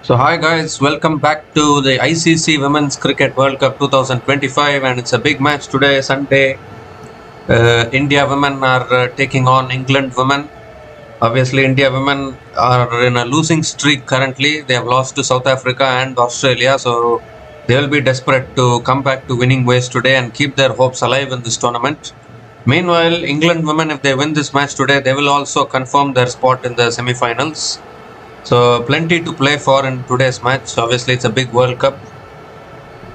So hi guys, welcome back to the ICC Women's Cricket World Cup 2025, and it's a big match today, Sunday. India women are taking on England women. Obviously, India women are in a losing streak currently. They have lost to South Africa and Australia, so they will be desperate to come back to winning ways today and keep their hopes alive in this tournament. Meanwhile, England women, if they win this match today, they will also confirm their spot in the semi-finals. So plenty to play for in today's match. Obviously, it's a big World Cup.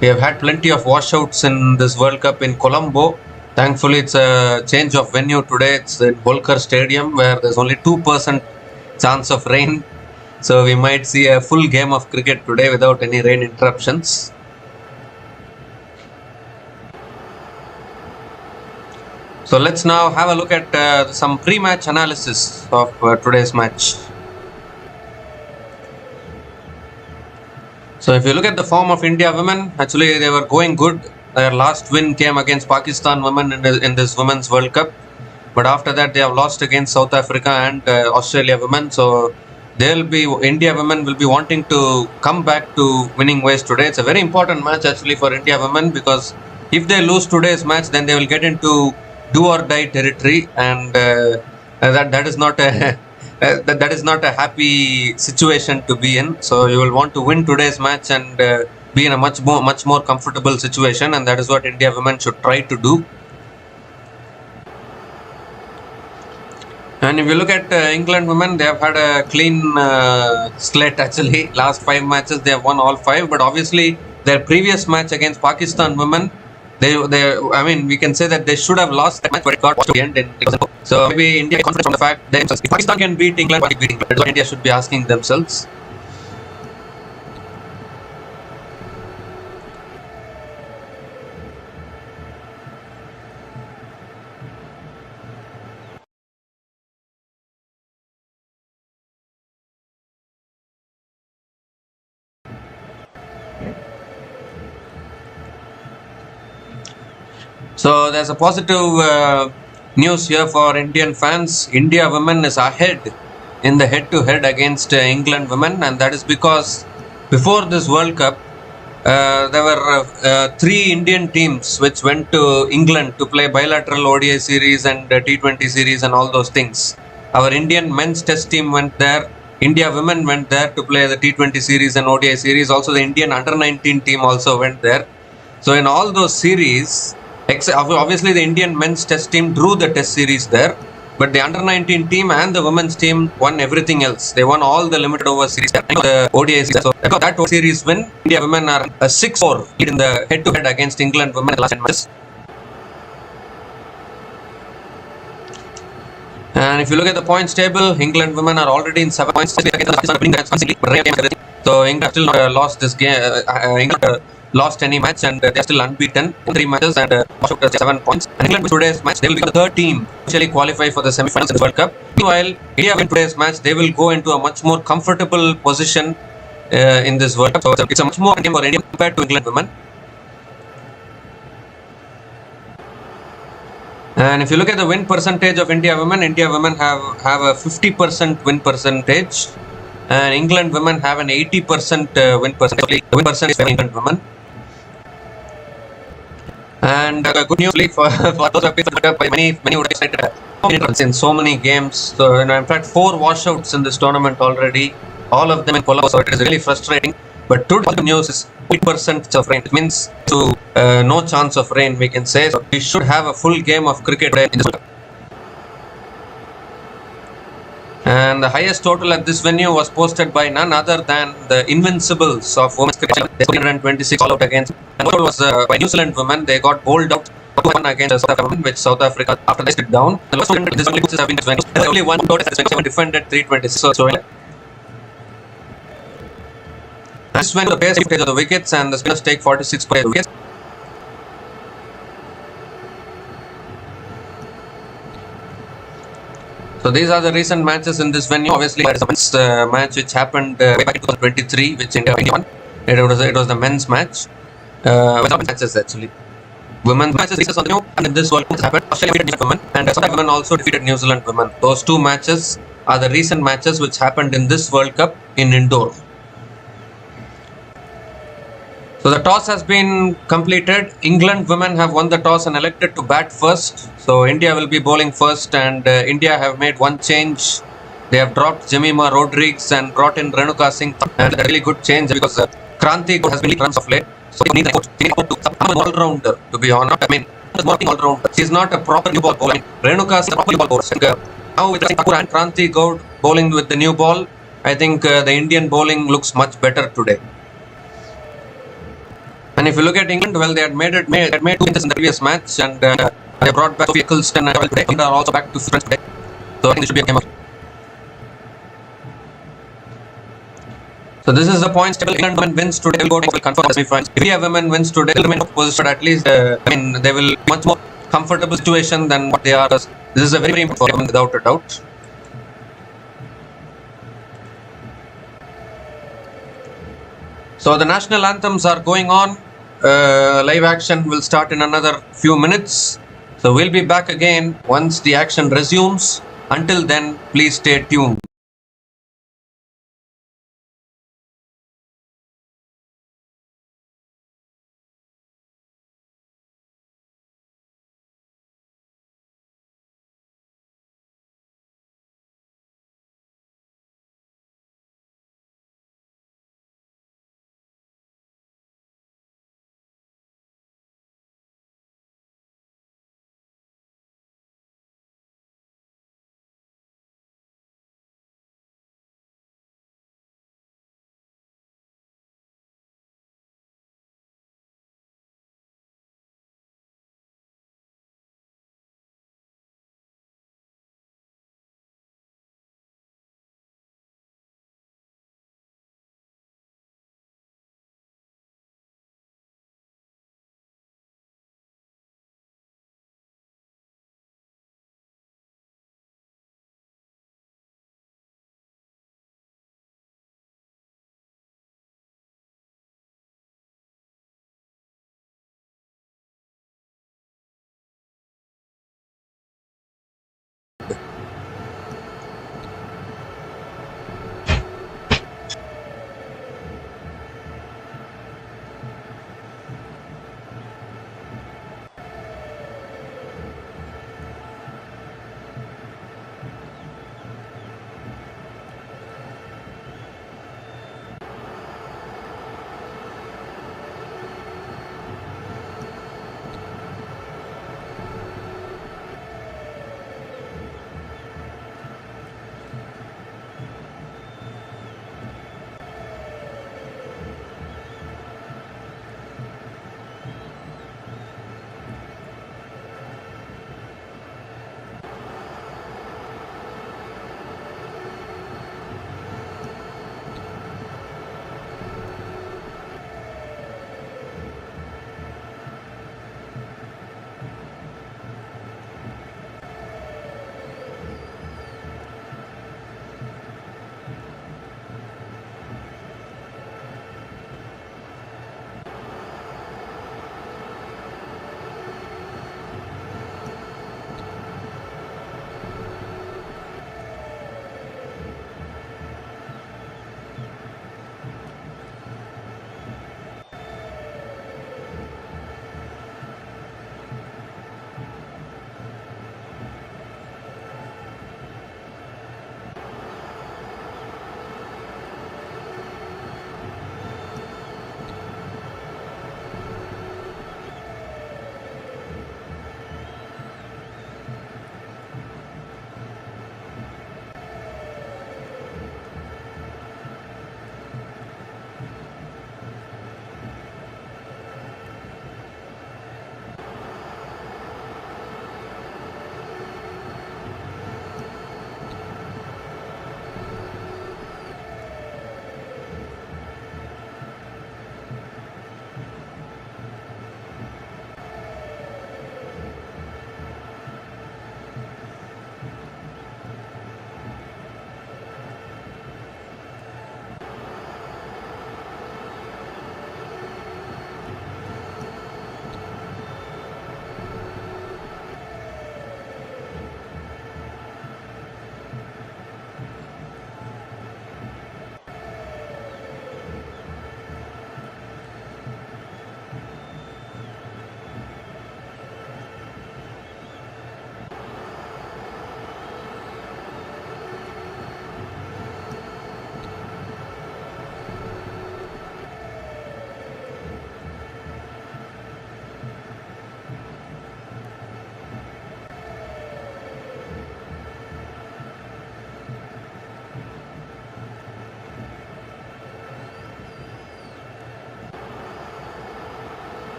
We have had plenty of washouts in this World Cup in Colombo. Thankfully, it's a change of venue today. It's in Holkar Stadium where there's only 2% chance of rain. So we might see a full game of cricket today without any rain interruptions. So let's now have a look at some pre-match analysis of today's match. So if you look at the form of India women, actually they were going good. Their last win came against Pakistan women in this Women's World Cup. But after that, they have lost against South Africa and Australia women. So India women will be wanting to come back to winning ways today. It's a very important match actually for India women, because if they lose today's match, then they will get into do or die territory, and that is not a that is not a happy situation to be in. So you will want to win today's match and be in a much more comfortable situation, and that is what India women should try to do. And if you look at England women, they have had a clean slate actually. Last 5 matches they have won all 5, but obviously their previous match against Pakistan women, we can say that they should have lost that match, but it got to the end. So maybe India is confident from the fact that if Pakistan can beat England, why beat England? That's what India should be asking themselves. So there's a positive news here for Indian fans. India women is ahead in the head-to-head against England women, and that is because before this World Cup, there were 3 Indian teams which went to England to play bilateral ODI series and T20 series and all those things. Our Indian men's test team went there. India women went there to play the T20 series and ODI series. Also, the Indian under-19 team also went there. So in all those series, obviously the Indian men's test team drew the test series there, but the under-19 team and the women's team won everything else. They won all the limited over series, the ODI series. So that series win, India women are a 6-4 lead in the head-to-head against England women in the last 10 matches. And if you look at the points table, England women are already in 7 points. So England still not lost this game. England lost any match, and they are still unbeaten in 3 matches and 7 points. And England with today's match, they will become the 3rd team to actually qualify for the semi-finals in the World Cup. Meanwhile, India win today's match, they will go into a much more comfortable position in this World Cup. So it's a much more game for India compared to England women. And if you look at the win percentage of India women have a 50% win percentage, and England women have an 80% win percentage. The win percentage for England women. And good news for those who have been by many would have cited runs in so many games. So in fact 4 washouts in this tournament already, all of them in Colombo. So it is really frustrating. But good news is 8% of rain. It means no chance of rain, we can say. So we should have a full game of cricket in this World Cup. And the highest total at this venue was posted by none other than the Invincibles of women's cricket. They scored 126 all out against. And the total was by New Zealand women. They got bowled out 2-1 against South Africa, which South Africa after they stood down. The last one this only have been this venue. There's only one total at this venue, defended 326. So this went to the base of the wickets, and the spinners take 46 per wickets. So these are the recent matches in this venue. Obviously, there is a men's match which happened way back in 2023, which India won. It was the men's match. Matches actually. Women's matches on the new, and in this World Cup happened. Australia defeated women, and South Africa women also defeated New Zealand women. Those 2 matches are the recent matches which happened in this World Cup in indoor. So the toss has been completed. England women have won the toss and elected to bat first. So India will be bowling first, and India have made one change. They have dropped Jemima Rodriguez and brought in Renuka Singh, and a really good change because Kranti has been leading runs of late. So they need an all-rounder, to be honest. I mean, all-rounder. She's not a proper new ball bowler. I mean, Renuka is a proper new ball bowler. Now with Thakur and Kranti Gaud bowling with the new ball, I think the Indian bowling looks much better today. And if you look at England, well, they had made 2 inches in the previous match, and they brought back Sophie Eccleston and today. England are also back to France today. So I think this should be a game. So this is the points table. England women wins today. Will confirm the semi-finals. If India women wins today, they'll remain position. But at least, I mean, they will be much more comfortable situation than what they are. This is a very, very important for them, without a doubt. So the national anthems are going on. Live action will start in another few minutes. So we'll be back again once the action resumes. Until then, please stay tuned.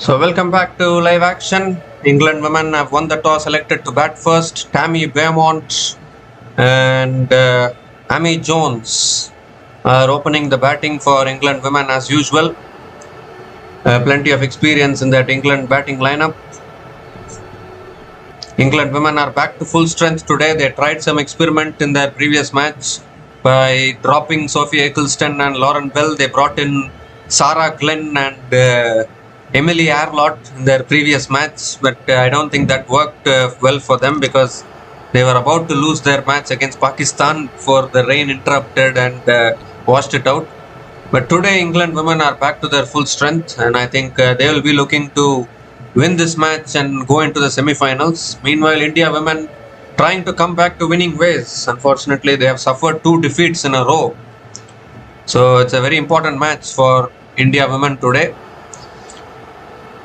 So welcome back to live action. England women have won the toss, selected to bat first. Tammy Beaumont and Amy Jones are opening the batting for England women as usual. Plenty of experience in that England batting lineup. England women are back to full strength today. They tried some experiment in their previous match by dropping Sophie Eccleston and Lauren Bell. They brought in Sarah Glenn and Emily Arlott in their previous match, but I don't think that worked well for them because they were about to lose their match against Pakistan before the rain interrupted and washed it out. But today England women are back to their full strength, and I think they will be looking to win this match and go into the semi-finals. Meanwhile, India women trying to come back to winning ways. Unfortunately, they have suffered 2 defeats in a row. So it's a very important match for India women today.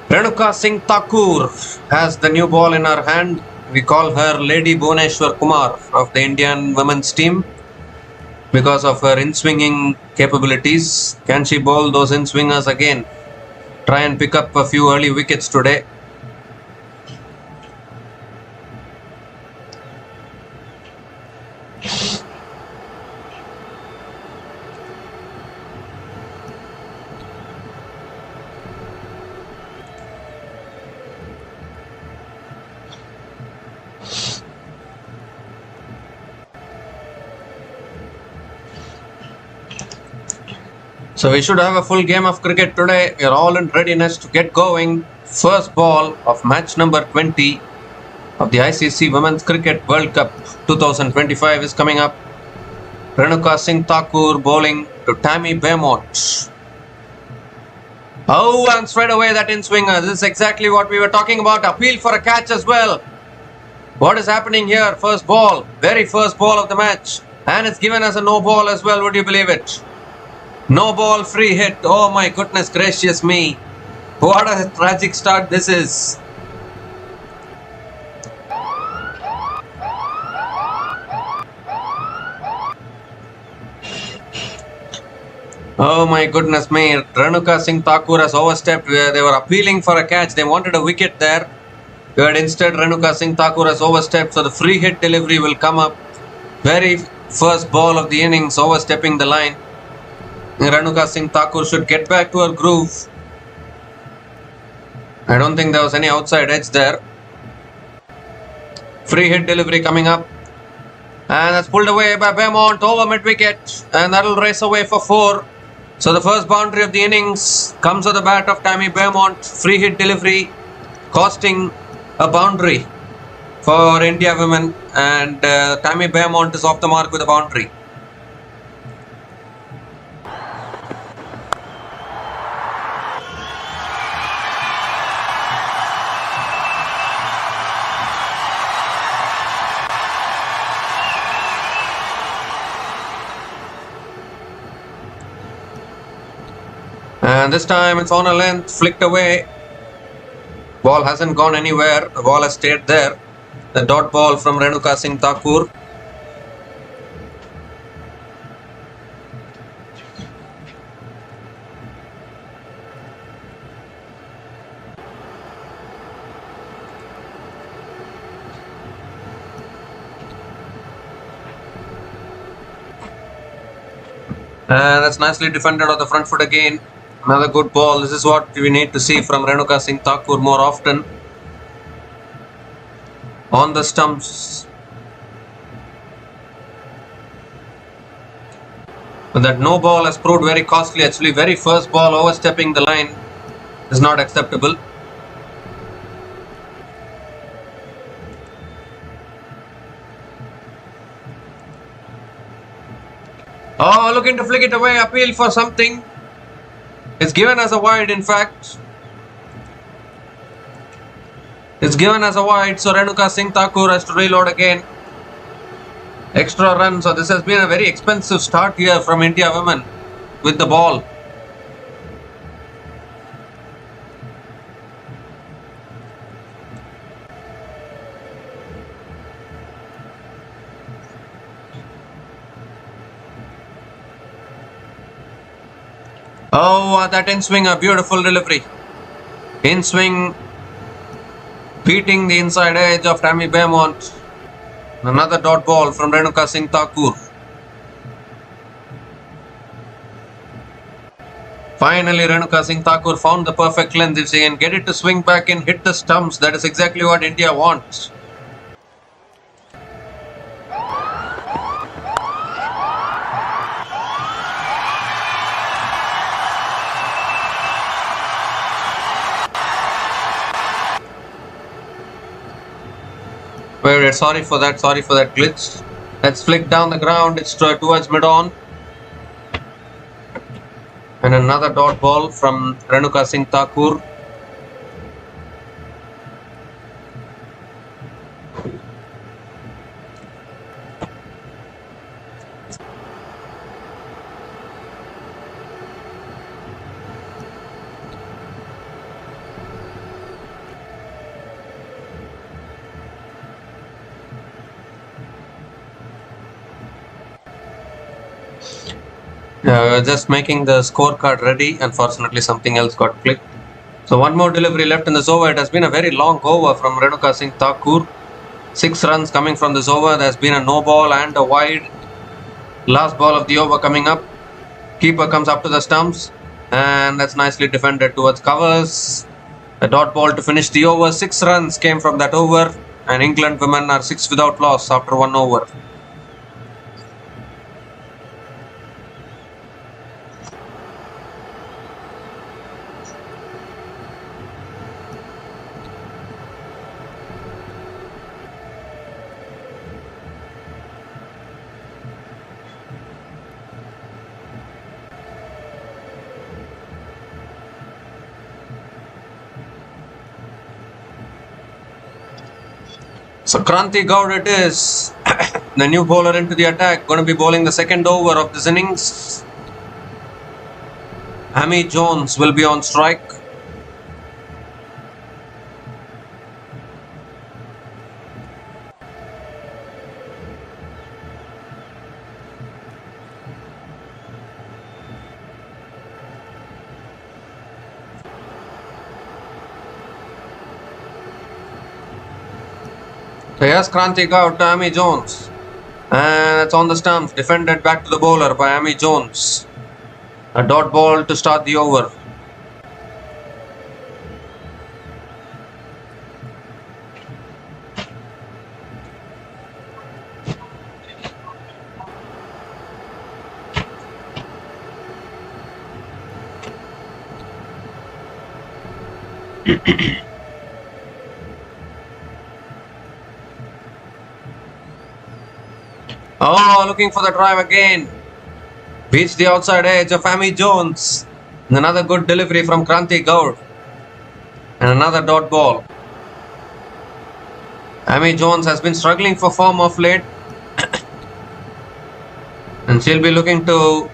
Renuka Singh Thakur has the new ball in her hand. We call her Lady Bhuvaneshwar Kumar of the Indian women's team because of her in-swinging capabilities. Can she bowl those in-swingers again? Try and pick up a few early wickets today. So we should have a full game of cricket today. We are all in readiness to get going. First ball of match number 20 of the ICC Women's Cricket World Cup 2025 is coming up. Renuka Singh Thakur bowling to Tammy Beaumont. Oh, and straight away that in-swinger. This is exactly what we were talking about. Appeal for a catch as well. What is happening here? First ball. Very first ball of the match. And it's given as a no ball as well. Would you believe it? No ball, free hit. Oh my goodness gracious me. What a tragic start this is. Oh my goodness me. Renuka Singh Thakur has overstepped. They were appealing for a catch. They wanted a wicket there. But instead Renuka Singh Thakur has overstepped. So the free hit delivery will come up. Very first ball of the innings, overstepping the line. Renuka Singh Thakur should get back to her groove. I don't think there was any outside edge there. Free hit delivery coming up. And that's pulled away by Beaumont over mid-wicket. And that will race away for 4. So the first boundary of the innings comes at the bat of Tammy Beaumont. Free hit delivery costing a boundary for India women. And Tammy Beaumont is off the mark with a boundary. And this time it's on a length, flicked away. Ball hasn't gone anywhere. The ball has stayed there. The dot ball from Renuka Singh Thakur. And that's nicely defended on the front foot again. Another good ball. This is what we need to see from Renuka Singh Thakur more often. On the stumps. But that no ball has proved very costly. Actually, very first ball overstepping the line is not acceptable. Oh, looking to flick it away. Appeal for something. It's given as a wide, in fact. It's given as a wide, so Renuka Singh Thakur has to reload again. Extra run, so this has been a very expensive start here from India women with the ball. Oh, that in swing, a beautiful delivery. In swing, beating the inside edge of Tammy Beaumont. Another dot ball from Renuka Singh Thakur. Finally, Renuka Singh Thakur found the perfect length. If she can get it to swing back and hit the stumps, that is exactly what India wants. Wait, sorry for that glitch. Let's flick down the ground. It's towards mid-on. And another dot ball from Renuka Singh Thakur. Just making the scorecard ready. Unfortunately, something else got clicked. So one more delivery left in this over. It has been a very long over from Renuka Singh Thakur. 6 runs coming from this over. There has been a no ball and a wide. Last ball of the over coming up. Keeper comes up to the stumps. And that's nicely defended towards covers. A dot ball to finish the over. 6 runs came from that over. And England women are 6 without loss after 1 over. So Kranti Gaur it is, the new bowler into the attack, going to be bowling the second over of this innings. Amy Jones will be on strike. So here's Kranti Gaur to Amy Jones. And it's on the stumps, defended back to the bowler by Amy Jones. A dot ball to start the over. Oh, looking for the drive again. Beats the outside edge of Amy Jones. And another good delivery from Kranti Gaur. And another dot ball. Amy Jones has been struggling for form of late. And she'll be looking to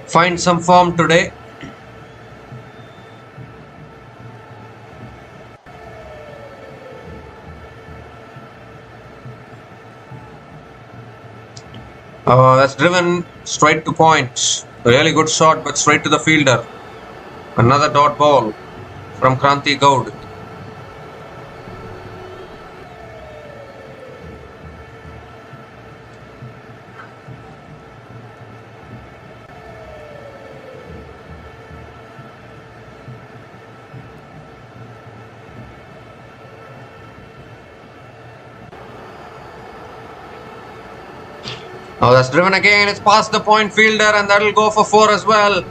find some form today. That's driven straight to point. A really good shot, but straight to the fielder. Another dot ball from Kranti Gaur. Oh, that's driven again. It's past the point fielder and that'll go for 4 as well.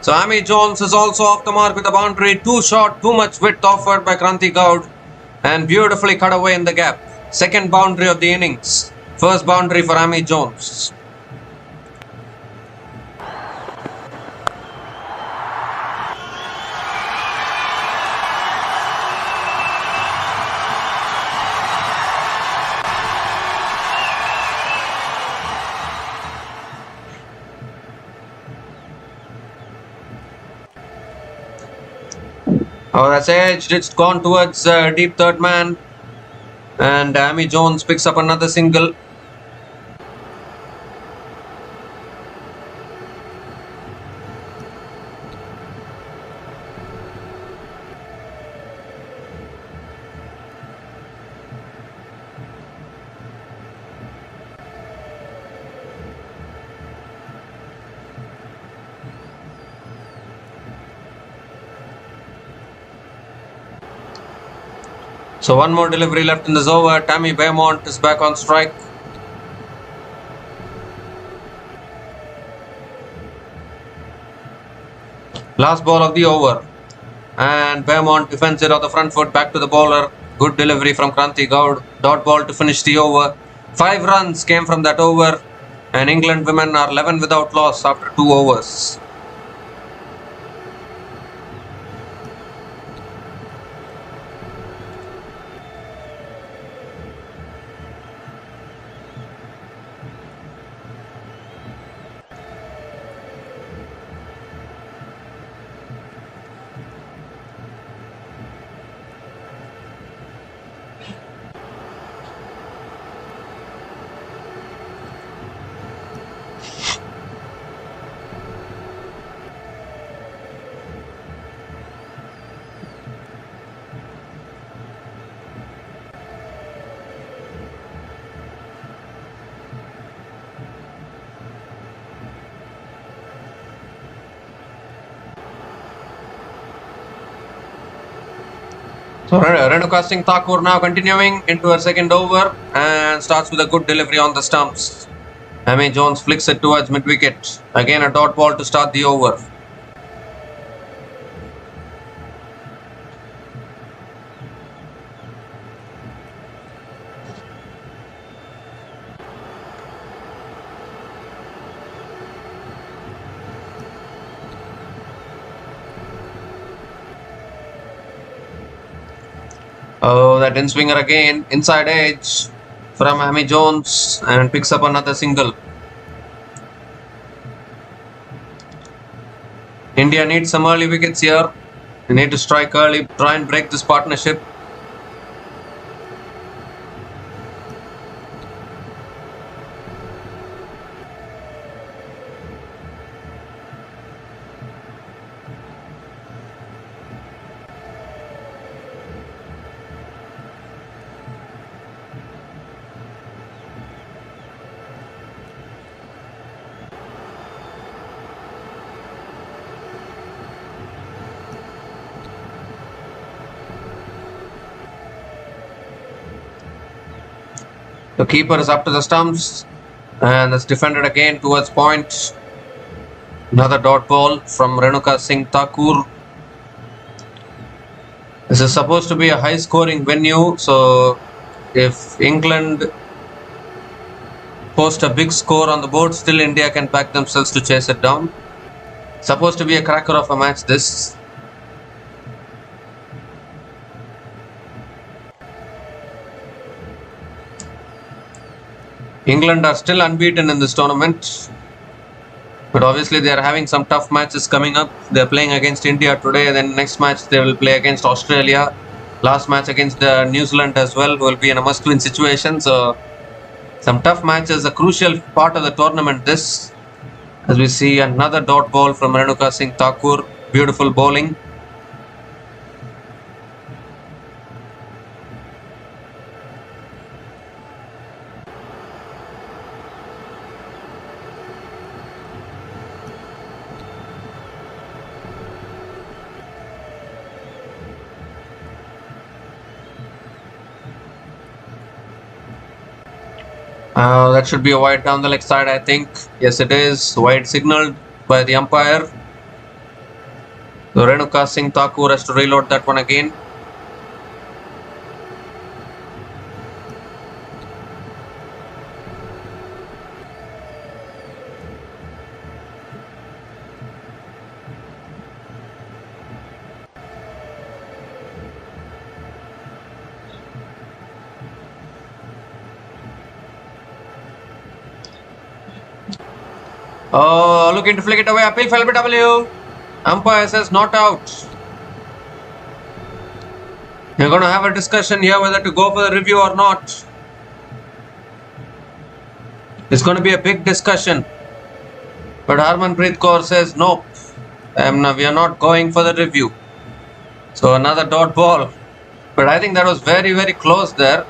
So Amy Jones is also off the mark with a boundary. Too short, too much width offered by Kranti Gaur. And beautifully cut away in the gap. Second boundary of the innings. First boundary for Amy Jones. Oh, that's edged. It's gone towards deep third man. And Amy Jones picks up another single. So one more delivery left in this over. Tammy Beaumont is back on strike. Last ball of the over. And Beaumont defends it on the front foot, back to the bowler. Good delivery from Kranti Gaud. Dot ball to finish the over. 5 runs came from that over. And England women are 11 without loss after 2 overs. So Renuka Singh Thakur now continuing into her second over and starts with a good delivery on the stumps. Amy Jones flicks it towards mid-wicket. Again a dot ball to start the over. Oh, that in swinger again, inside edge from Amy Jones and picks up another single. India needs some early wickets here. They need to strike early, try and break this partnership. The keeper is up to the stumps and that's defended again towards point. Another dot ball from Renuka Singh Thakur. This is supposed to be a high scoring venue, so if England post a big score on the board, still India can back themselves to chase it down. Supposed to be a cracker of a match this. England are still unbeaten in this tournament, but obviously they are having some tough matches coming up. They are playing against India today, then next match they will play against Australia. Last match against New Zealand as well will be in a must-win situation. So some tough matches, a crucial part of the tournament this, as we see another dot ball from Renuka Singh Thakur. Beautiful bowling. That should be a wide down the leg side, I think. Yes, it is. Wide signaled by the umpire. So Renuka Singh Thakur has to reload that one again. Oh, looking to flick it away. Appeal for LBW. Umpire says not out. You're going to have a discussion here whether to go for the review or not. It's going to be a big discussion. But Harmanpreet Kaur says nope. We are not going for the review. So another dot ball. But I think that was very, very close there.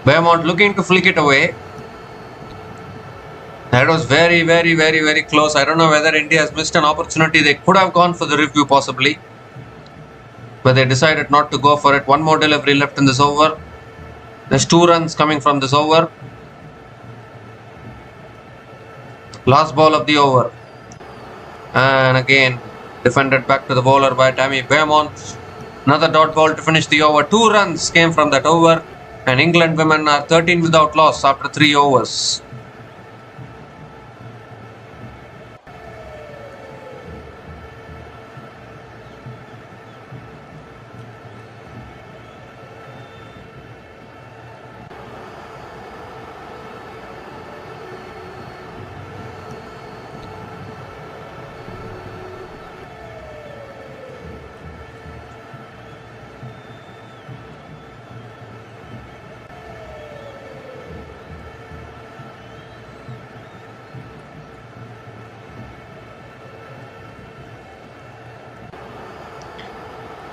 Beaumont looking to flick it away. That was very, very, very, very close. I don't know whether India has missed an opportunity. They could have gone for the review possibly. but they decided not to go for it. One more delivery left in this over. There's 2 runs coming from this over. Last ball of the over. And again, defended back to the bowler by Tammy Beaumont. Another dot ball to finish the over. 2 runs came from that over. And England women are 13 without loss after 3 overs.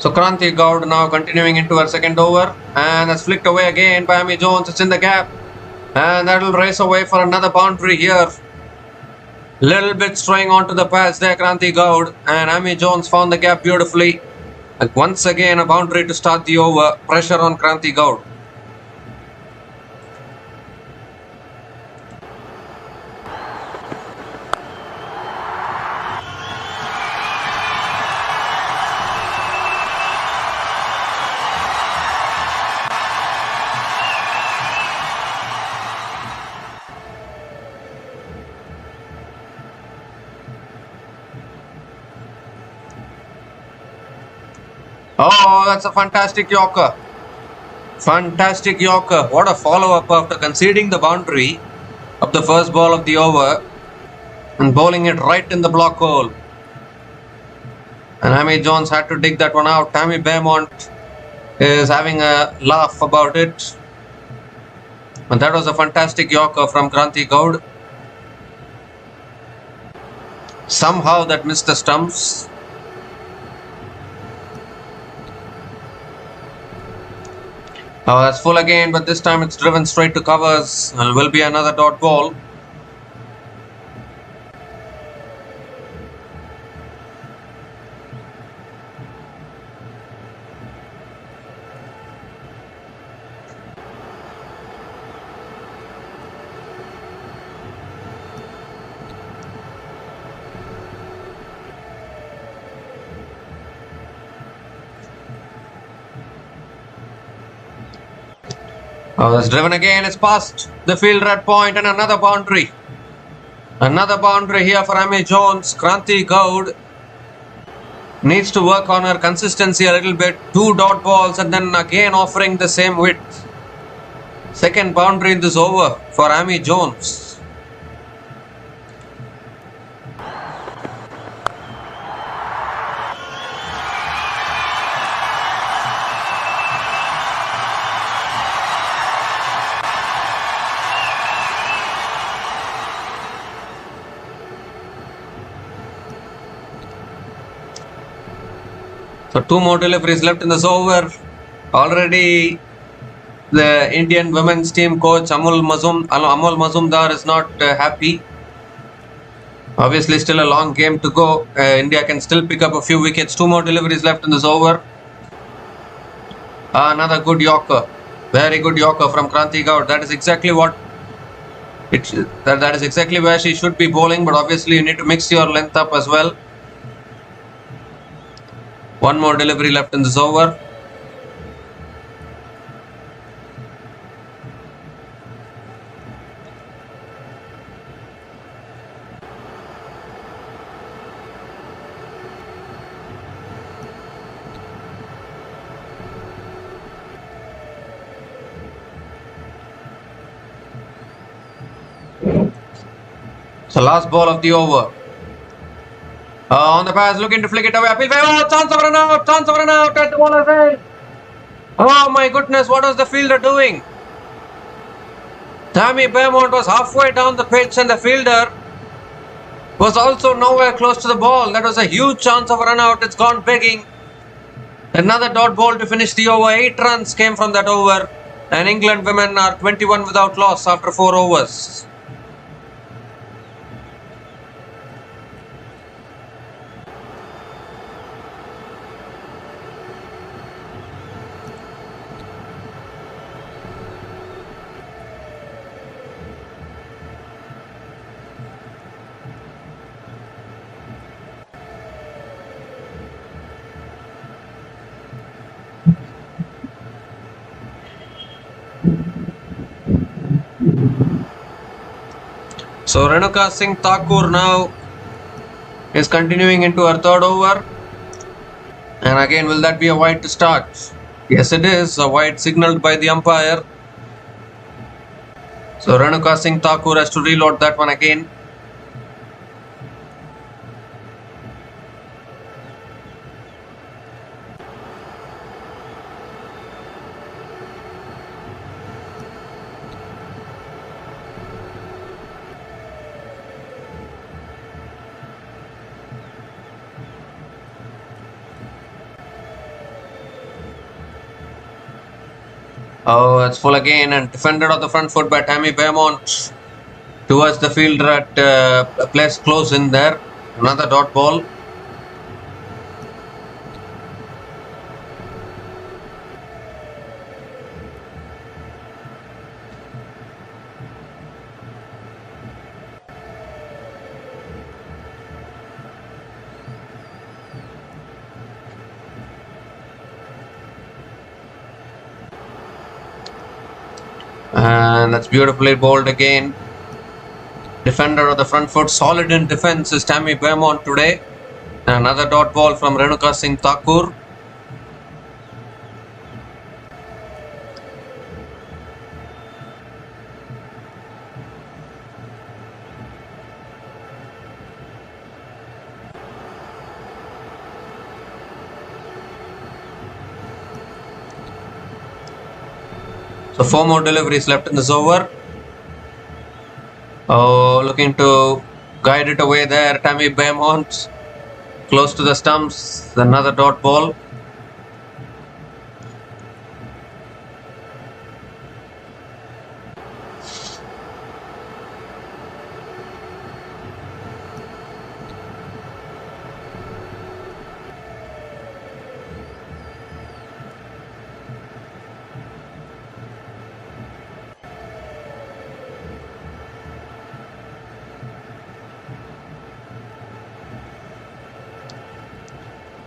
So Kranti Gaud now continuing into her second over, and that's flicked away again by Amy Jones. It's in the gap, and that will race away for another boundary here. Little bit straying onto the pads there, Kranti Gaud, and Amy Jones found the gap beautifully. And once again a boundary to start the over. Pressure on Kranti Gaud. Oh, that's a fantastic Yorker. Fantastic Yorker. What a follow-up after conceding the boundary of the first ball of the over and bowling it right in the block hole. And Amy Jones had to dig that one out. Tammy Beaumont is having a laugh about it. And that was a fantastic Yorker from Kranti Gaud. Somehow that missed the stumps. Oh, that's full again, but this time it's driven straight to covers and will be another dot ball. Oh, that's driven again. It's past the fielder at point and another boundary. Another boundary here for Amy Jones. Kranti Gaud needs to work on her consistency a little bit. 2 dot balls and then again offering the same width. Second boundary in this over for Amy Jones. So 2 more deliveries left in this over. Already the Indian women's team coach Amol Mazumdar is not happy. Obviously still a long game to go. India can still pick up a few wickets. 2 more deliveries left in this over. Another good Yorker. Very good Yorker from Kranti Gaud. That is exactly what that is exactly where she should be bowling, but obviously you need to mix your length up as well. 1 more delivery left in this over. So last ball of the over. On the pass, looking to flick it away. Oh, chance of run out! Chance of run out at the bowler's end. Oh my goodness, what was the fielder doing? Tammy Beaumont was halfway down the pitch and the fielder was also nowhere close to the ball. That was a huge chance of a run out. It's gone begging. Another dot ball to finish the over. 8 runs came from that over. And England women are 21 without loss after 4 overs. So Renuka Singh Thakur now is continuing into her third over. And again, will that be a wide to start? Yes, it is. A wide signaled by the umpire. So Renuka Singh Thakur has to reload that one again. Oh, it's full again and defended on the front foot by Tammy Beaumont towards the fielder at a place close in there. Another dot ball. And that's beautifully bowled again. Defender of the front foot, solid in defense is Tammy Beaumont today. Another dot ball from Renuka Singh Thakur. So 4 more deliveries left in this over. Oh, looking to guide it away there, Tammy Beaumont. Close to the stumps, another dot ball.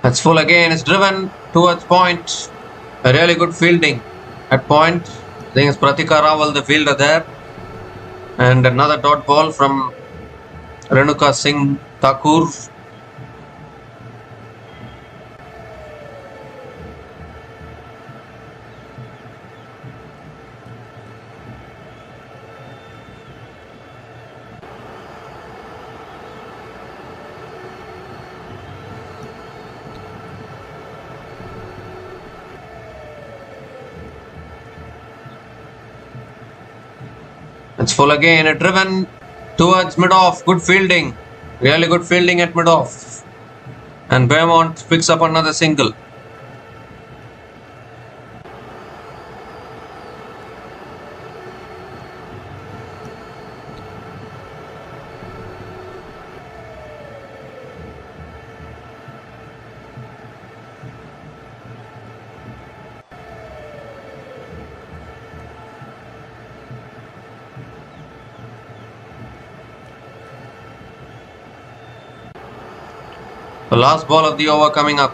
That's full again. It's driven towards point. A really good fielding at point. I think it's Pratika Rawal, the fielder there. And another dot ball from Renuka Singh Thakur. It's full again. A driven towards mid-off. Good fielding. Really good fielding at mid-off. And Beaumont picks up another single. The last ball of the over coming up.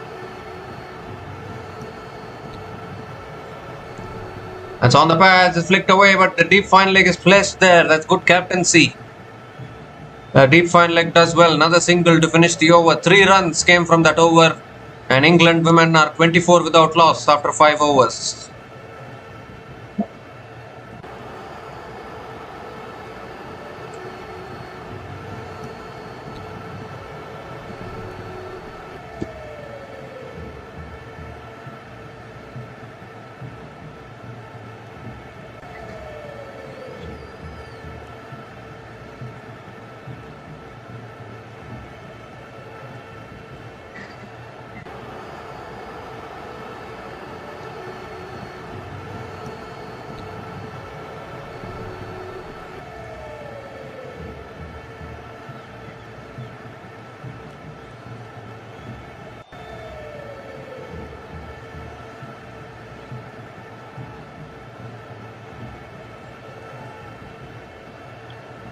That's on the pads, it's flicked away, but the deep fine leg is placed there. That's good captaincy. The deep fine leg does well. Another single to finish the over. 3 runs came from that over. And England women are 24 without loss after 5 overs.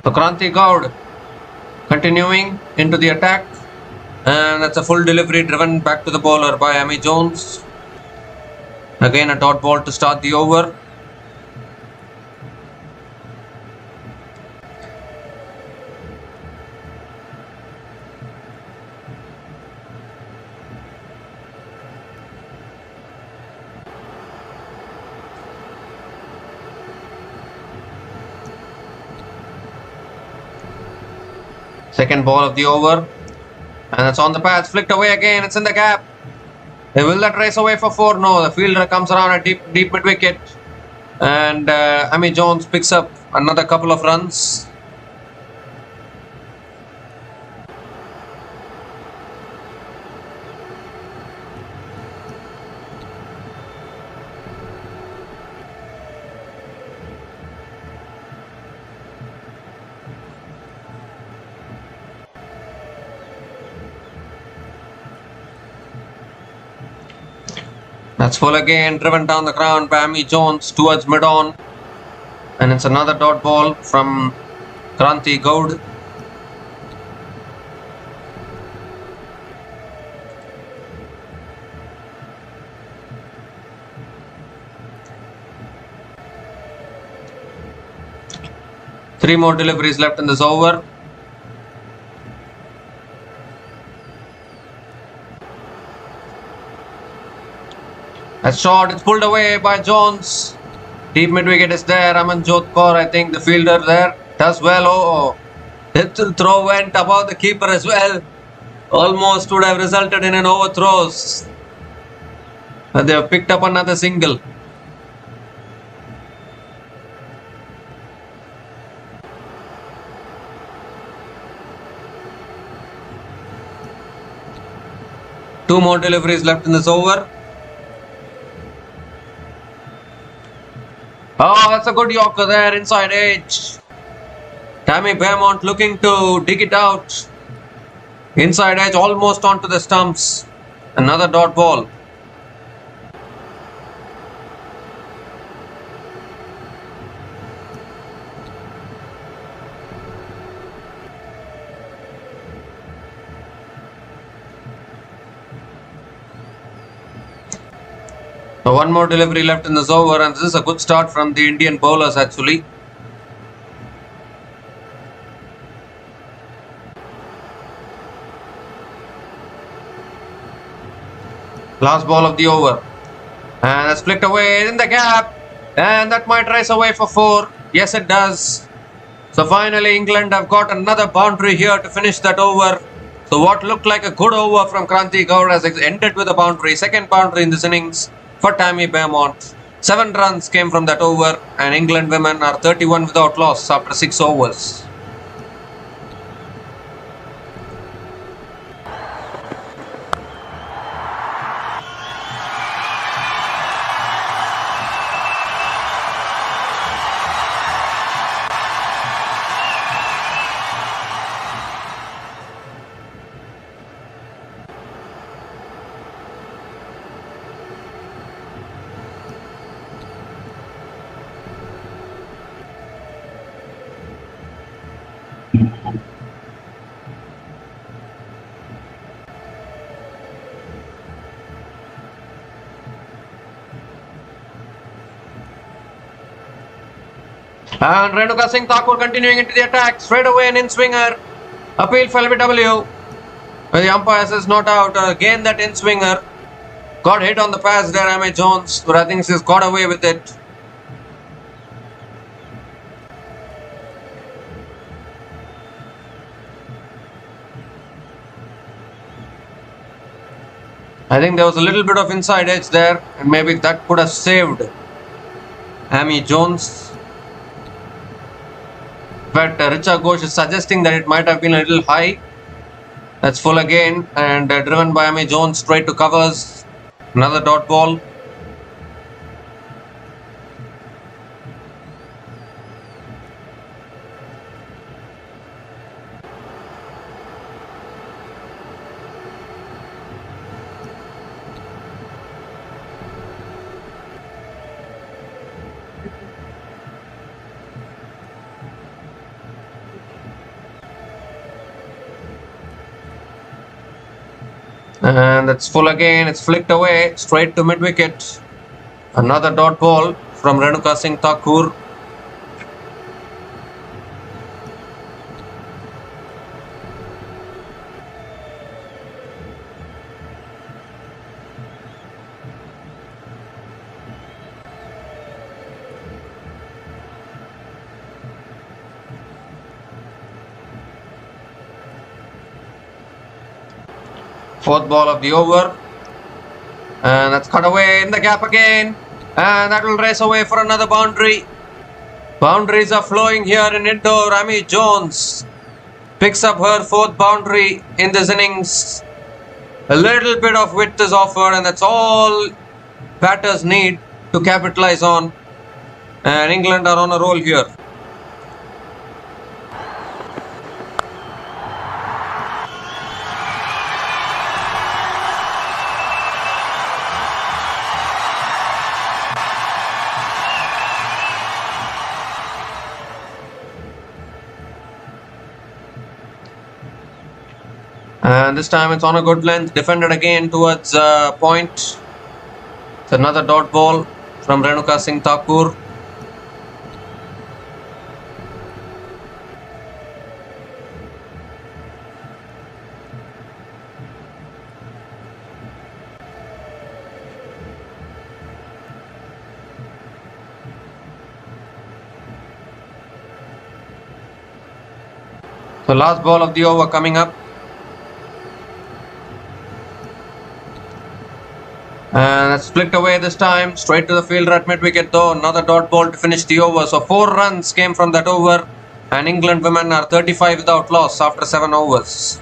So Kranti Gaud continuing into the attack, and that's a full delivery driven back to the bowler by Amy Jones. Again a dot ball to start the over. Second ball of the over. And it's on the pads, flicked away again, it's in the gap. Will that race away for 4? No, the fielder comes around a deep mid wicket. And Amy Jones picks up another couple of runs. That's full again, driven down the ground by Amy Jones towards mid-on. And it's another dot ball from Kranti Goud. Three more deliveries left in this over. A shot, it's pulled away by Jones. Deep mid wicket is there. Amanjot Kaur, I think the fielder there, does well. Oh, the throw went above the keeper as well. Almost would have resulted in an overthrows. They have picked up another single. Two more deliveries left in this over. Oh, that's a good Yorker there, inside edge. Tammy Beaumont looking to dig it out. Inside edge, almost onto the stumps. Another dot ball. So one more delivery left in this over, and this is a good start from the Indian bowlers actually. Last ball of the over. And it's flicked away in the gap. And that might race away for 4. Yes, it does. So finally England have got another boundary here to finish that over. So what looked like a good over from Kranti Goud has ended with a boundary. Second boundary in this innings for Tammy Beaumont. 7 runs came from that over, and England women are 31 without loss after 6 overs. And Renuka Singh Thakur continuing into the attack. Straight away an in-swinger. Appeal for LBW. The umpire says not out. Again that in-swinger. Got hit on the pass there, Amy Jones. But I think she's got away with it. I think there was a little bit of inside edge there. And maybe that could have saved Amy Jones. But Richa Ghosh is suggesting that it might have been a little high. That's full again, and driven by Amy Jones straight to covers. Another dot ball. And it's full again, it's flicked away, straight to mid-wicket. Another dot ball from Renuka Singh Thakur. Fourth ball of the over. And that's cut away in the gap again. And that will race away for another boundary. Boundaries are flowing here in indoor. Amy Jones picks up her fourth boundary in this innings. A little bit of width is offered, and that's all batters need to capitalize on. And England are on a roll here. And this time it's on a good length, defended again towards point. It's another dot ball from Renuka Singh Thakur. So last ball of the over coming up. And that's flicked away this time, straight to the fielder at mid-wicket though. Another dot ball to finish the over. So 4 runs came from that over, and England women are 35 without loss after 7 overs.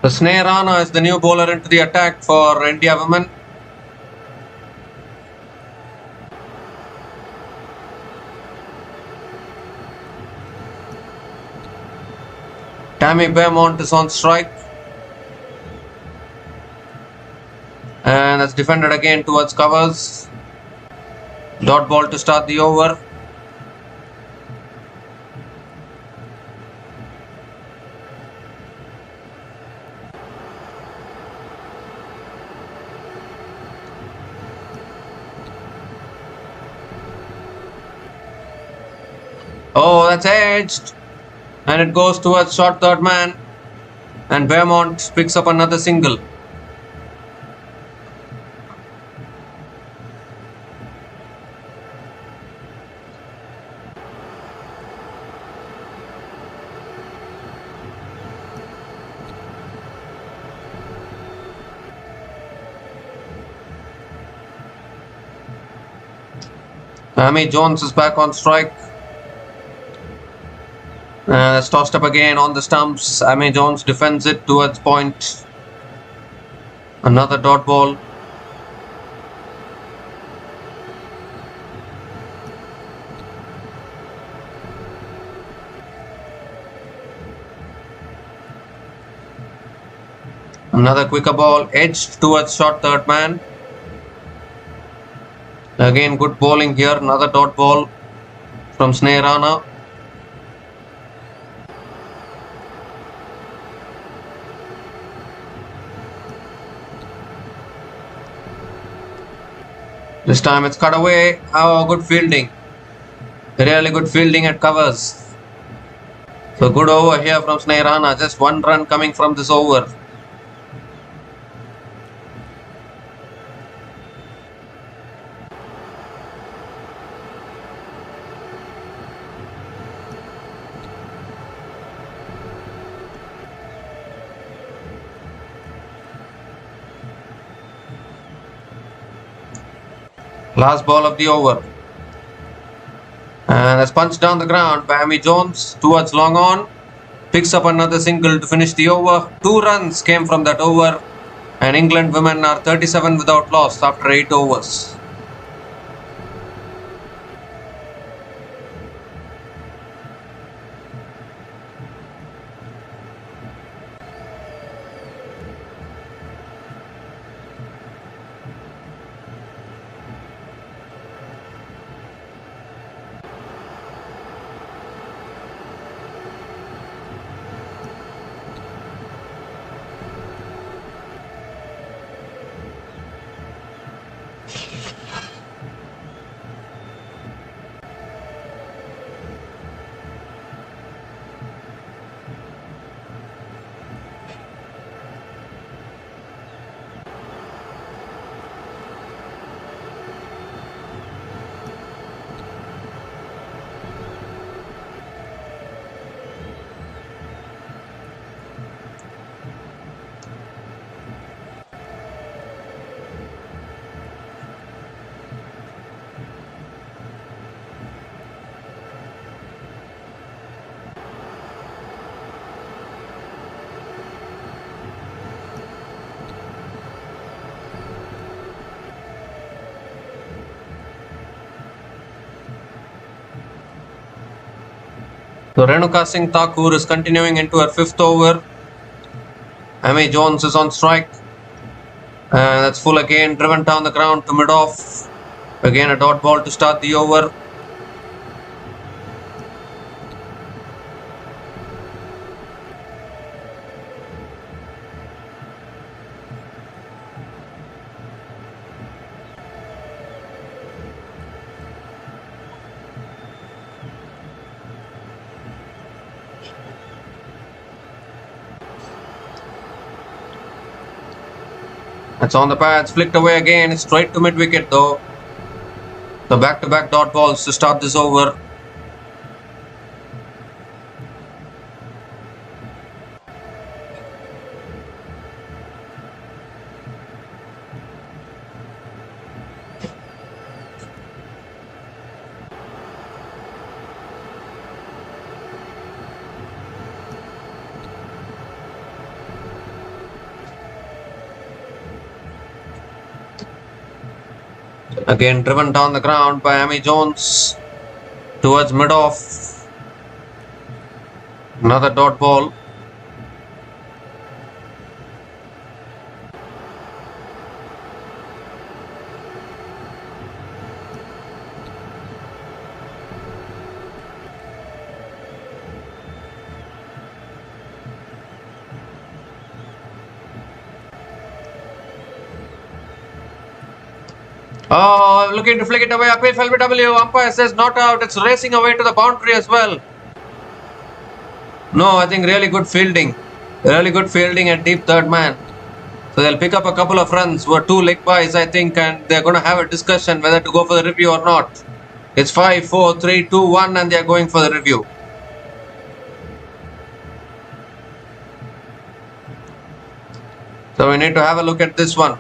So Sneh Rana is the new bowler into the attack for India women. Tammy Beaumont is on strike. And that's defended again towards covers. Dot ball to start the over. Oh, that's edged. And it goes towards short third man. And Beaumont picks up another single. Amy Jones is back on strike. It's tossed up again on the stumps. Amy Jones defends it towards point. Another dot ball. Another quicker ball, edged towards short third man. Again, good bowling here. Another dot ball from Sneh Rana. This time it's cut away. Oh, good fielding. Really good fielding at covers. So good over here from Sneh Rana. Just 1 run coming from this over. Last ball of the over. And that's punched down the ground by Amy Jones towards long on. Picks up another single to finish the over. 2 runs came from that over. And England women are 37 without loss after 8 overs. So Renuka Singh Thakur is continuing into her 5th over. Amy Jones is on strike. And that's full again, driven down the ground to mid-off. Again a dot ball to start the over. It's on the pads, flicked away again, straight to mid-wicket though. So back-to-back dot balls to start this over. Again driven down the ground by Amy Jones towards mid-off. Another dot ball. Oh, looking to flick it away. Appeal for LBW. Umpire says not out. It's racing away to the boundary as well. No, I think really good fielding. Really good fielding at deep third man. So they'll pick up a couple of runs. Were 2 leg byes, I think, and they're going to have a discussion whether to go for the review or not. It's 5, 4, 3, 2, 1, and they're going for the review. So we need to have a look at this one.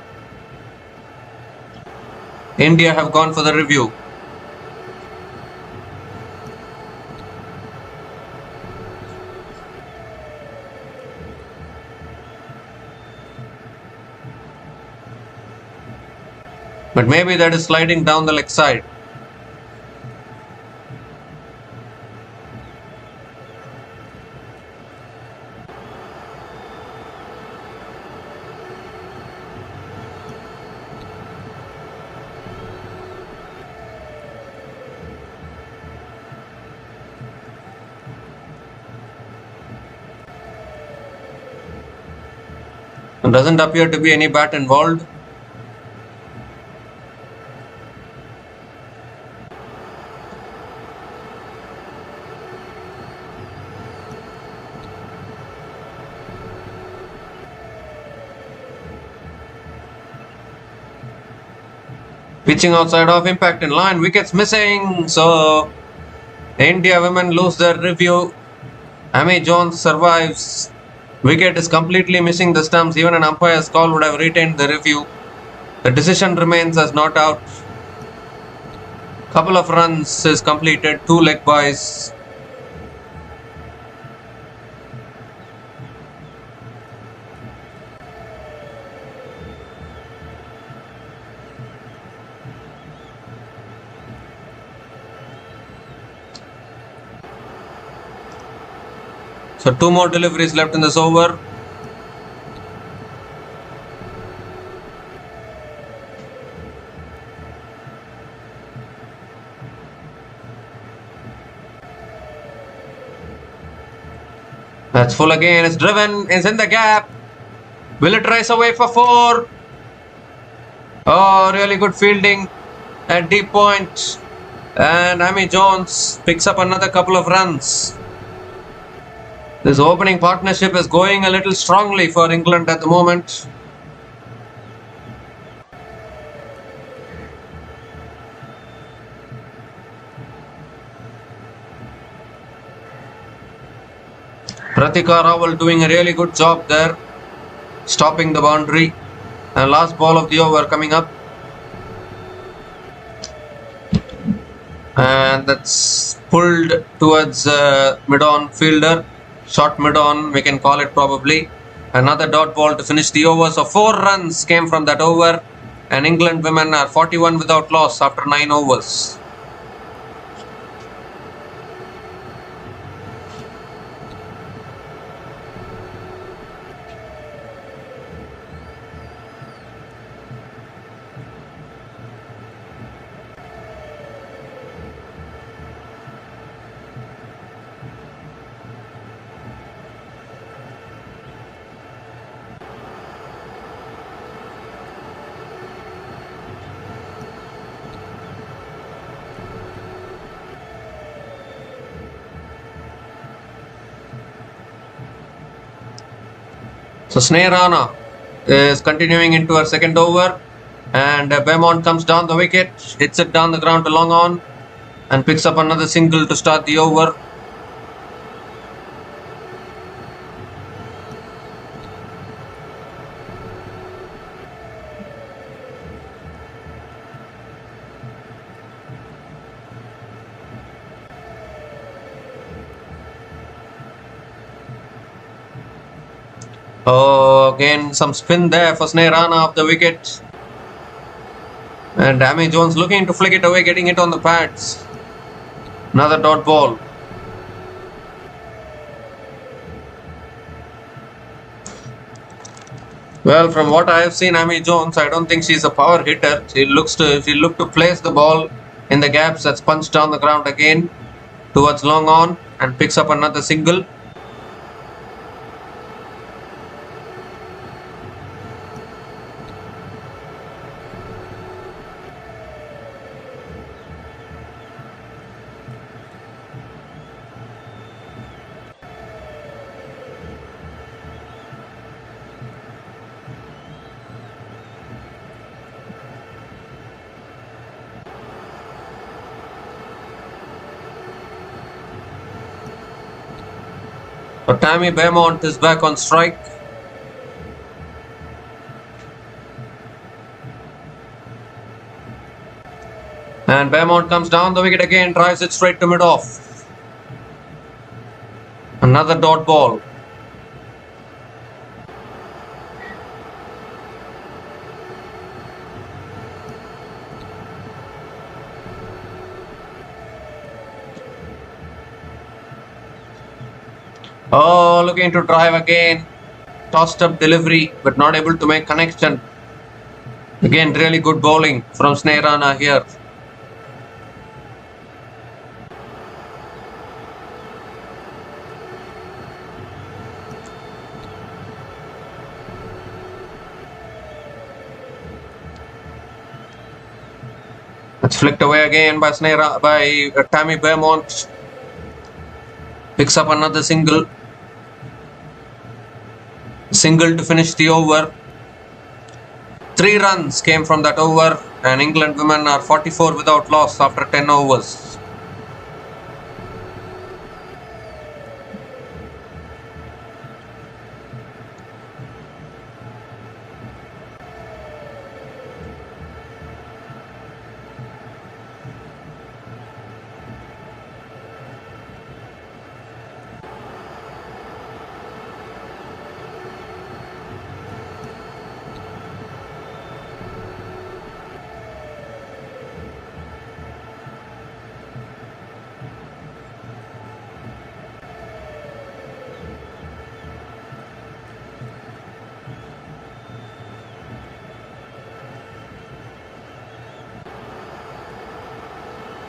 India have gone for the review. But maybe that is sliding down the leg side. There doesn't appear to be any bat involved. Pitching outside off, impact in line, wickets missing. So India women lose their review. Amy Jones survives. Wicket is completely missing the stumps. Even an umpire's call would have retained the review. The decision remains as not out. Couple of runs is completed, 2 leg byes. So 2 more deliveries left in this over. That's full again. It's driven. It's in the gap. Will it race away for 4? Oh, really good fielding at deep point. And Amy Jones picks up another couple of runs. This opening partnership is going a little strongly for England at the moment. Pratika Rawal doing a really good job there, stopping the boundary. And last ball of the over coming up. And that's pulled towards mid-on fielder. Short mid-on, we can call it probably. Another dot ball to finish the over. So 4 runs came from that over. And England women are 41 without loss after 9 overs. So Sneha is continuing into her second over, and Beaumont comes down the wicket, hits it down the ground to long on, and picks up another single to start the over. Oh, again some spin there for Sneha off the wicket. And Amy Jones looking to flick it away, getting it on the pads. Another dot ball. Well, from what I have seen, Amy Jones, I don't think she's a power hitter. She look to place the ball in the gaps. That's punched down the ground again towards long on and picks up another single. So Tammy Beaumont is back on strike. And Beaumont comes down the wicket again, drives it straight to mid-off. Another dot ball. Oh, looking to drive again. Tossed up delivery, but not able to make connection. Again, really good bowling from Sneha here. It's flicked away again by Tammy Beaumont. Picks up another single. Single to finish the over. 3 runs came from that over, and England women are 44 without loss after 10 overs.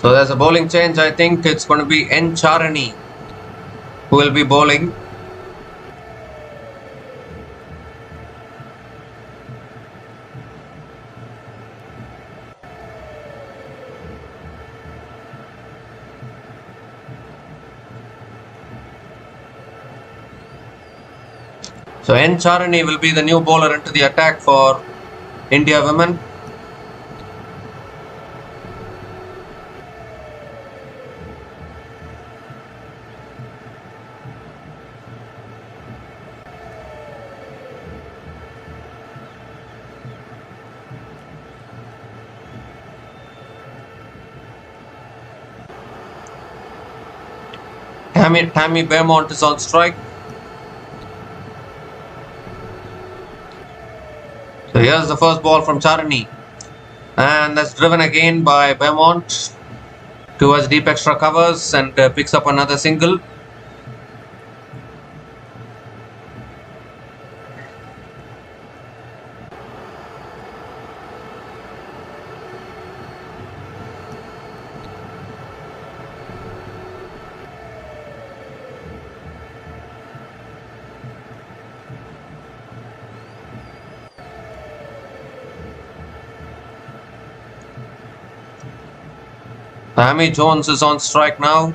So there's a bowling change. I think it's going to be N. Charani who will be bowling. So N. Charani will be the new bowler into the attack for India women. Tammy Beaumont is on strike. So here's the first ball from Charani, and that's driven again by Beaumont towards deep extra covers and picks up another single. Amy Jones is on strike now. And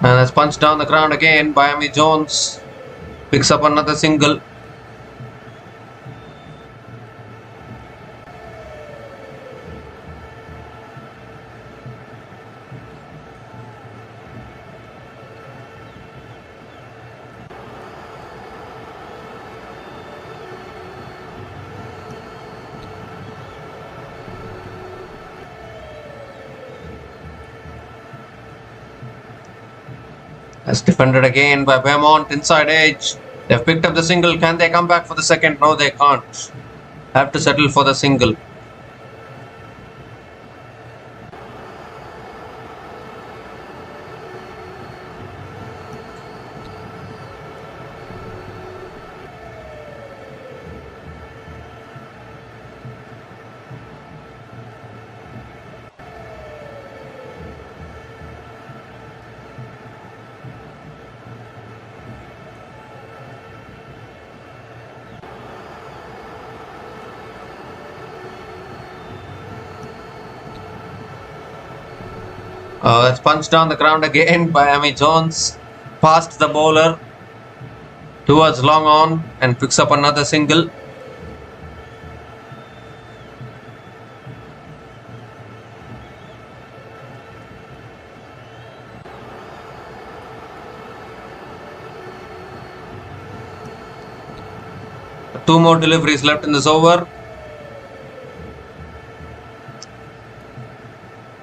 that's punched down the ground again by Amy Jones. Picks up another single. That's defended again by Beaumont inside edge. They've picked up the single. Can they come back for the second? No, they can't. Have to settle for the single. That's punched down the ground again by Amy Jones. Past the bowler towards long on and picks up another single. Two more deliveries left in this over.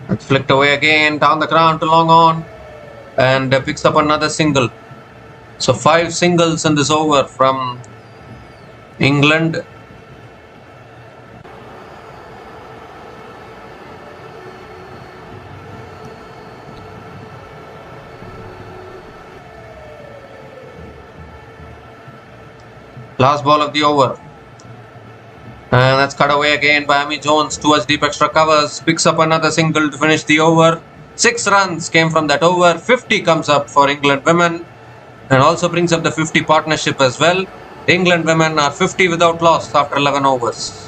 It's flicked away again, down the ground to long on, and picks up another single. So 5 singles in this over from England. Last ball of the over. And that's cut away again by Amy Jones towards deep extra covers. Picks up another single to finish the over. 6 runs came from that over. 50 comes up for England women. And also brings up the 50 partnership as well. England women are 50 without loss after 11 overs.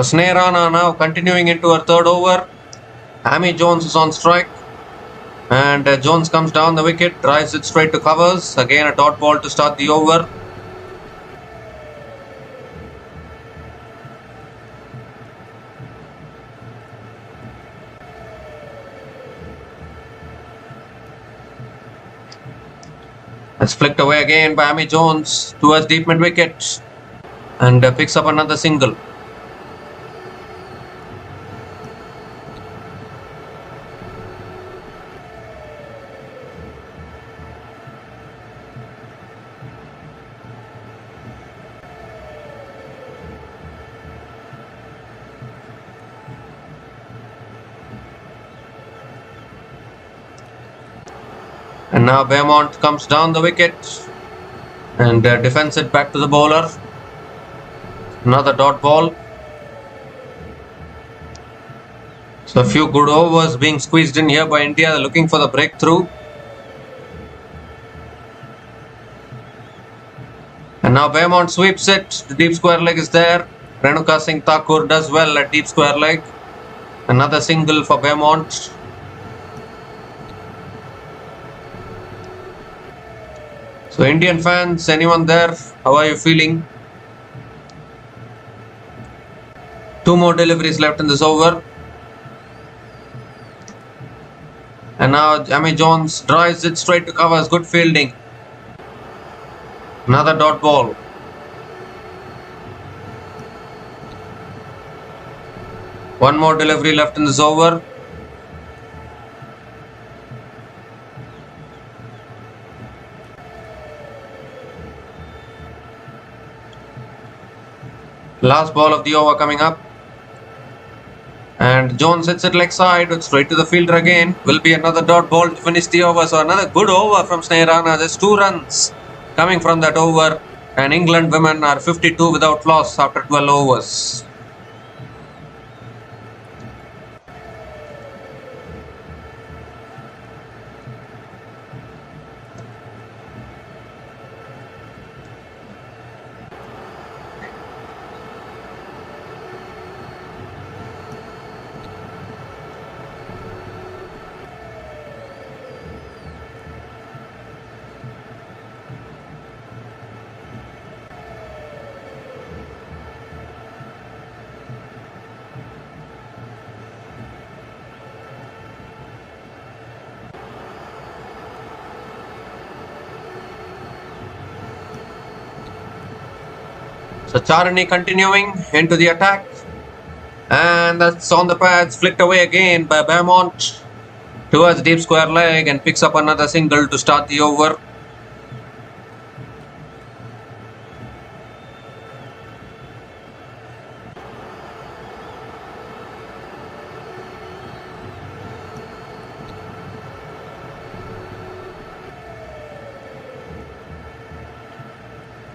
Sneerana now continuing into her third over. Amy Jones is on strike. And Jones comes down the wicket, drives it straight to covers. Again a dot ball to start the over. It's flicked away again by Amy Jones towards deep mid wicket. And picks up another single. And now Beaumont comes down the wicket and defends it back to the bowler. Another dot ball. So a few good overs being squeezed in here by India. They're looking for the breakthrough. And now Beaumont sweeps it. The deep square leg is there. Renuka Singh Thakur does well at deep square leg. Another single for Beaumont. So Indian fans, anyone there? How are you feeling? 2 more deliveries left in this over. And now Amy Jones drives it straight to covers. Good fielding. Another dot ball. One more delivery left in this over. Last ball of the over coming up. And Jones hits it leg side, straight to the fielder again. Will be another dot ball to finish the over. So another good over from Sneerana. Just 2 runs coming from that over. And England women are 52 without loss after 12 overs. So Charani continuing into the attack. And that's on the pads, flicked away again by Beaumont towards deep square leg and picks up another single to start the over.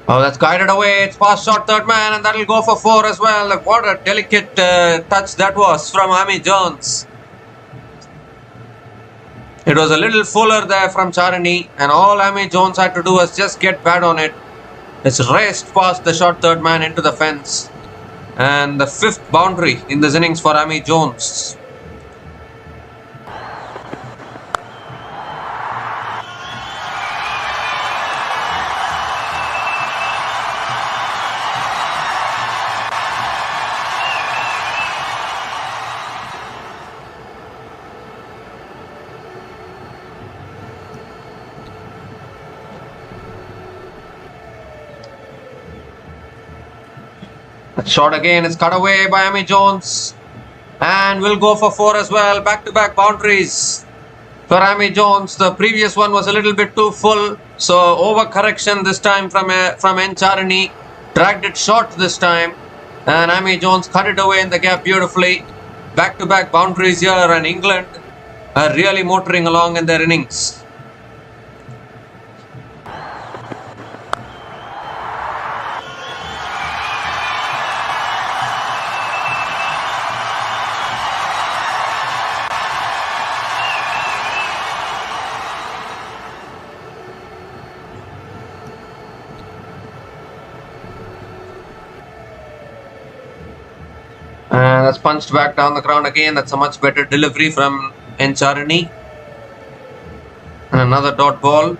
Oh, that's guided away. It's past short third man, and that'll go for 4 as well. What a delicate touch that was from Amy Jones. It was a little fuller there from Charani, and all Amy Jones had to do was just get bad on it. It's raced past the short third man into the fence. And the 5th boundary in this innings for Amy Jones. Shot again is cut away by Amy Jones. And will go for 4 as well. Back-to-back boundaries for Amy Jones. The previous one was a little bit too full. So overcorrection this time from N. Charani. Dragged it short this time. And Amy Jones cut it away in the gap beautifully. Back-to-back boundaries here, and England are really motoring along in their innings. And that's punched back down the ground again. That's a much better delivery from Encharini. And another dot ball.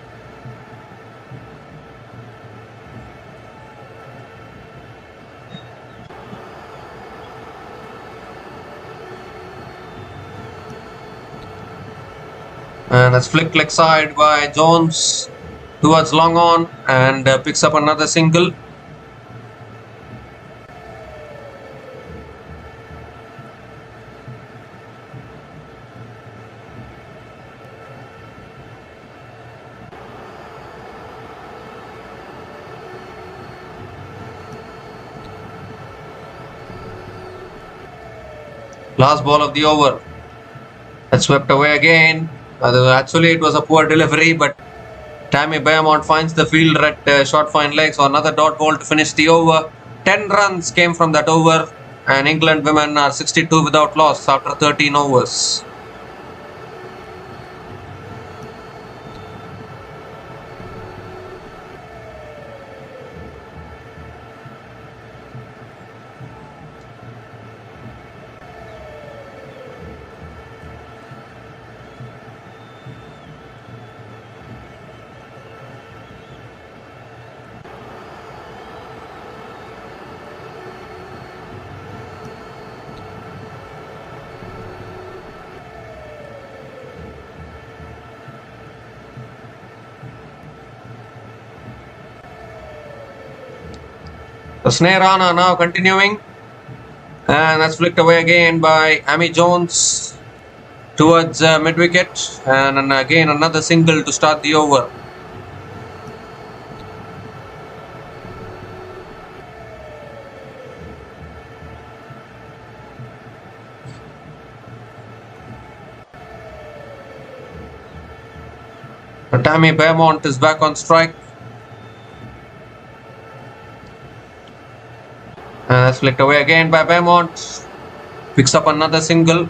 And that's flicked leg side by Jones towards long on and picks up another single. Last ball of the over. That's swept away again. Actually, it was a poor delivery, but Tammy Beaumont finds the fielder at short fine leg. So another dot ball to finish the over. 10 runs came from that over, and England women are 62 without loss after 13 overs. The snare runner now continuing, and that's flicked away again by Amy Jones towards mid wicket, and again another single to start the over. Tammy Beaumont is back on strike. And that's flicked away again by Beaumont. Picks up another single.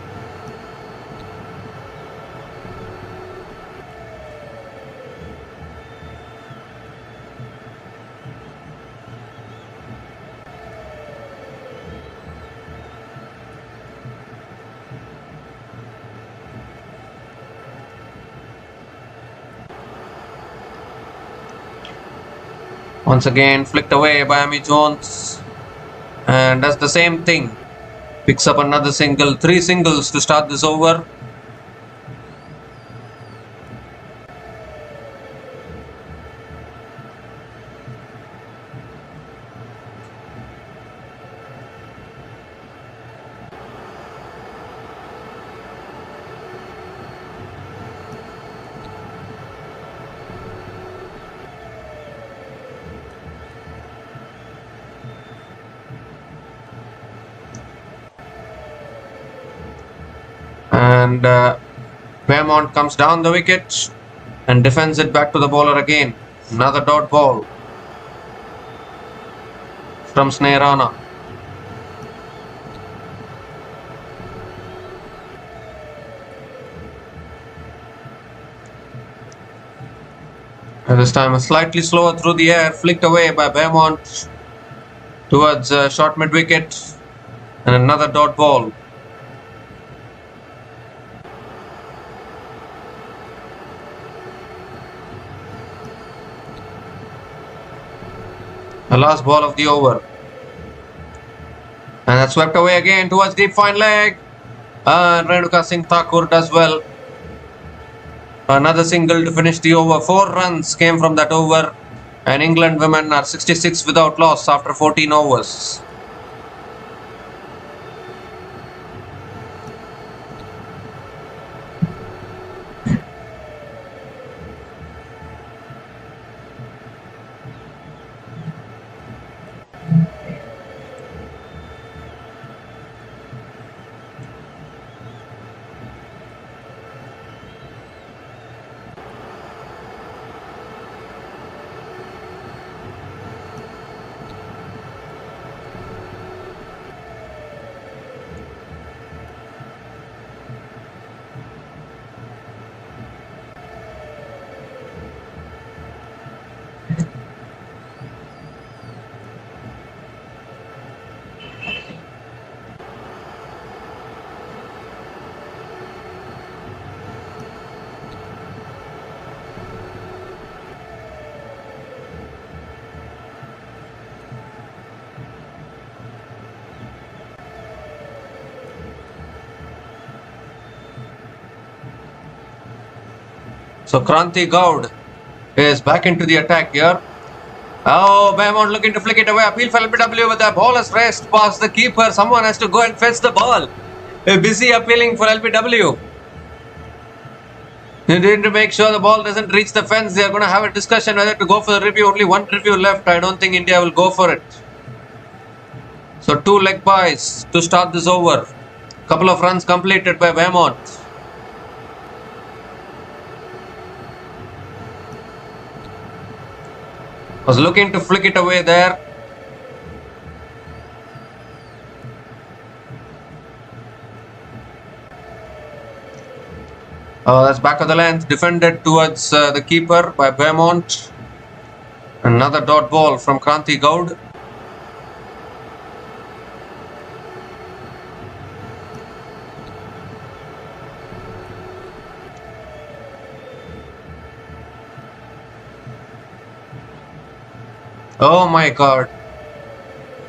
Once again flicked away by Amy Jones. And does the same thing. Picks up another single. 3 singles to start this over. And Beaumont comes down the wicket and defends it back to the bowler again. Another dot ball from Sneerana. And this time slightly slower through the air, flicked away by Beaumont towards short mid wicket, and another dot ball. The last ball of the over. And that's swept away again towards deep fine leg. And Renuka Singh Thakur does well. Another single to finish the over. 4 runs came from that over. And England women are 66 without loss after 14 overs. So Kranti Gaud is back into the attack here. Oh, Beaumont looking to flick it away. Appeal for LBW, but the ball is raced past the keeper. Someone has to go and fetch the ball. Busy appealing for LBW. They need to make sure the ball doesn't reach the fence. They are going to have a discussion whether to go for the review. Only one review left. I don't think India will go for it. So 2 leg byes to start this over. Couple of runs completed by Beaumont. Was looking to flick it away there. That's back of the length, defended towards the keeper by Beaumont. Another dot ball from Kranti Gaud. Oh my god.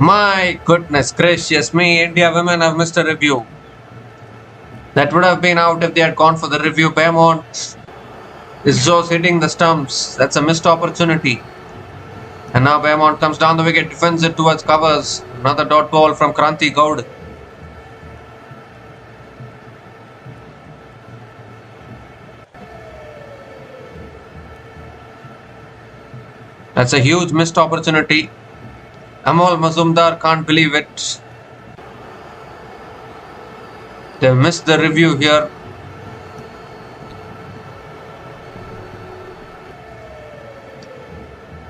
My goodness gracious me, India women have missed a review. That would have been out if they had gone for the review. Beaumont is just hitting the stumps. That's a missed opportunity. And now Beaumont comes down the wicket, defends it towards covers. Another dot ball from Kranti Gaud. That's a huge missed opportunity. Amal Mazumdar can't believe it. They missed the review here.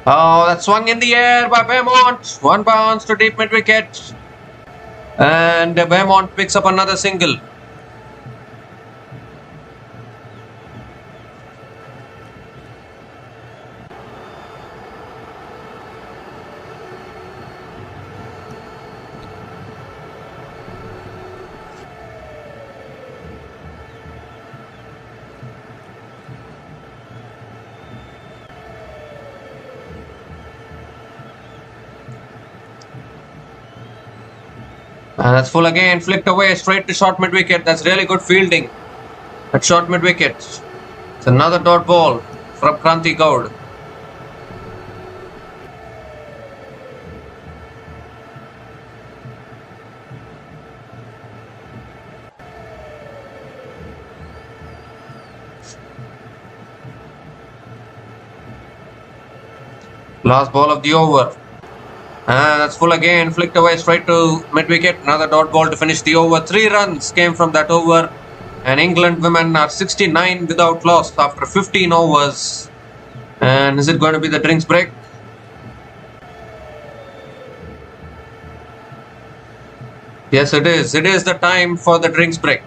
Oh, that swung in the air by Beaumont. One bounce to deep mid wicket. And Beaumont picks up another single. And that's full again, flicked away straight to short mid wicket. That's really good fielding at short mid wicket. It's another dot ball from Kranti Gaud. Last ball of the over. And that's full again, flicked away straight to mid wicket. Another dot ball to finish the over. 3 runs came from that over. And England women are 69 without loss after 15 overs. And is it going to be the drinks break? Yes, it is. It is the time for the drinks break.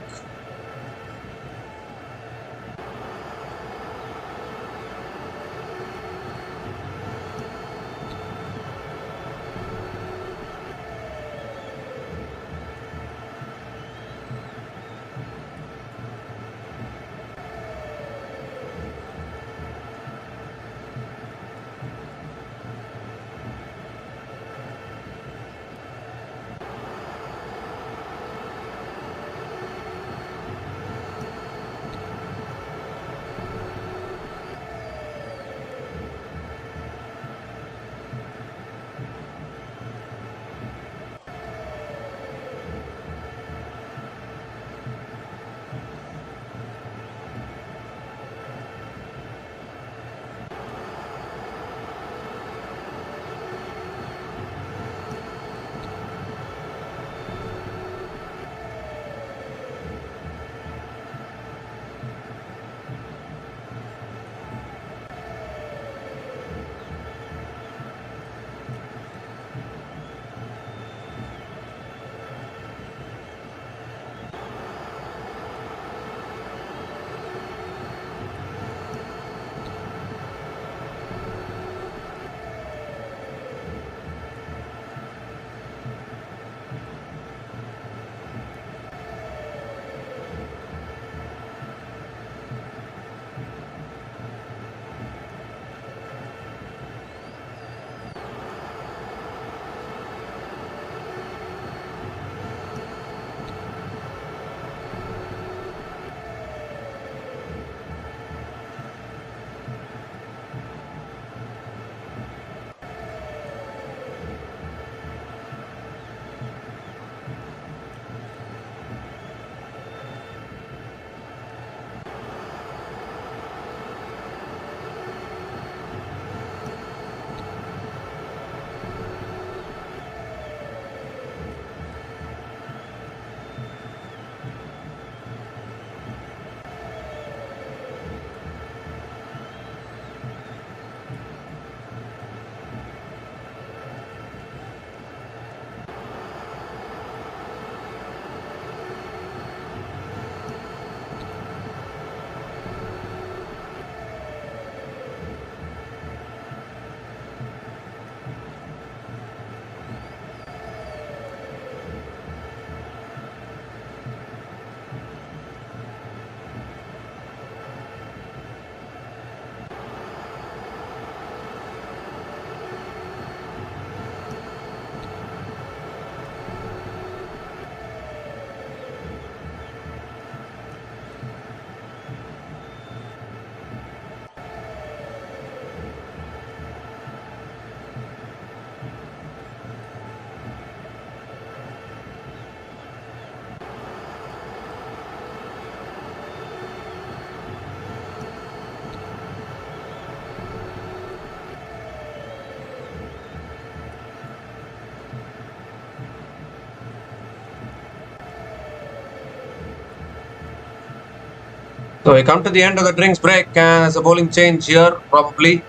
So we come to the end of the drinks break and there's a bowling change here probably.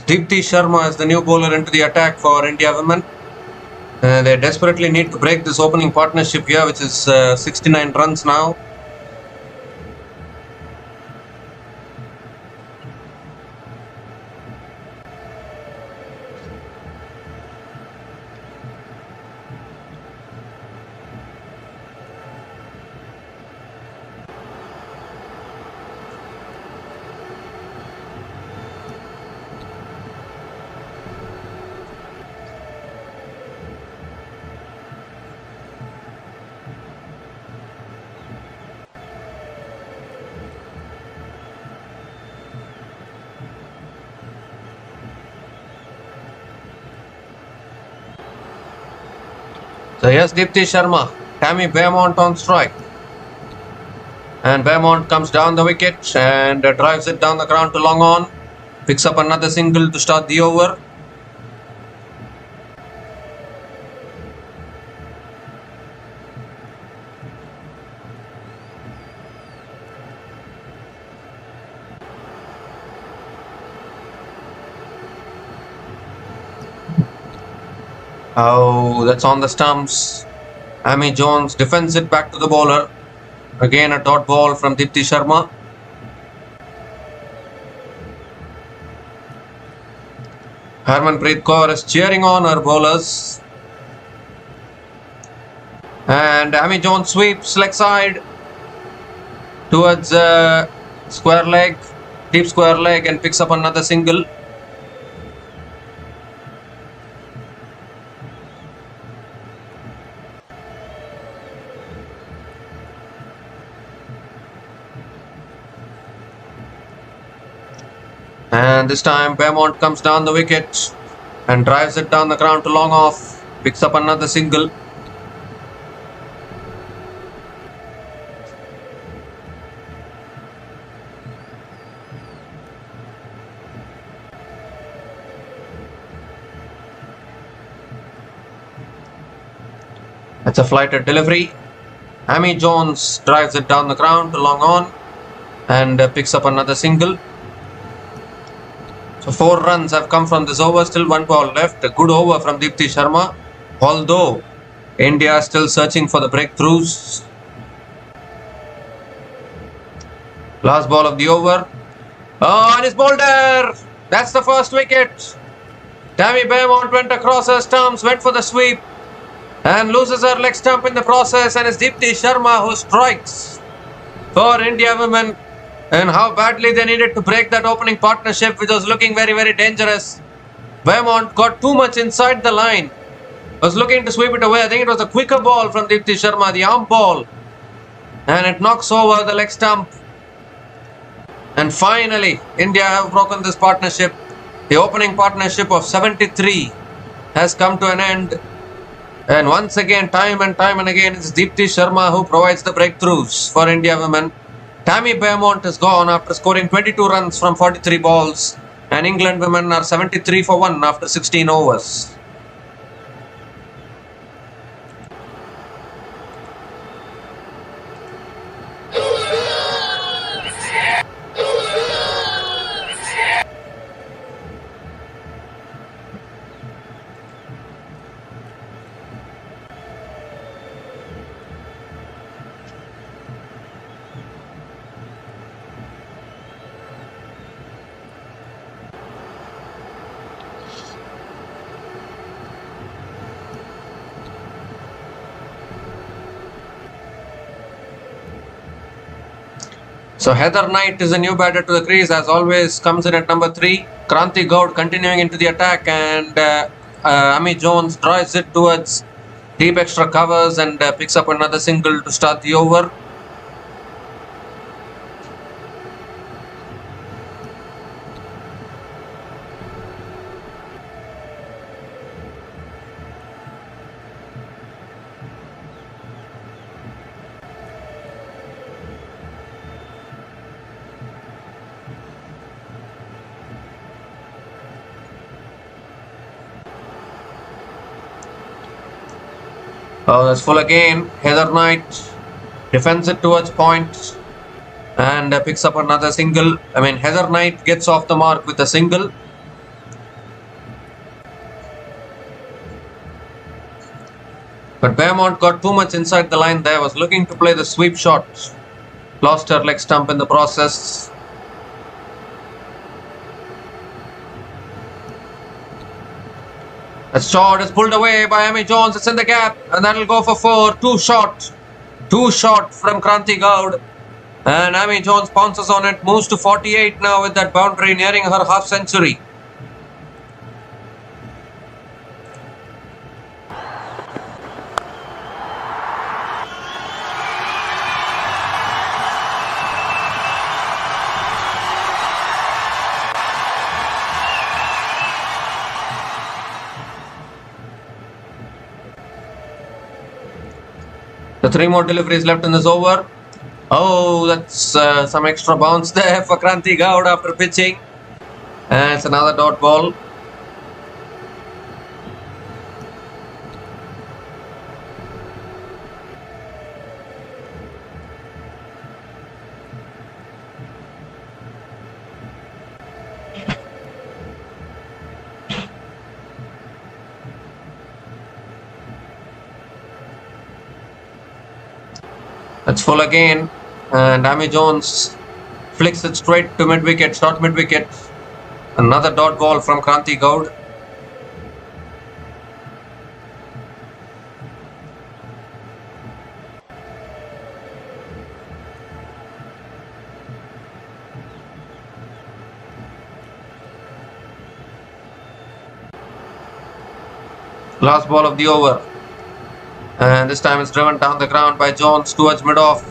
Deepti Sharma is the new bowler into the attack for India women. They desperately need to break this opening partnership here, which is 69 runs now. So yes, Deepti Sharma, Tammy Beaumont on strike. And Beaumont comes down the wicket and drives it down the ground to long on. Picks up another single to start the over. Oh, that's on the stumps. Amy Jones defends it back to the bowler. Again a dot ball from Deepti Sharma. Harmanpreet Kaur is cheering on her bowlers. And Amy Jones sweeps leg side towards square leg, deep square leg, and picks up another single. And this time Beaumont comes down the wicket and drives it down the ground to long off. Picks up another single. That's a flighted delivery. Amy Jones drives it down the ground to long on and picks up another single. So 4 runs have come from this over, still 1 ball left. A good over from Deepti Sharma, although India is still searching for the breakthroughs. Last ball of the over. Oh, and it's bowled there. That's the first wicket. Tammy Beaumont went across her stumps, went for the sweep and loses her leg stump in the process, and it's Deepti Sharma who strikes for India women. And how badly they needed to break that opening partnership, which was looking very, very dangerous. Beaumont got too much inside the line. Was looking to sweep it away. I think it was a quicker ball from Deepti Sharma, the arm ball. And it knocks over the leg stump. And finally, India have broken this partnership. The opening partnership of 73 has come to an end. And once again, time and again, it's Deepti Sharma who provides the breakthroughs for India women. Tammy Beaumont is gone after scoring 22 runs from 43 balls, and England women are 73 for 1 after 16 overs. So Heather Knight is a new batter to the crease, as always, comes in at number 3. Kranti Gaud continuing into the attack, and Amy Jones drives it towards deep extra covers and picks up another single to start the over. Oh, that's full again. Heather Knight defends it towards point and picks up another single. I mean, Heather Knight gets off the mark with a single. But Beaumont got too much inside the line there, was looking to play the sweep shot. Lost her leg stump in the process. That shot is pulled away by Amy Jones. It's in the gap, and that'll go for 4. Too short. Too short from Kranti Gaud. And Amy Jones pounces on it, moves to 48 now with that boundary, nearing her half century. The 3 more deliveries left in this over. Oh, that's some extra bounce there for Kranti Gaud after pitching. And it's another dot ball. That's full again, and Amy Jones flicks it straight to mid-wicket, short mid-wicket. Another dot ball from Kranti Gaud. Last ball of the over. And this time it's driven down the ground by Jones towards mid-off.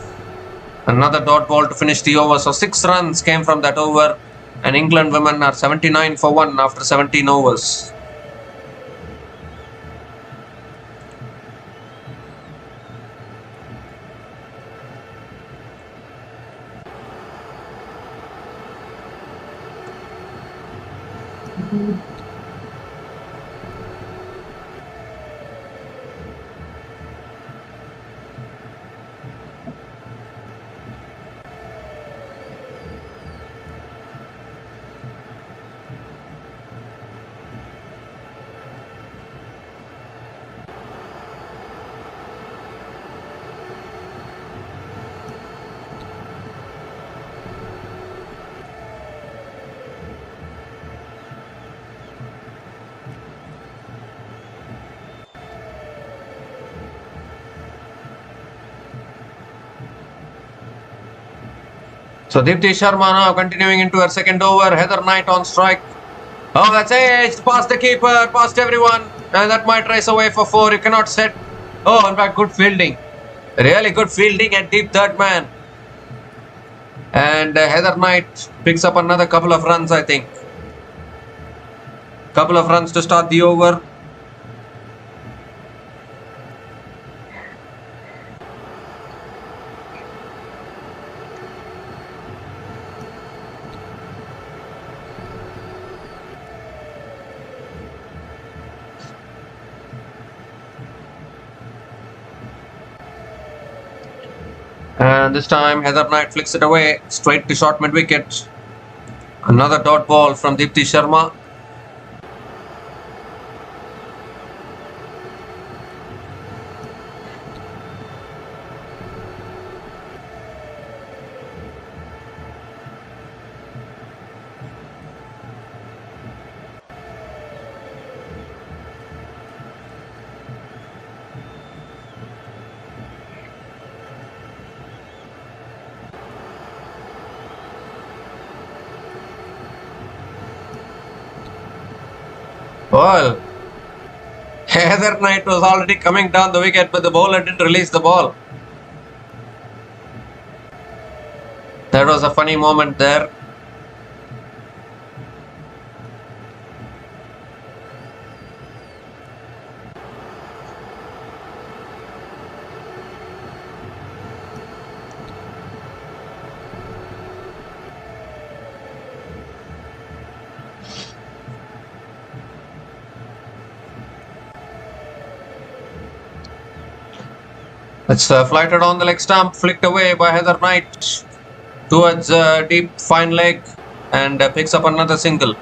Another dot ball to finish the over. So 6 runs came from that over. And England women are 79 for 1 after 17 overs. So Deepti Sharma now continuing into her second over. Heather Knight on strike. Oh, that's edged past the keeper, past everyone. And that might race away for 4. You cannot set. Oh, in fact, good fielding. Really good fielding at deep third man. And Heather Knight picks up another couple of runs, I think. Couple of runs to start the over. And this time Heather Knight flicks it away straight to short mid-wicket. Another dot ball from Deepti Sharma. Well, Heather Knight was already coming down the wicket, but the bowler didn't release the ball. That was a funny moment there. It's flighted on the leg stump, flicked away by Heather Knight. towards deep fine leg and picks up another single.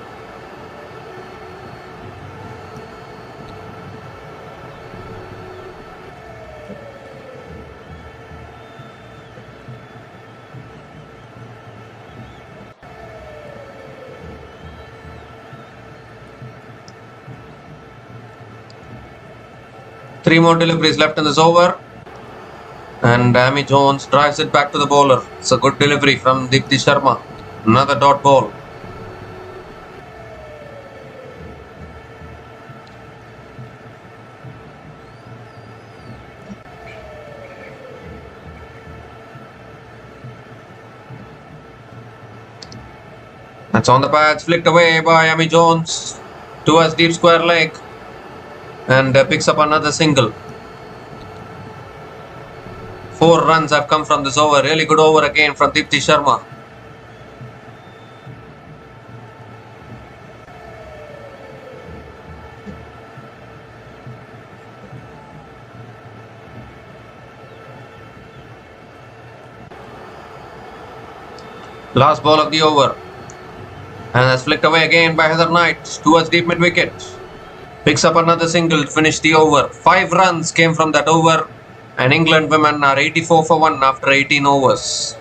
Three more deliveries left in this over. And Amy Jones drives it back to the bowler. It's a good delivery from Deepti Sharma. Another dot ball. That's on the pads, flicked away by Amy Jones towards deep square leg and picks up another single. 4 runs have come from this over. Really good over again from Deepti Sharma. Last ball of the over. And that's flicked away again by Heather Knight towards deep mid wicket. Picks up another single to finish the over. 5 runs came from that over. And England women are 84 for 1 after 18 overs.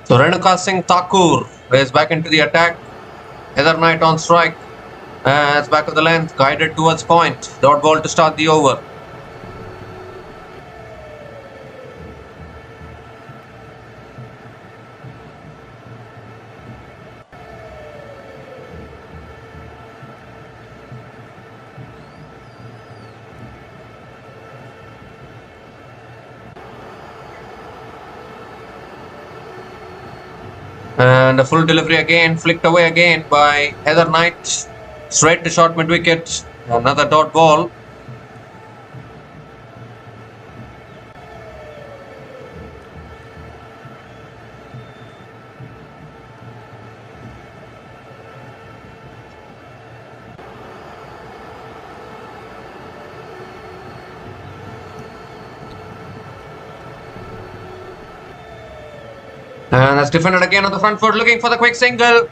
So Renuka Singh Thakur is back into the attack. Heather Knight on strike. It's back of the length, guided towards point. Dot ball to start the over. And a full delivery again, flicked away again by Heather Knight. Straight to short mid wicket. Another dot ball. And that's defended again on the front foot, looking for the quick single.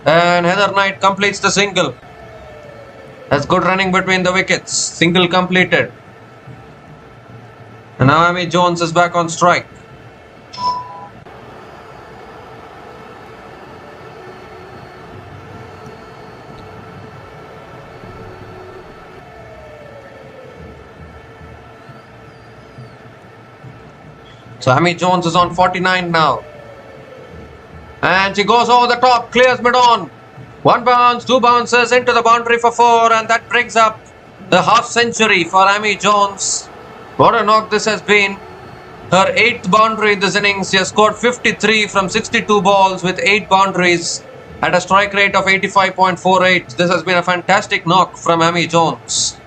And Heather Knight completes the single. That's good running between the wickets. Single completed. And now Amy Jones is back on strike. So Amy Jones is on 49 now. And she goes over the top, clears mid-on. 1 bounce, 2 bounces into the boundary for 4, and that brings up the half century for Amy Jones. What a knock this has been. Her 8th boundary in this innings. She has scored 53 from 62 balls with 8 boundaries at a strike rate of 85.48. This has been a fantastic knock from Amy Jones.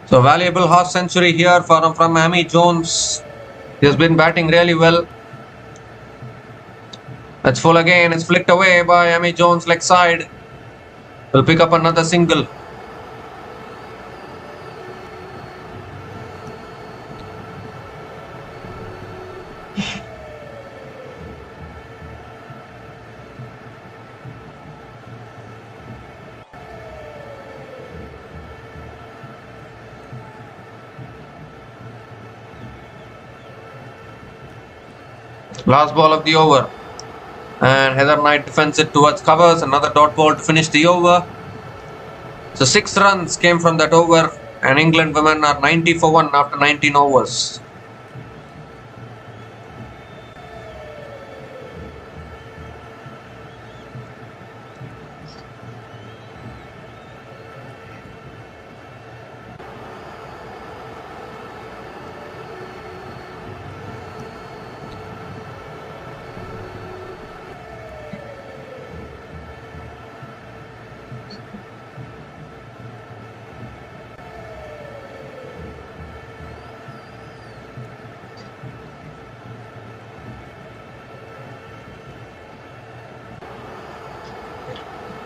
So valuable half century here from Amy Jones. He has been batting really well. That's full again. It's flicked away by Amy Jones leg side. Will pick up another single. Last ball of the over. And Heather Knight defends it towards covers. Another dot ball to finish the over. So 6 runs came from that over. And England women are 90 for 1 after 19 overs.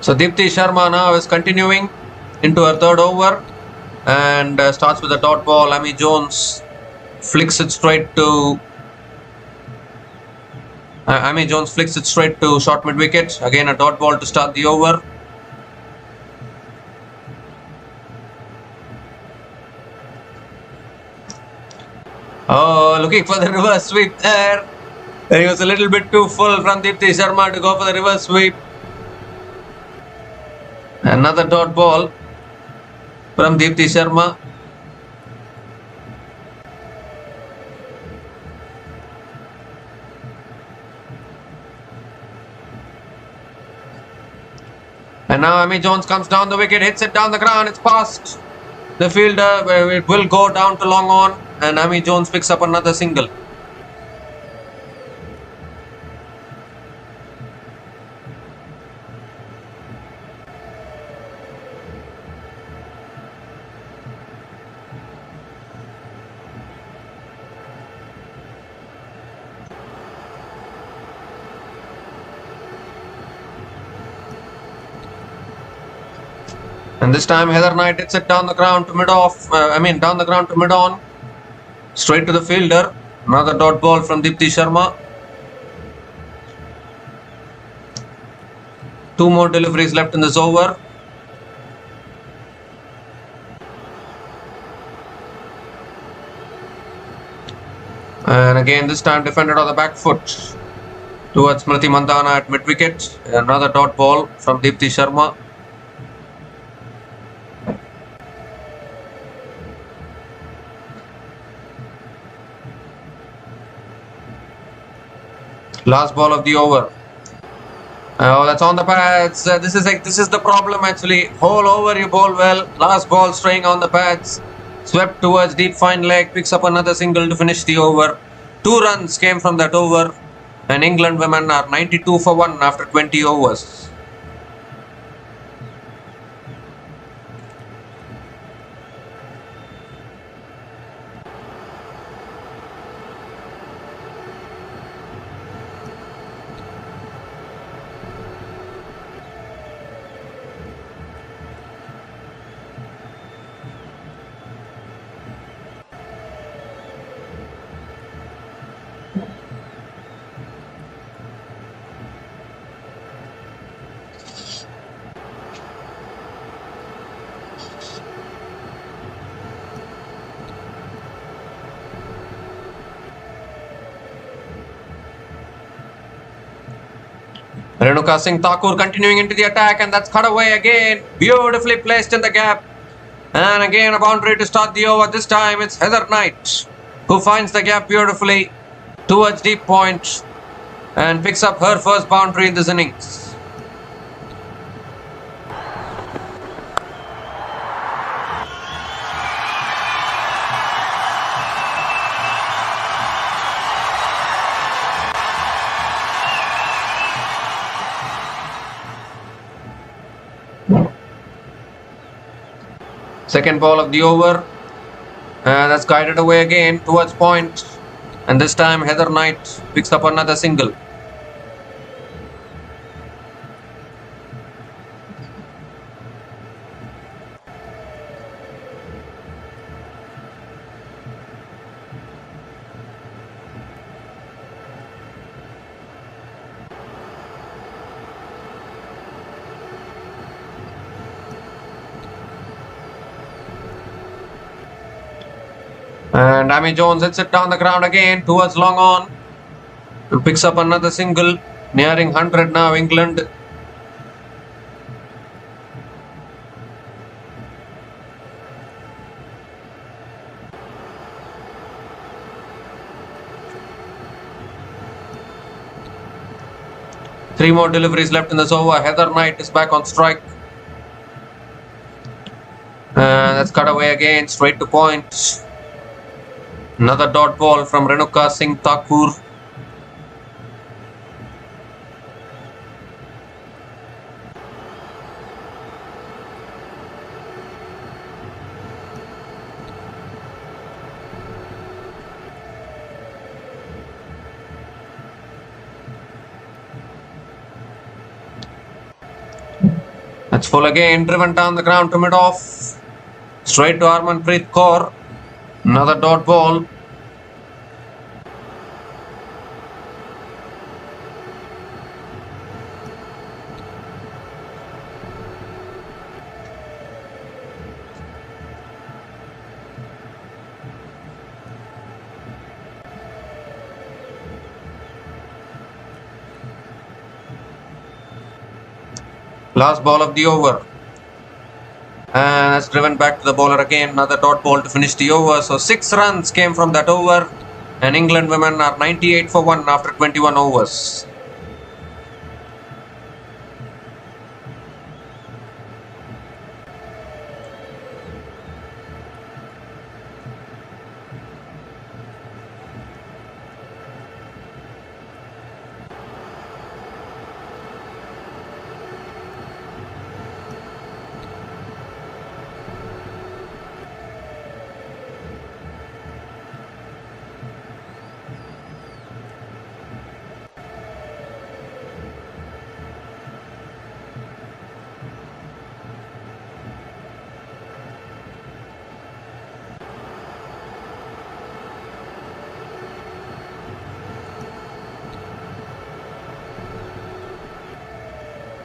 So Deepti Sharma now is continuing into her third over and starts with a dot ball. Amy Jones flicks it straight to short mid wicket. Again a dot ball to start the over. Oh, looking for the reverse sweep there. He was a little bit too full from Deepti Sharma to go for the reverse sweep. Another dot ball from Deepti Sharma. And now Amy Jones comes down the wicket, hits it down the ground, it's past the fielder, it will go down to long on, and Amy Jones picks up another single. And this time Heather Knight hits it down the ground to down the ground to mid on. Straight to the fielder. Another dot ball from Deepti Sharma. 2 more deliveries left in this over. And again this time defended on the back foot towards Smriti Mandhana at mid wicket. Another dot ball from Deepti Sharma. Last ball of the over. Oh, that's on the pads. This is the problem actually. Whole over you bowl well. Last ball straying on the pads. Swept towards deep fine leg. Picks up another single to finish the over. 2 runs came from that over. And England women are 92 for 1 after 20 overs. Renuka Singh Thakur continuing into the attack, and that's cut away again. Beautifully placed in the gap. And again a boundary to start the over. This time it's Heather Knight who finds the gap beautifully towards deep point and picks up her first boundary in this innings. Second ball of the over, and that's guided away again towards point, and this time Heather Knight picks up another single. And Amy Jones hits it down the ground again towards long on. And picks up another single, nearing 100 now, England. Three more deliveries left in this over. Heather Knight is back on strike. That's cut away again, straight to point. Another dot ball from Renuka Singh Thakur. That's full again, driven down the ground to mid-off. Straight to Harmanpreet Kaur. Another dot ball. Last ball of the over. And that's driven back to the bowler again. Another dot ball to finish the over. So 6 runs came from that over. And England women are 98 for 1 after 21 overs.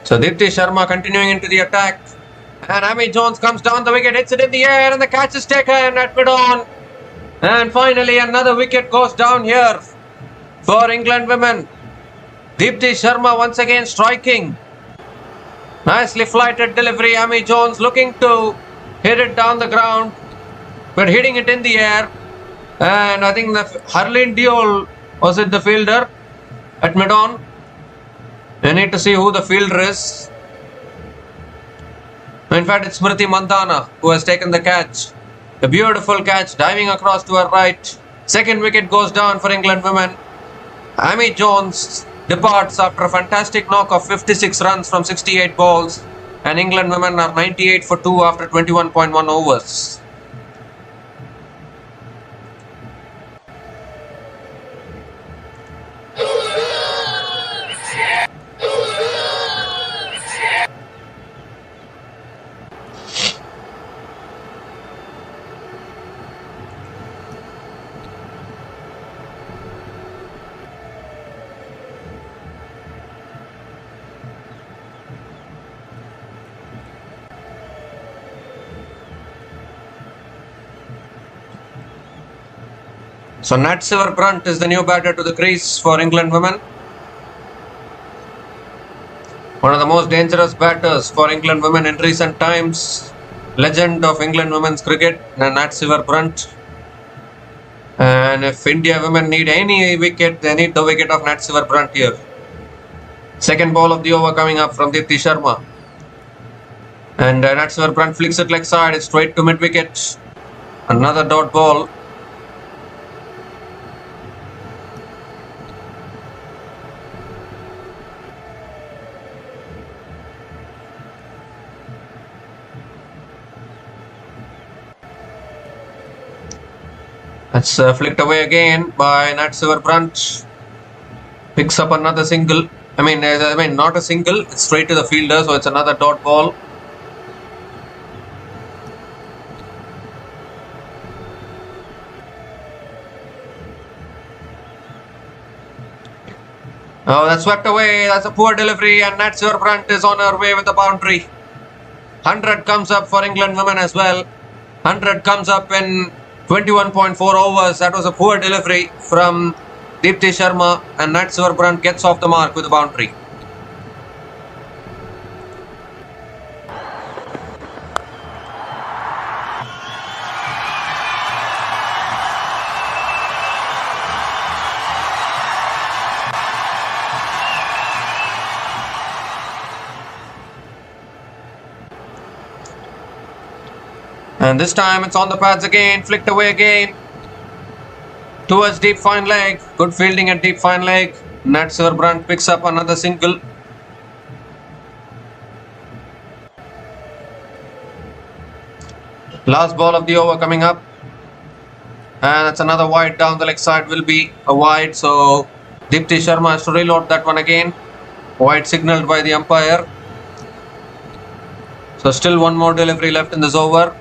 So Dipti Sharma continuing into the attack. And Amy Jones comes down the wicket, hits it in the air, and the catch is taken at mid-on. And finally another wicket goes down here for England women. Dipti Sharma once again striking. Nicely flighted delivery. Amy Jones looking to hit it down the ground, but hitting it in the air. And I think the Harleen Diol was it the fielder at mid-on. We need to see who the fielder is. In fact, it's Smriti Mandhana who has taken the catch. A beautiful catch, diving across to her right. Second wicket goes down for England women. Amy Jones departs after a fantastic knock of 56 runs from 68 balls. And England women are 98 for 2 after 21.1 overs. So Nat Silver-Brunt is the new batter to the crease for England women. One of the most dangerous batters for England women in recent times. Legend of England women's cricket, Nat Silver-Brunt. And if India women need any wicket, they need the wicket of Nat Silver-Brunt here. Second ball of the over coming up from Dipti Sharma. And Nat Silver-Brunt flicks it leg side, it's straight to mid-wicket. Another dot ball. That's flicked away again by Nat Silver-Brunt. Picks up another single. I mean, not a single. It's straight to the fielder, so it's another dot ball. Oh, that's swept away. That's a poor delivery, and Nat Silver-Brunt is on her way with the boundary. 100 comes up for England women as well. 100 comes up in 21.4 overs. That was a poor delivery from Deepti Sharma and Nat Sivarbrant gets off the mark with a boundary. And this time it's on the pads again, flicked away again. Towards deep fine leg. Good fielding at deep fine leg. Nat Sivarbrant picks up another single. Last ball of the over coming up. And it's another wide down the leg side, will be a wide. So Deepti Sharma has to reload that one again. Wide signalled by the umpire. So still one more delivery left in this over.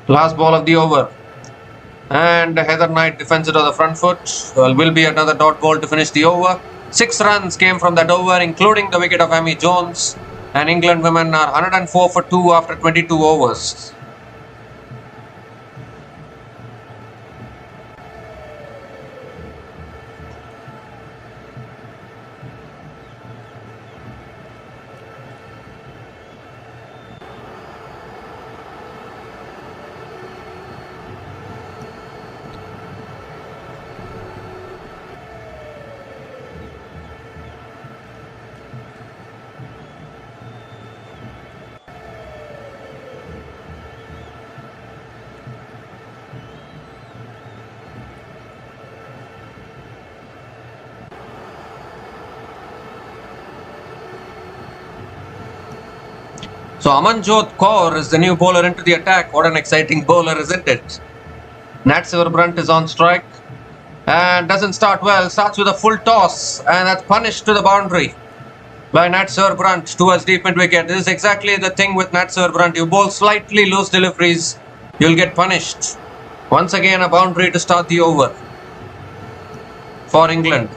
Last ball of the over. And Heather Knight defends it on the front foot. Well, will be another dot ball to finish the over. 6 runs came from that over, including the wicket of Amy Jones. And England women are 104 for 2 after 22 overs. So Amanjot Kaur is the new bowler into the attack. What an exciting bowler, isn't it? Nat Sivarbrant is on strike and doesn't start well. Starts with a full toss and that's punished to the boundary by Nat Sivarbrant towards deep mid wicket. This is exactly the thing with Nat Sivarbrant. You bowl slightly loose deliveries, you'll get punished. Once again a boundary to start the over for England.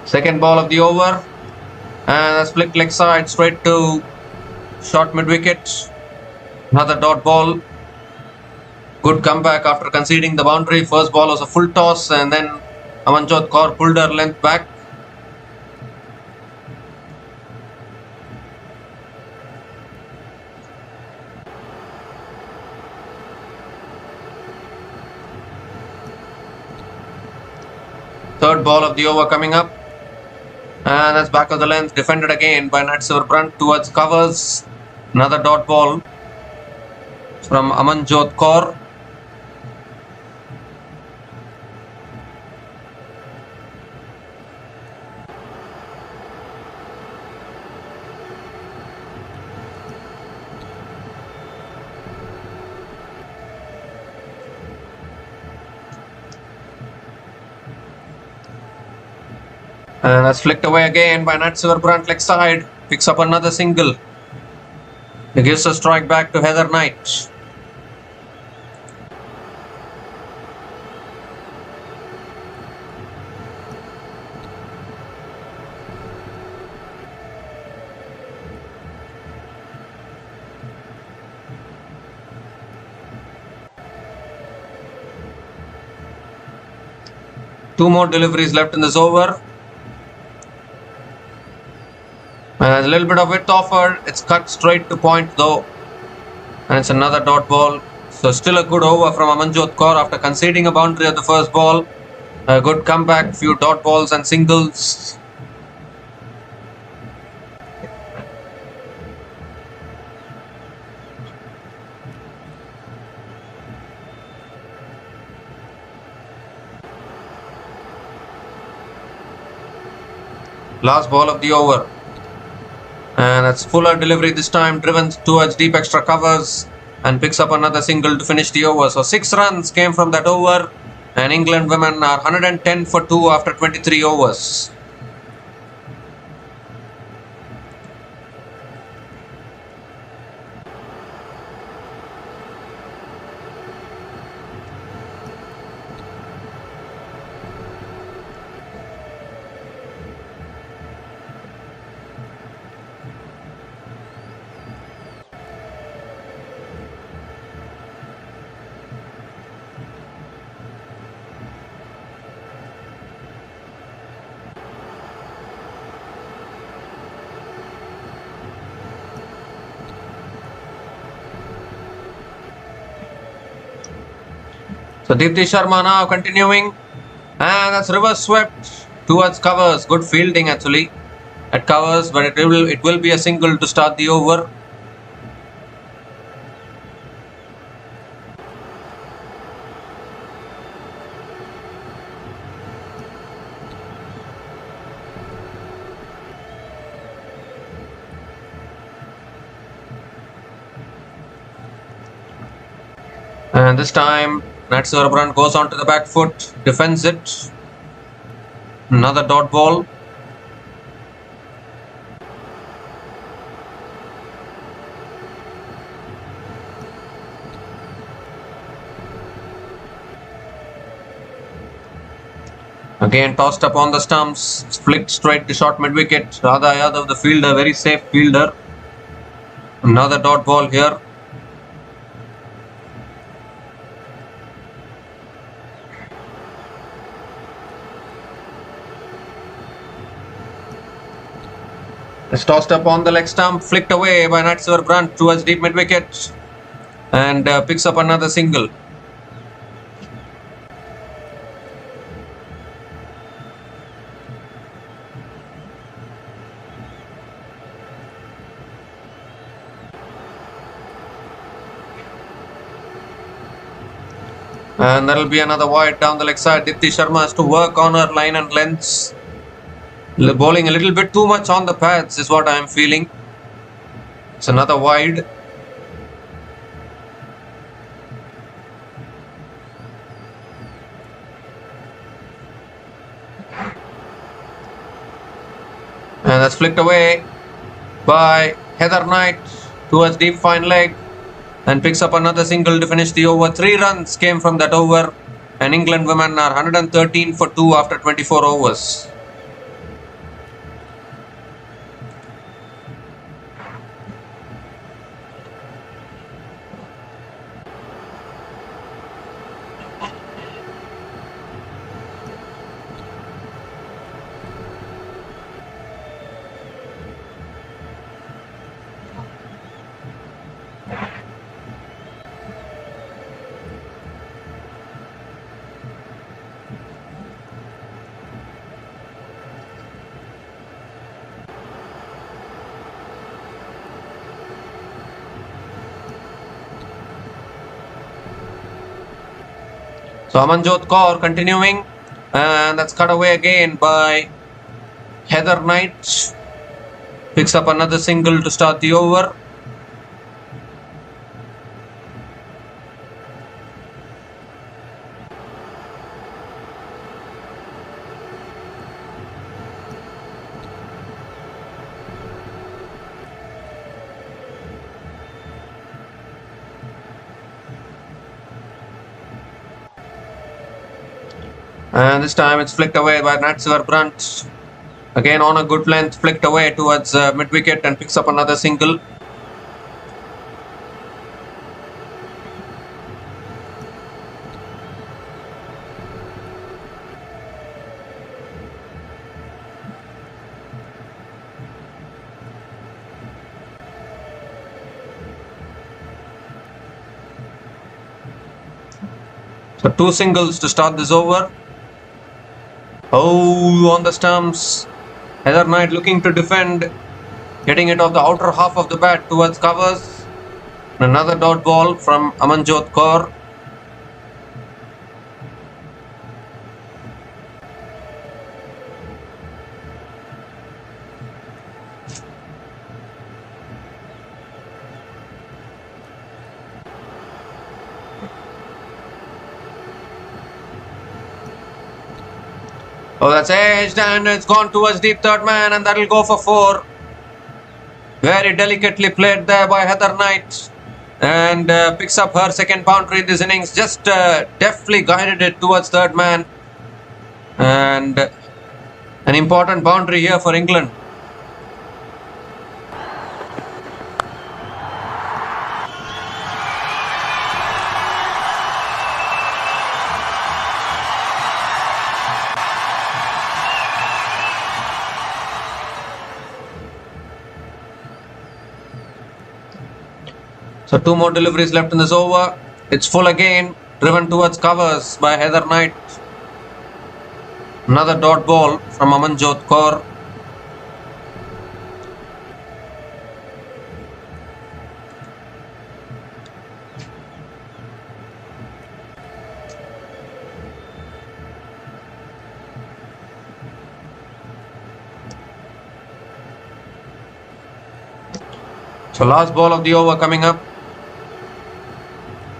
Second ball of the over and a split leg side straight to short mid wicket. Another dot ball. Good comeback after conceding the boundary. First ball was a full toss and then Amanjot Kaur pulled her length back. Third ball of the over coming up. And that's back of the length, defended again by Nat Sivarbrant towards covers. Another dot ball from Amanjot Kaur. And that's flicked away again by Nat Sivarbrant leg side. Picks up another single. He gives a strike back to Heather Knight. Two more deliveries left in this over. And a little bit of width offered. It's cut straight to point though. And it's another dot ball. So still a good over from Amanjot Kaur after conceding a boundary at the first ball. A good comeback, few dot balls and singles. Last ball of the over. And that's fuller delivery this time, driven towards deep extra covers and picks up another single to finish the over. So 6 runs came from that over. And England women are 110 for 2 after 23 overs. So Deepthi Sharma now continuing, and that's reverse swept towards covers. Good fielding actually at covers, but it will be a single to start the over. And this time Natsurabrand goes onto the back foot, defends it. Another dot ball. Again tossed up on the stumps, flicked straight to short mid wicket. Radha Yadav, the fielder, very safe fielder. Another dot ball here. It's tossed up on the leg stump, flicked away by Natsurabrand towards deep mid wicket, and picks up another single. And that'll be another wide down the leg side. Deepthi Sharma has to work on her line and lengths. Bowling a little bit too much on the pads is what I'm feeling. It's another wide. And that's flicked away by Heather Knight towards deep fine leg, and picks up another single to finish the over. 3 runs came from that over, and England women are 113 for 2 after 24 overs. So Amanjot Kaur continuing, and that's cut away again by Heather Knight. Picks up another single to start the over. And this time it's flicked away by Natsurabrand. Again on a good length, flicked away towards mid wicket, and picks up another single. So 2 singles to start this over. Oh, on the stumps. Heather Knight looking to defend, getting it off the outer half of the bat towards covers. Another dot ball from Amanjot Kaur. Oh, that's edged and it's gone towards deep third man, and that'll go for 4. Very delicately played there by Heather Knight, and picks up her second boundary in this innings. Just deftly guided it towards third man, and an important boundary here for England. So 2 more deliveries left in this over. It's full again, driven towards covers by Heather Knight. Another dot ball from Amanjot Kaur. So last ball of the over coming up.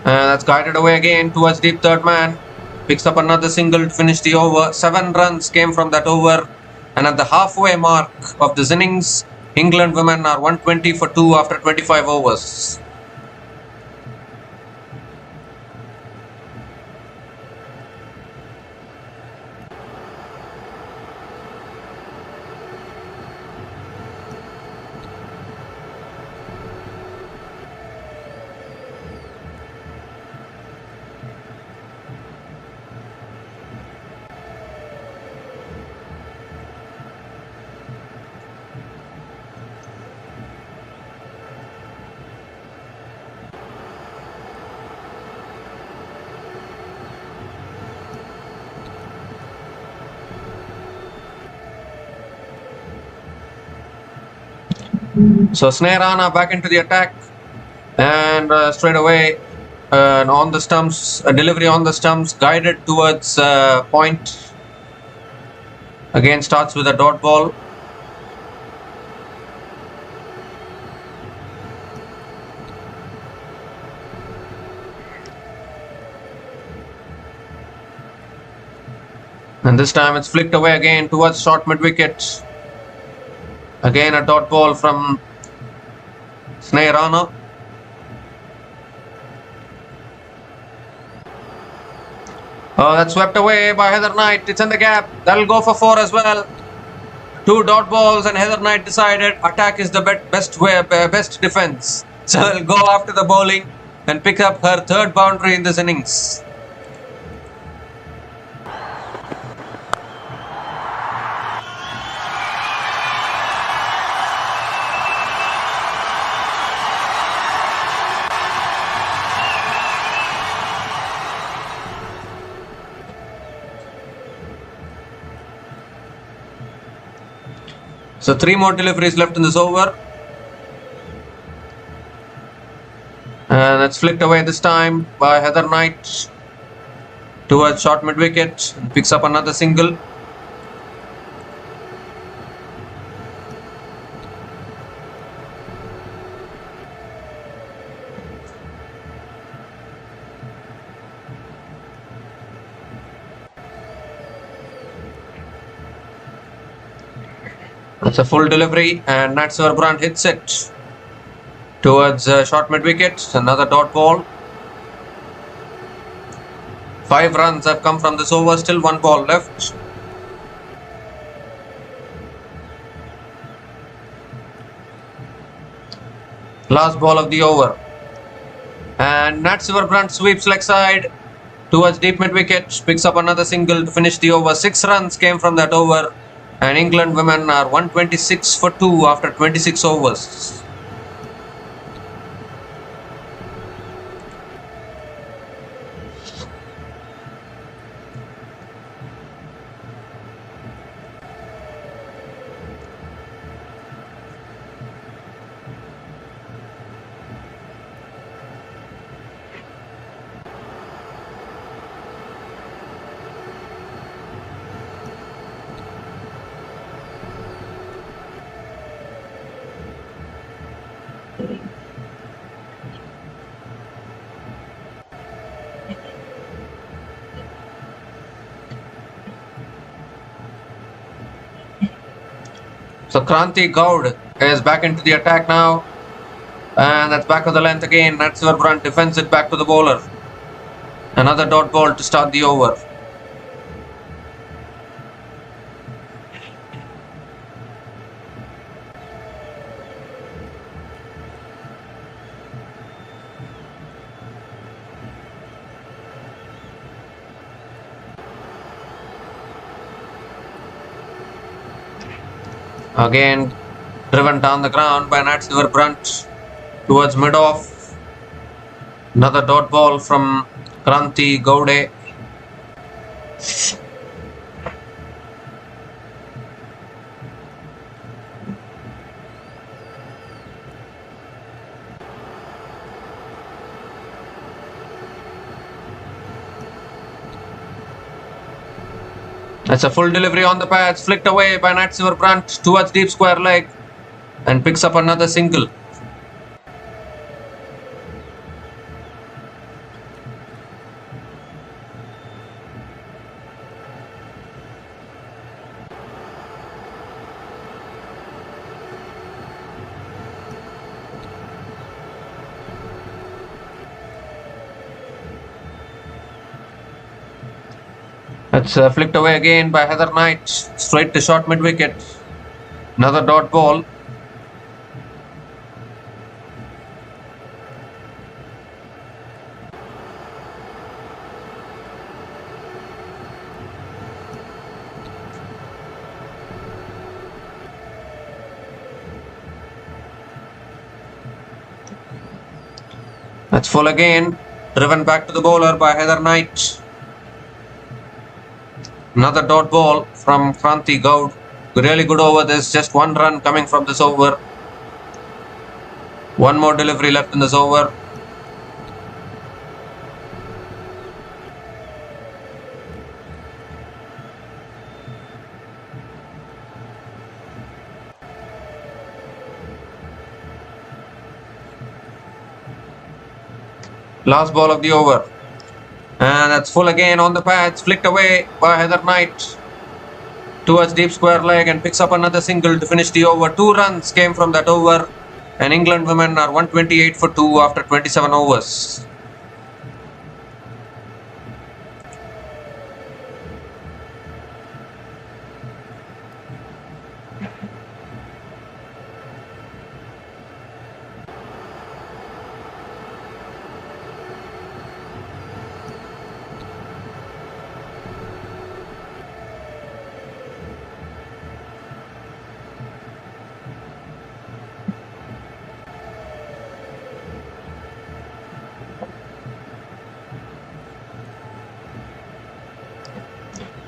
And that's guided away again towards deep third man. Picks up another single to finish the over. 7 runs came from that over. And at the halfway mark of this innings, England women are 120 for 2 after 25 overs. So Snare Rana back into the attack, and straight away on the stumps, a delivery on the stumps, guided towards point. Again starts with a dot ball. And this time it's flicked away again towards short mid-wicket. Again a dot ball from Snare Rana. Oh, that's swept away by Heather Knight. It's in the gap. That'll go for 4 as well. 2 dot balls, and Heather Knight decided attack is the best defense. So he'll go after the bowling and pick up her 3rd boundary in this innings. So 3 more deliveries left in this over. And it's flicked away this time by Heather Knight towards short mid-wicket, and picks up another single. That's a full delivery, and Nat Surbrand hits it towards short mid-wicket. Another dot ball. 5 runs have come from this over, still 1 ball left. Last ball of the over. And Nat Surbrand sweeps leg side towards deep mid-wicket, picks up another single to finish the over. 6 runs came from that over. And England women are 126 for 2 after 26 overs. So Kranti Gaud is back into the attack now. And that's back of the length again. Natswar Brunt defends it back to the bowler. Another dot ball to start the over. Again, driven down the ground by Natswar Brunt towards mid-off. Another dot ball from Kranti Gaude. That's a full delivery on the pads, flicked away by Natswar Brunt towards deep square leg and picks up another single. That's flicked away again by Heather Knight, straight to short mid wicket. Another dot ball. That's full again, driven back to the bowler by Heather Knight. Another dot ball from Kranti Gaud. Really good over this. Just one run coming from this over. One more delivery left in this over. Last ball of the over. And that's full again on the pads, flicked away by Heather Knight towards deep square leg and picks up another single to finish the over. 2 runs came from that over, and England women are 128 for 2 after 27 overs.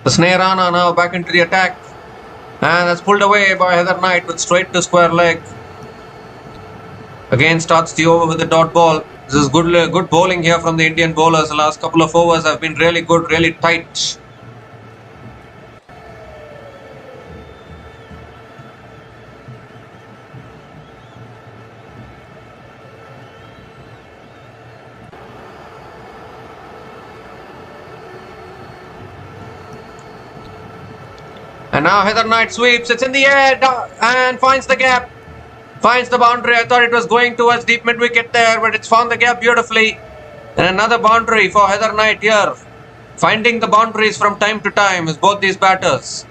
The snare Rana now back into the attack, and that's pulled away by Heather Knight with straight to square leg. Again starts the over with the dot ball. This is good bowling here from the Indian bowlers. The last couple of overs have been really good, really tight. And now Heather Knight sweeps, it's in the air and finds the gap, finds the boundary. I thought it was going towards deep mid wicket there, but it's found the gap beautifully. And another boundary for Heather Knight here, finding the boundaries from time to time is both these batters.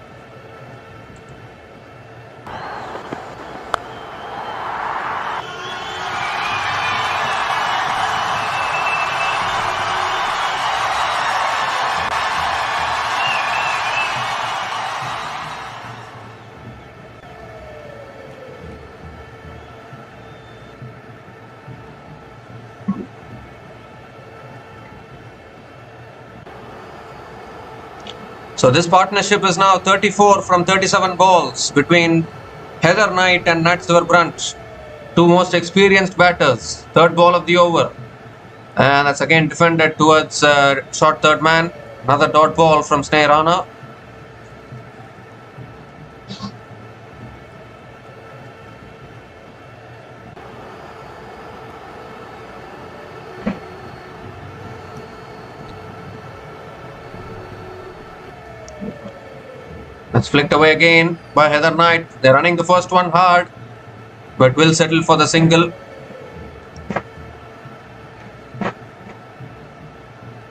So this partnership is now 34 from 37 balls between Heather Knight and Natswar Brunt, 2 most experienced batters. Third ball of the over, and that's again defended towards short third man. Another dot ball from Sneh Rana. That's flicked away again by Heather Knight. They're running the first one hard, but will settle for the single.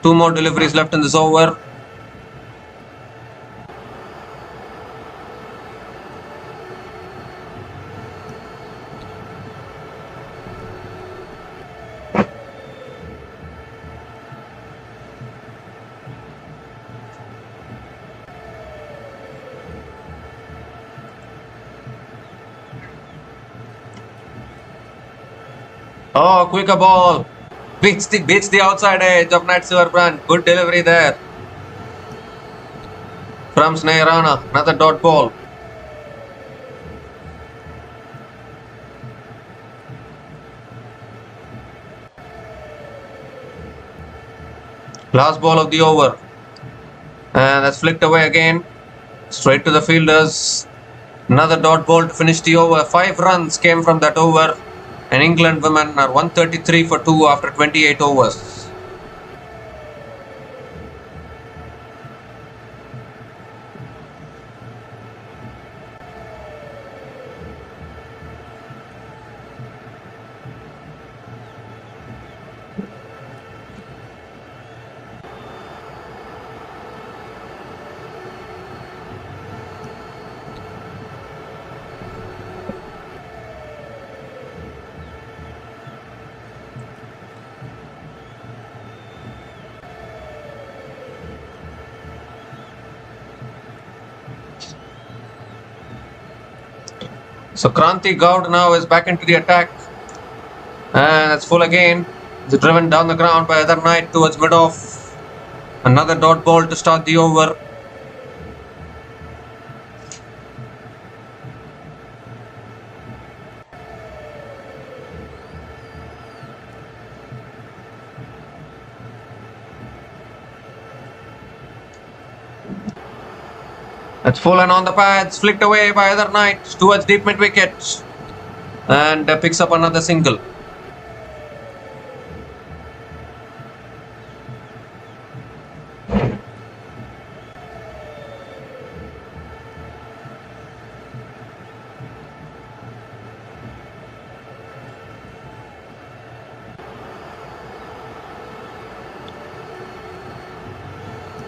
2 more deliveries left in this over. Oh, quicker ball. Beats the outside edge of Nat Silverbrand. Good delivery there from Snehirana. Another dot ball. Last ball of the over. And that's flicked away again. Straight to the fielders. Another dot ball to finish the over. 5 runs came from that over. And England women are 133 for 2 after 28 overs. So Kranti Gaud now is back into the attack. And it's full again. It's driven down the ground by Heather Knight towards mid-off. Another dot ball to start the over. That's full and on the pads, flicked away by Heather Knight towards deep mid wicket. And picks up another single.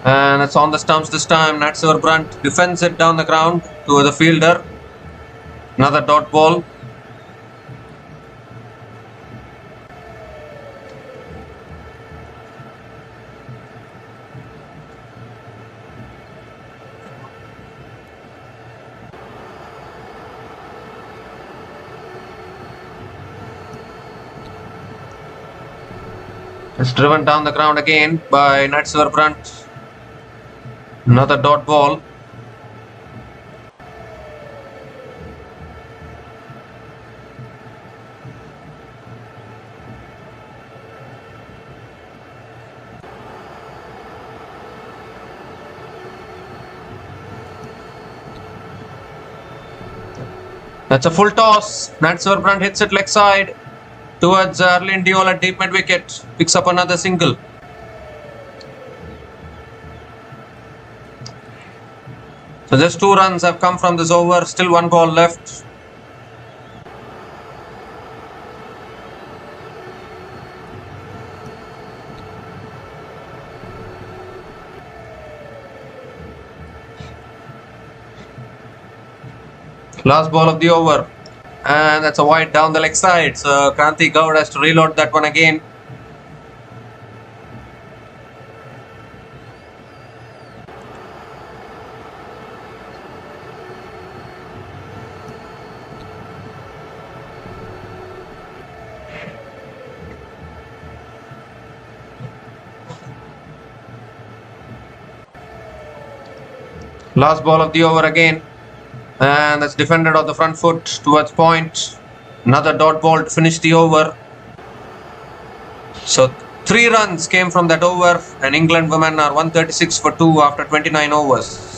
And it's on the stumps this time. Nat Silverbrand defends it down the ground to the fielder. Another dot ball. It's driven down the ground again by Nat Silverbrand. Another dot ball. That's a full toss. Nat Silverbrand hits it leg side towards Arlene Diol at deep mid wicket. Picks up another single. So just 2 runs have come from this over. Still 1 ball left. Last ball of the over. And that's a wide down the leg side. So Kranti Gaud has to reload that one again. Last ball of the over again. And that's defended on the front foot towards point. Another dot ball to finish the over. So 3 runs came from that over, and England women are 136 for 2 after 29 overs.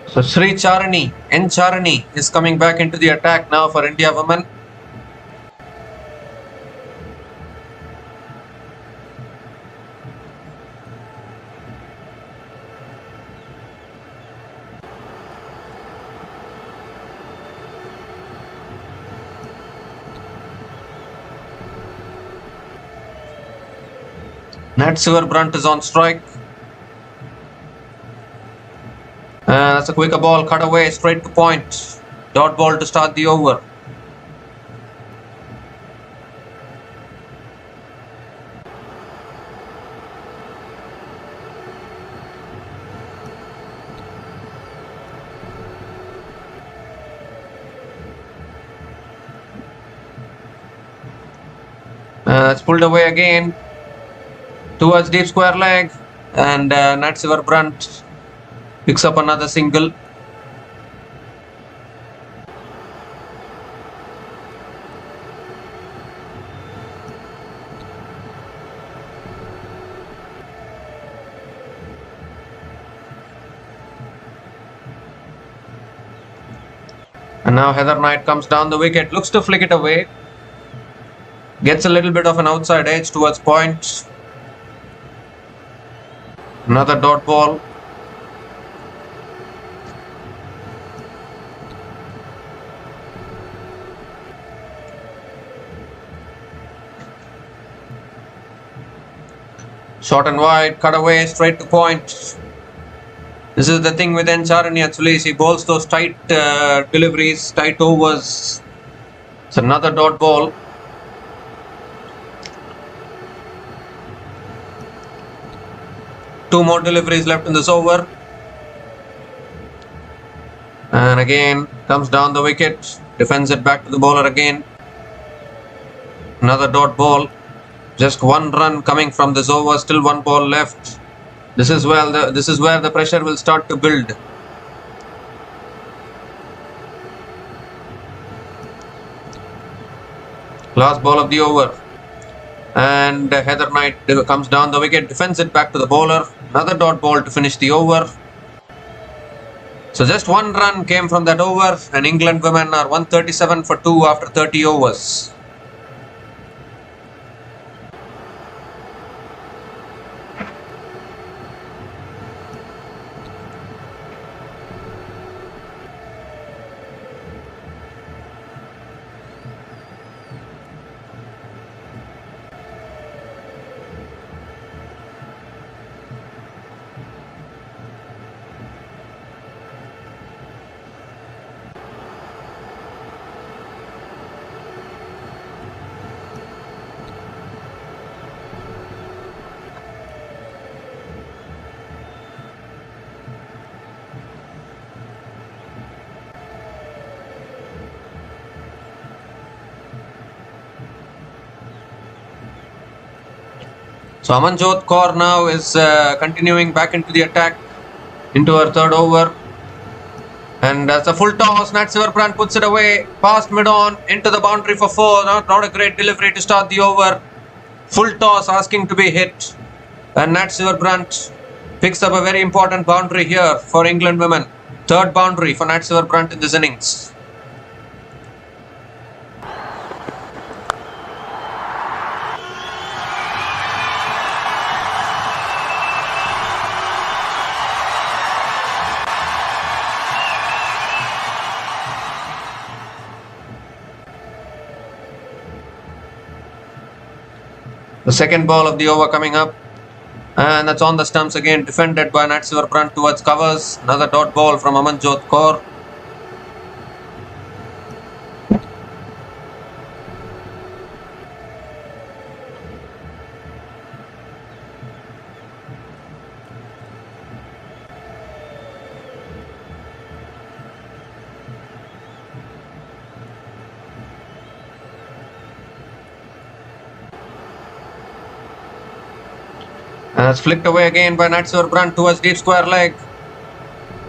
So Sri Charani, N Charani is coming back into the attack now for India women. Nat Brunt is on strike. That's a quicker ball, cut away, straight to point. Dot ball to start the over. That's pulled away again towards deep square leg, and Nat Brunt picks up another single. And now Heather Knight comes down the wicket, looks to flick it away. Gets a little bit of an outside edge towards point. Another dot ball. Short and wide, cut away, straight to point. This is the thing with N Charani actually. He bowls those tight deliveries, tight overs. It's another dot ball. Two more deliveries left in this over. And again, comes down the wicket. Defends it back to the bowler again. Another dot ball. Just one run coming from this over. Still one ball left. This is where the pressure will start to build. Last ball of the over. And Heather Knight comes down the wicket, defends it back to the bowler. Another dot ball to finish the over. So just one run came from that over, and England women are 137 for 2 after 30 overs. So Amanjot Kaur now is continuing back into the attack into her third over. And that's a full toss. Nat Brunt puts it away past mid-on into the boundary for 4. Not a great delivery to start the over. Full toss asking to be hit. And Nat Brunt picks up a very important boundary here for England women. Third boundary for Nat Brunt in this innings. The second ball of the over coming up, and that's on the stumps again, defended by Nat Brunt towards covers. Another dot ball from Amanjot Kaur. And that's flicked away again by Nat Brunt towards deep square leg.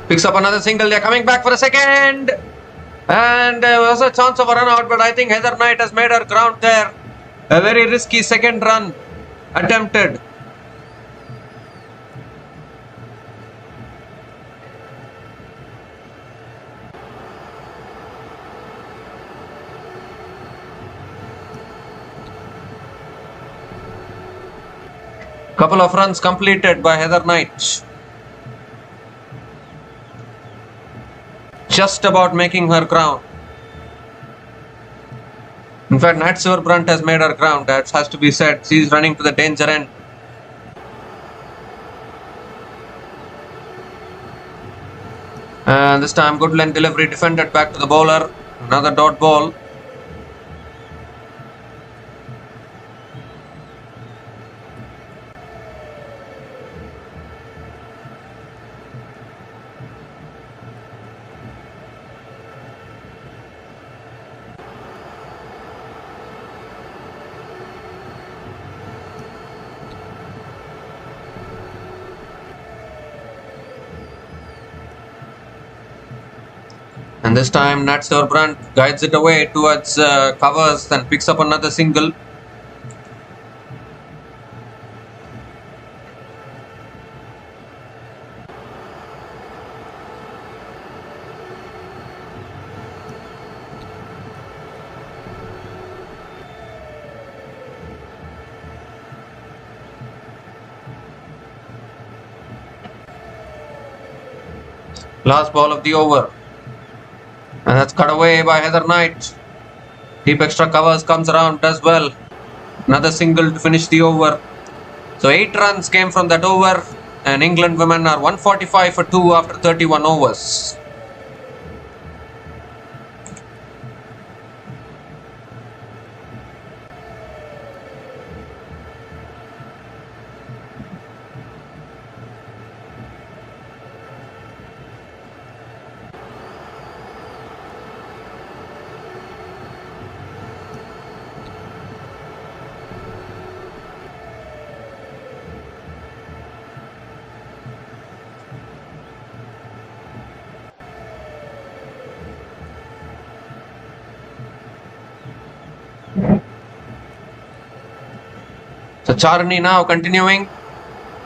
Picks up another single. They're coming back for a second. And there was a chance of a run out, but I think Heather Knight has made her ground there. A very risky second run attempted. Couple of runs completed by Heather Knight. Just about making her crown. In fact, Nat Silverbrunt has made her crown. That has to be said. She's running to the danger end. And this time, good length delivery defended back to the bowler. Another dot ball. And this time Nat Silverbrunt guides it away towards covers and picks up another single. Last ball of the over. And that's cut away by Heather Knight. Deep extra covers comes around, does well. Another single to finish the over. So 8 runs came from that over. And England women are 145 for 2 after 31 overs. So Charani now continuing,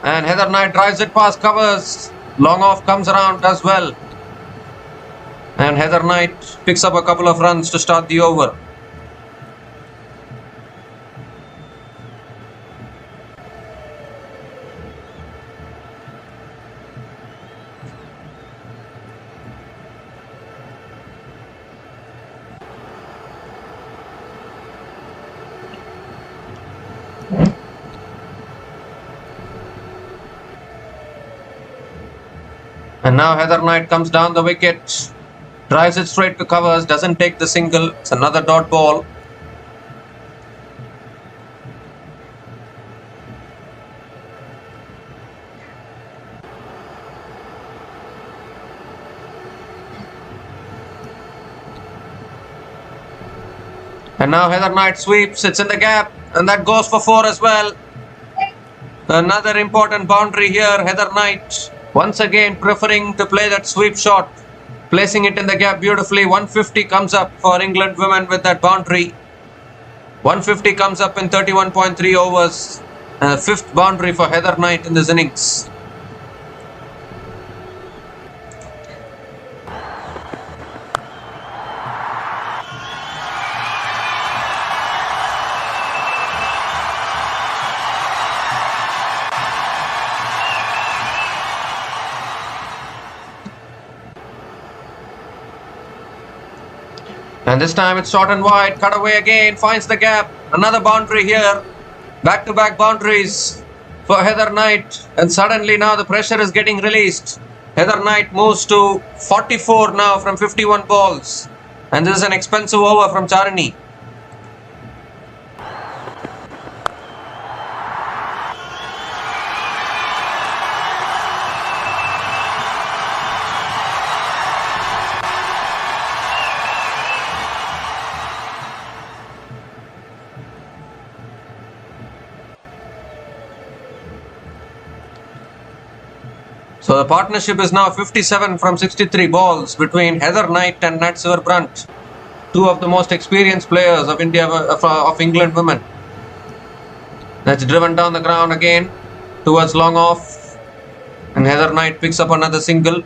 and Heather Knight drives it past covers. Long off comes around, does well. And Heather Knight picks up a couple of runs to start the over. And now Heather Knight comes down the wicket, drives it straight to covers, doesn't take the single. It's another dot ball. And now Heather Knight sweeps, it's in the gap, and that goes for 4 as well. Another important boundary here, Heather Knight. Once again preferring to play that sweep shot, placing it in the gap beautifully. 150 comes up for England women with that boundary. 150 comes up in 31.3 overs. 5th boundary for Heather Knight in this innings. And this time it's short and wide, cut away again, finds the gap. Another boundary here. Back-to-back boundaries for Heather Knight. And suddenly now the pressure is getting released. Heather Knight moves to 44 now from 51 balls. And this is an expensive over from Charani. So the partnership is now 57 from 63 balls between Heather Knight and Nat Silverbrunt, 2 of the most experienced players of England women. That's driven down the ground again towards long off, and Heather Knight picks up another single.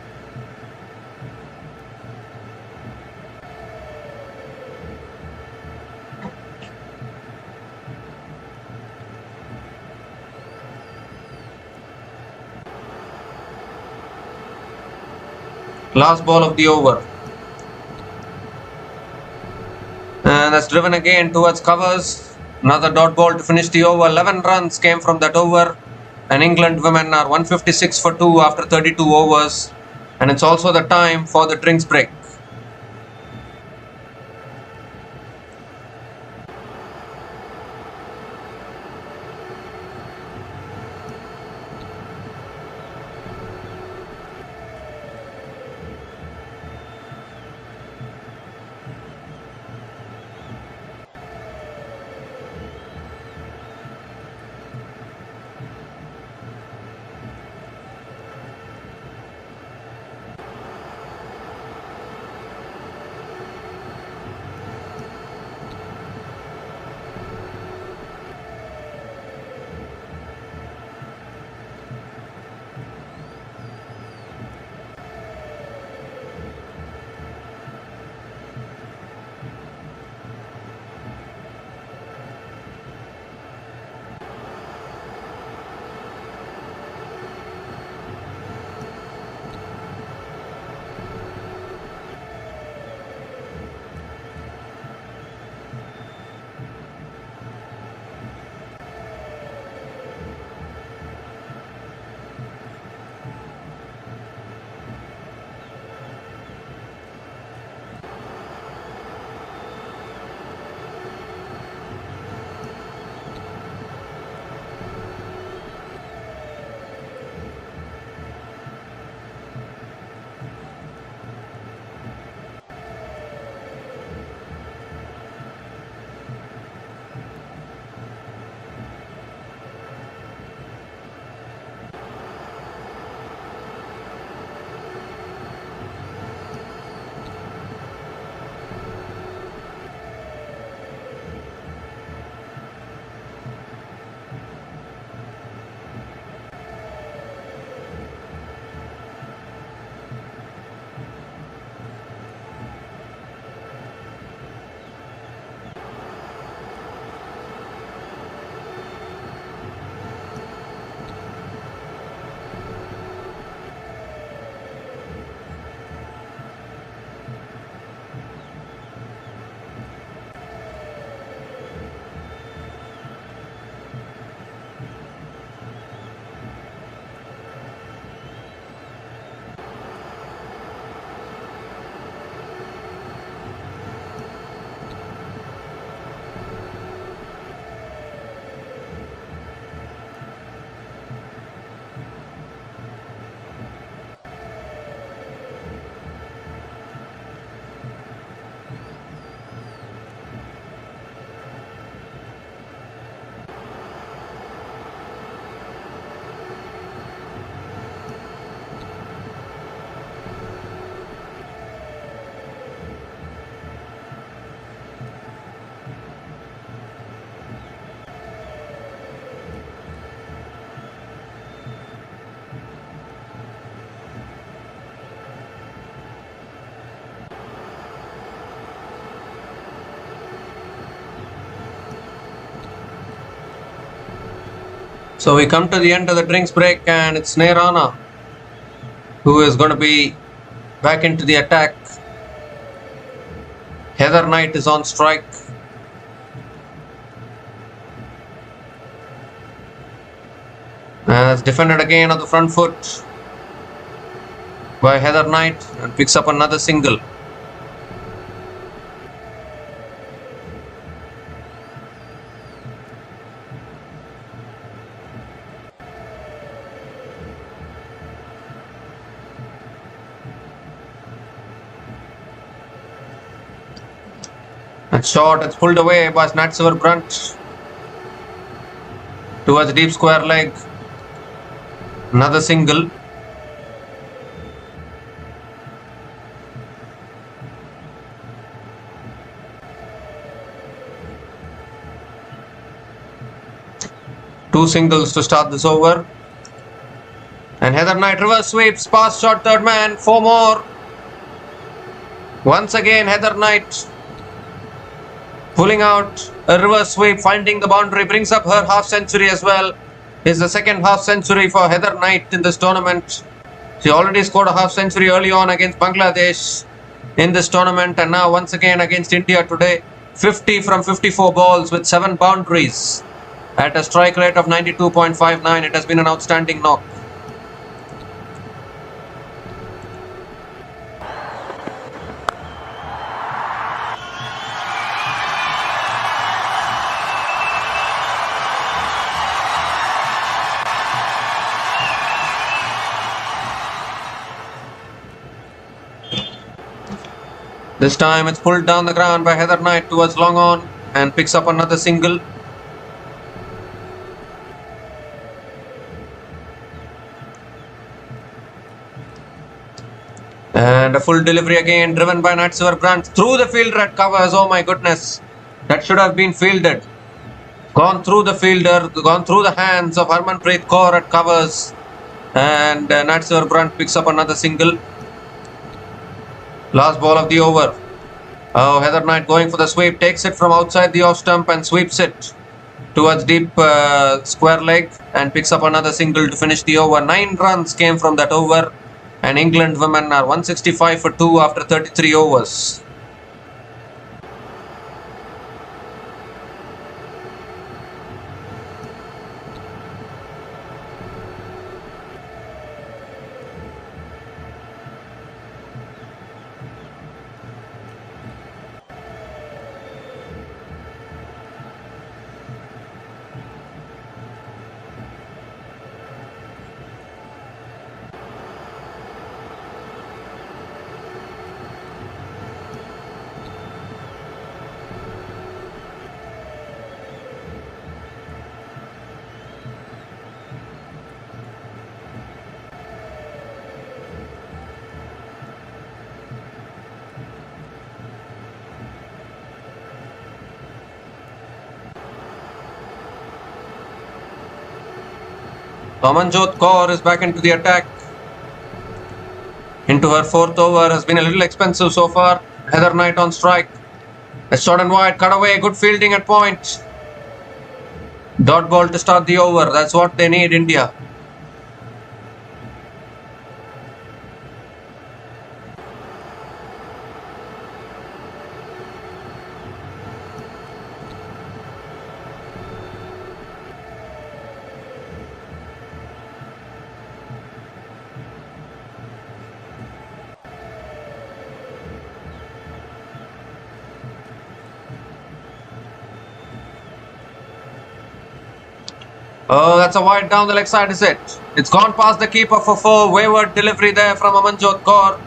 Last ball of the over. And that's driven again towards covers. Another dot ball to finish the over. 11 runs came from that over. And England women are 156 for 2 after 32 overs. And it's also the time for the drinks break. So we come to the end of the drinks break, and it's Nairana who is going to be back into the attack. Heather Knight is on strike. And it's defended again on the front foot by Heather Knight and picks up another single. And short, it's pulled away by Snatsiver Brunt towards deep square leg. Another single. Two singles to start this over. And Heather Knight reverse sweeps past short third man. Four more. Once again Heather Knight pulling out a reverse sweep, finding the boundary, brings up her half century as well. Is the second half century for Heather Knight in this tournament. She already scored a half century early on against Bangladesh in this tournament, and now once again against India today. 50 from 54 balls with 7 boundaries at a strike rate of 92.59. It has been an outstanding knock. This time it's pulled down the ground by Heather Knight towards long on and picks up another single. And a full delivery again, driven by Natsur Brandt through the fielder at covers. Oh my goodness, that should have been fielded. Gone through the fielder, gone through the hands of Harmanpreet Kaur at covers. And Natsur Brandt picks up another single. Last ball of the over. Oh, Heather Knight going for the sweep, takes it from outside the off stump and sweeps it towards deep square leg and picks up another single to finish the over. 9 runs came from that over, and England women are 165 for 2 after 33 overs. Amanjot Kaur is back into the attack. Into her 4th over, has been a little expensive so far. Heather Knight on strike. A short and wide, cut away, good fielding at point. Dot ball to start the over, that's what they need, India. Oh, that's a wide down the leg side, is it? It's gone past the keeper for 4. Wayward delivery there from Amanjot Kaur.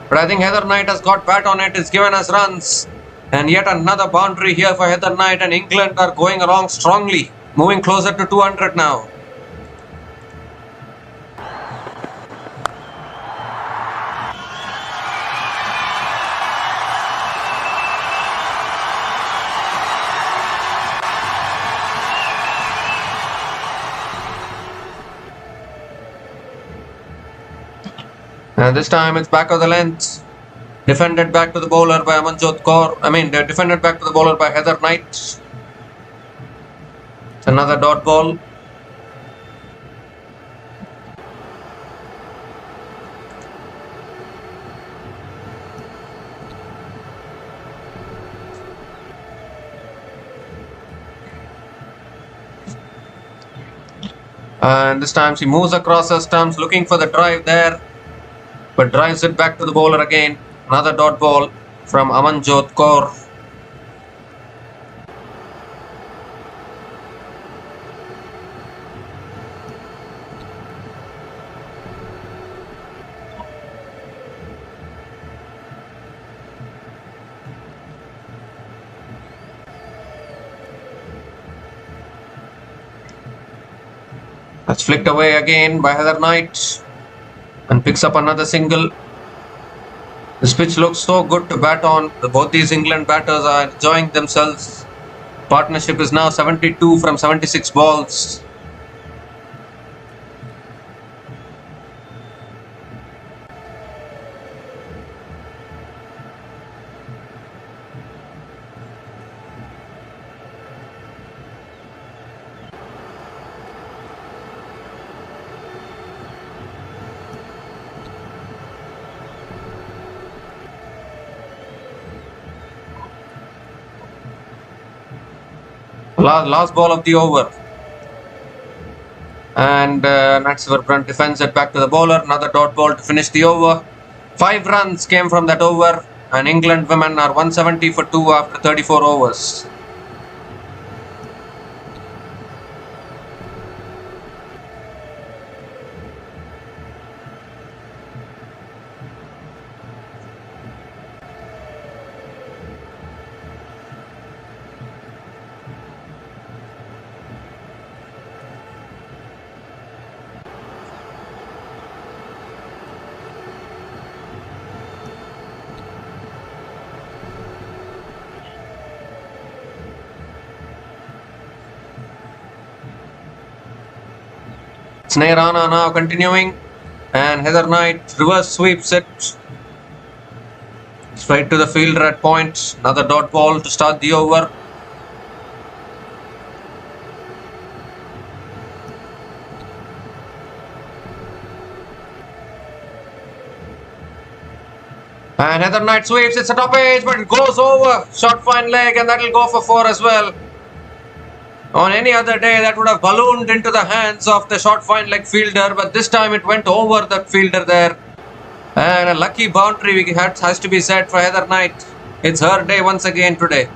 But I think Heather Knight has got bat on it. It's given us runs. And yet another boundary here for Heather Knight, and England are going along strongly. Moving closer to 200 now. And this time it's back of the length. Defended back to the bowler by Amanjot Kaur. They're defended back to the bowler by Heather Knight. It's another dot ball. And this time she moves across her stumps looking for the drive there, but drives it back to the bowler again. Another dot ball from Amanjot Kaur. That's flicked away again by Heather Knight and picks up another single. This pitch looks so good to bat on. Both these England batters are enjoying themselves. Partnership is now 72 from 76 balls. Last ball of the over. And Natsverbrand defends it back to the bowler. Another dot ball to finish the over. 5 runs came from that over. And England women are 170 for 2 after 34 overs. Snairana now continuing, and Heather Knight reverse sweeps it straight to the fielder at point. Another dot ball to start the over. And Heather Knight sweeps, it's a top edge, but it goes over. Short fine leg, and that will go for 4 as well. On any other day, that would have ballooned into the hands of the short fine leg fielder, but this time it went over the fielder there. And a lucky boundary has to be said for Heather Knight. It's her day once again today.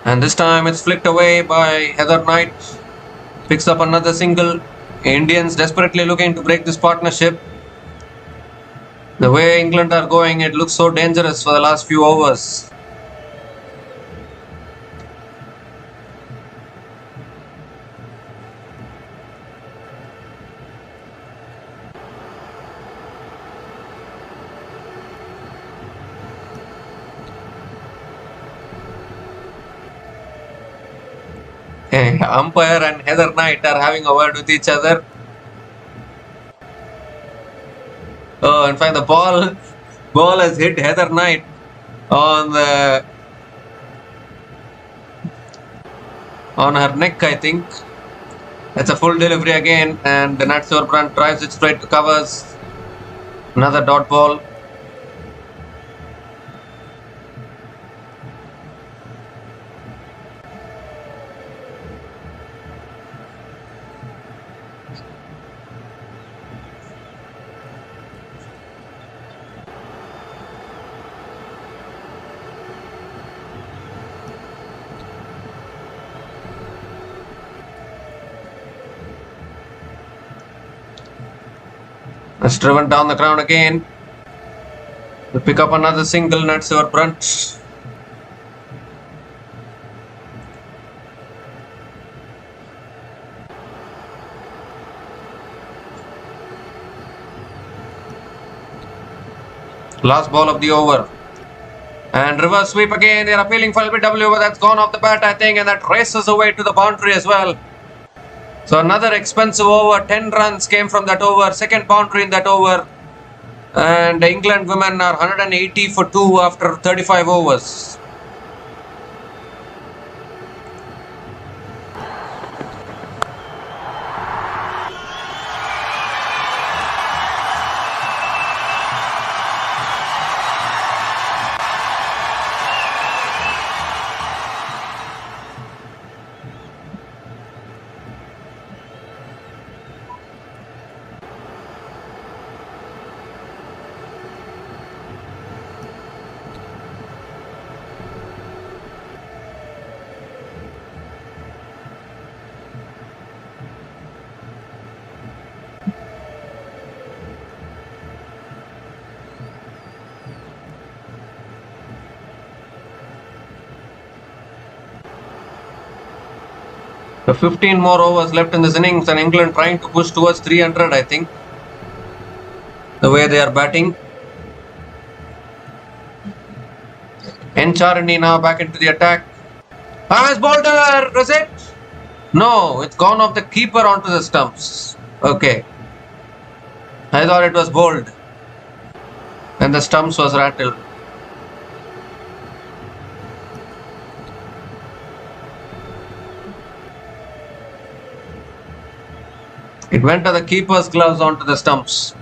And this time it's flicked away by Heather Knight. Picks up another single. Indians desperately looking to break this partnership. The way England are going, it looks so dangerous for the last few overs. Umpire and Heather Knight are having a word with each other. Oh, in fact, the ball has hit Heather Knight on her neck, I think. That's a full delivery again, and the Natsverbrand drives it straight to covers. Another dot ball. It's driven down the ground again. We pick up another single, Natsverbrand. Last ball of the over. And reverse sweep again. They're appealing for LBW, but that's gone off the bat, I think, and that races away to the boundary as well. So another expensive over. 10 runs came from that over. Second boundary in that over. And England women are 180 for 2 after 35 overs. So 15 more overs left in this innings, and England trying to push towards 300, I think, the way they are batting. Encharani now back into the attack. Has bowled her, is it? No, it's gone off the keeper onto the stumps. Okay. I thought it was bowled. And the stumps was rattled. It went to the keeper's gloves onto the stumps.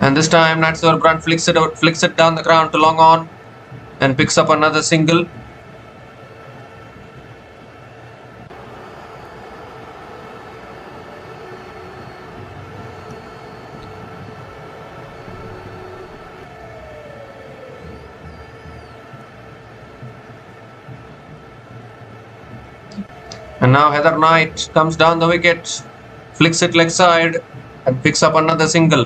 And this time Natsur Brand flicks it down the ground to long on and picks up another single. And now Heather Knight comes down the wicket, flicks it leg side and picks up another single.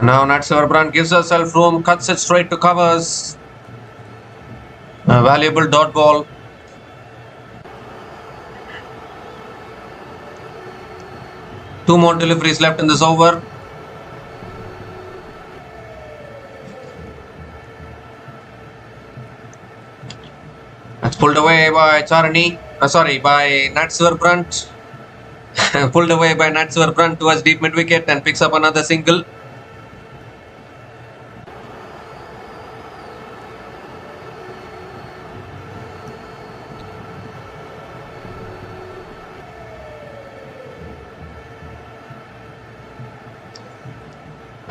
Now Natsur Brand gives herself room, cuts it straight to covers. A valuable dot ball. Two more deliveries left in this over. That's pulled away by by Natsur Brand. Pulled away by Natsur Brand towards deep mid wicket and picks up another single.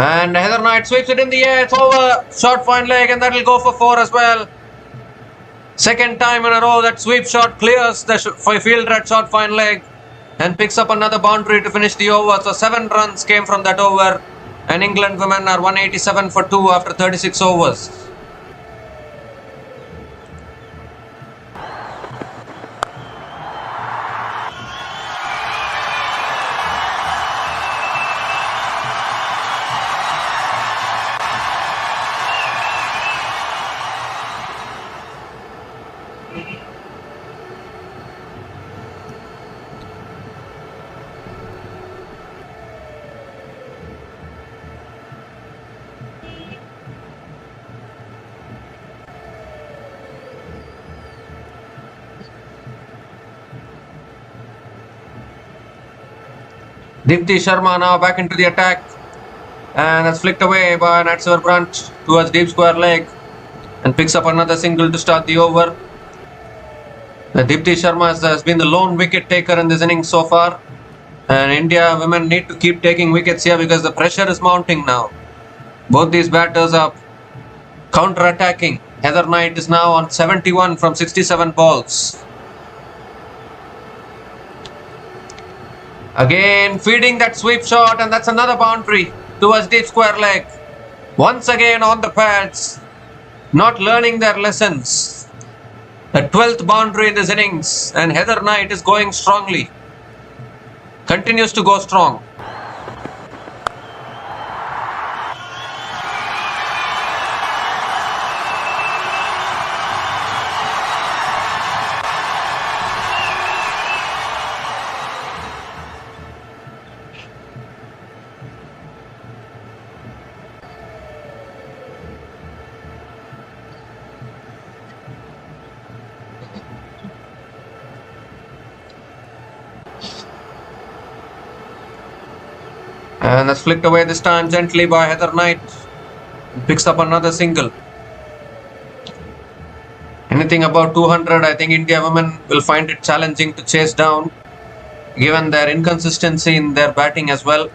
And Heather Knight sweeps it in the air. It's over. Short fine leg, and that'll go for 4 as well. Second time in a row that sweep shot clears the fielder at short fine leg and picks up another boundary to finish the over. So 7 runs came from that over. And England women are 187 for 2 after 36 overs. Dipti Sharma now back into the attack, and that's flicked away by Natsur Brand towards deep square leg and picks up another single to start the over. Dipti Sharma has been the lone wicket taker in this innings so far, and India women need to keep taking wickets here because the pressure is mounting now. Both these batters are counter-attacking. Heather Knight is now on 71 from 67 balls. Again feeding that sweep shot, and that's another boundary towards deep square leg. Once again on the pads, not learning their lessons. The 12th boundary in this innings, and Heather Knight is going strongly. Continues to go strong. And that's flicked away this time gently by Heather Knight. Picks up another single. Anything above 200, I think India women will find it challenging to chase down, given their inconsistency in their batting as well.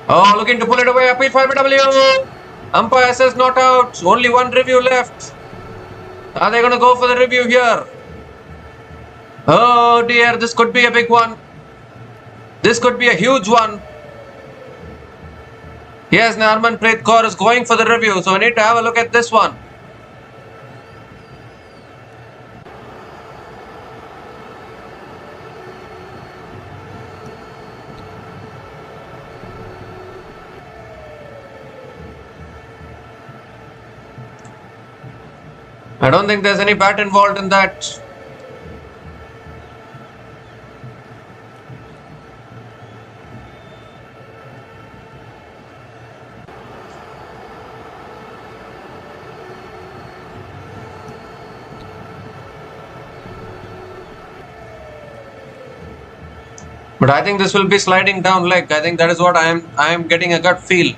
Oh, looking to pull it away. Appeal for BW. Umpire says not out. Only one review left. Are they going to go for the review here? Oh dear, this could be a big one. This could be a huge one. Yes, Harmanpreet Kaur is going for the review, so we need to have a look at this one. I don't think there's any bat involved in that. But I think this will be sliding down leg. I think that is what I am getting a gut feel.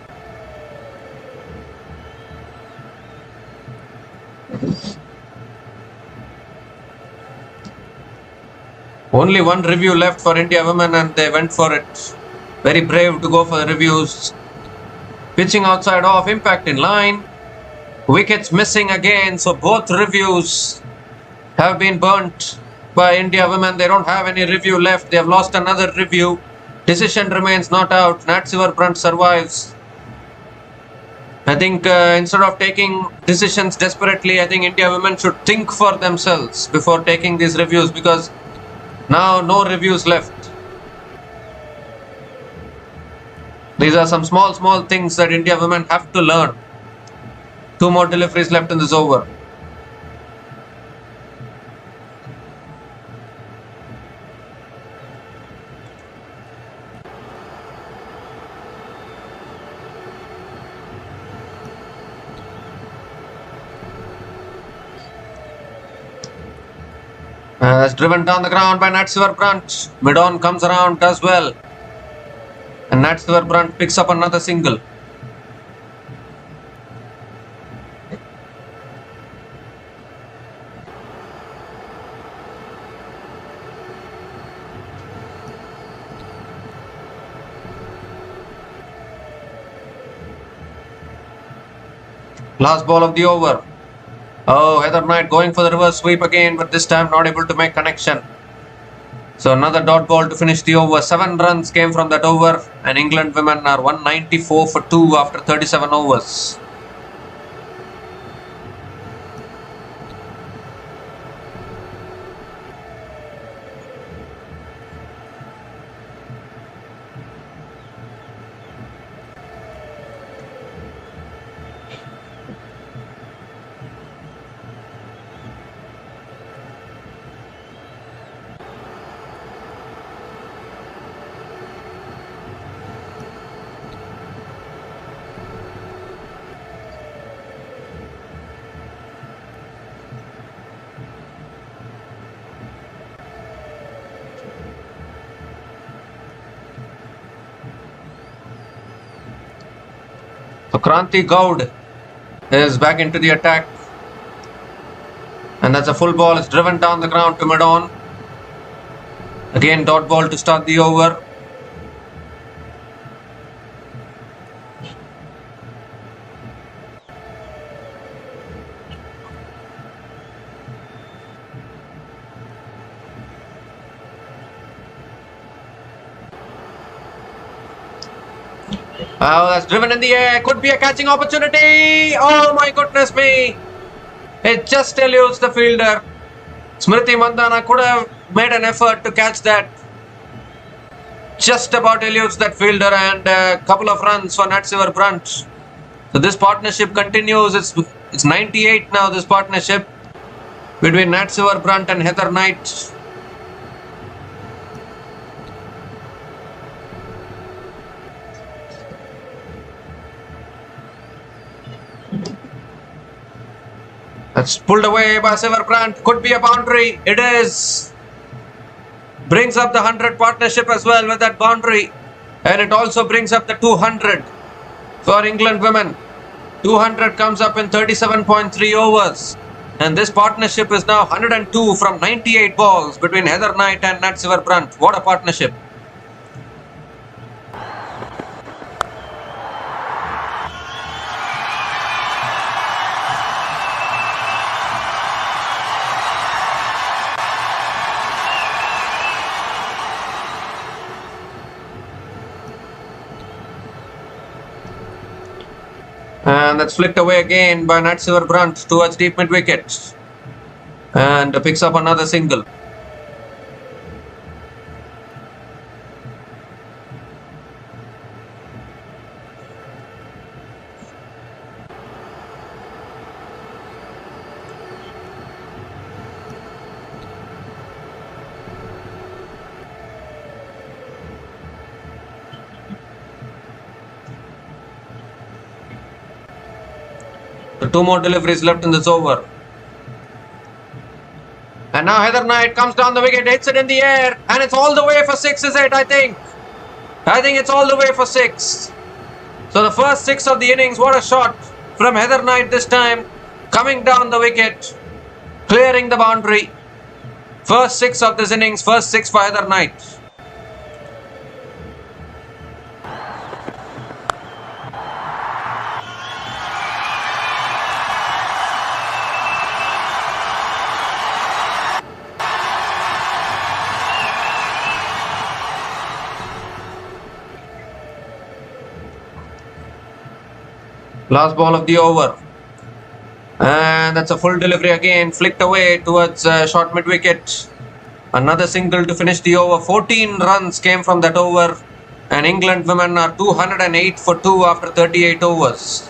Only one review left for India women and they went for it. Very brave to go for the reviews. Pitching outside off, impact in line. Wickets missing again, so both reviews have been burnt by India women. They don't have any review left. They have lost another review. Decision remains not out. Natsivar Brunt survives. I think instead of taking decisions desperately, I think India women should think for themselves before taking these reviews, because now no reviews left. These are some small things that India women have to learn. 2 more deliveries left in this over. That's driven down the ground by Natsivar Brunt. Mid-on comes around, does well. And Natsivar Brunt picks up another single. Last ball of the over. Oh, Heather Knight going for the reverse sweep again, but this time not able to make connection. So another dot ball to finish the over. 7 runs came from that over, and England women are 194 for 2 after 37 overs. So Kranti Gaud is back into the attack. And that's a full ball. It's driven down the ground to mid-on. Again, dot ball to start the over. Oh, that's driven in the air. Could be a catching opportunity. Oh my goodness me. It just eludes the fielder. Smriti Mandhana could have made an effort to catch that. Just about eludes that fielder, and a couple of runs for Natsivar Brunt. So this partnership continues. It's 98 now, this partnership between Natsivar Brunt and Heather Knight. That's pulled away by Sivar Brunt. Could be a boundary. It is. Brings up the 100 partnership as well with that boundary. And it also brings up the 200 for England women. 200 comes up in 37.3 overs. And this partnership is now 102 from 98 balls between Heather Knight and Natsivar Brunt. What a partnership. And that's flicked away again by Natsivar Brunt towards deep mid wicket. And picks up another single. So 2 more deliveries left in this over. And now Heather Knight comes down the wicket, hits it in the air, and it's all the way for 6, is it? I think it's all the way for 6. So the first 6 of the innings, what a shot from Heather Knight this time, coming down the wicket, clearing the boundary. First 6 of this innings, first 6 for Heather Knight. Last ball of the over. And that's a full delivery again, flicked away towards short mid-wicket. Another single to finish the over. 14 runs came from that over. And England women are 208 for 2 after 38 overs.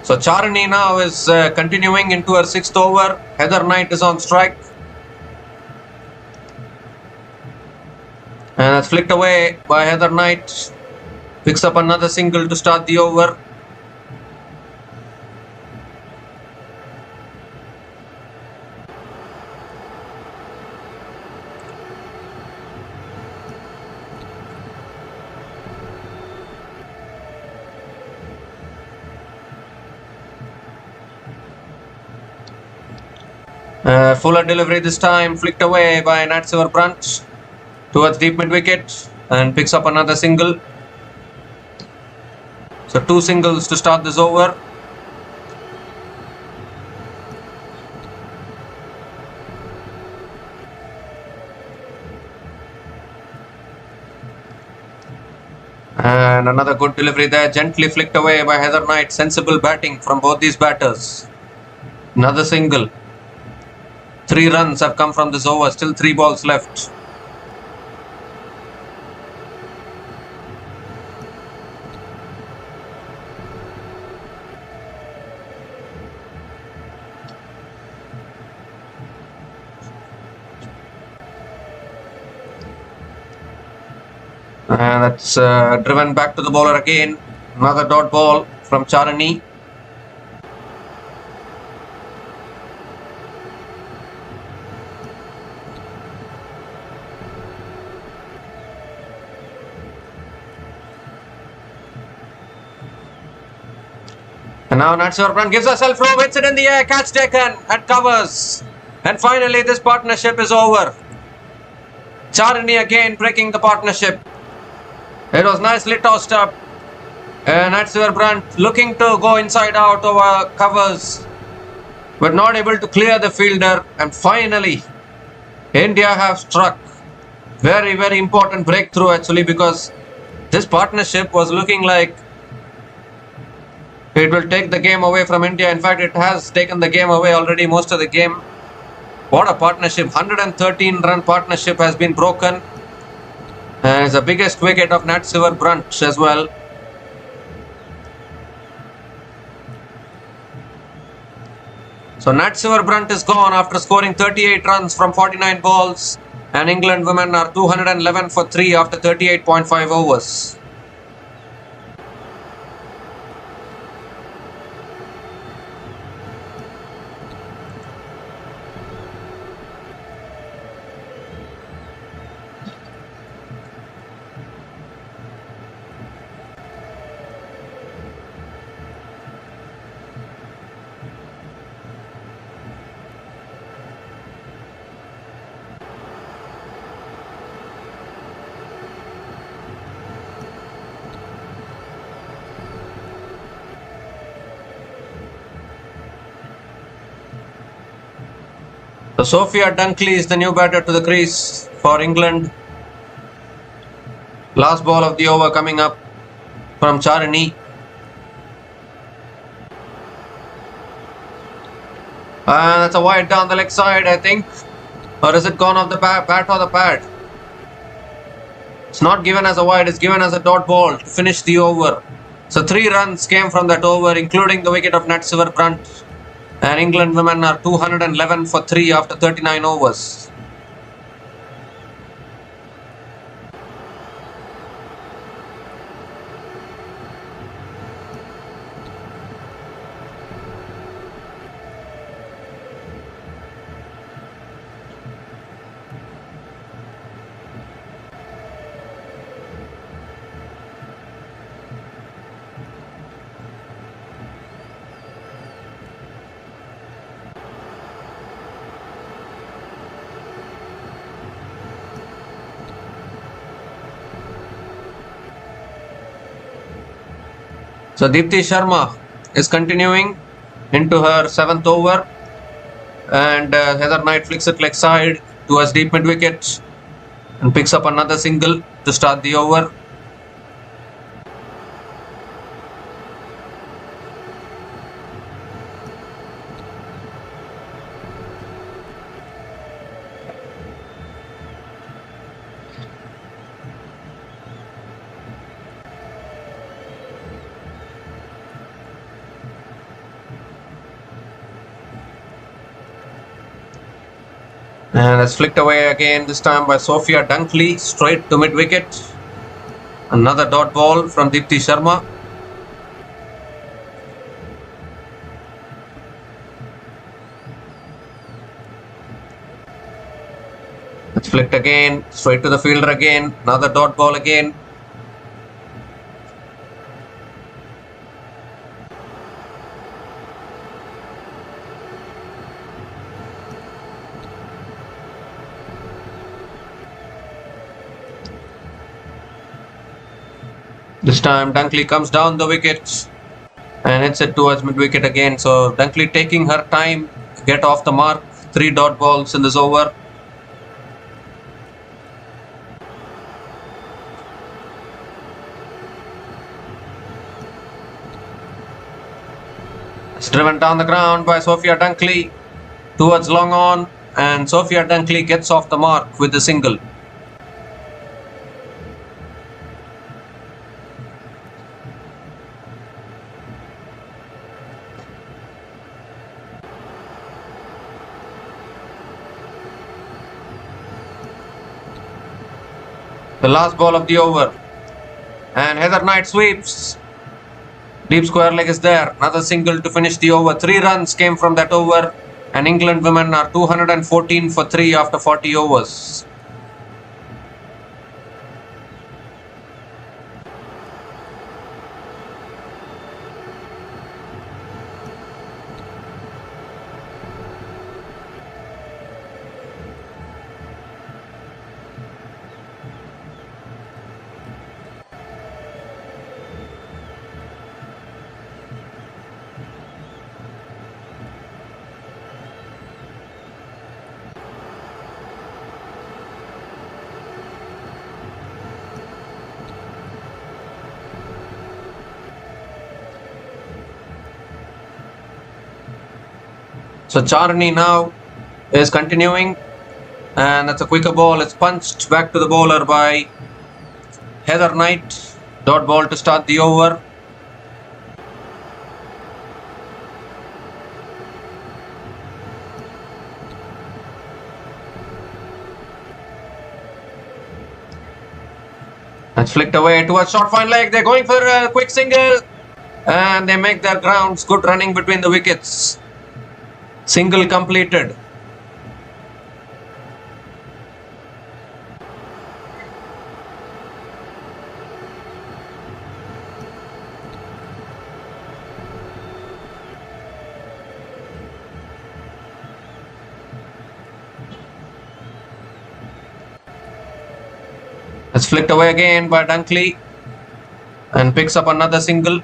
So Charani now is continuing into her 6th over. Heather Knight is on strike. And that's flicked away by Heather Knight. Picks up another single to start the over. Fuller delivery this time, flicked away by Nat Brandt towards deep mid wicket and picks up another single. So 2 singles to start this over. And another good delivery there, gently flicked away by Heather Knight. Sensible batting from both these batters. Another single. 3 runs have come from this over, still 3 balls left. And that's driven back to the bowler again. Another dot ball from Charani. And now Nat Brandt gives herself room, hits it in the air, catch taken and covers. And finally this partnership is over. Charani again breaking the partnership. It was nicely tossed up. Nat Brandt looking to go inside out over covers, but not able to clear the fielder. And finally India have struck. Very, very important breakthrough actually, because this partnership was looking like it will take the game away from India. In fact, it has taken the game away already most of the game. What a partnership. 113 run partnership has been broken. And it's the biggest wicket of Nat Brandt as well. So Nat Brandt is gone after scoring 38 runs from 49 balls. And England women are 211 for 3 after 38.5 overs. So Sophia Dunkley is the new batter to the crease for England. Last ball of the over coming up from Charini. And that's a wide down the leg side, I think. Or is it gone off the bat or the pad? It's not given as a wide, it's given as a dot ball to finish the over. So 3 runs came from that over, including the wicket of Natsivar Brunt. And England women are 211 for 3 after 39 overs. So Deepti Sharma is continuing into her 7th over, and Heather Knight flicks it leg side towards deep mid wicket and picks up another single to start the over. And it's flicked away again, this time by Sophia Dunkley, straight to mid wicket. Another dot ball from Deepti Sharma. It's flicked again, straight to the fielder again. Another dot ball again. This time Dunkley comes down the wicket and hits it towards mid-wicket again. So Dunkley taking her time to get off the mark. 3 dot balls in this over. It's driven down the ground by Sophia Dunkley towards long on, and Sophia Dunkley gets off the mark with a single. The last ball of the over, and Heather Knight sweeps. Deep square leg is there. Another single to finish the over. 3 runs came from that over, and England women are 214 for 3 after 40 overs. So Charni now is continuing, and that's a quicker ball. It's punched back to the bowler by Heather Knight. Dot ball to start the over. That's flicked away towards short fine leg. They're going for a quick single, and they make their grounds. Good running between the wickets. Single completed. It's flicked away again by Dunkley and picks up another single.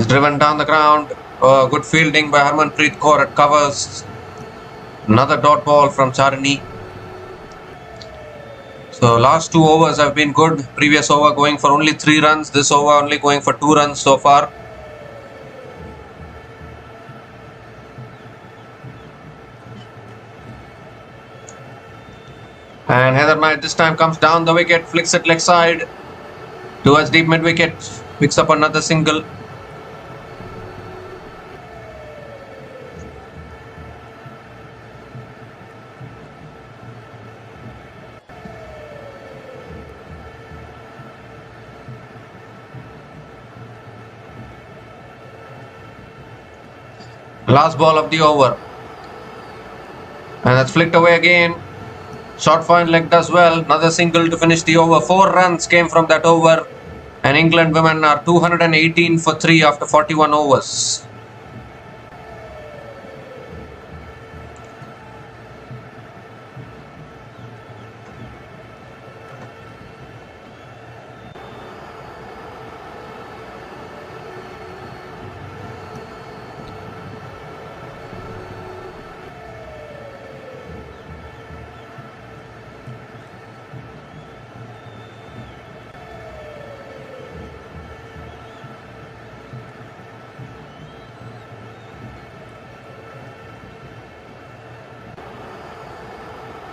Is driven down the ground. Good fielding by Harmanpreet Kaur at covers. Another dot ball from Charini. So last 2 overs have been good. Previous over going for only 3 runs. This over only going for 2 runs so far. And Heather Knight this time comes down the wicket, flicks it leg side towards deep mid wicket, picks up another single. Last ball of the over. And that's flicked away again. Short fine leg does well. Another single to finish the over. 4 runs came from that over. And England women are 218 for 3 after 41 overs.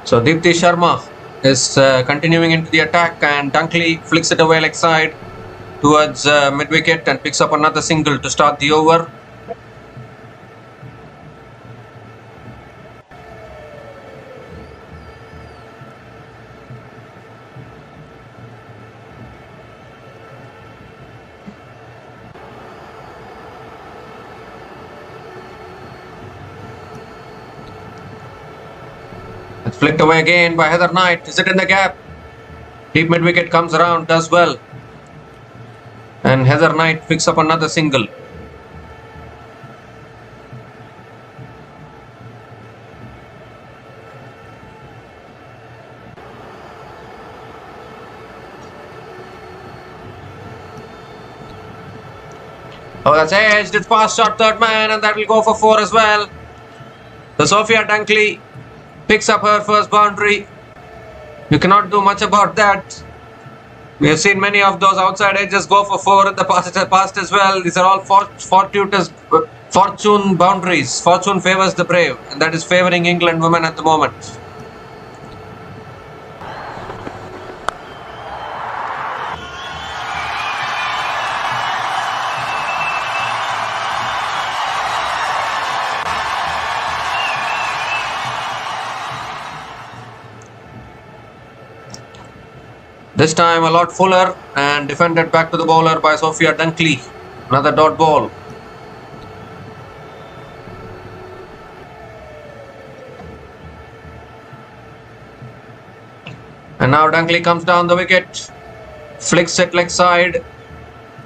So Deepti Sharma is continuing into the attack, and Dunkley flicks it away leg side towards mid wicket and picks up another single to start the over. It's flicked away again by Heather Knight. Is it in the gap? Deep mid wicket comes around, does well. And Heather Knight picks up another single. Oh, that's edged. It's past shot third man, and that will go for 4 as well. So Sophia Dunkley picks up her first boundary. You cannot do much about that. We have seen many of those outside edges go for 4 in the past as well. These are all fortune boundaries. Fortune favors the brave, and that is favouring England women at the moment. This time a lot fuller and defended back to the bowler by Sophia Dunkley. Another dot ball. And now Dunkley comes down the wicket, flicks it leg side,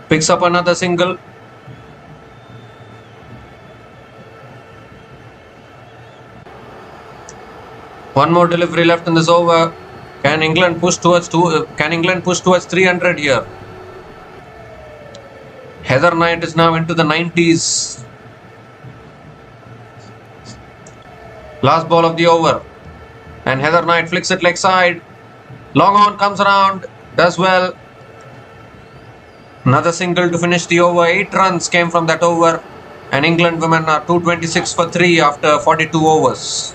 picks up another single. One more delivery left in this over. Can England push towards 300 here? Heather Knight is now into the 90s. Last ball of the over. And Heather Knight flicks it leg side. Long on comes around. Does well. Another single to finish the over. 8 runs came from that over. And England women are 226 for 3 after 42 overs.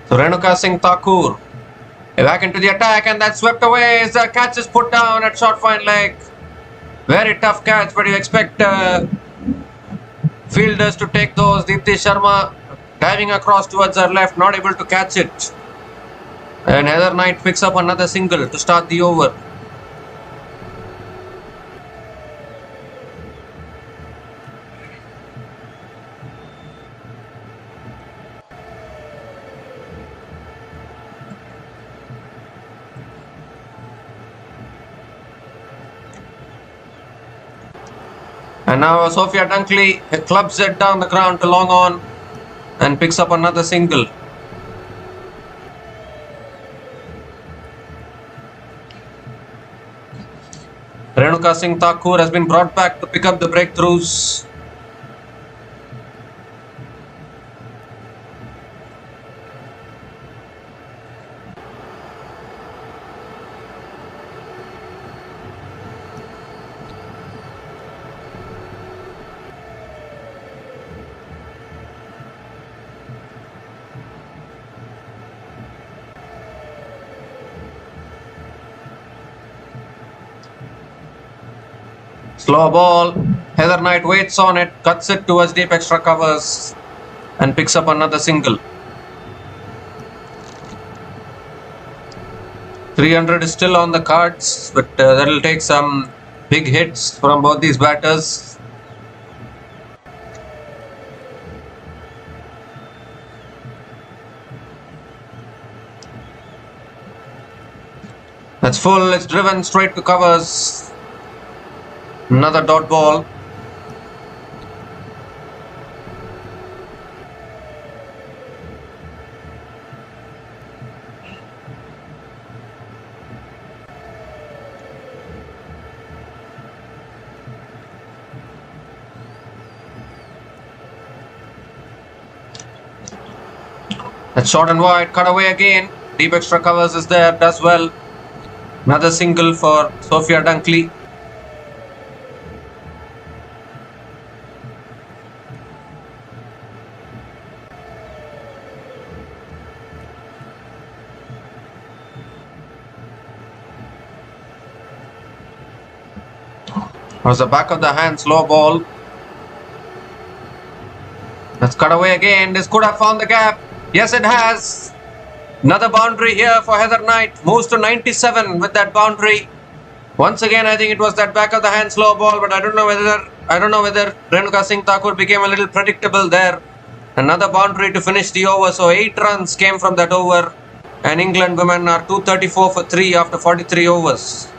So Renuka Singh Thakur Back into the attack, and that's swept away as the catch is put down at short fine leg. Very tough catch, but you expect fielders to take those. Deepti Sharma diving across towards her left, not able to catch it. And Heather Knight picks up another single to start the over. And now Sophia Dunkley clubs it down the ground to long on and picks up another single. Renuka Singh Thakur has been brought back to pick up the breakthroughs. Slow ball. Heather Knight waits on it, cuts it towards deep extra covers and picks up another single. 300 is still on the cards, but that will take some big hits from both these batters. That's full, it's driven straight to covers. Another dot ball. That's short and wide, cut away again. Deep extra covers is there, does well. Another single for Sophia Dunkley. Was the back of the hand, slow ball. Let's cut away again. This could have found the gap. Yes, it has. Another boundary here for Heather Knight. Moves to 97 with that boundary. Once again, I think it was that back of the hand slow ball, but I don't know whether Renuka Singh Thakur became a little predictable there. Another boundary to finish the over. So 8 runs came from that over, and England women are 234 for 3 after 43 overs.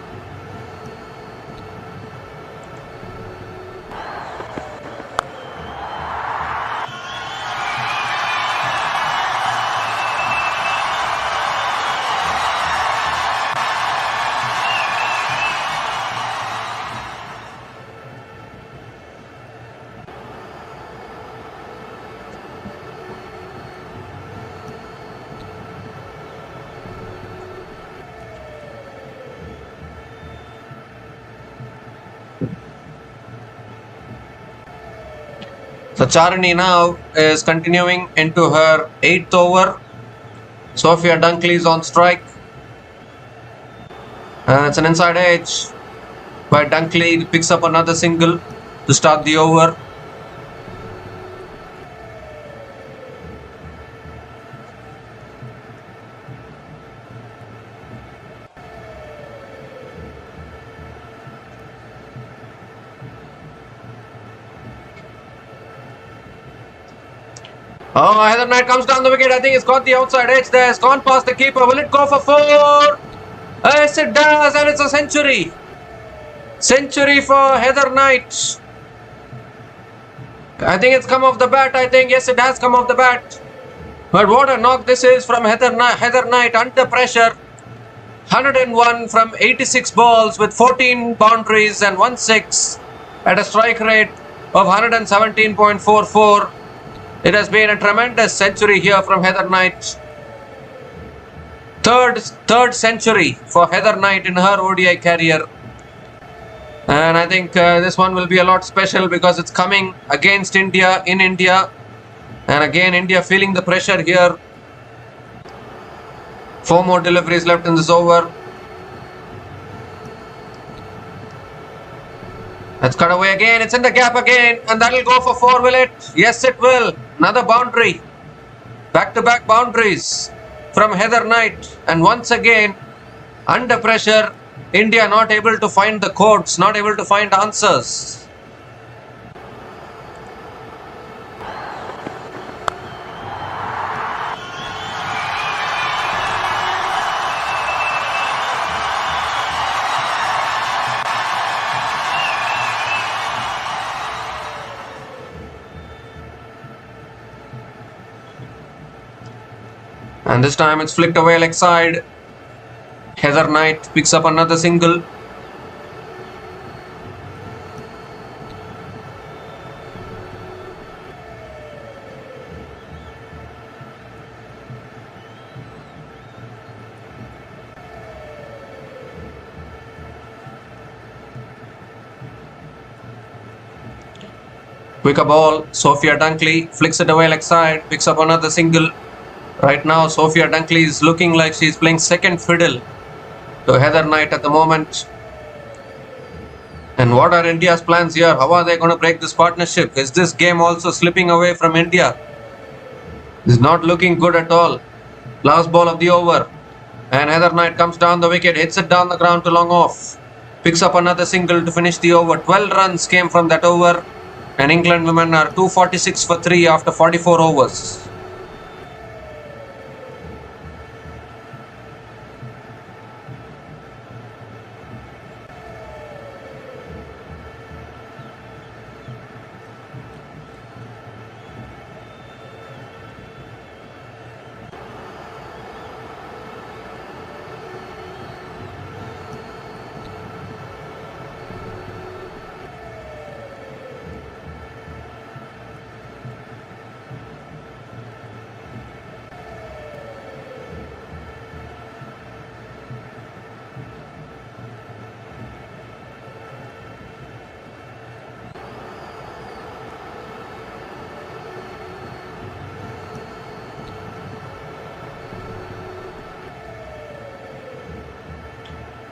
So Charini now is continuing into her 8th over. Sophia Dunkley is on strike. And it's an inside edge by Dunkley. Picks up another single to start the over. Oh, Heather Knight comes down the wicket. I think it's got the outside edge there. It's gone past the keeper. Will it go for 4? Yes, it does, and it's a century. Century for Heather Knight. I think it's come off the bat. Yes, it has come off the bat. But what a knock this is from Heather Knight under pressure. 101 from 86 balls with 14 boundaries and 1 6 at a strike rate of 117.44. It has been a tremendous century here from Heather Knight. Third century for Heather Knight in her ODI career. And I think this one will be a lot special because it's coming against India in India. And again, India feeling the pressure here. 4 more deliveries left in this over. Let's cut away again. It's in the gap again. And that'll go for 4, will it? Yes, it will. Another boundary. Back-to-back boundaries from Heather Knight. And once again, under pressure, India not able to find the codes, not able to find answers. And this time it's flicked away leg side. Heather Knight picks up another single. Quicker ball. Sophia Dunkley flicks it away leg side, picks up another single. Right now, Sophia Dunkley is looking like she's playing second fiddle to Heather Knight at the moment. And what are India's plans here? How are they going to break this partnership? Is this game also slipping away from India? It's not looking good at all. Last ball of the over. And Heather Knight comes down the wicket, hits it down the ground to long off. Picks up another single to finish the over. 12 runs came from that over. And England women are 246 for 3 after 44 overs.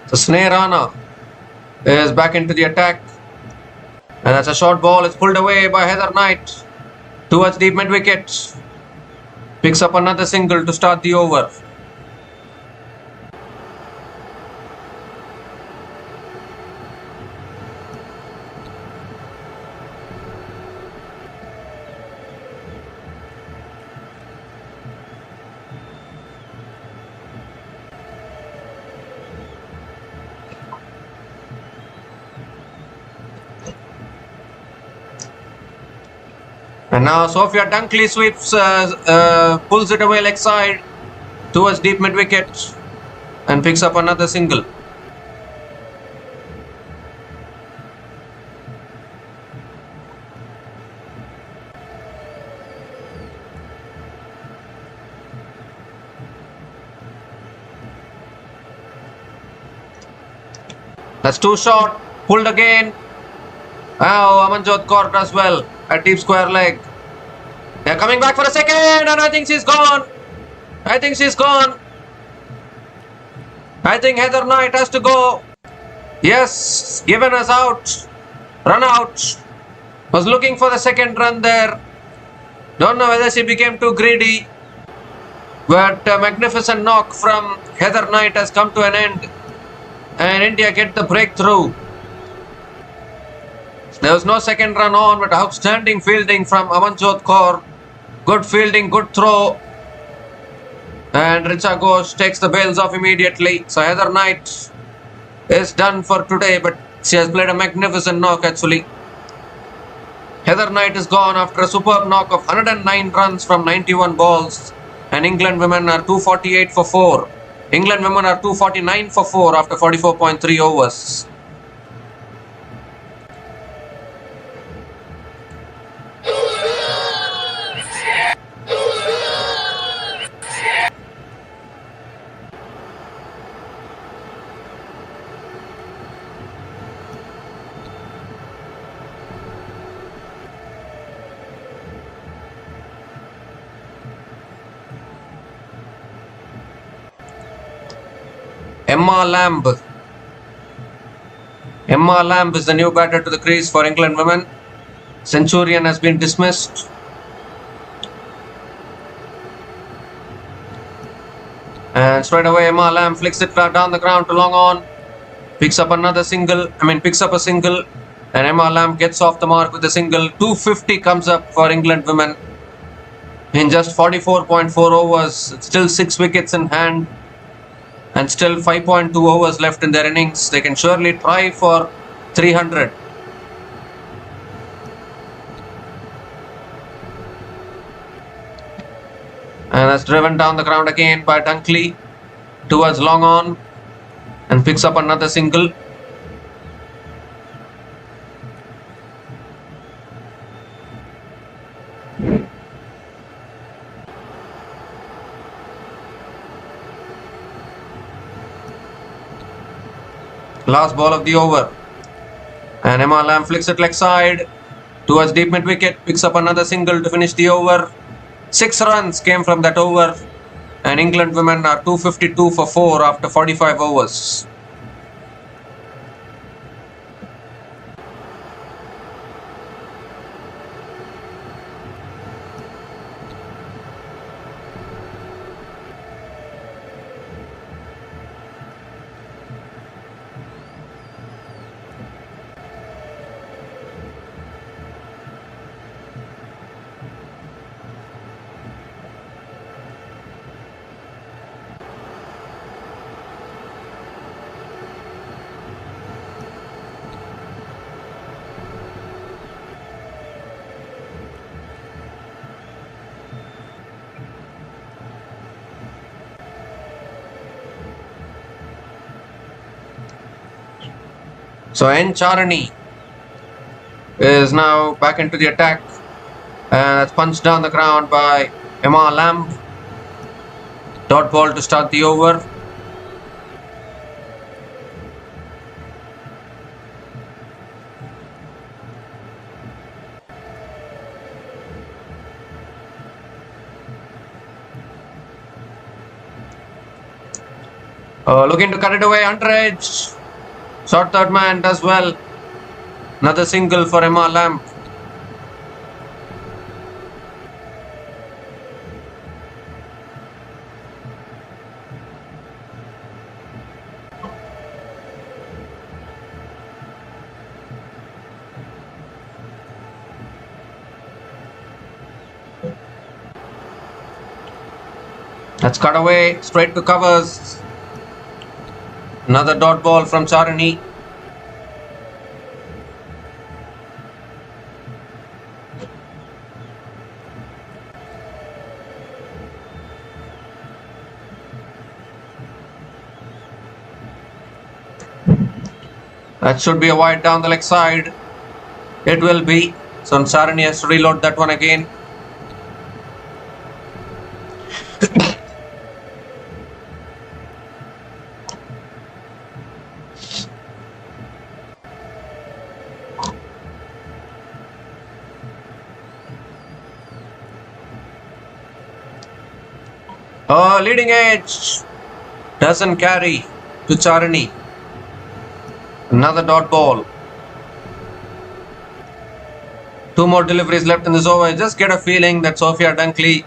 So Sneh Rana is back into the attack. And that's a short ball. It's pulled away by Heather Knight towards deep mid wicket. Picks up another single to start the over. And now Sophia Dunkley sweeps, pulls it away leg side towards deep mid wicket and picks up another single. That's too short. Pulled again. Oh, Amanjot Kaur does well at deep square leg. They're coming back for a second, and I think she's gone. I think she's gone. I think Heather Knight has to go. Yes, given us out. Run out. Was looking for the second run there. Don't know whether she became too greedy. But a magnificent knock from Heather Knight has come to an end. And India get the breakthrough. There was no second run on, but outstanding fielding from Amanjot Kaur. Good fielding, good throw. And Richa Ghosh takes the bails off immediately. So Heather Knight is done for today, but she has played a magnificent knock actually. Heather Knight is gone after a superb knock of 109 runs from 91 balls. And England women are 248 for 4. England women are 249 for 4 after 44.3 overs. Emma Lamb. Emma Lamb is the new batter to the crease for England women. Centurion has been dismissed. And straight away Emma Lamb flicks it down the ground to long on. Picks up a single. And Emma Lamb gets off the mark with a single. 250 comes up for England women in just 44.4 overs. It's still 6 wickets in hand and still 5.2 overs left in their innings. They can surely try for 300. And that's driven down the ground again by Dunkley towards long on and picks up another single. Last ball of the over. And Emma Lamb flicks it leg side towards deep mid wicket, picks up another single to finish the over. 6 runs came from that over, and England women are 252 for 4 after 45 overs. So N. Charani is now back into the attack, and it's punched down the ground by Emma Lamb. Dot ball to start the over. Looking to cut it away, under edge. Short third man does well. Another single for Emma Lamb. That's cut away, straight to covers. Another dot ball from Charani. That should be a wide down the leg side. It will be. So Charani has to reload that one again. Leading edge doesn't carry to Charani. Another dot ball. 2 more deliveries left in this over. I just get a feeling that Sophia Dunkley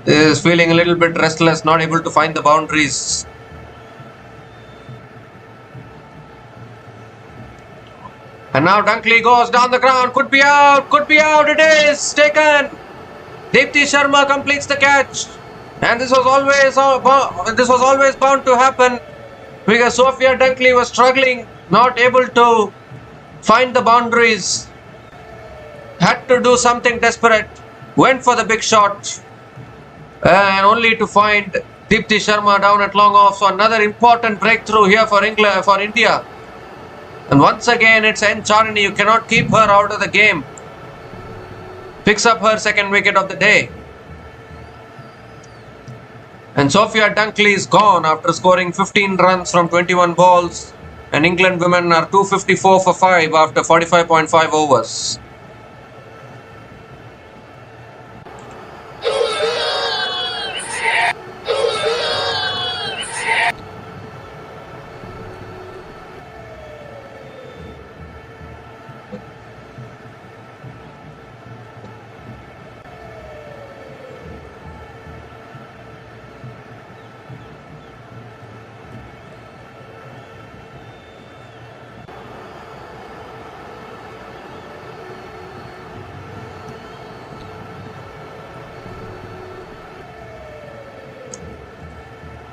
is feeling a little bit restless, not able to find the boundaries. And now Dunkley goes down the ground. Could be out. It is taken. Deepti Sharma completes the catch. And this was always bound to happen because Sophia Dunkley was struggling, not able to find the boundaries. Had to do something desperate. Went for the big shot. And only to find Deepti Sharma down at long off. So another important breakthrough here for India. And once again it's N. Charani. You cannot keep her out of the game. Picks up her second wicket of the day. And Sophia Dunkley is gone after scoring 15 runs from 21 balls. And England women are 254 for 5 after 45.5 overs.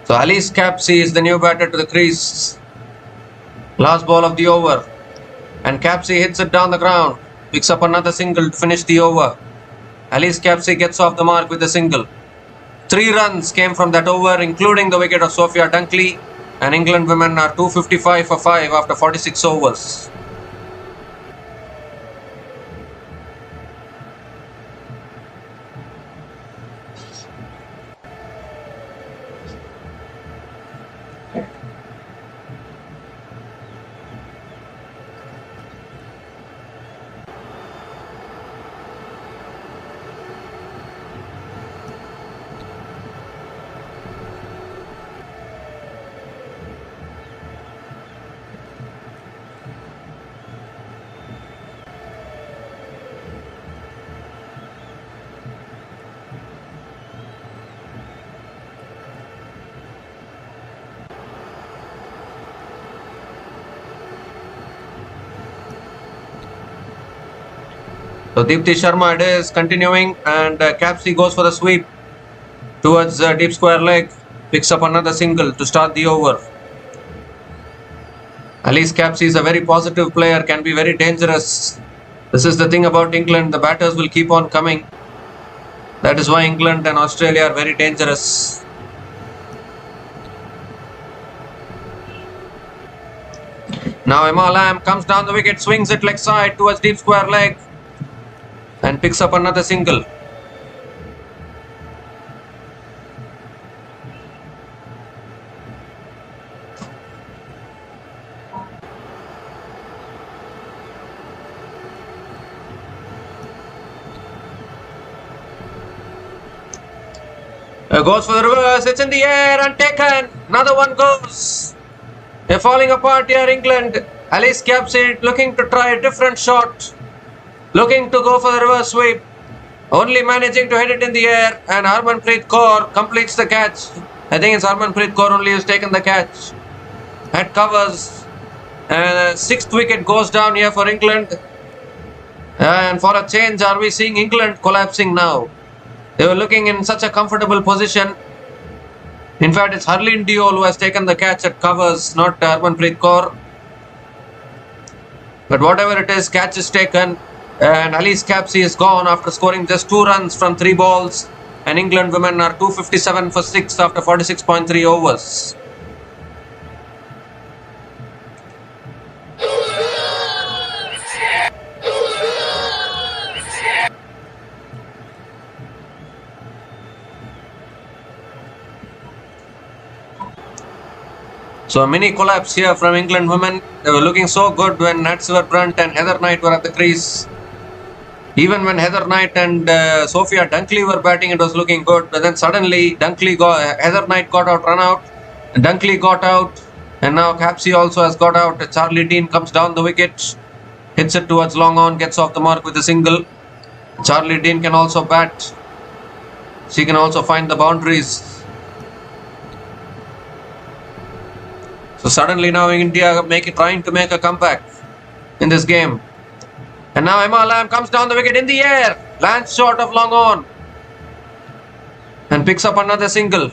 So Alice Capsey is the new batter to the crease. Last ball of the over. And Capsey hits it down the ground. Picks up another single to finish the over. Alice Capsey gets off the mark with a single. 3 runs came from that over, including the wicket of Sophia Dunkley. And England women are 255 for 5 after 46 overs. So Deepthi Sharma it is continuing, and Capsey goes for the sweep towards deep square leg. Picks up another single to start the over. Alice Capsey is a very positive player, can be very dangerous. This is the thing about England, the batters will keep on coming. That is why England and Australia are very dangerous. Now Emma Lamb comes down the wicket, swings it leg side towards deep square leg and picks up another single. Goes for the reverse, it's in the air and taken. Another one goes. They're falling apart here, England. Alice Capsey looking to try a different shot. Looking to go for the reverse sweep. Only managing to hit it in the air, and Harmanpreet Kaur completes the catch. I think it's Harmanpreet Kaur only who's taken the catch. Head covers. And 6th wicket goes down here for England. And for a change, are we seeing England collapsing now? They were looking in such a comfortable position. In fact, it's Harleen Deol who has taken the catch at covers, not Harmanpreet Kaur. But whatever it is, catch is taken. And Alice Capsey is gone after scoring just 2 runs from 3 balls. And England women are 257 for 6 after 46.3 overs. So a mini collapse here from England women. They were looking so good when Natswer Brunt and Heather Knight were at the crease. Even when Heather Knight and Sophia Dunkley were batting, it was looking good. But then suddenly Heather Knight got out, run out. Dunkley got out. And now Capsey also has got out. Charlie Dean comes down the wicket. Hits it towards long on. Gets off the mark with a single. Charlie Dean can also bat. She can also find the boundaries. So suddenly now India trying to make a comeback in this game. And now Emma Lamb comes down the wicket in the air. Lands short of long on. And picks up another single.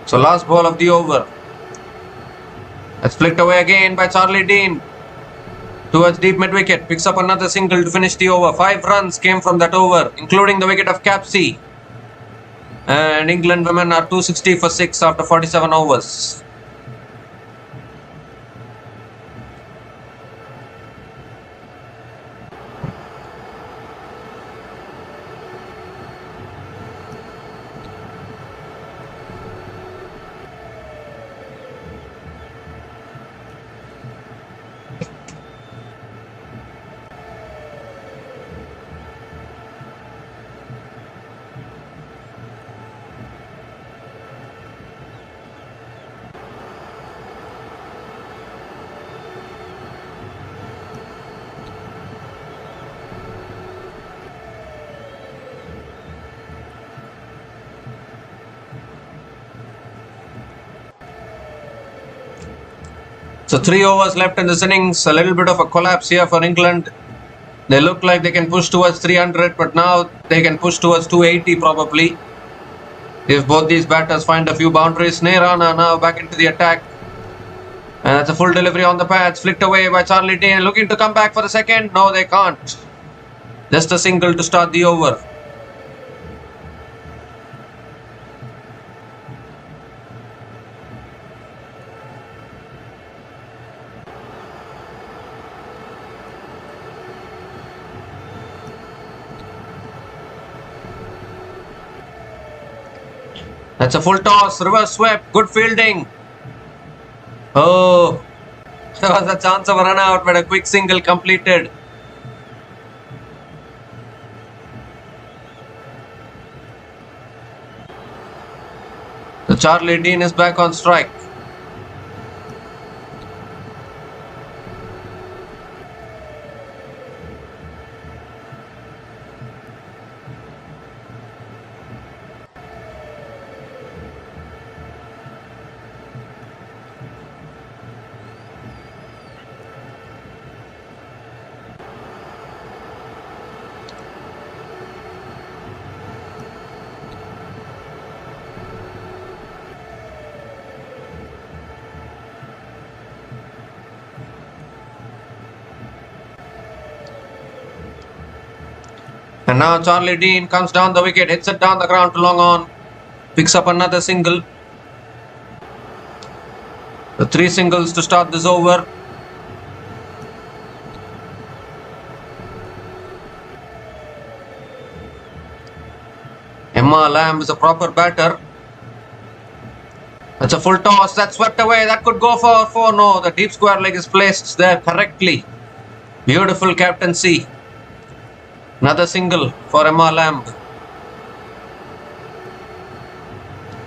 So last ball of the over. That's flicked away again by Charlie Dean. Towards deep mid wicket. Picks up another single to finish the over. 5 runs came from that over, including the wicket of Capsey. And England women are 260 for 6 after 47 overs. So 3 overs left in this innings. A little bit of a collapse here for England. They look like they can push towards 300, but now they can push towards 280 probably. If both these batters find a few boundaries. Neerana now back into the attack. And that's a full delivery on the pads. Flicked away by Charlie Dean. Looking to come back for the second. No, they can't. Just a single to start the over. That's a full toss, reverse swept, good fielding. Oh, there was a chance of a run out, but a quick single completed. So Charlie Dean is back on strike. And now Charlie Dean comes down the wicket, hits it down the ground to long on, picks up another single. The 3 singles to start this over. Emma Lamb is a proper batter. That's a full toss, that's swept away, that could go for 4. No, the deep square leg is placed there correctly. Beautiful captaincy. Another single for Emma Lamb.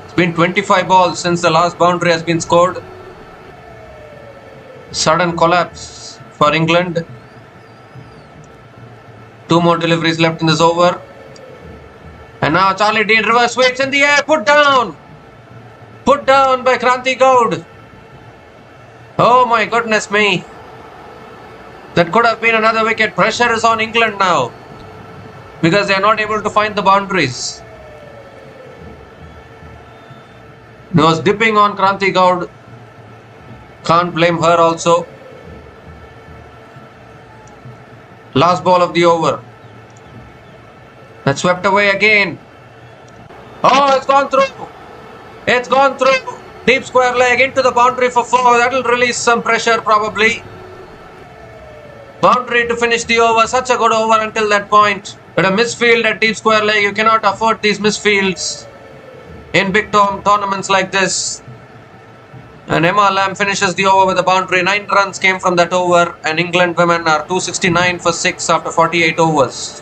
It's been 25 balls since the last boundary has been scored. Sudden collapse for England. 2 more deliveries left in this over. And now Charlie Dean reverse sweeps in the air. Put down. Put down by Kranti Gaud. Oh my goodness me. That could have been another wicket. Pressure is on England now, because they are not able to find the boundaries. He was dipping on Kranti Gaud. Can't blame her also. Last ball of the over. That's swept away again. Oh, it's gone through. It's gone through. Deep square leg into the boundary for 4. That will release some pressure probably. Boundary to finish the over. Such a good over until that point. But a misfield at deep square leg, you cannot afford these misfields in big tournaments like this. And Emma Lamb finishes the over with a boundary. 9 runs came from that over, and England women are 269 for 6 after 48 overs.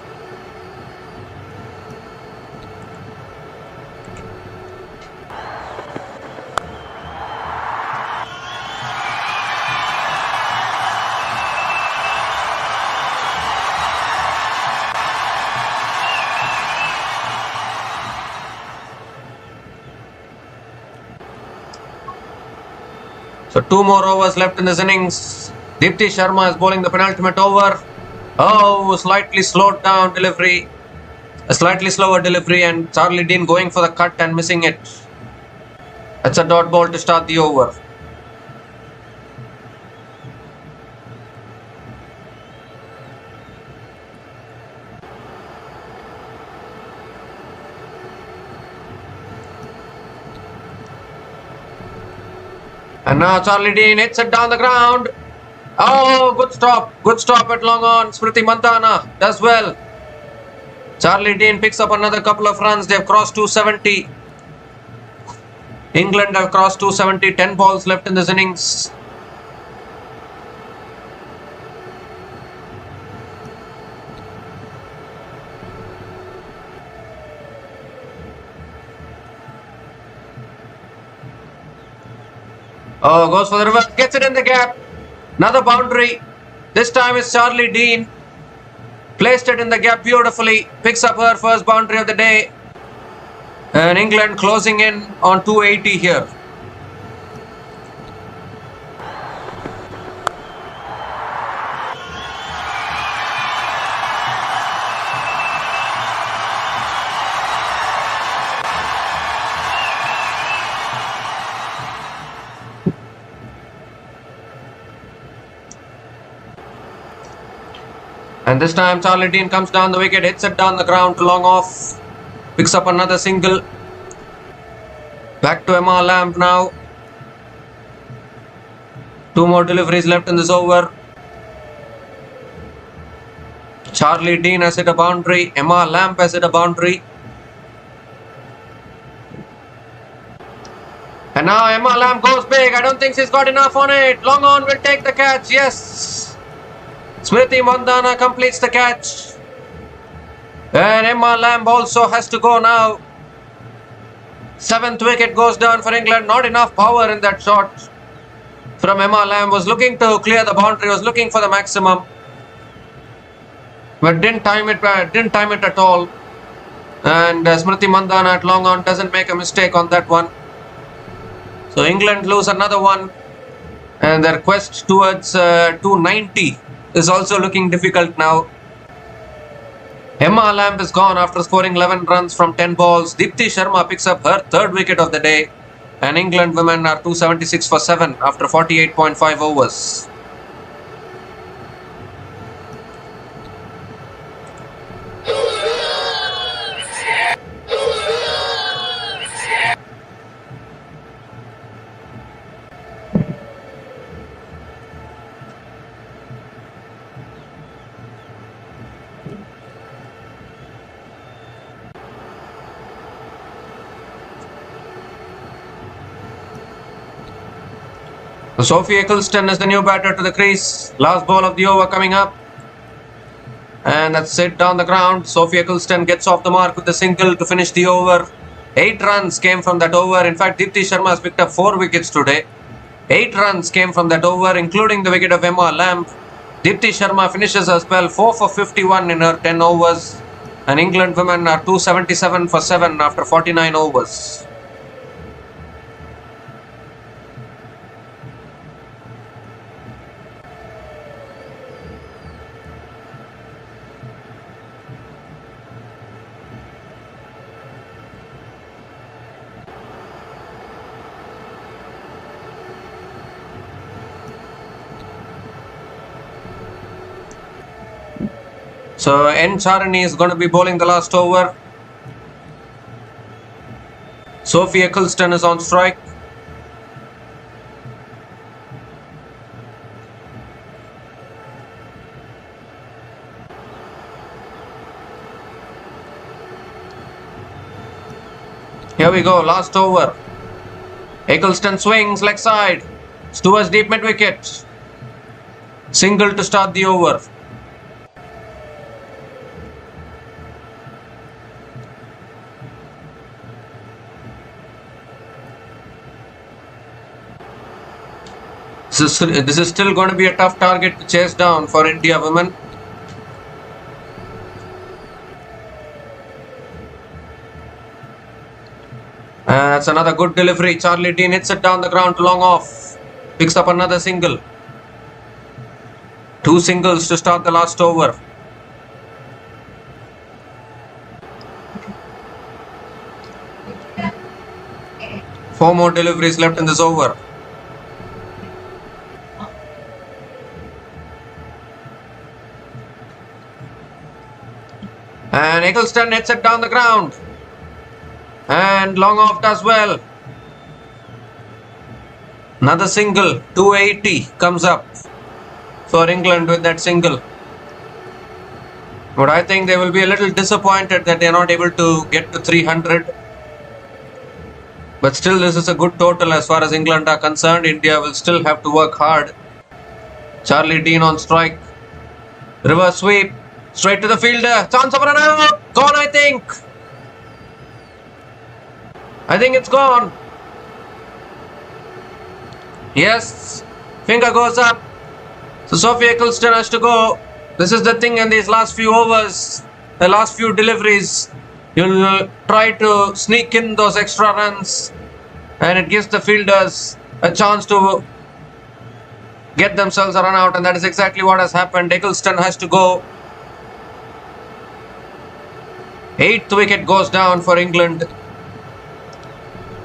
So 2 more overs left in this innings. Deepti Sharma is bowling the penultimate over. Oh, slightly slowed down delivery. A slightly slower delivery, and Charlie Dean going for the cut and missing it. That's a dot ball to start the over. And now Charlie Dean hits it down the ground. Oh, good stop. Good stop at long on. Smriti Mandhana does well. Charlie Dean picks up another couple of runs. They have crossed 270. England have crossed 270. 10 balls left in this innings. Oh, goes for the reverse, gets it in the gap. Another boundary. This time it's Charlie Dean. Placed it in the gap beautifully. Picks up her first boundary of the day. And England closing in on 280 here. And this time Charlie Dean comes down the wicket, hits it down the ground to long off, picks up another single. Back to Emma Lamb now. 2 more deliveries left in this over. Charlie Dean has hit a boundary. Emma Lamb has hit a boundary. And now Emma Lamb goes big. I don't think she's got enough on it. Long on will take the catch. Yes. Smriti Mandhana completes the catch. And Emma Lamb also has to go now. 7th wicket goes down for England. Not enough power in that shot from Emma Lamb. Was looking to clear the boundary. Was looking for the maximum. But didn't time it at all. And Smriti Mandhana at long on doesn't make a mistake on that one. So England lose another one, and their quest towards 290 is also looking difficult now. Emma Lamb is gone after scoring 11 runs from 10 balls. Deepti Sharma picks up her 3rd wicket of the day, and England women are 276 for 7 after 48.5 overs. Sophie Eccleston is the new batter to the crease. Last ball of the over coming up. And that's it down the ground. Sophie Eccleston gets off the mark with the single to finish the over. 8 runs came from that over. In fact, Deepti Sharma has picked up 4 wickets today. 8 runs came from that over, including the wicket of Emma Lamb. Deepti Sharma finishes her spell 4 for 51 in her 10 overs. And England women are 277 for 7 after 49 overs. So N. Charani is going to be bowling the last over. Sophie Eccleston is on strike. Here we go, last over. Eccleston swings leg side. Towards deep mid wicket. Single to start the over. This is still going to be a tough target to chase down for India women. That's another good delivery. Charlie Dean hits it down the ground to long off. Picks up another single. 2 singles to start the last over. Four more deliveries left in this over. And Eccleston hits it down the ground. And long off does well. Another single. 280 comes up for England with that single. But I think they will be a little disappointed that they are not able to get to 300. But still, this is a good total as far as England are concerned. India will still have to work hard. Charlie Dean on strike. Reverse sweep. Straight to the fielder. Chance of a run out. Gone, I think. I think it's gone. Yes. Finger goes up. So Sophie Eccleston has to go. This is the thing in these last few overs. The last few deliveries. You'll try to sneak in those extra runs. And it gives the fielders a chance to get themselves a run out. And that is exactly what has happened. Eccleston has to go. 8th wicket goes down for England.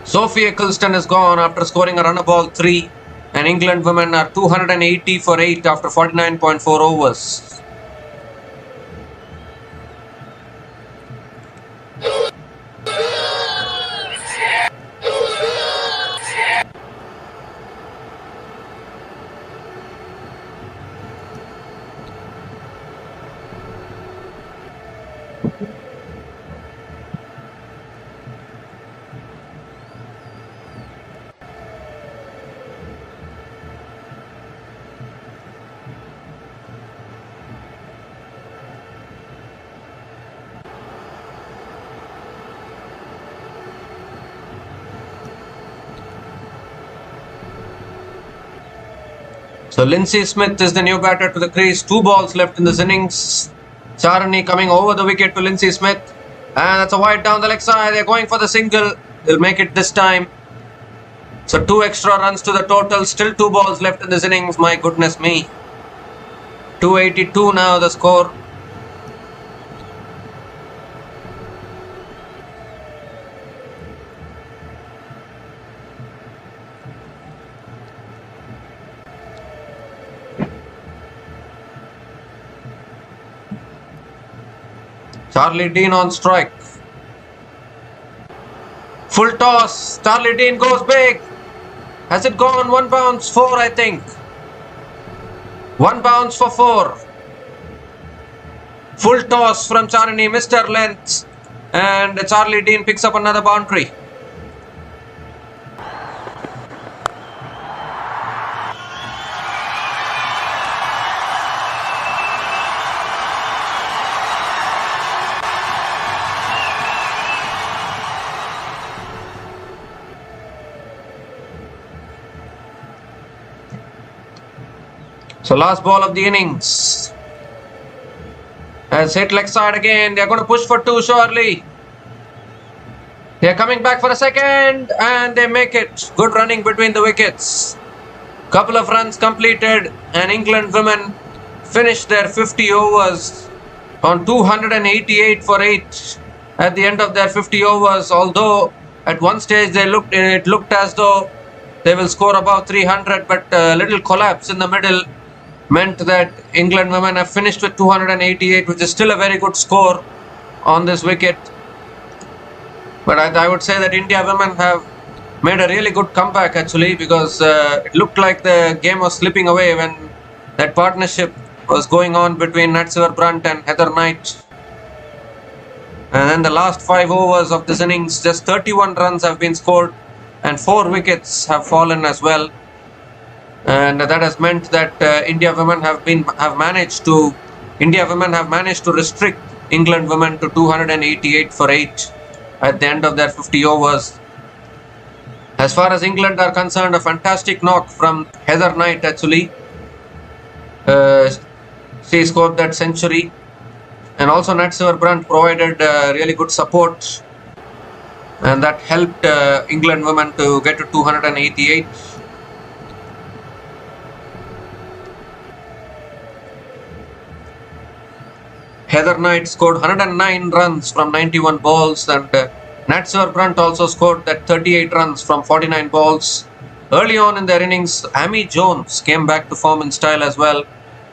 Sophie Eccleston is gone after scoring a run ball 3. And England women are 280 for 8 after 49.4 overs. So Lindsay Smith is the new batter to the crease. 2 balls left in this innings. Charani coming over the wicket to Lindsay Smith. And that's a wide down the leg side. They're going for the single. They'll make it this time. So 2 extra runs to the total. Still 2 balls left in this innings. My goodness me. 282 now the score. Charlie Dean on strike. Full toss. Charlie Dean goes big. Has it gone? 1 bounce, 4 I think. 1 bounce for 4. Full toss from Charani, Mr. Length. And Charlie Dean picks up another boundary. So last ball of the innings. Has hit leg side again. They're going to push for 2 surely. They're coming back for a second and they make it. Good running between the wickets. Couple of runs completed and England women finished their 50 overs on 288 for 8 at the end of their 50 overs. Although at one stage it looked as though they will score above 300, but a little collapse in the middle meant that England women have finished with 288, which is still a very good score on this wicket. But I would say that India women have made a really good comeback actually, because it looked like the game was slipping away when that partnership was going on between Nat Brandt and Heather Knight. And then the last 5 overs of this innings, just 31 runs have been scored and 4 wickets have fallen as well. And that has meant that India women have managed to restrict England women to 288 for 8 at the end of their 50 overs. As far as England are concerned, a fantastic knock from Heather Knight actually. She scored that century, and also Nat Brandt provided really good support, and that helped England women to get to 288. Heather Knight scored 109 runs from 91 balls, and Nat Brandt also scored that 38 runs from 49 balls. Early on in their innings, Amy Jones came back to form in style as well,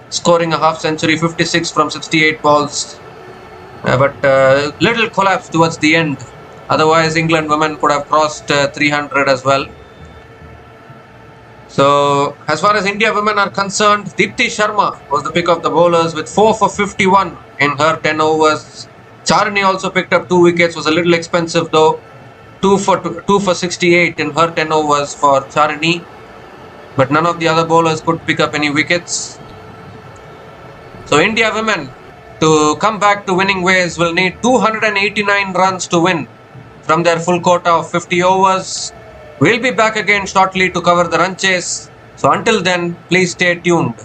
scoring a half century, 56 from 68 balls. But little collapse towards the end. Otherwise, England women could have crossed 300 as well. So, as far as India women are concerned, Deepti Sharma was the pick of the bowlers with 4 for 51 in her 10 overs. Charani also picked up 2 wickets, was a little expensive though. 2 for 68 in her 10 overs for Charani. But none of the other bowlers could pick up any wickets. So, India women to come back to winning ways will need 289 runs to win from their full quota of 50 overs. We'll be back again shortly to cover the run chase. So until then, please stay tuned.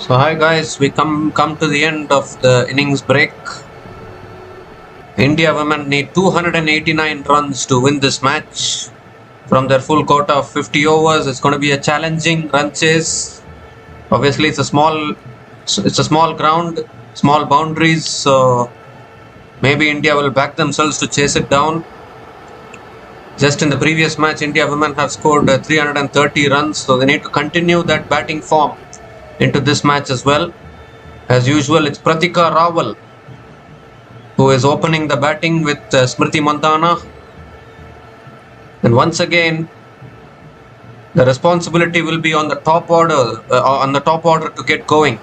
So hi guys, we come to the end of the innings break. India women need 289 runs to win this match from their full quota of 50 overs. It's going to be a challenging run chase. Obviously, it's a small ground, small boundaries. So maybe India will back themselves to chase it down. Just in the previous match, India women have scored 330 runs, so they need to continue that batting form into this match as well. As usual, it's Pratika Rawal who is opening the batting with Smriti Mandhana. And once again, the responsibility will be on the top order to get going.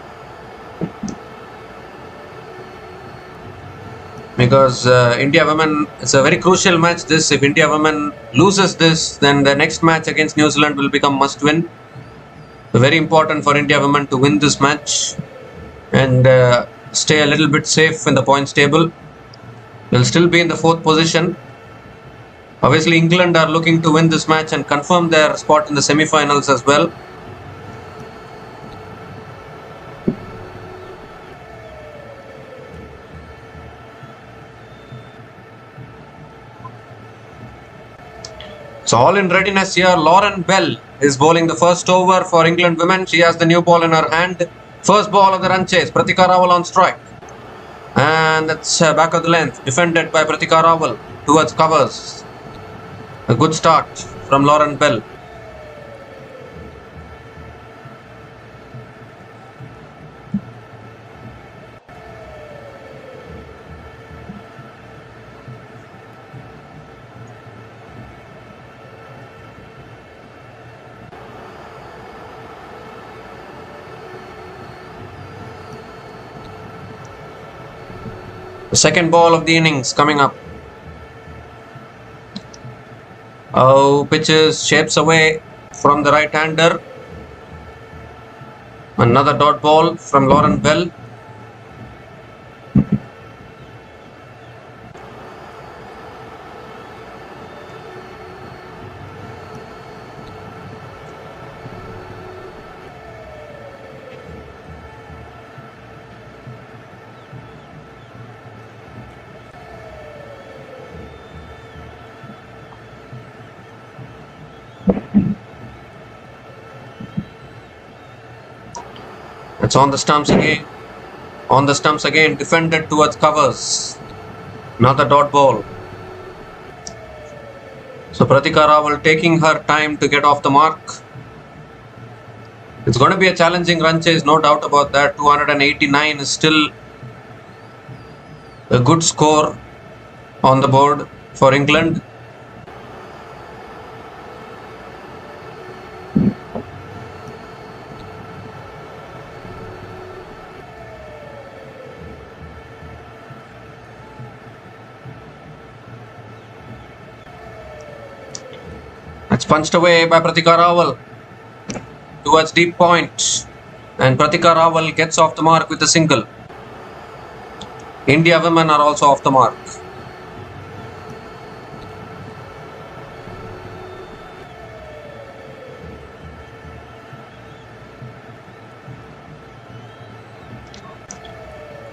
Because India women, it's a very crucial match this. If India women loses this, then the next match against New Zealand will become must win. Very important for India women to win this match and stay a little bit safe in the points table. They'll still be in the 4th position. Obviously, England are looking to win this match and confirm their spot in the semi-finals as well. So all in readiness here. Lauren Bell is bowling the first over for England women. She has the new ball in her hand. First ball of the run chase. Pratika Rawal on strike. And that's back of the length. Defended by Pratika Rawal towards covers. A good start from Lauren Bell. The second ball of the innings coming up. Oh, pitches shapes away from the right-hander. Another dot ball from Lauren Bell. It's on the stumps again. On the stumps again, defended towards covers. Another dot ball. So Pratika Rawal taking her time to get off the mark. It's going to be a challenging run chase, no doubt about that. 289 is still a good score on the board for England. It's punched away by Pratika Rawal towards deep point, and Pratika Rawal gets off the mark with a single. India women are also off the mark.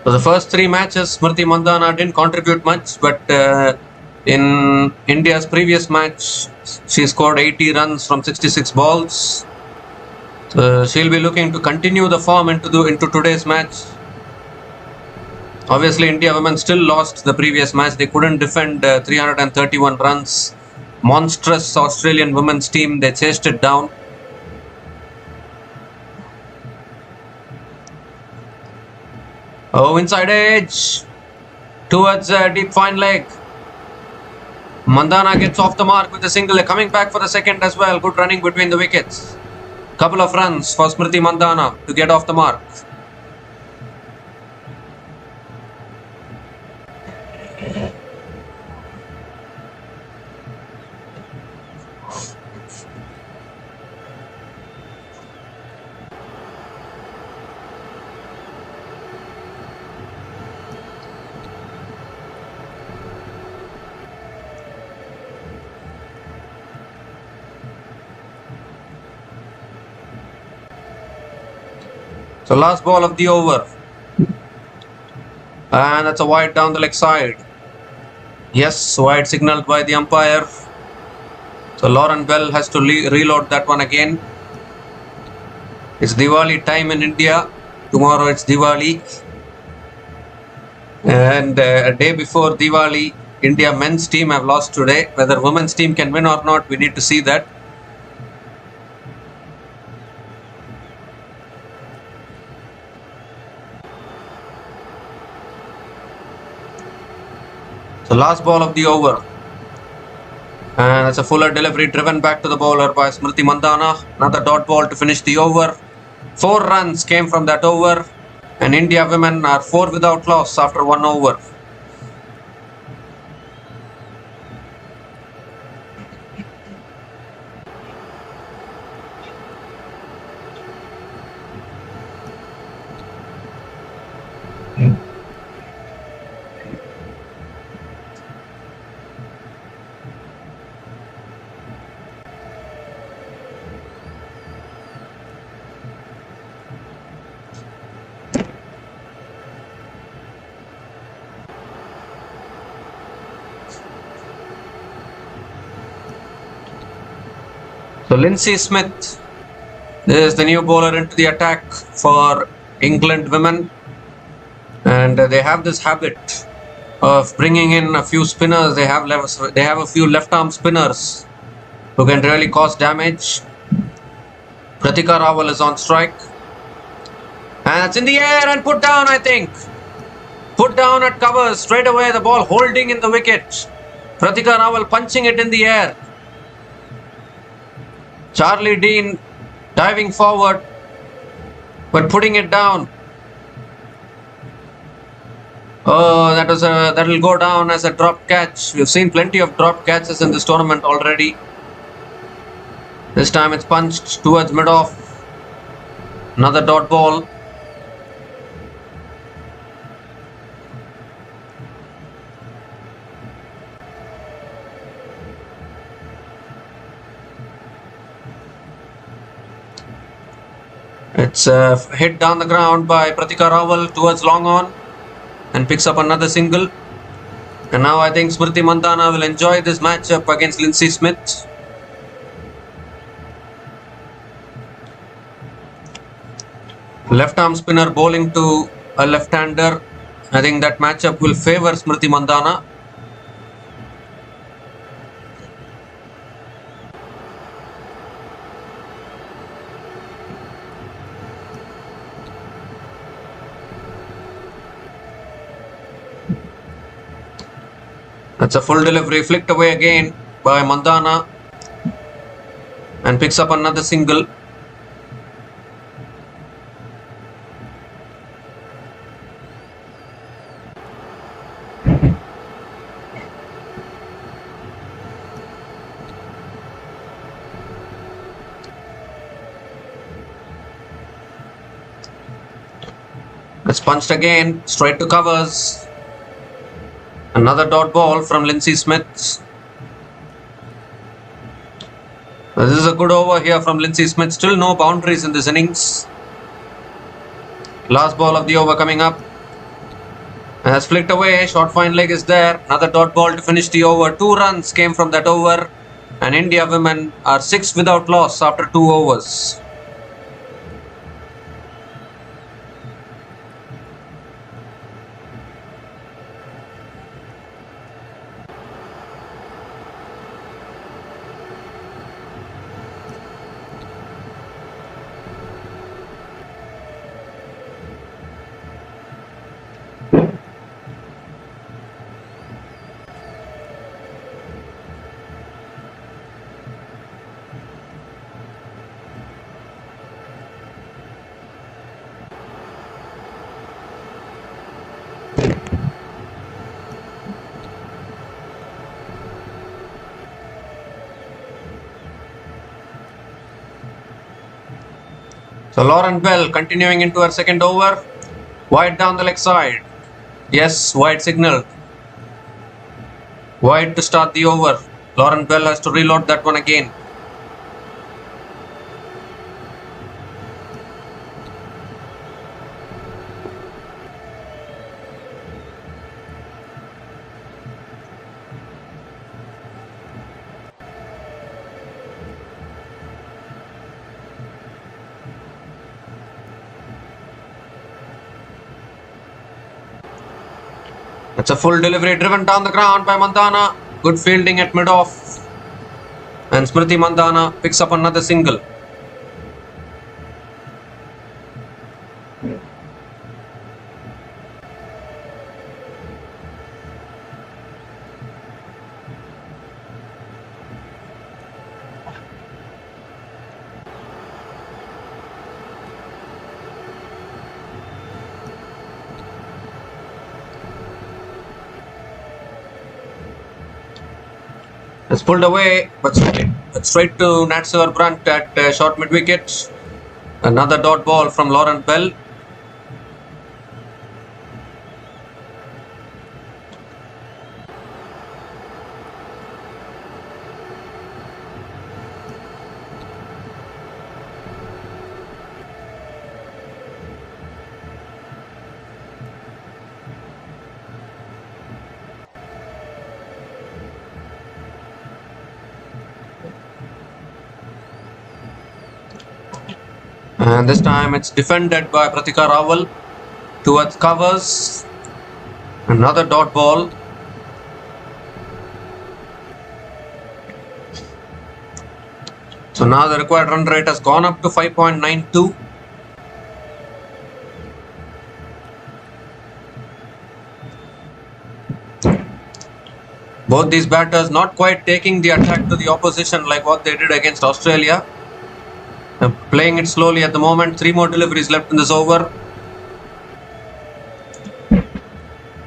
So the first 3 matches, Smriti Mandhana didn't contribute much, but in India's previous match, she scored 80 runs from 66 balls. So she'll be looking to continue the form into today's match. Obviously, India women still lost the previous match. They couldn't defend 331 runs. Monstrous Australian women's team. They chased it down. Oh, inside edge towards deep fine leg. Mandhana gets off the mark with a single. They're coming back for the second as well. Good running between the wickets. Couple of runs for Smriti Mandhana to get off the mark. So last ball of the over. And that's a wide down the leg side. Yes, wide signaled by the umpire. So Lauren Bell has to reload that one again. It's Diwali time in India. Tomorrow it's Diwali. And a day before Diwali, India men's team have lost today. Whether women's team can win or not, we need to see that. So last ball of the over. And it's a fuller delivery driven back to the bowler by Smriti Mandhana. Another dot ball to finish the over. 4 runs came from that over. And India women are 4 without loss after 1 over. So Lindsay Smith is the new bowler into the attack for England women, and they have this habit of bringing in a few spinners. They have a few left arm spinners who can really cause damage. Pratika Rawal is on strike, and it's in the air and put down. I think put down at covers straight away. The ball holding in the wicket. Pratika Rawal punching it in the air. Charlie Dean diving forward but putting it down. Oh, that'll go down as a drop catch. We've seen plenty of drop catches in this tournament already. This time it's punched towards mid-off. Another dot ball. It's hit down the ground by Pratika Rawal towards long on and picks up another single. And now I think Smriti Mandhana will enjoy this matchup against Lindsay Smith. Left arm spinner bowling to a left-hander. I think that matchup will favor Smriti Mandhana. That's a full delivery, flicked away again by Mandhana and picks up another single. It's punched again, straight to covers. Another dot ball from Lindsay Smith. This is a good over here from Lindsay Smith. Still no boundaries in this innings. Last ball of the over coming up. Has flicked away. Short fine leg is there. Another dot ball to finish the over. 2 runs came from that over. And India women are 6 without loss after 2 overs. So Lauren Bell continuing into her second over. Wide down the leg side. Yes, wide signal. Wide to start the over. Lauren Bell has to reload that one again. It's a full delivery driven down the ground by Mandana. Good fielding at mid-off. And Smriti Mandana picks up another single. It's pulled away, but straight to Natsur Brunt at short mid-wicket. Another dot ball from Lauren Bell. And this time it's defended by Pratika Rawal towards covers. Another dot ball. So now the required run rate has gone up to 5.92. Both these batters not quite taking the attack to the opposition like what they did against Australia. Playing it slowly at the moment. 3 more deliveries left in this over.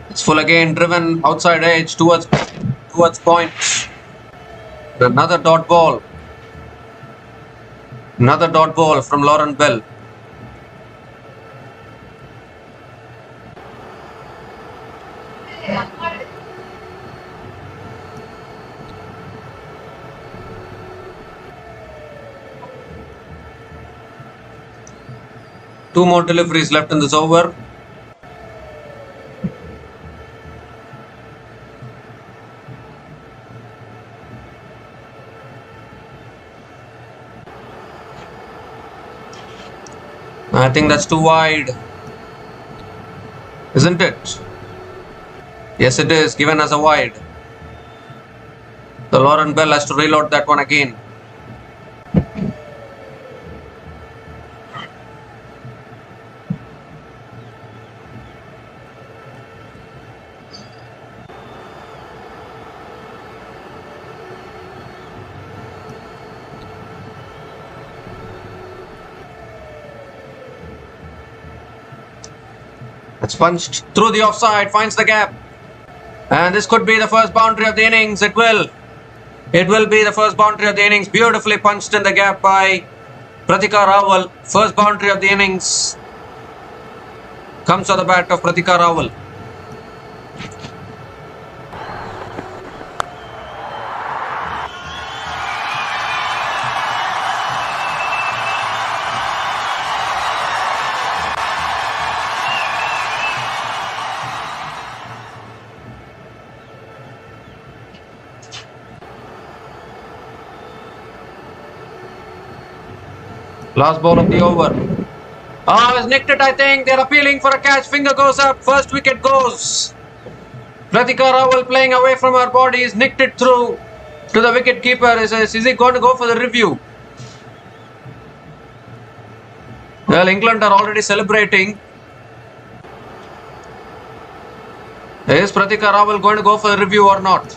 It's full again, driven outside edge towards point. Another dot ball. Another dot ball from Lauren Bell. Two more deliveries left in this over. I think that's too wide, isn't it? Yes, it is, given as a wide. The Lauren Bell has to reload that one again. It's punched through the offside, finds the gap. And this could be the first boundary of the innings. It will be the first boundary of the innings. Beautifully punched in the gap by Pratika Rawal. First boundary of the innings comes to the bat of Pratika Rawal. Last ball of the over. He's nicked it, I think. They're appealing for a catch. Finger goes up. First wicket goes. Pratika Rawal playing away from her body. He's nicked it through to the wicket keeper. Is he going to go for the review? Well, England are already celebrating. Is Pratika Rawal going to go for the review or not?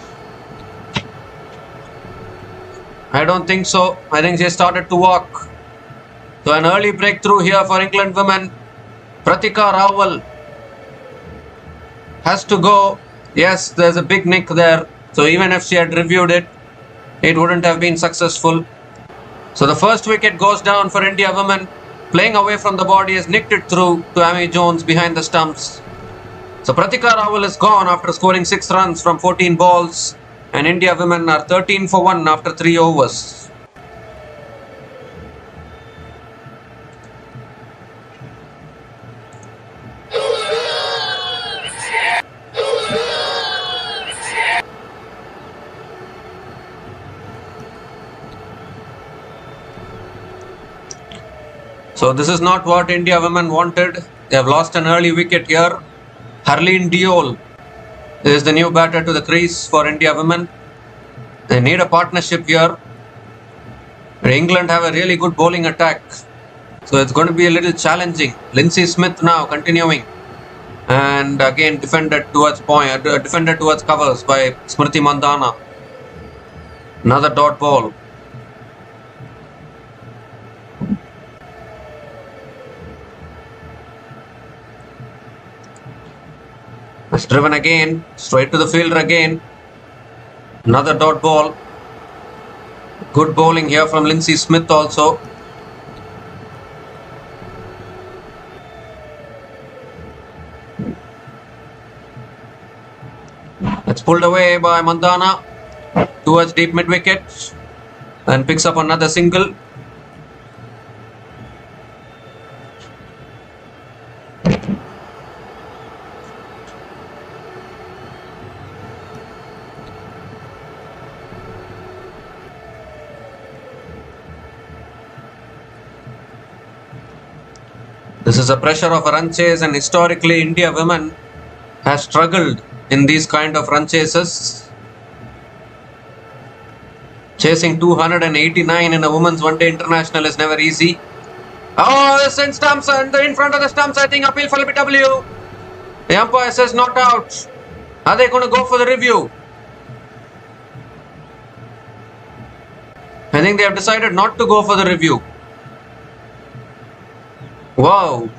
I don't think so. I think she started to walk. So an early breakthrough here for England women. Pratika Rawal has to go. Yes, there's a big nick there. So even if she had reviewed it, it wouldn't have been successful. So the first wicket goes down for India women. Playing away from the body has nicked it through to Amy Jones behind the stumps. So Pratika Rawal is gone after scoring 6 runs from 14 balls. And India women are 13 for 1 after 3 overs. So this is not what India women wanted. They have lost an early wicket here. Harleen Deol This is the new batter to the crease for India women. They need a partnership here. England have a really good bowling attack, so it's going to be a little challenging. Lindsay Smith now continuing, and again defended towards covers by Smriti Mandhana. Another dot ball. It's driven again, straight to the fielder again. Another dot ball. Good bowling here from Lindsay Smith also. It's pulled away by Mandhana towards deep mid wicket and picks up another single. This is the pressure of a run chase, and historically India women has struggled in these kind of run chases. Chasing 289 in a women's one-day international is never easy. Oh, this in stumps and in front of the stumps. I think appeal for LBW. The umpire says not out. Are they going to go for the review? I think they have decided not to go for the review. Wow.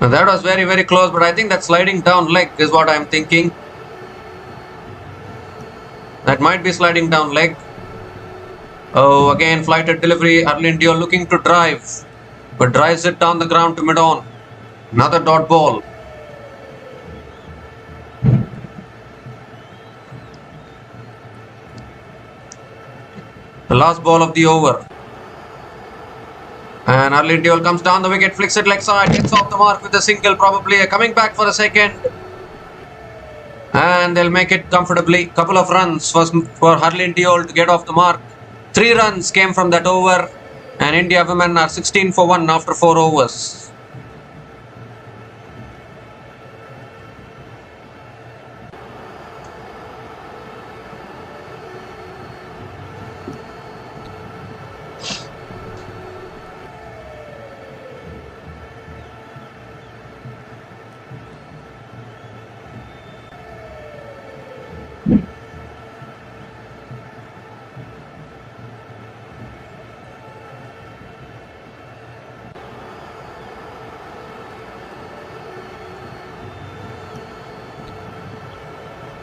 Now that was very, very close, but I think that sliding down leg is what I'm thinking. That might be sliding down leg. Oh, again flighted delivery. Harleen Deol looking to drive, but drives it down the ground to mid-on. Another dot ball. The last ball of the over. And Harleen Deol comes down the wicket, flicks it leg side, gets off the mark with a single, probably coming back for a second. And they'll make it comfortably. Couple of runs for Harleen Deol to get off the mark. 3 runs came from that over, and India women are 16 for 1 after 4 overs.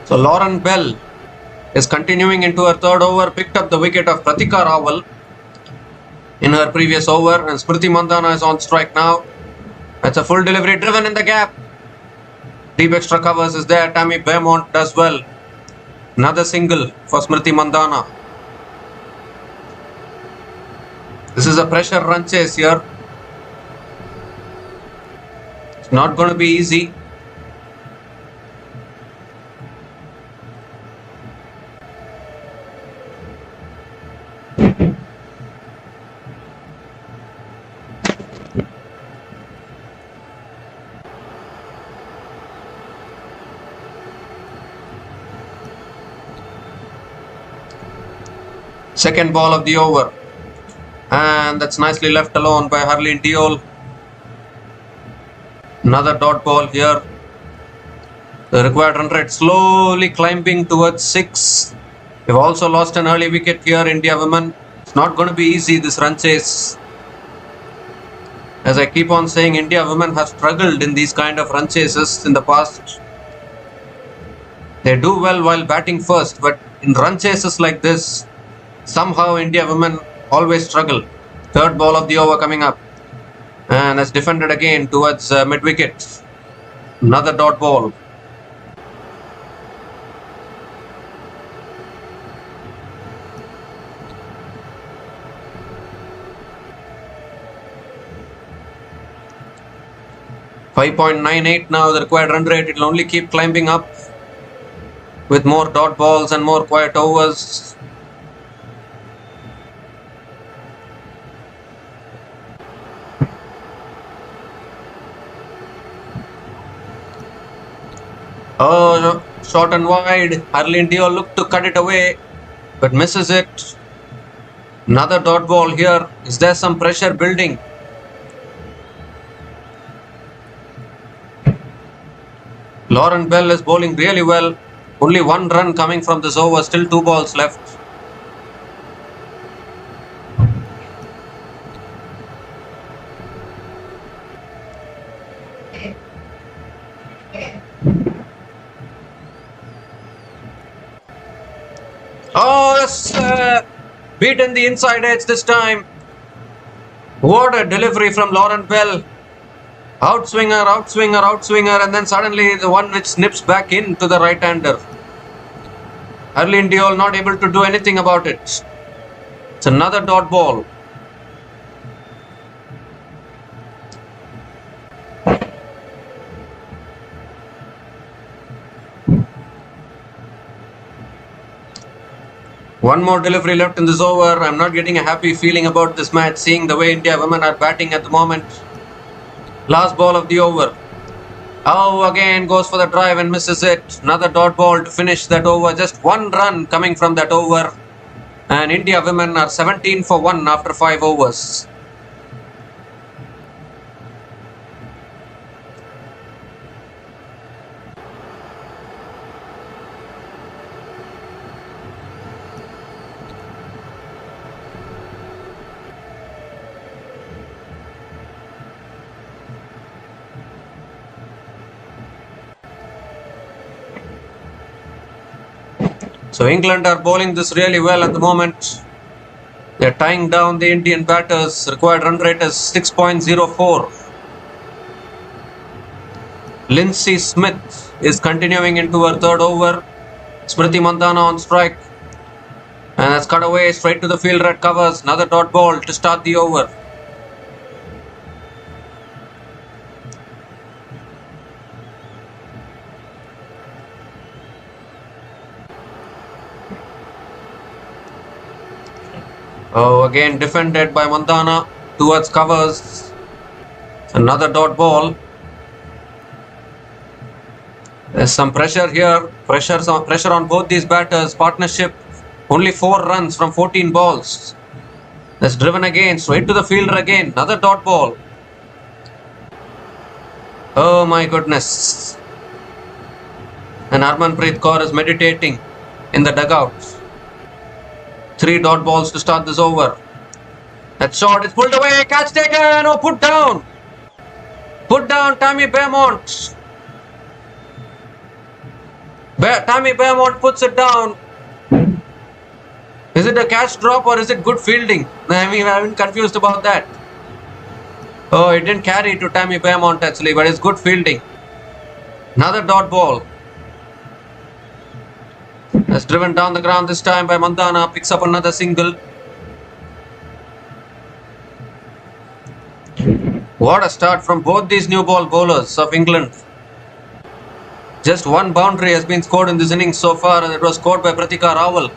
So Lauren Bell is continuing into her 3rd over, picked up the wicket of Pratika Rawal in her previous over, and Smriti Mandhana is on strike now. That's a full delivery driven in the gap. Deep extra covers is there. Tammy Beaumont does well. Another single for Smriti Mandhana. This is a pressure run chase here. It's not going to be easy. Second ball of the over, and that's nicely left alone by Harleen Deol. Another dot ball here. The required run rate slowly climbing towards 6. We've also lost an early wicket here, India women. It's not going to be easy, this run chase. As I keep on saying, India women have struggled in these kind of run chases in the past. They do well while batting first, but in run chases like this, somehow India women always struggle. Third ball of the over coming up, and that's defended again towards mid-wicket. Another dot ball. .98 now the required run rate. It will only keep climbing up with more dot balls and more quiet overs. Oh, no. Short and wide. Harleen Dio looked to cut it away, but misses it. Another dot ball here. Is there some pressure building? Lauren Bell is bowling really well. Only one run coming from this over. Still 2 balls left. Oh, yes, beaten the inside edge this time. What a delivery from Lauren Bell. Outswinger, outswinger, outswinger, and then suddenly the one which snips back into the right-hander. Harleen Diol not able to do anything about it. It's another dot ball. One more delivery left in this over. I'm not getting a happy feeling about this match, seeing the way India women are batting at the moment. Last ball of the over. Oh, again goes for the drive and misses it. Another dot ball to finish that over. Just one run coming from that over. And India women are 17 for 1 after 5 overs. So England are bowling this really well at the moment. They're tying down the Indian batters. Required run rate is 6.04. Lindsay Smith is continuing into her third over. Smriti Mandhana on strike. And that's cut away straight to the fielder at covers. Another dot ball to start the over. Oh, again defended by Mandhana towards covers. Another dot ball. There's some pressure here. Pressure on both these batters. Partnership. Only 4 runs from 14 balls. That's driven again. Straight to the fielder again. Another dot ball. Oh my goodness. And Harmanpreet Kaur is meditating in the dugout. 3 dot balls to start this over. That shot is pulled away. Catch taken. Oh, put down. Put down Tammy Beaumont. Tammy Beaumont puts it down. Is it a catch drop or is it good fielding? I'm confused about that. Oh, it didn't carry to Tammy Beaumont actually, but it's good fielding. Another dot ball. That's driven down the ground this time by Mandhana. Picks up another single. What a start from both these new ball bowlers of England. Just one boundary has been scored in this innings so far, and it was scored by Pratika Rawal.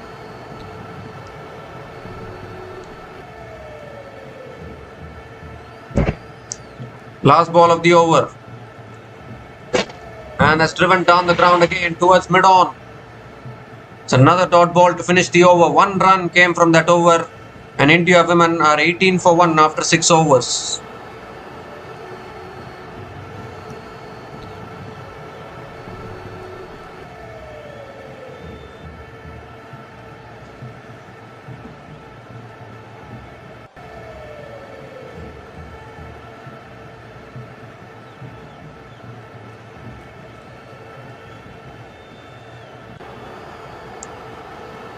Last ball of the over. And that's driven down the ground again towards mid-on. It's another dot ball to finish the over. 1 run came from that over. And India women are 18 for 1 after 6 overs.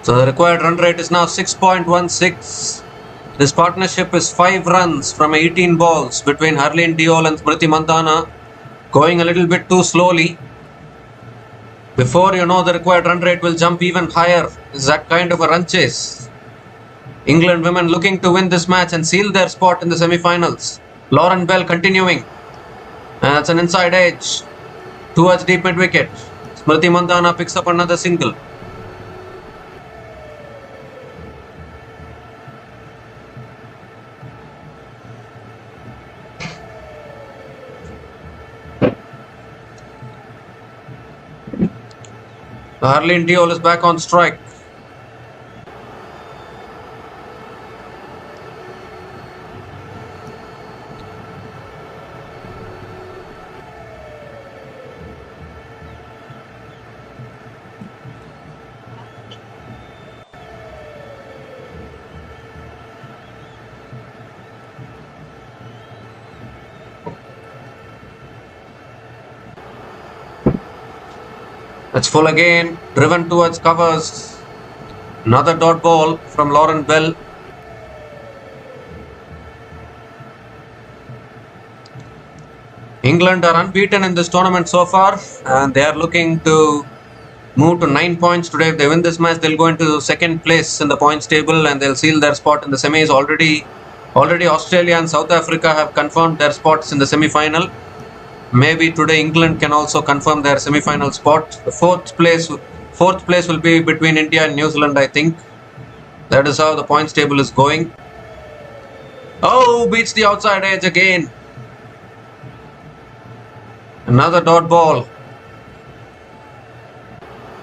So the required run rate is now 6.16. This partnership is 5 runs from 18 balls between Harleen Diol and Smriti Mandhana. Going a little bit too slowly. Before you know, the required run rate will jump even higher. It's that kind of a run chase. England women looking to win this match and seal their spot in the semi-finals. Lauren Bell continuing. And that's an inside edge towards deep mid-wicket. Smriti Mandhana picks up another single. Harleen Deol is back on strike. It's full again, driven towards covers. Another dot ball from Lauren Bell. England are unbeaten in this tournament so far, and they are looking to move to 9 points today. If they win this match, they'll go into second place in the points table and they'll seal their spot in the semis. Already Australia and South Africa have confirmed their spots in the semi-final. Maybe today England can also confirm their semi-final spot. The fourth place will be between India and New Zealand, I think. That is how the points table is going. Oh, beats the outside edge again. Another dot ball.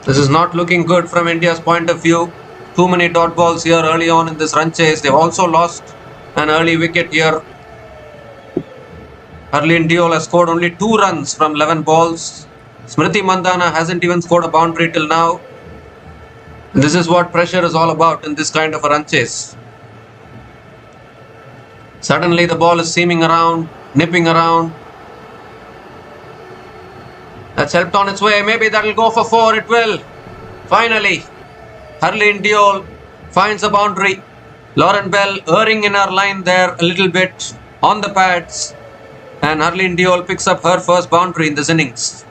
This is not looking good from India's point of view. Too many dot balls here early on in this run chase. They've also lost an early wicket here. Harleen Deol has scored only 2 runs from 11 balls. Smriti Mandhana hasn't even scored a boundary till now. This is what pressure is all about in this kind of a run chase. Suddenly the ball is seaming around, nipping around. That's helped on its way. Maybe that'll go for 4. It will. Finally, Harleen Deol finds a boundary. Lauren Bell erring in her line there a little bit on the pads. And Harleen Deol picks up her first boundary in this innings.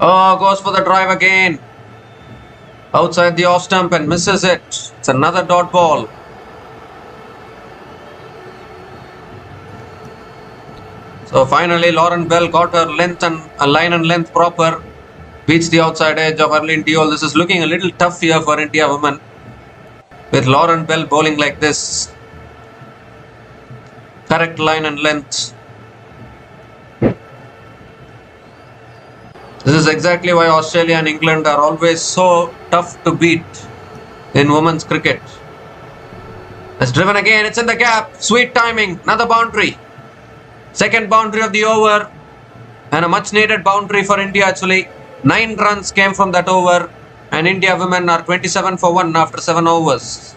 Oh, goes for the drive again. Outside the off stump and misses it. It's another dot ball. So finally Lauren Bell got her length and line and length proper. Beats the outside edge of Harleen Deol. This is looking a little tough here for India women, with Lauren Bell bowling like this. Correct line and length. This is exactly why Australia and England are always so tough to beat in women's cricket. It's driven again. It's in the gap. Sweet timing. Another boundary. Second boundary of the over. And a much needed boundary for India actually. 9 runs came from that over. And India women are 27 for 1 after 7 overs.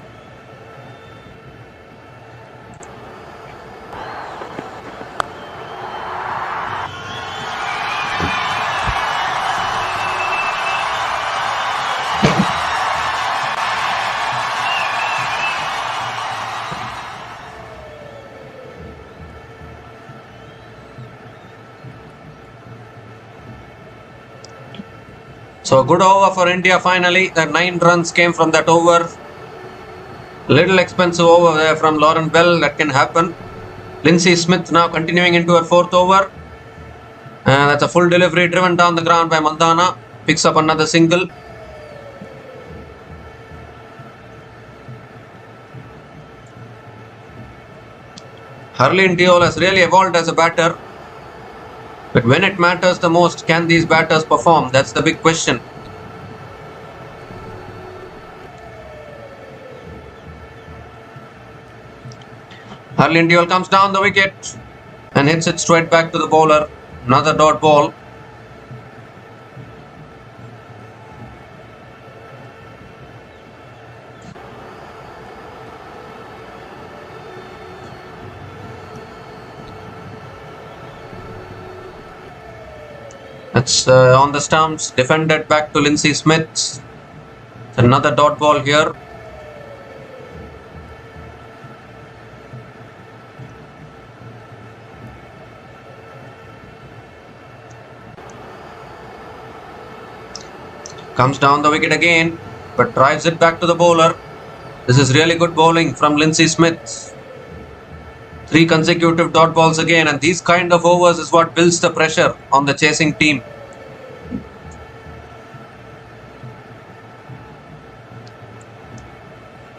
So good over for India finally. The 9 runs came from that over. Little expensive over there from Lauren Bell. That can happen. Lindsay Smith now continuing into her 4th over. And that's a full delivery driven down the ground by Mandhana. Picks up another single. Harleen Deol has really evolved as a batter. But when it matters the most, can these batters perform? That's the big question. Harleen Deol comes down the wicket and hits it straight back to the bowler. Another dot ball. That's on the stumps, defended back to Lindsay Smith. Another dot ball here. Comes down the wicket again, but drives it back to the bowler. This is really good bowling from Lindsay Smith. 3 consecutive dot balls again, and these kind of overs is what builds the pressure on the chasing team.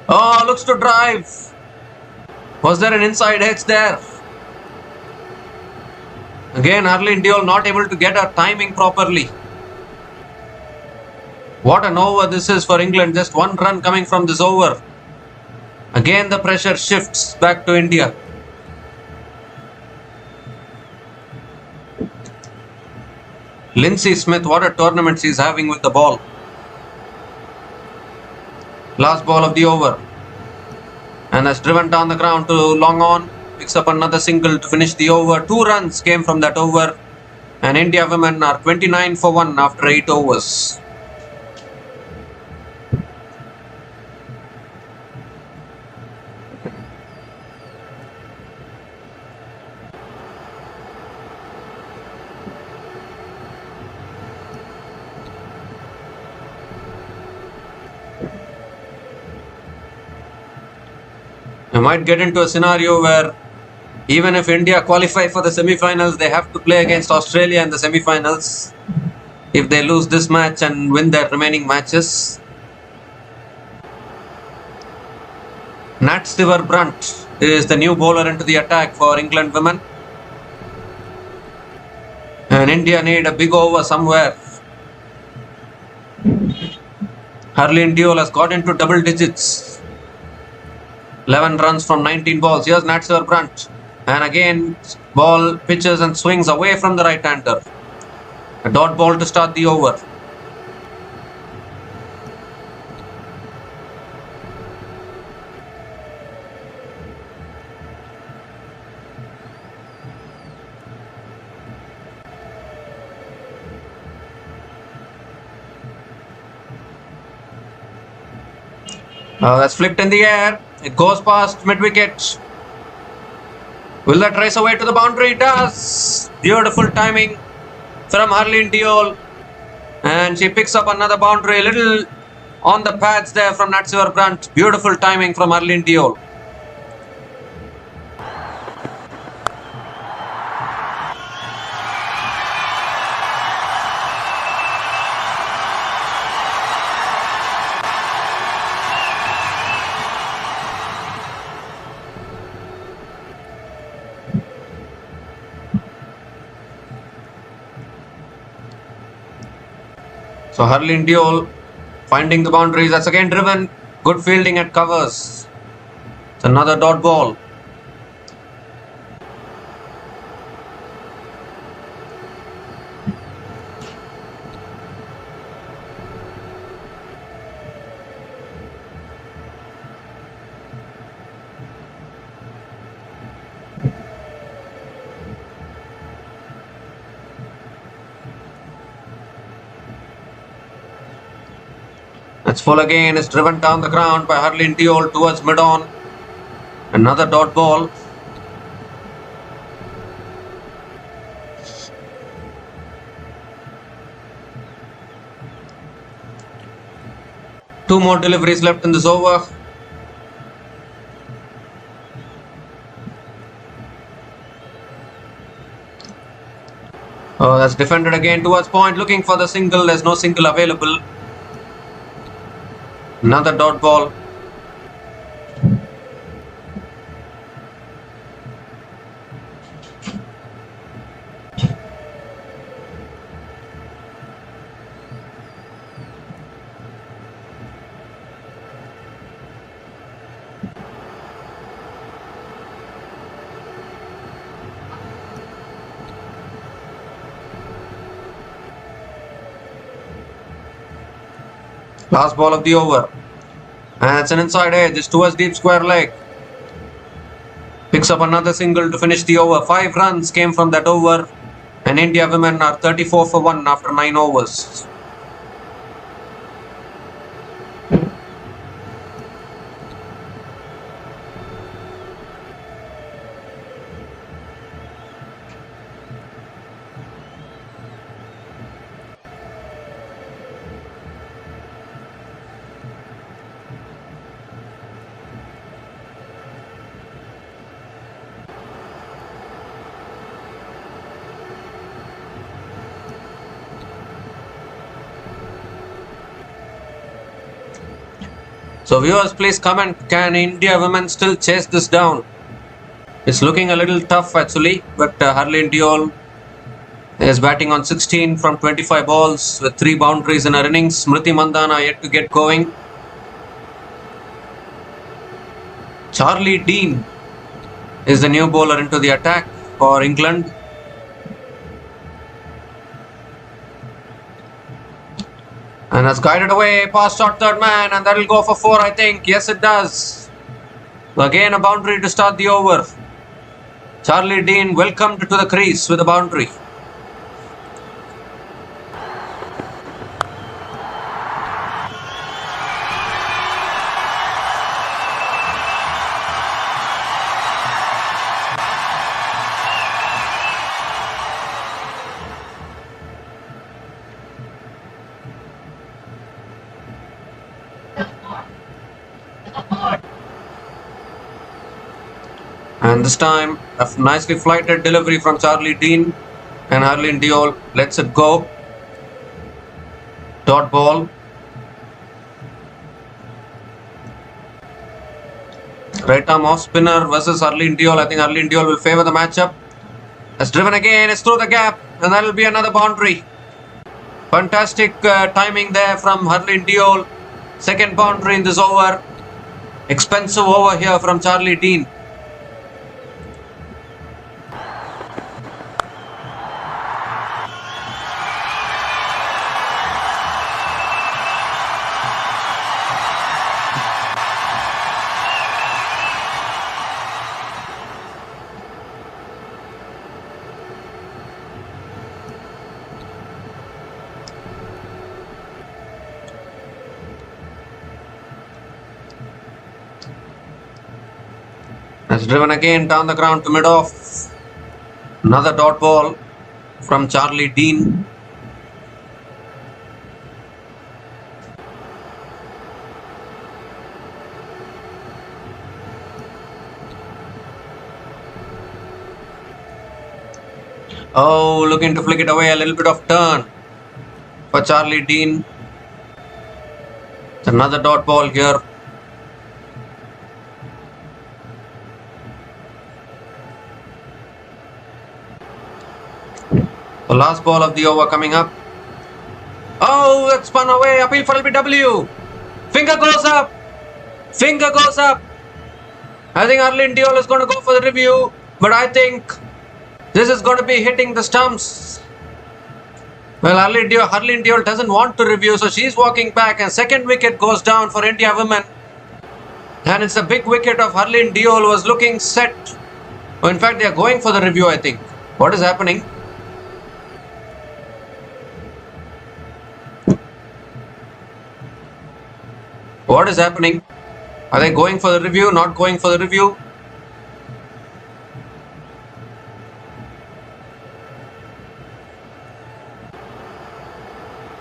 Oh, looks to drive. Was there an inside edge there? Again, Harleen Deol not able to get her timing properly. What an over this is for England. Just 1 run coming from this over. Again, the pressure shifts back to India. Lindsay Smith, what a tournament she's having with the ball. Last ball of the over. And that's driven down the ground to long on. Picks up another single to finish the over. 2 runs came from that over. And India women are 29 for 1 after 8 overs. You might get into a scenario where even if India qualify for the semi-finals, they have to play against Australia in the semi-finals if they lose this match and win their remaining matches. Nat Stiver-Brunt is the new bowler into the attack for England women. And India need a big over somewhere. Harleen Deol has got into double digits. 11 runs from 19 balls. Here's Nat Stiver-Brunt. And again, ball pitches and swings away from the right-hander. A dot ball to start the over. That's flicked in the air. It goes past mid-wicket. Will that race away to the boundary? It does. Beautiful timing from Harleen Deol. And she picks up another boundary. A little on the pads there from Nat Stiver-Brunt. Beautiful timing from Harleen Deol. So Harleen Deol finding the boundaries. That's again driven. Good fielding at covers. It's another dot ball. That's full again. It's driven down the ground by Harleen Deol towards mid-on. Another dot ball. Two more deliveries left in this over. Oh, that's defended again towards point. Looking for the single. There's no single available. Another dot ball. Last ball of the over. And it's an inside edge. It's towards deep square leg. Picks up another single to finish the over. 5 runs came from that over. And India women are 34 for 1 after 9 overs. So viewers, please comment, can India women still chase this down? It's looking a little tough actually, but Harleen Deol is batting on 16 from 25 balls with 3 boundaries in her innings. Smriti Mandhana yet to get going. Charlie Dean is the new bowler into the attack for England. And has guided away past short third man, and that will go for 4, I think. Yes, it does. Again, a boundary to start the over. Charlie Dean welcomed to the crease with a boundary. And this time, a nicely flighted delivery from Charlie Dean, and Harleen Deol lets it go. Dot ball. Right arm off spinner versus Harleen Deol. I think Harleen Deol will favour the matchup. Has driven again, it's through the gap, and that will be another boundary. Fantastic timing there from Harleen Deol. Second boundary in this over. Expensive over here from Charlie Dean. Has driven again down the ground to mid-off. Another dot ball from Charlie Dean. Oh, looking to flick it away, a little bit of turn for Charlie Dean. It's another dot ball here. The last ball of the over coming up. Oh, that's spun away. Appeal for LBW. Finger goes up. Finger goes up. I think Harleen Deol is going to go for the review, but I think this is going to be hitting the stumps. Well, Harleen Deol doesn't want to review, so she's walking back, and second wicket goes down for India women. And it's a big wicket of Harleen Deol, was looking set. Oh, in fact, they are going for the review, I think. What is happening? What is happening? Are they going for the review? Not going for the review?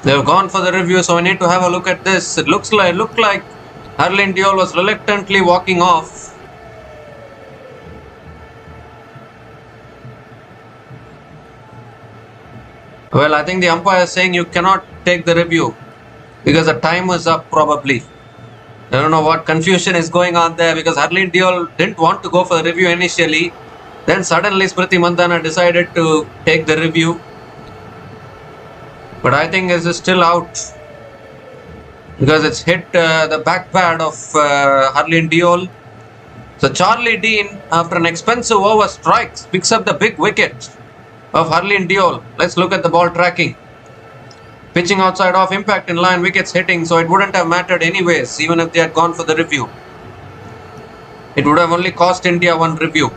They've gone for the review, so we need to have a look at this. It looked like Harleen Deol was reluctantly walking off. Well, I think the umpire is saying you cannot take the review because the time was up probably. I don't know what confusion is going on there, because Harleen Deol didn't want to go for the review initially. Then suddenly Smriti Mandhana decided to take the review. But I think this is still out because it's hit the back pad of Harleen Deol. So Charlie Dean, after an expensive over, strikes, picks up the big wicket of Harleen Deol. Let's look at the ball tracking. Pitching outside off, impact in line, wickets hitting, so it wouldn't have mattered anyways, even if they had gone for the review. It would have only cost India one review.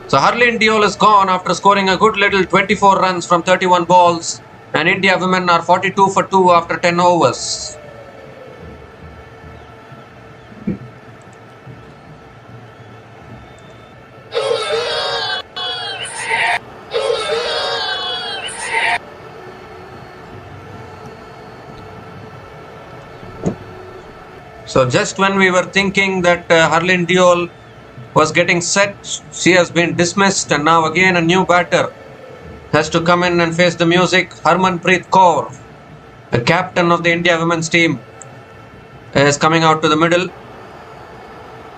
So Harleen Deol is gone after scoring a good little 24 runs from 31 balls, and India women are 42 for 2 after 10 overs. So just when we were thinking that Harleen Deol was getting set, she has been dismissed, and now again a new batter has to come in and face the music. Harmanpreet Kaur, the captain of the India women's team, is coming out to the middle.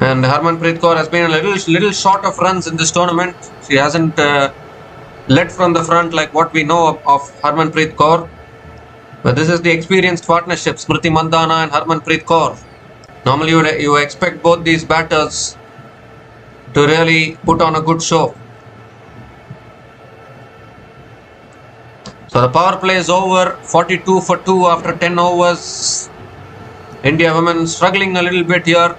And Harmanpreet Kaur has been a little short of runs in this tournament. She hasn't led from the front like what we know of Harmanpreet Kaur. But this is the experienced partnership, Smriti Mandhana and Harmanpreet Kaur. Normally you expect both these batters to really put on a good show. So the power play is over, 42 for 2 after 10 overs. India women struggling a little bit here.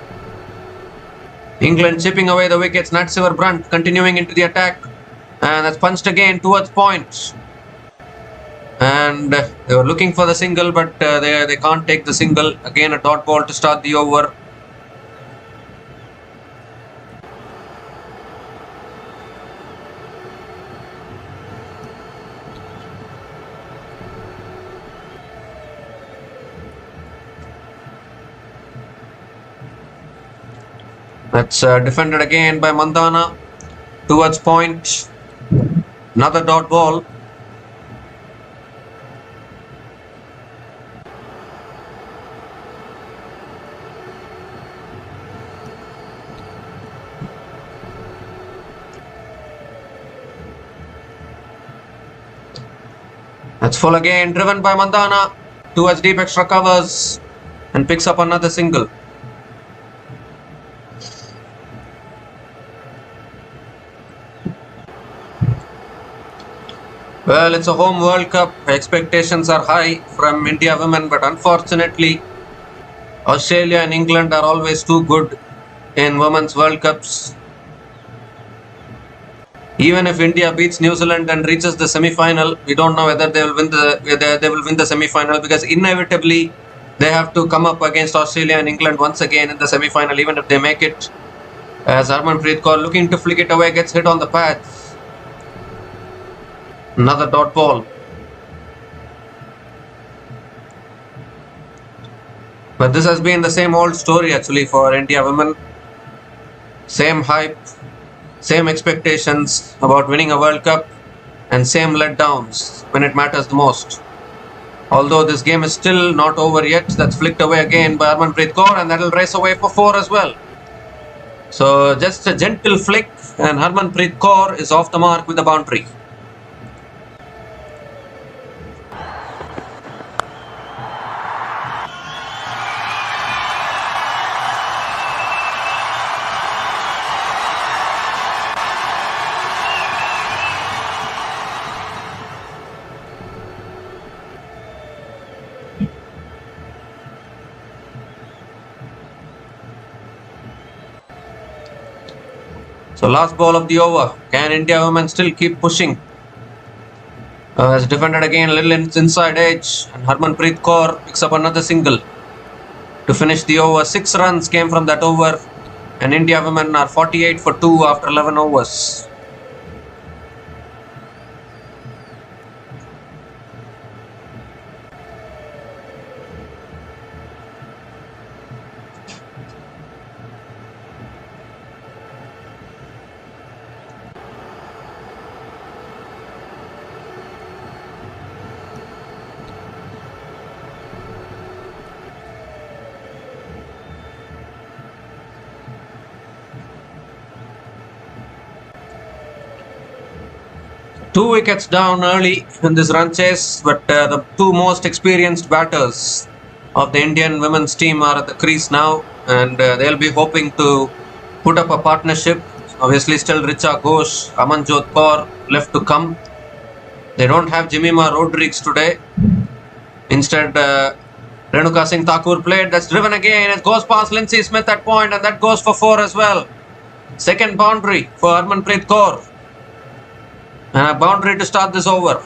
England chipping away the wickets. Natsivar Brunt continuing into the attack. And that's punched again towards point. And they were looking for the single, but they can't take the single. Again a dot ball to start the over. That's defended again by Mandhana towards point. Another dot ball. That's full again, driven by Mandhana towards deep extra covers and picks up another single. Well, it's a home World Cup. Expectations are high from India women, but unfortunately, Australia and England are always too good in Women's World Cups. Even if India beats New Zealand and reaches the semi-final, we don't know whether they will win the semi-final, because inevitably they have to come up against Australia and England once again in the semi-final, even if they make it. As Harmanpreet Kaur looking to flick it away, gets hit on the pads. Another dot ball. But this has been the same old story actually for India women. Same hype, same expectations about winning a World Cup, and same letdowns when it matters the most. Although this game is still not over yet. That's flicked away again by Harmanpreet Kaur, and that'll race away for 4 as well. So just a gentle flick, and Harmanpreet Kaur is off the mark with the boundary. So last ball of the over. Can India women still keep pushing? Has defended again a little inside edge, and Harmanpreet Kaur picks up another single to finish the over. 6 runs came from that over, and India women are 48 for 2 after 11 overs. Two wickets down early in this run chase, but the two most experienced batters of the Indian women's team are at the crease now, and they'll be hoping to put up a partnership. Obviously still Richa Ghosh, Amanjot Kaur left to come. They don't have Jemima Rodriguez today. Instead, Renuka Singh Thakur played. That's driven again. It goes past Lindsay Smith at point, and that goes for 4 as well. Second boundary for Harmanpreet Kaur. And a boundary to start this over.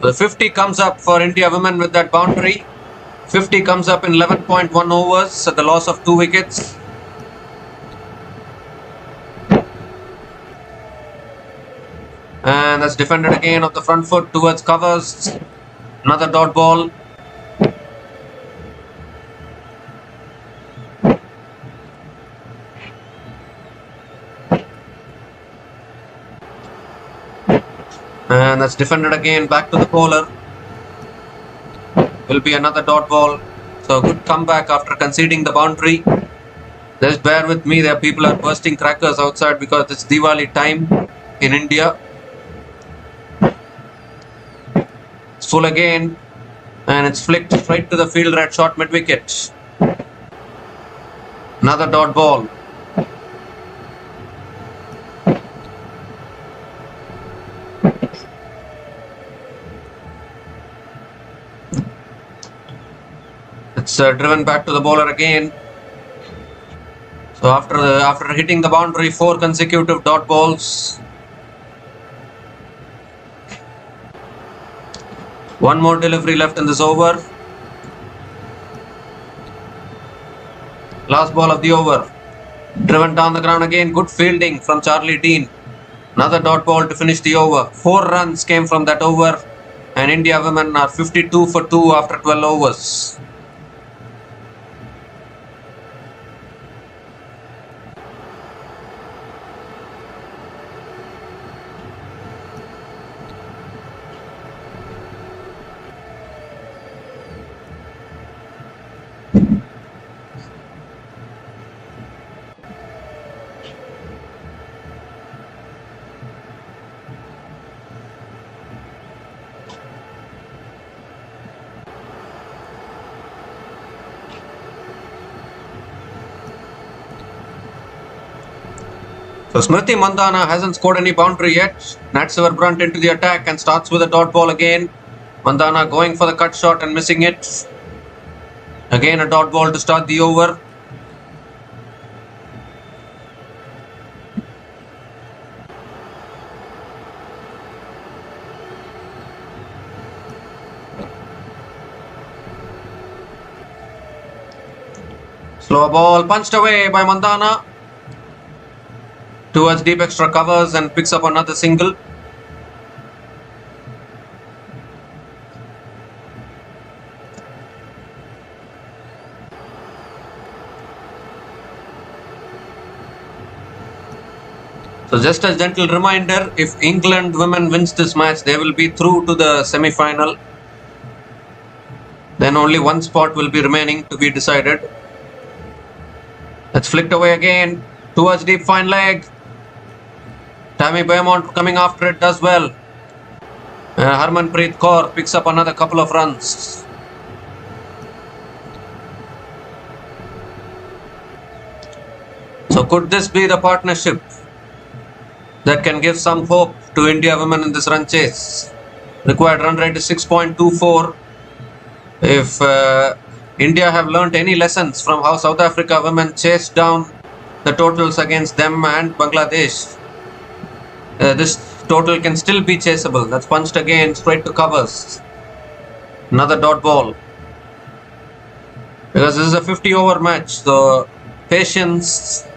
The 50 comes up for India women with that boundary. 50 comes up in 11.1 overs at the loss of 2 wickets. And that's defended again off the front foot towards covers. Another dot ball. And that's defended again. Back to the bowler. Will be another dot ball. So good comeback after conceding the boundary. Just bear with me. There people are bursting crackers outside because it's Diwali time in India. It's full again. And it's flicked straight to the fielder at short mid-wicket. Another dot ball. It's driven back to the bowler again. So after hitting the boundary, 4 consecutive dot balls. One more delivery left in this over. Last ball of the over. Driven down the ground again. Good fielding from Charlie Dean. Another dot ball to finish the over. 4 runs came from that over. And India women are 52 for 2 after 12 overs. So Smriti Mandhana hasn't scored any boundary yet. Nat Sivabrant into the attack and starts with a dot ball again. Mandhana going for the cut shot and missing it. Again a dot ball to start the over. Slow ball punched away by Mandhana. Towards deep extra covers and picks up another single. So just a gentle reminder, if England women wins this match, they will be through to the semi-final. Then only one spot will be remaining to be decided. That's flicked away again. Towards deep fine leg. Tammy Beaumont coming after it does well. Harmanpreet Kaur picks up another couple of runs. So could this be the partnership that can give some hope to India women in this run chase? Required run rate is 6.24. If India have learnt any lessons from how South Africa women chased down the totals against them and Bangladesh, this total can still be chaseable. That's punched again straight to covers. Another dot ball. Because this is a 50 over match, so patience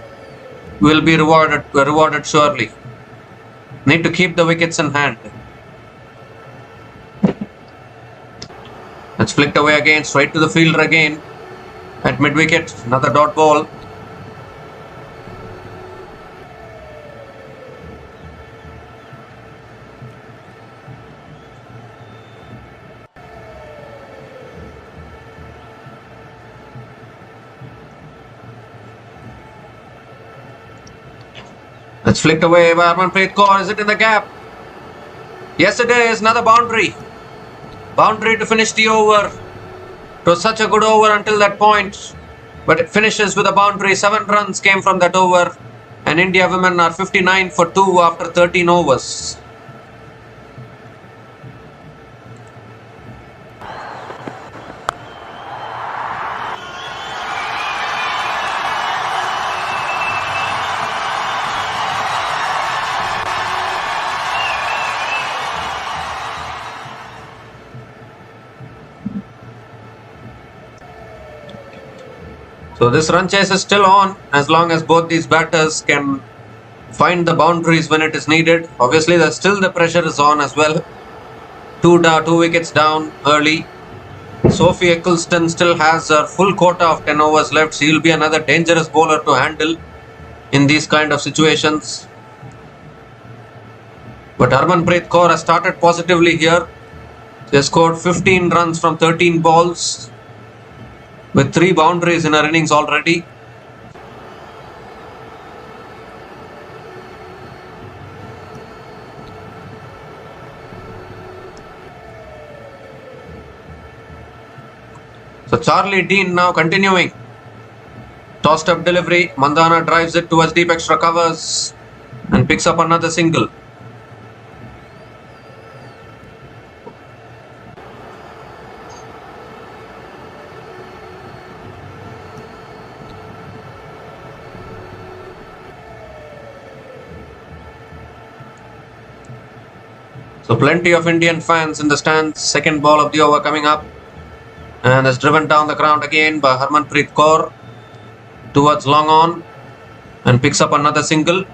will be rewarded surely. Need to keep the wickets in hand. That's flicked away again, straight to the fielder again. At mid wicket, another dot ball. That's flicked away by Harmanpreet Kaur. Is it in the gap? Yes, it is. Another boundary. Boundary to finish the over. It was such a good over until that point. But it finishes with a boundary. 7 runs came from that over. And India women are 59 for 2 after 13 overs. So this run chase is still on as long as both these batters can find the boundaries when it is needed. Obviously, still the pressure is on as well. Two wickets down early. Sophie Eccleston still has her full quota of 10 overs left. She will be another dangerous bowler to handle in these kind of situations. But Harmanpreet Kaur has started positively here. She has scored 15 runs from 13 balls with 3 boundaries in her innings already. So Charlie Dean now continuing. Tossed up delivery. Mandhana drives it towards deep extra covers and picks up another single. So plenty of Indian fans in the stands. Second ball of the over coming up. And is driven down the ground again by Harmanpreet Kaur towards long on and picks up another single.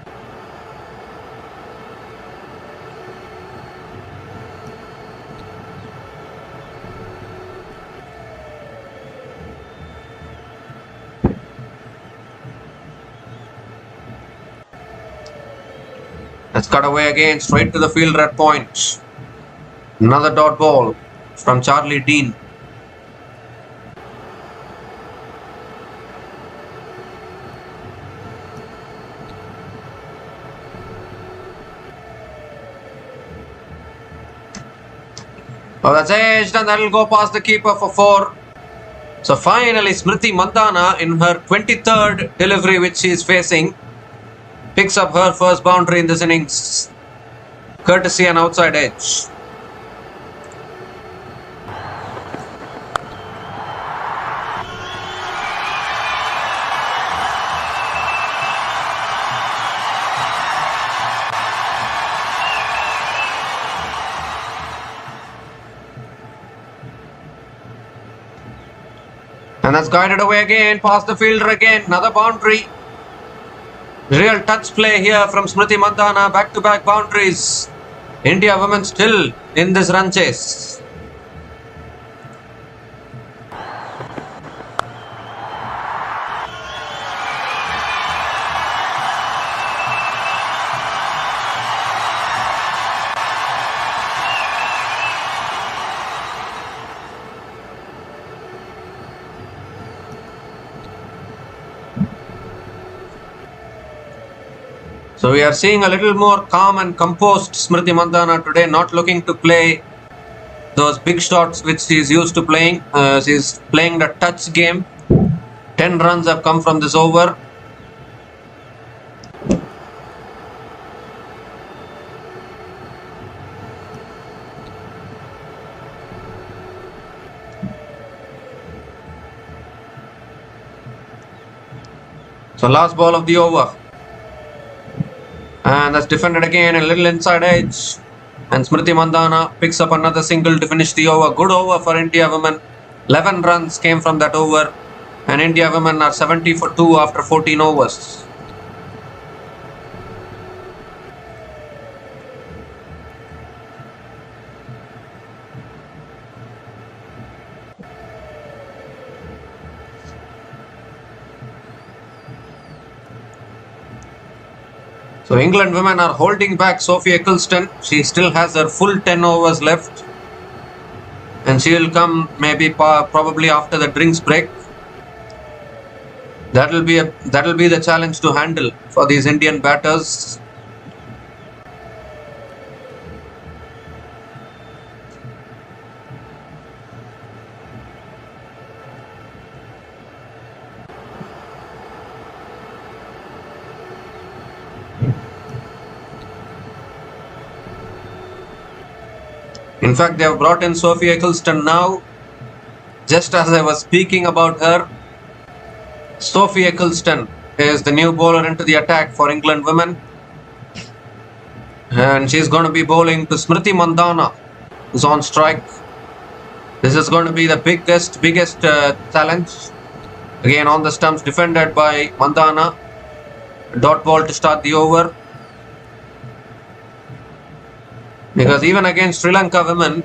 Let's cut away again, straight to the fielder at point. Another dot ball from Charlie Dean. Oh, that's edged and that'll go past the keeper for 4. So finally Smriti Mandhana in her 23rd delivery which she is facing picks up her first boundary in this innings, courtesy an outside edge. And that's guided away again, past the fielder again, another boundary. Real touch play here from Smriti Mandhana, back-to-back boundaries. India women still in this run chase. So we are seeing a little more calm and composed Smriti Mandhana today, not looking to play those big shots which she is used to playing. She is playing the touch game. 10 runs have come from this over. So last ball of the over. And that's defended again, a little inside edge. And Smriti Mandhana picks up another single to finish the over. Good over for India women. 11 runs came from that over. And India women are 70 for 2 after 14 overs. So England women are holding back Sophie Eccleston. She still has her full 10 overs left. And she will come maybe probably after the drinks break. That will be the challenge to handle for these Indian batters. In fact, they have brought in Sophie Eccleston now. Just as I was speaking about her, Sophie Eccleston is the new bowler into the attack for England women. And she's going to be bowling to Smriti Mandhana, who's on strike. This is going to be the biggest challenge. Again on the stumps, defended by Mandhana. Dot ball to start the over. Because even against Sri Lanka women,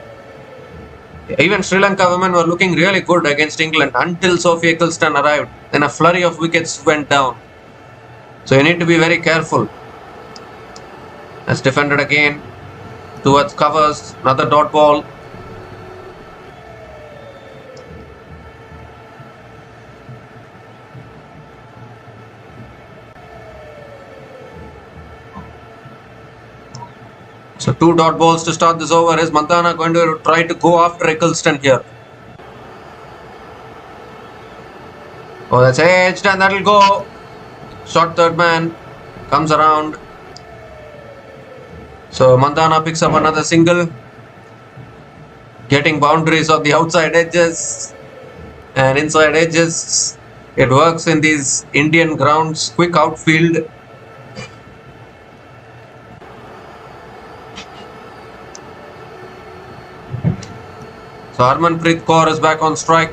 were looking really good against England until Sophie Eccleston arrived. Then a flurry of wickets went down. So you need to be very careful. That's defended again. Towards covers, another dot ball. So 2 dot balls to start this over. Is Mandana going to try to go after Eccleston here? Oh, that's edged and that'll go. Short third man comes around. So Mandana picks up another single. Getting boundaries on the outside edges and inside edges. It works in these Indian grounds. Quick outfield. So Harmanpreet Kaur is back on strike.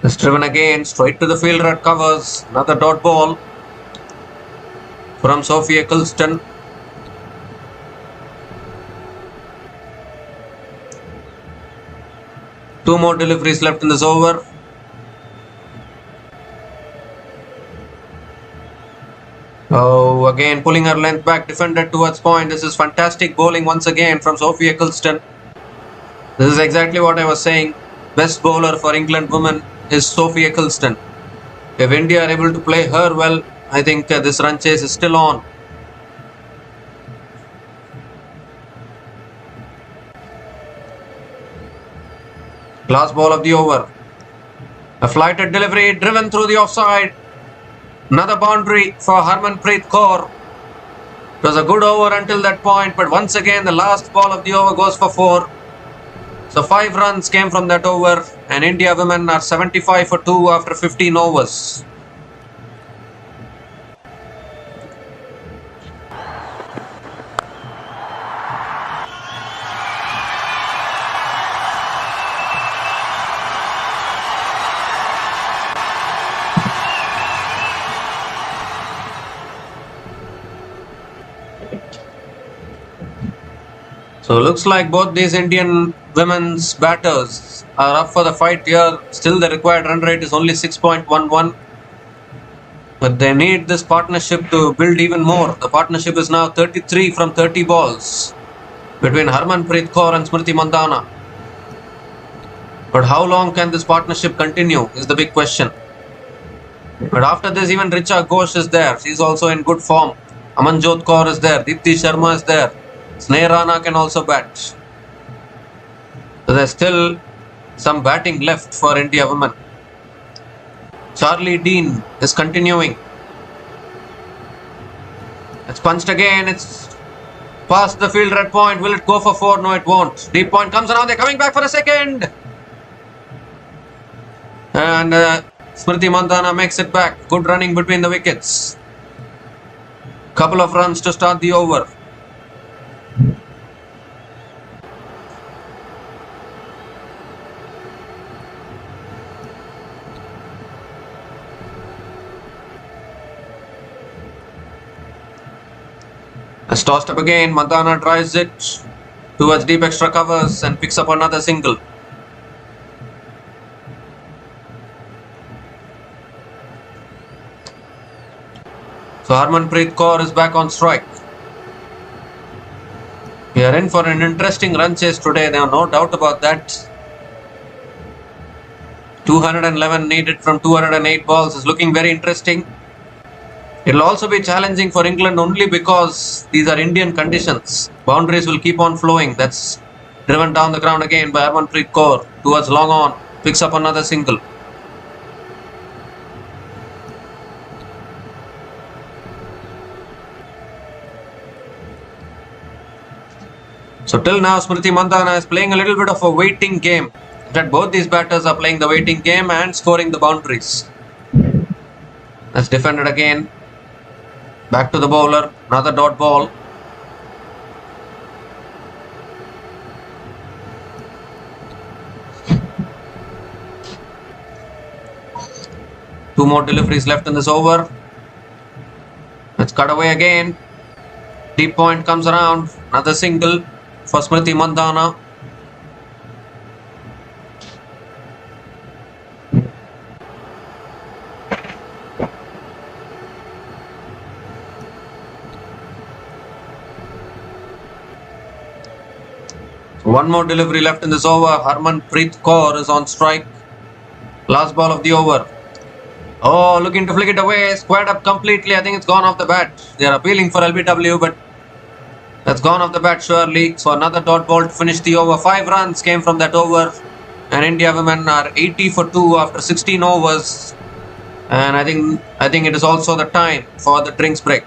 It's driven again, straight to the fielder at covers. Another dot ball from Sophie Eccleston. Two more deliveries left in this over. Oh, again pulling her length back, defended towards point. This is fantastic bowling once again from Sophie Eccleston. This is exactly what I was saying. Best bowler for England women is Sophie Eccleston. If India are able to play her well, I think this run chase is still on. Last ball of the over. A flighted delivery driven through the offside. Another boundary for Harmanpreet Kaur. It was a good over until that point, but once again the last ball of the over goes for 4. So 5 runs came from that over, and India women are 75 for 2 after 15 overs. So looks like both these Indian women's batters are up for the fight here. Still the required run rate is only 6.11. But they need this partnership to build even more. The partnership is now 33 from 30 balls between Harmanpreet Kaur and Smriti Mandhana. But how long can this partnership continue is the big question. But after this, even Richa Ghosh is there. She's also in good form. Amanjot Kaur is there. Deepti Sharma is there. Sneha Rana can also bat. So there's still some batting left for India women. Charlie Dean is continuing. It's punched again. It's past the field red point. Will it go for 4? No, it won't. Deep point comes around. They're coming back for a second. And Smriti Mandhana makes it back. Good running between the wickets. Couple of runs to start the over. It's tossed up again. Mandhana drives it towards deep extra covers and picks up another single. So Harmanpreet Kaur is back on strike. We are in for an interesting run chase today. There are no doubt about that. 211 needed from 208 balls is looking very interesting. It will also be challenging for England only because these are Indian conditions. Boundaries will keep on flowing. That's driven down the ground again by Harmanpreet Kaur towards long on. Picks up another single. So till now Smriti Mandhana is playing a little bit of a waiting game. In fact, both these batters are playing the waiting game and scoring the boundaries. That's defended again. Back to the bowler. Another dot ball. Two more deliveries left in this over. Let's cut away again. Deep point comes around. Another single. for Smriti Mandhana. One more delivery left in this over. Harmanpreet Kaur is on strike. Last ball of the over. Oh, looking to flick it away. Squared up completely. I think it's gone off the bat. They are appealing for LBW, but that's gone off the bat surely. So another dot ball to finish the over. 5 runs came from that over. And India women are 80 for 2 after 16 overs. And I think it is also the time for the drinks break.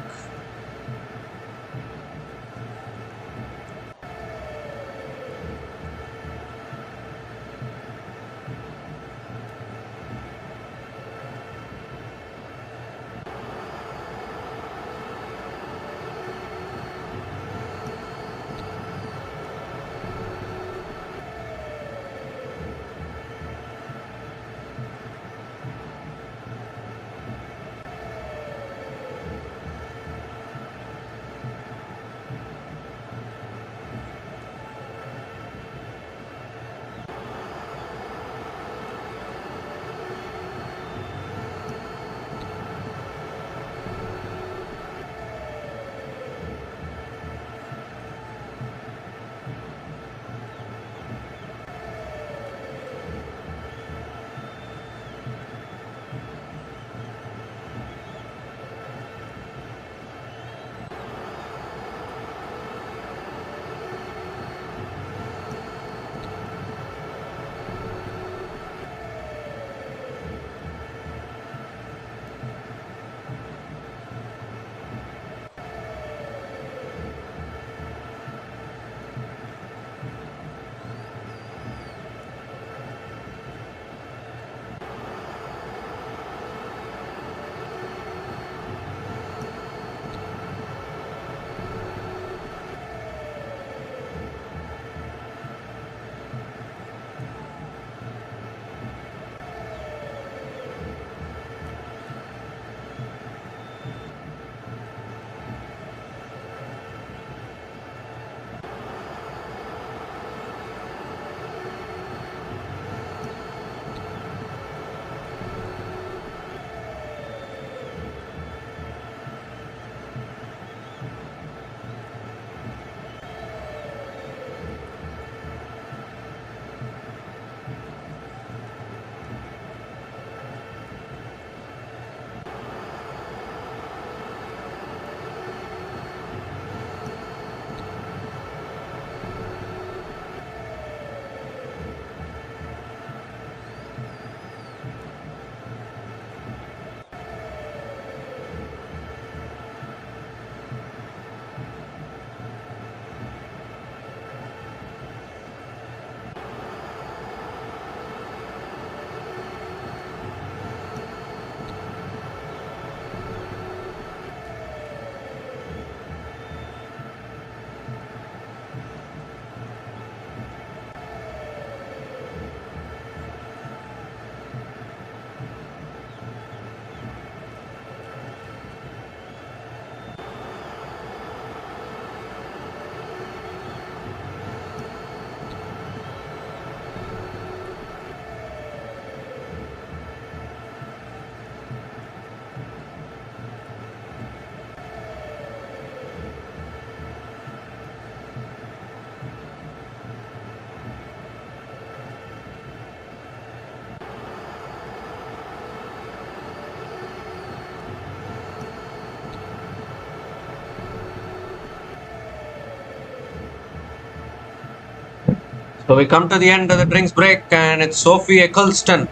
So we come to the end of the drinks break, and it's Sophie Eccleston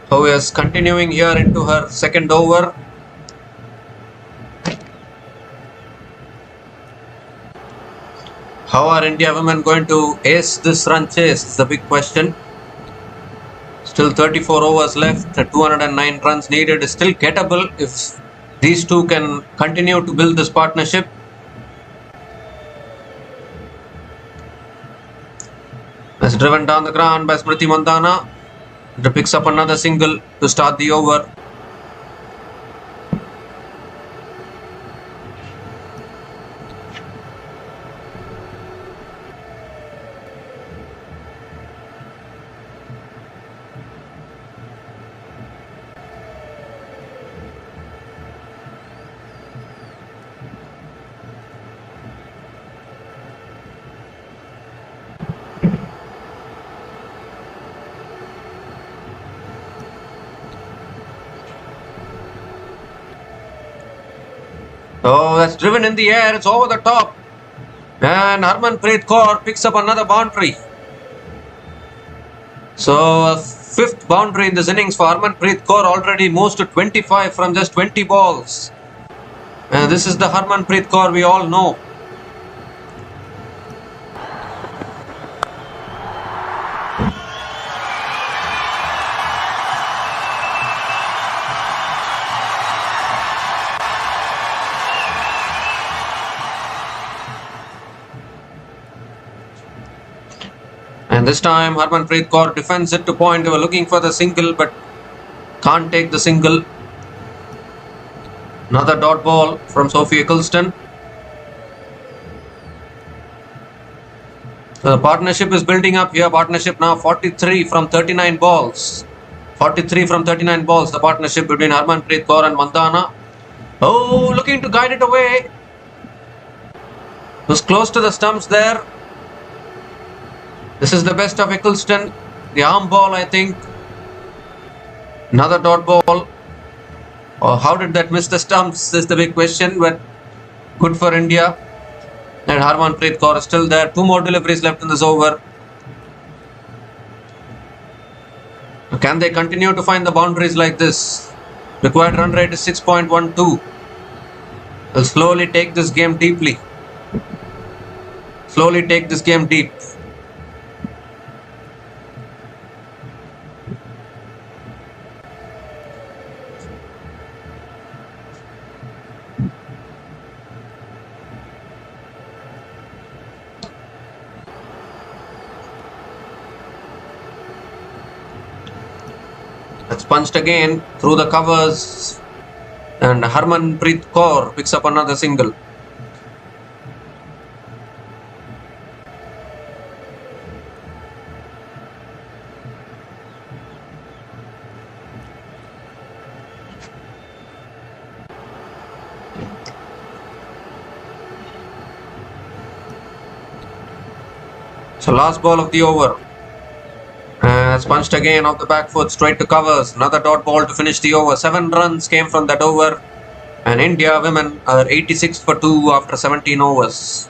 who is continuing here into her second over. How are India women going to ace this run chase is the big question. Still 34 overs left, 209 runs needed is still gettable if these two can continue to build this partnership. That's driven down the ground by Smriti Mandhana. It picks up another single to start the over. that's driven in the air. It's over the top. And Harmanpreet Kaur picks up another boundary. So a fifth boundary in this innings for Harmanpreet Kaur, already moves to 25 from just 20 balls. And this is the Harmanpreet Kaur we all know. And this time Harmanpreet Kaur defends it to point. They were looking for the single but can't take the single. Another dot ball from Sophie Eccleston. So the partnership is building up here. Partnership now 43 from 39 balls. 43 from 39 balls. The partnership between Harmanpreet Kaur and Mandana. Oh, looking to guide it away. Was close to the stumps there. This is the best of Eccleston. The arm ball, I think. Another dot ball. Oh, how did that miss the stumps is the big question, but good for India. And Harmanpreet Kaur is still there. Two more deliveries left in this over. Can they continue to find the boundaries like this? Required run rate is 6.12. They'll slowly take this game deeply. Slowly take this game deep. That's punched again through the covers, and Harmanpreet Kaur picks up another single. So last ball of the over. It's punched again off the back foot, straight to covers. Another dot ball to finish the over. 7 runs came from that over. And India women are 86 for 2 after 17 overs.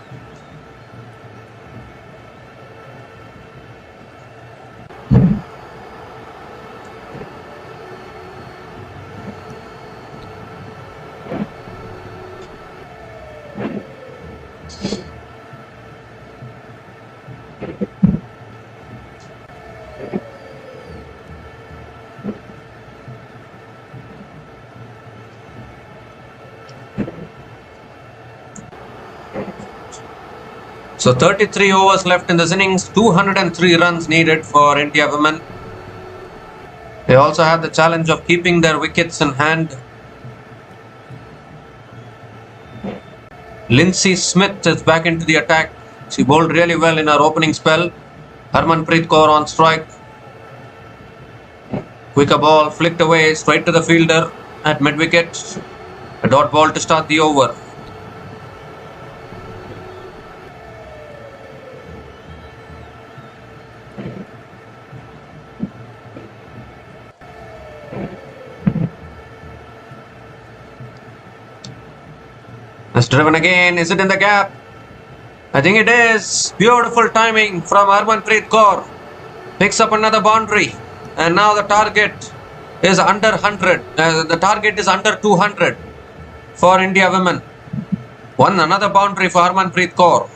So 33 overs left in this innings, 203 runs needed for India women. They also have the challenge of keeping their wickets in hand. Lindsay Smith is back into the attack. She bowled really well in her opening spell. Harmanpreet Kaur on strike. Quicker ball flicked away straight to the fielder at mid-wicket. A dot ball to start the over. It's driven again. Is it in the gap? I think it is. Beautiful timing from Harmanpreet Kaur. Picks up another boundary. And now the target is under 100. The target is under 200 for India women. Another boundary for Harmanpreet Kaur.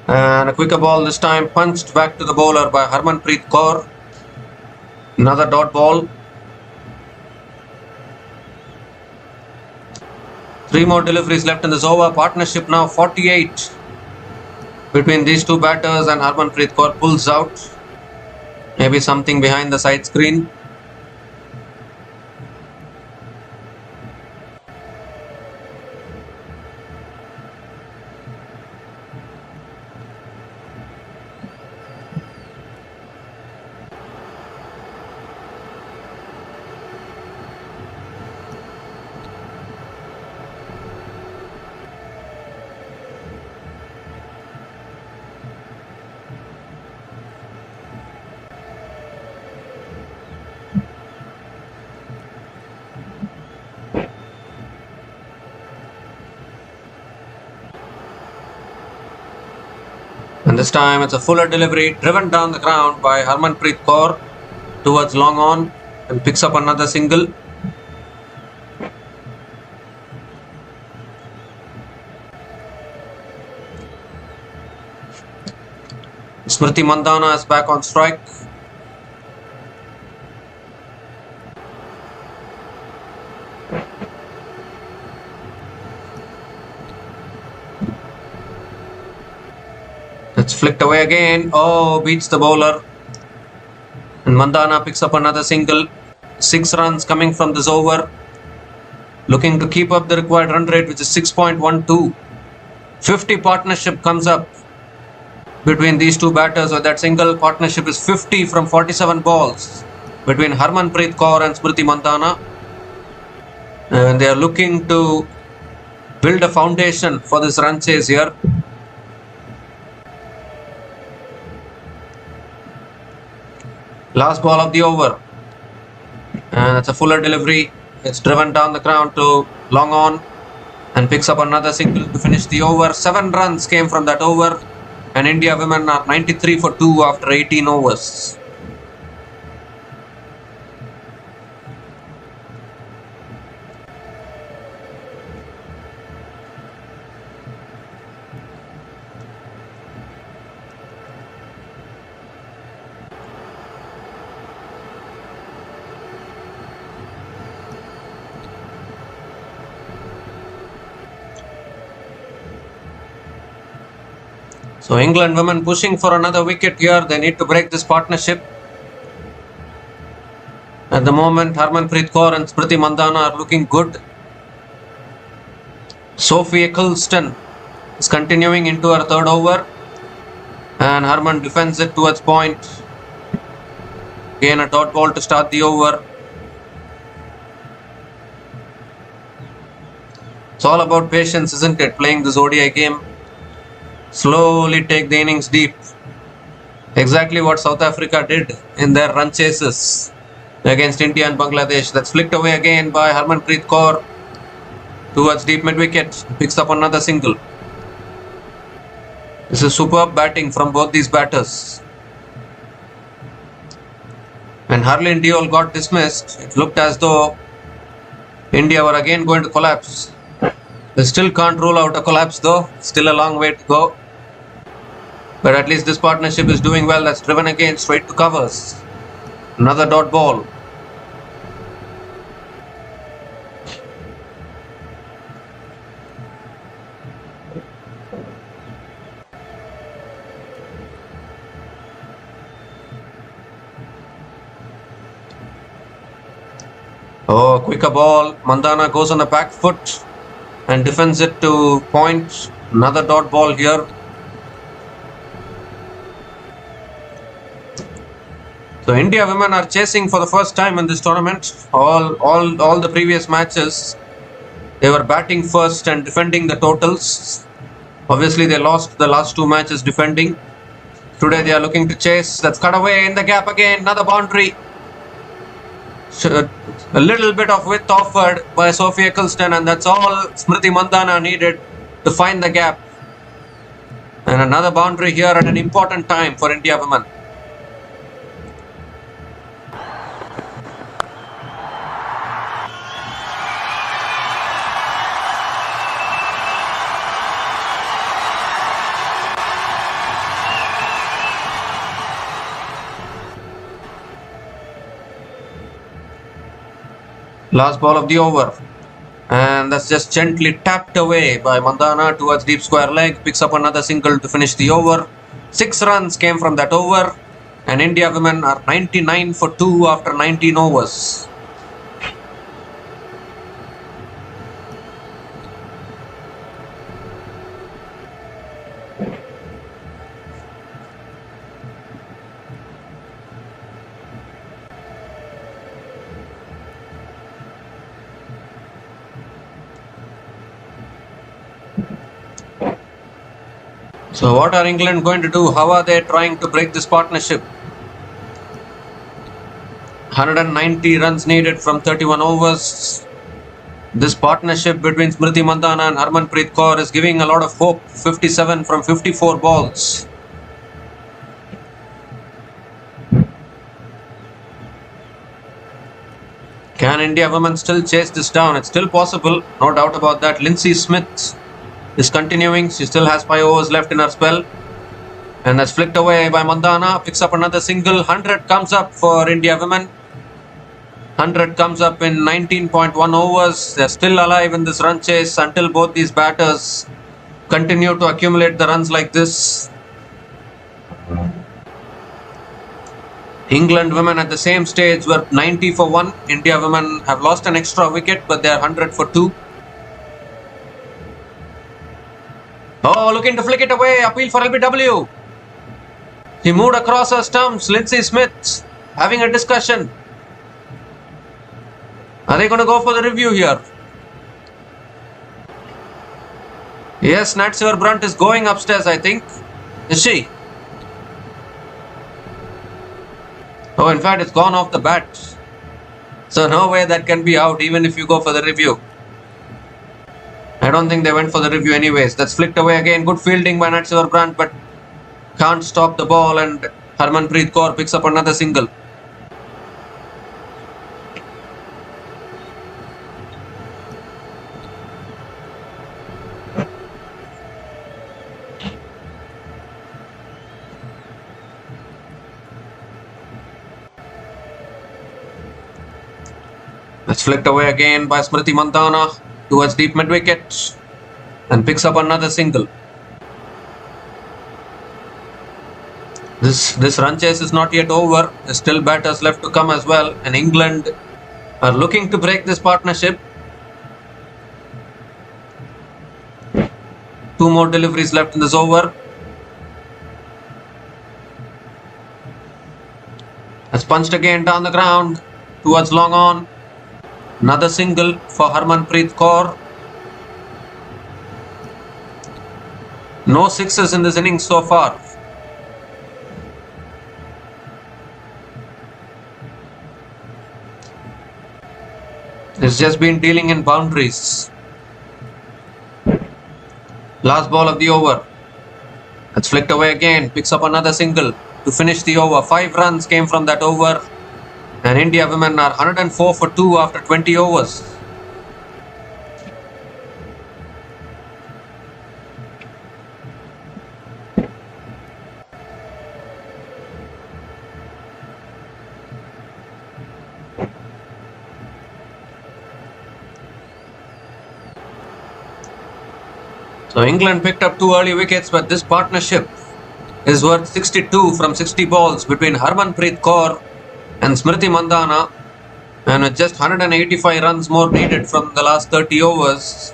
And a quicker ball this time, punched back to the bowler by Harmanpreet Kaur. Another dot ball. 3 more deliveries left in this over. Partnership now 48 between these two batters, and Harmanpreet Kaur pulls out. Maybe something behind the side screen. And this time it's a fuller delivery, driven down the ground by Harmanpreet Kaur towards long on, and picks up another single. Smriti Mandhana is back on strike. It's flicked away again. Oh, beats the bowler. And Mandhana picks up another single. 6 runs coming from this over. Looking to keep up the required run rate, which is 6.12. 50 partnership comes up between these two batters, or that single partnership is 50 from 47 balls between Harmanpreet Kaur and Smriti Mandhana. And they are looking to build a foundation for this run chase here. Last ball of the over, and it's a fuller delivery. It's driven down the ground to long on and picks up another single to finish the over. 7 runs came from that over, and India women are 93 for 2 after 18 overs. So England women pushing for another wicket here. They need to break this partnership. At the moment, Harmanpreet Kaur and Smriti Mandhana are looking good. Sophie Eccleston is continuing into her third over, and Harman defends it towards point. Again, a dot ball to start the over. It's all about patience, isn't it? Playing this ODI game. Slowly take the innings deep. Exactly what South Africa did in their run chases against India and Bangladesh. That's flicked away again by Harmanpreet Kaur towards deep mid wicket. Picks up another single. This is superb batting from both these batters. When Harleen Deol got dismissed, it looked as though India were again going to collapse. They still can't rule out a collapse though. Still a long way to go. But at least this partnership is doing well. That's driven again straight to covers. Another dot ball. Oh, quicker ball. Mandhana goes on the back foot and defends it to point. Another dot ball here. So India women are chasing for the first time in this tournament. All the previous matches, they were batting first and defending the totals. Obviously, they lost the last 2 matches defending. Today they are looking to chase. That's cut away in the gap again. Another boundary. A little bit of width offered by Sophie Eccleston, and that's all Smriti Mandhana needed to find the gap. And another boundary here at an important time for India women. Last ball of the over, and that's just gently tapped away by Mandhana towards deep square leg. Picks up another single to finish the over. 6 runs came from that over, and India women are 99 for 2 after 19 overs. So what are England going to do? How are they trying to break this partnership? 190 runs needed from 31 overs. This partnership between Smriti Mandhana and Harmanpreet Kaur is giving a lot of hope. 57 from 54 balls. Can India women still chase this down? It's still possible, no doubt about that. Lindsay Smith is continuing. She still has 5 overs left in her spell. And that's flicked away by Mandana. Picks up another single. 100 comes up for India women. 100 comes up in 19.1 overs. They're still alive in this run chase until both these batters continue to accumulate the runs like this. England women at the same stage were 90 for 1. India women have lost an extra wicket, but they're 100 for 2. Oh, looking to flick it away. Appeal for LBW. He moved across her stumps. Lindsay Smith having a discussion. Are they going to go for the review here? Yes, Natsivar Brunt is going upstairs, I think. Is she? Oh, in fact, it's gone off the bat. So no way that can be out even if you go for the review. I don't think they went for the review anyways. That's flicked away again. Good fielding by Natsivar Brunt, but can't stop the ball, and Harmanpreet Kaur picks up another single. That's flicked away again by Smriti Mandhana towards deep mid wicket and picks up another single. This run chase is not yet over. There's still batters left to come as well, and England are looking to break this partnership. 2 more deliveries left in this over. That's punched again down the ground towards long on. Another single for Harmanpreet Kaur. No sixes in this innings so far. It's just been dealing in boundaries. Last ball of the over. That's flicked away again. Picks up another single to finish the over. 5 runs came from that over. And India women are 104 for 2 after 20 overs. So England picked up 2 early wickets, but this partnership is worth 62 from 60 balls between Harmanpreet Kaur and Smriti Mandhana, and with just 185 runs more needed from the last 30 overs,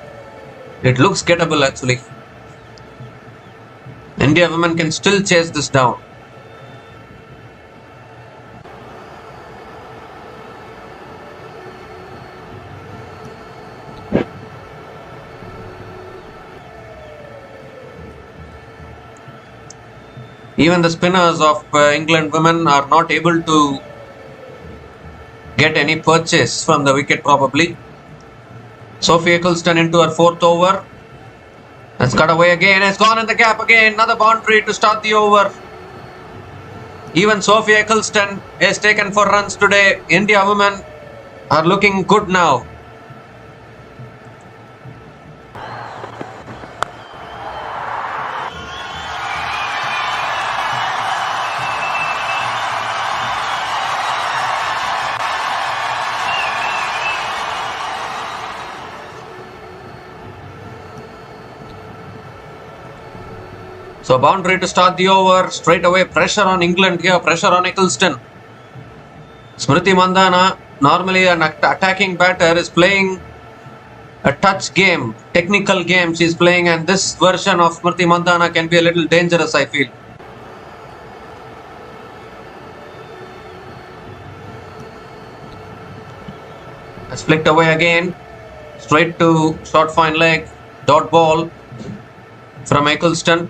it looks gettable actually. India women can still chase this down. Even the spinners of England women are not able to get any purchase from the wicket probably. Sophie Eccleston into her 4th over. That's cut away again. It's gone in the gap again. Another boundary to start the over. Even Sophie Eccleston is taken for runs today. India women are looking good now. So boundary to start the over. Straight away pressure on England here. Pressure on Eccleston. Smriti Mandhana, normally an attacking batter, is playing a touch game, technical game she's playing, and this version of Smriti Mandhana can be a little dangerous, I feel. That's flicked away again. Straight to short fine leg. Dot ball from Eccleston.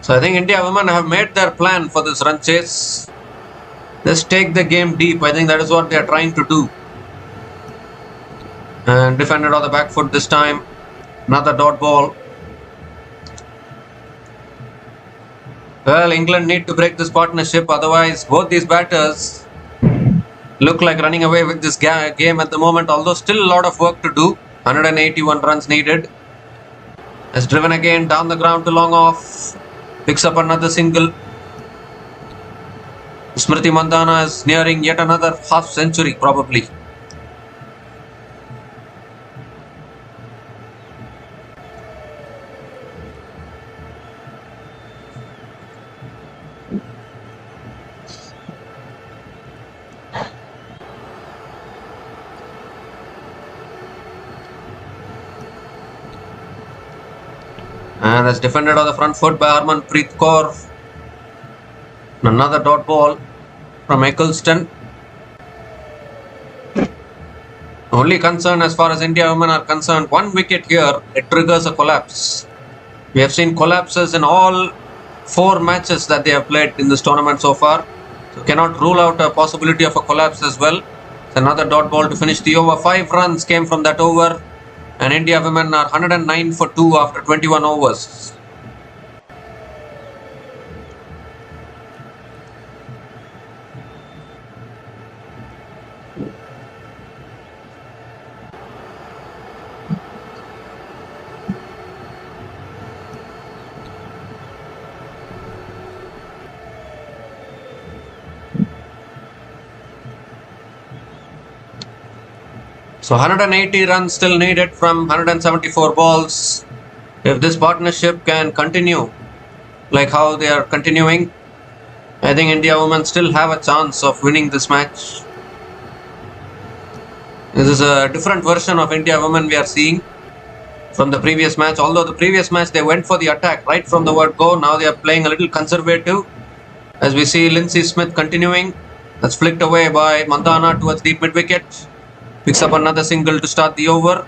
So I think India women have made their plan for this run chase. Just take the game deep. I think that is what they are trying to do. And defended on the back foot this time. Another dot ball. Well, England need to break this partnership, otherwise both these batters look like running away with this game at the moment, although still a lot of work to do. 181 runs needed. Has driven again down the ground to long off. Picks up another single. Smriti Mandhana is nearing yet another half century probably. And that's defended on the front foot by Harmanpreet Kaur. Another dot ball from Eccleston. Only concern as far as India women are concerned, one wicket here, it triggers a collapse. We have seen collapses in all 4 matches that they have played in this tournament so far. So cannot rule out a possibility of a collapse as well. It's another dot ball to finish the over. 5 runs came from that over. And India women are 109 for 2 after 21 overs. So 180 runs still needed from 174 balls. If this partnership can continue like how they are continuing, I think India women still have a chance of winning this match. This is a different version of India women we are seeing from the previous match. Although the previous match they went for the attack right from the word go, now they are playing a little conservative. As we see Lindsay Smith continuing, that's flicked away by Mandhana towards deep mid wicket. Picks up another single to start the over.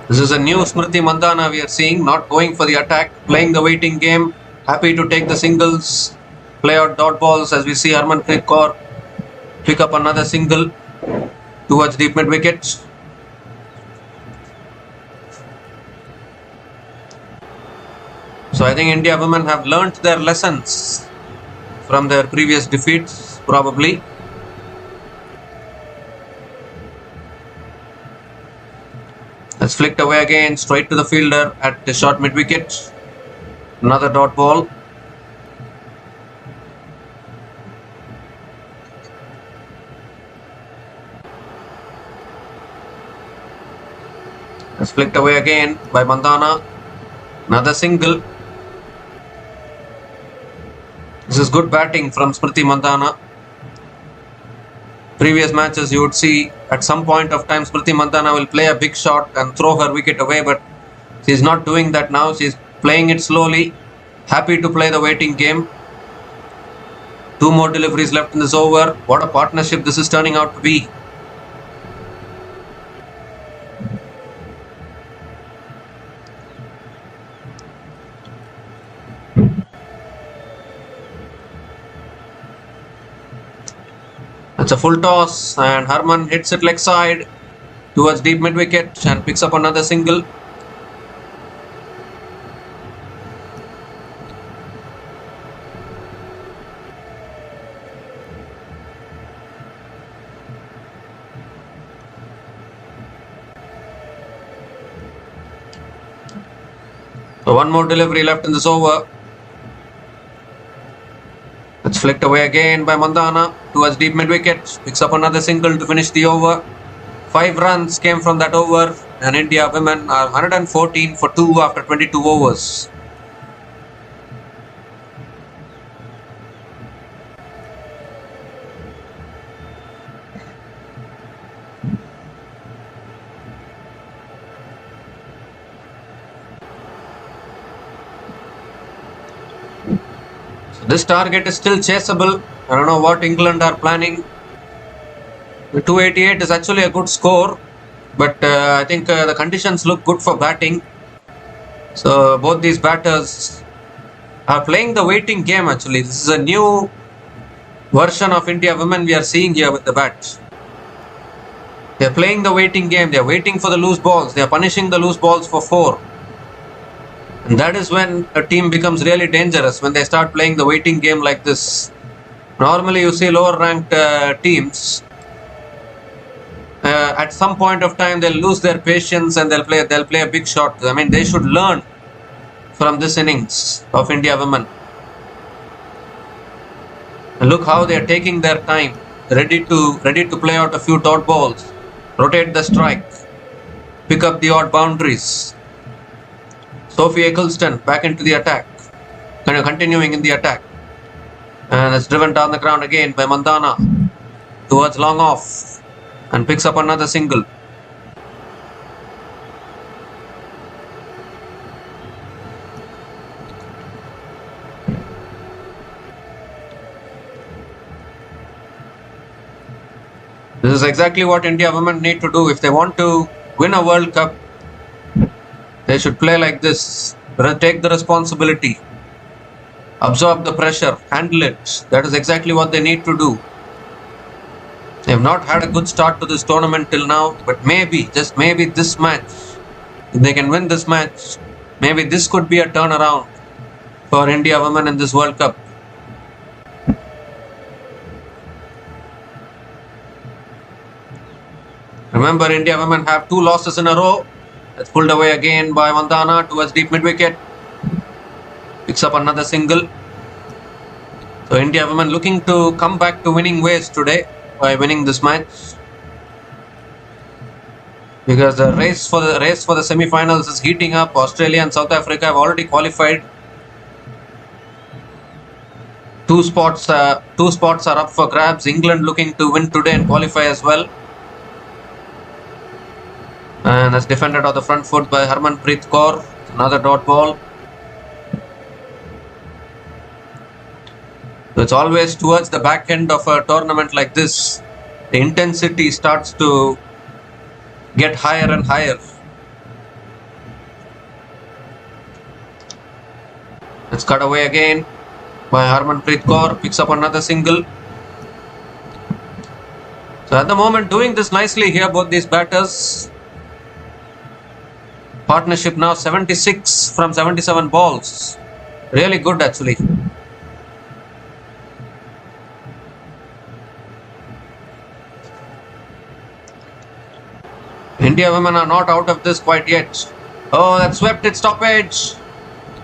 This is a new Smriti Mandhana we are seeing, not going for the attack, playing the waiting game, happy to take the singles, play out dot balls as we see Harmanpreet Kaur pick up another single towards deep mid wicket. So I think India women have learnt their lessons from their previous defeats probably. That's flicked away again straight to the fielder at the short mid wicket. Another dot ball. That's flicked away again by Mandhana. Another single. This is good batting from Smriti Mandhana. Previous matches you would see at some point of time Smriti Mandhana will play a big shot and throw her wicket away, but she's not doing that now. She's playing it slowly, happy to play the waiting game. 2 more deliveries left in this over. What a partnership this is turning out to be. It's a full toss and Harman hits it leg side towards deep mid wicket and picks up another single. So 1 more delivery left in this over. It's flicked away again by Mandhana towards deep mid wicket. Picks up another single to finish the over. 5 runs came from that over and India women are 114 for 2 after 22 overs. This target is still chaseable. I don't know what England are planning. The 288 is actually a good score, but I think the conditions look good for batting. So both these batters are playing the waiting game actually. This is a new version of India women we are seeing here with the bat. They're playing the waiting game. They're waiting for the loose balls. They're punishing the loose balls for 4. And that is when a team becomes really dangerous, when they start playing the waiting game like this. Normally you see lower ranked teams, at some point of time they'll lose their patience and they'll play a big shot. I mean, they should learn from this innings of India women. And look how they are taking their time, ready to play out a few dot balls, rotate the strike, pick up the odd boundaries. Sophie Eccleston back into the attack, continuing in the attack, and it's driven down the ground again by Mandana towards long off, and picks up another single. This is exactly what India women need to do if they want to win a World Cup. They should play like this, take the responsibility, absorb the pressure, handle it. That is exactly what they need to do. They have not had a good start to this tournament till now, but maybe, just maybe this match, if they can win this match, maybe this could be a turnaround for India women in this World Cup. Remember, India women have 2 losses in a row. It's pulled away again by Vandana towards deep mid wicket. Picks up another single. So India women looking to come back to winning ways today by winning this match, because the race for the semi-finals is heating up. Australia and South Africa have already qualified. 2 spots are up for grabs. England looking to win today and qualify as well. And that's defended on the front foot by Harmanpreet Kaur. Another dot ball. So it's always towards the back end of a tournament like this, the intensity starts to get higher and higher. It's cut away again by Harmanpreet Kaur. Picks up another single. So at the moment doing this nicely here, both these batters. Partnership now 76 from 77 balls. Really good actually. India women are not out of this quite yet. Oh, that swept it, stoppage.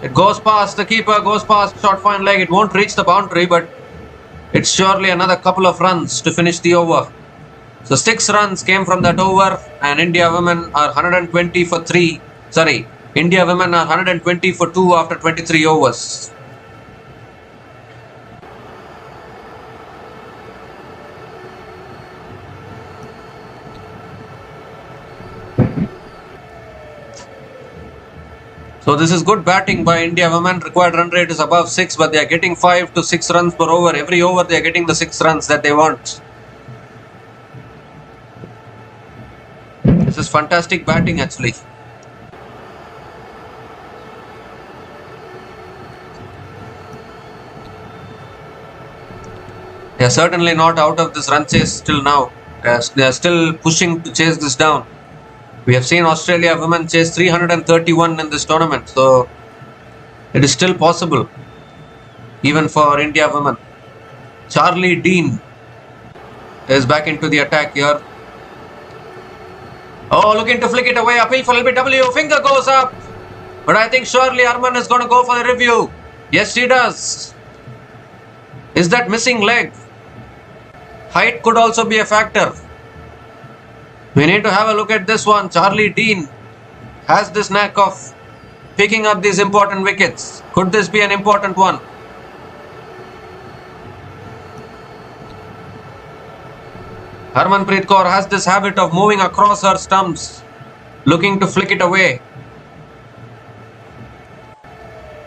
It goes past the keeper, goes past short fine leg. It won't reach the boundary, but it's surely another couple of runs to finish the over. So 6 runs came from that over, and India women are 120 for 3. Sorry, India women are 120 for 2 after 23 overs. So this is good batting by India women. Required run rate is above 6, but they are getting 5 to 6 runs per over. Every over they are getting the 6 runs that they want. This is fantastic batting actually. They are certainly not out of this run chase till now. They are still pushing to chase this down. We have seen Australia women chase 331 in this tournament, so it is still possible even for India women. Charlie Dean is back into the attack here. Oh, looking to flick it away. Appeal for LBW. Finger goes up. But I think surely Harman is going to go for the review. Yes, she does. Is that missing leg? Height could also be a factor. We need to have a look at this one. Charlie Dean has this knack of picking up these important wickets. Could this be an important one? Harmanpreet Kaur has this habit of moving across her stumps, looking to flick it away.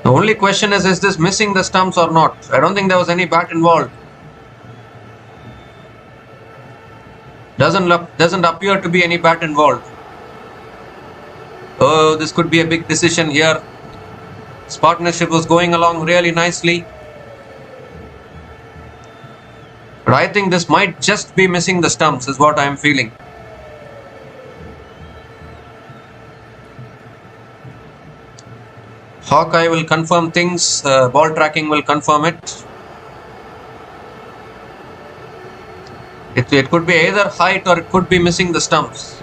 The only question is this missing the stumps or not? I don't think there was any bat involved. Doesn't appear to be any bat involved. Oh, this could be a big decision here. This partnership was going along really nicely. But I think this might just be missing the stumps is what I am feeling. Hawkeye will confirm things. Ball tracking will confirm it. It could be either height or it could be missing the stumps.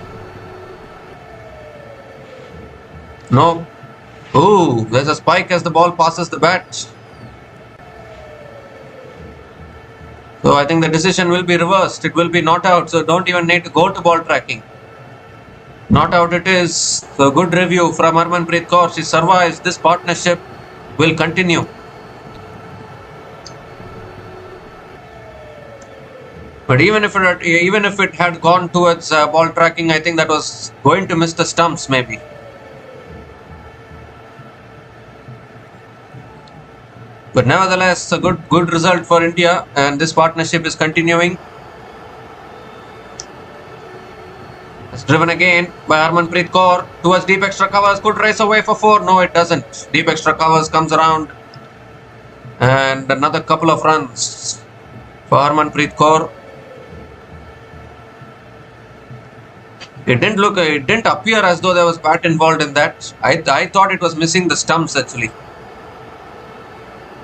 No. Ooh, there's a spike as the ball passes the bat. So I think the decision will be reversed. It will be not out. So don't even need to go to ball tracking. Not out it is. So good review from Harmanpreet Kaur. She survives. This partnership will continue. But even if it had gone towards ball tracking, I think that was going to miss the stumps maybe. But nevertheless, a good result for India, and this partnership is continuing. It's driven again by Harmanpreet Kaur towards deep extra covers. Could race away for 4. No, it doesn't. Deep extra covers comes around, and another couple of runs for Harmanpreet Kaur. It didn't appear as though there was bat involved in that. I thought it was missing the stumps actually.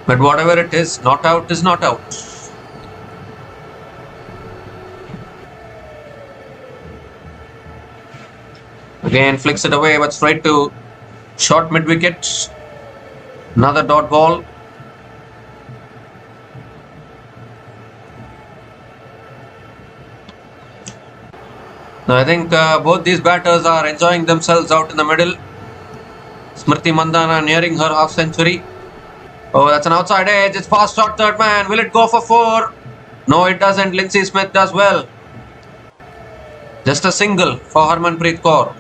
But whatever it is, not out is not out. Again, flicks it away, but straight to short mid wicket. Another dot ball. Now I think both these batters are enjoying themselves out in the middle. Smriti Mandhana nearing her half century. Oh, that's an outside edge. It's past short third man. Will it go for 4? No, it doesn't. Lindsay Smith does well. Just a single for Harmanpreet Kaur.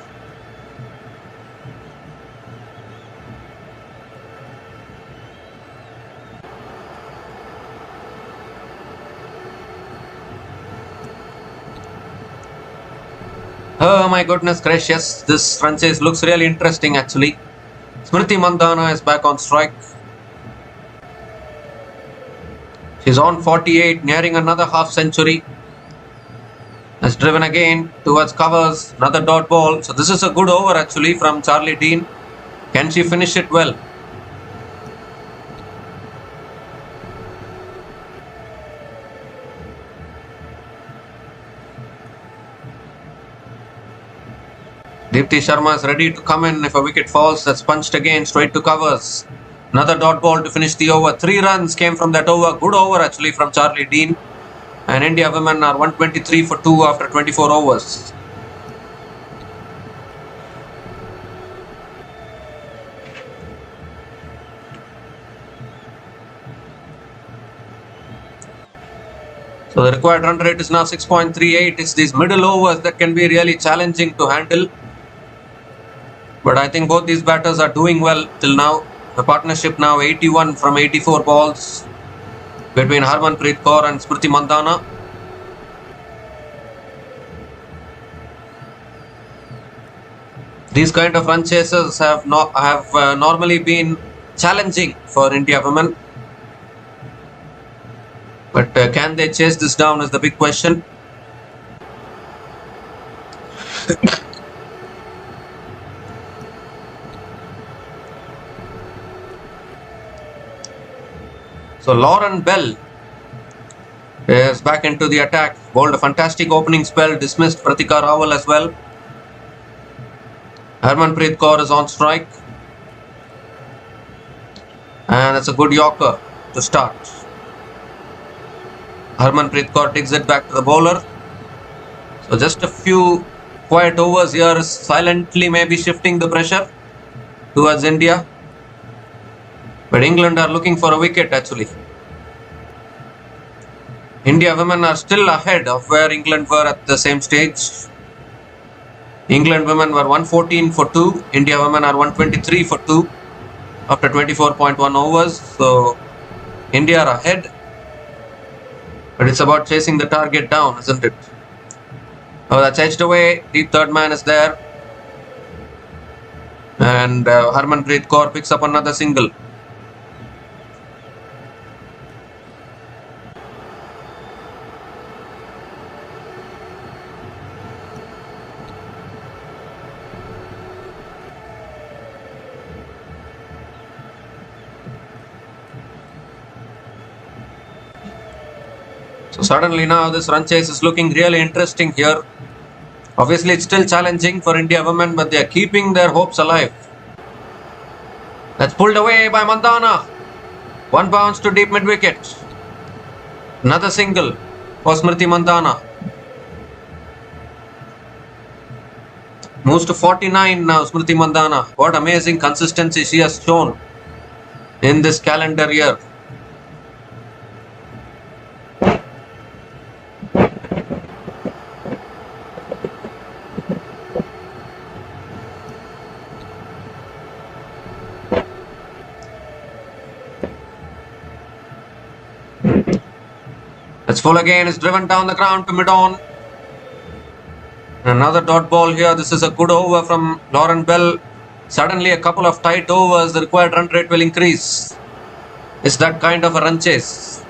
Oh my goodness gracious. This run chase looks really interesting actually. Smriti Mandhana is back on strike. She's on 48, nearing another half century. Has driven again towards covers, another dot ball. So this is a good over actually from Charlie Dean. Can she finish it well? Deepti Sharma is ready to come in if a wicket falls. That's punched again, straight to covers. Another dot ball to finish the over. 3 runs came from that over. Good over actually from Charlie Dean. And India women are 123 for 2 after 24 overs. So the required run rate is now 6.38. It's these middle overs that can be really challenging to handle. But I think both these batters are doing well till now. The partnership now 81 from 84 balls between Harmanpreet Kaur and Smriti Mandhana. These kind of run chases have normally been challenging for India women. But can they chase this down is the big question. So Lauren Bell is back into the attack. Bowled a fantastic opening spell. Dismissed Pratika Rawal as well. Harmanpreet Kaur is on strike. And it's a good Yorker to start. Harmanpreet Kaur takes it back to the bowler. So just a few quiet overs here, silently maybe shifting the pressure towards India. But England are looking for a wicket actually. India women are still ahead of where England were at the same stage. England women were 114 for 2. India women are 123 for 2 after 24.1 overs. So India are ahead. But it's about chasing the target down, isn't it? Oh, that's edged away. Deep third man is there. And Harmanpreet Kaur picks up another single. So suddenly now this run chase is looking really interesting here. Obviously it's still challenging for India women, but they are keeping their hopes alive. That's pulled away by Mandana. One bounce to deep mid wicket. Another single for Smriti Mandana. Moves to 49 now, Smriti Mandana. What amazing consistency she has shown in this calendar year. That's full again, is driven down the ground to mid-on. Another dot ball here. This is a good over from Lauren Bell. Suddenly a couple of tight overs, the required run rate will increase. It's that kind of a run chase.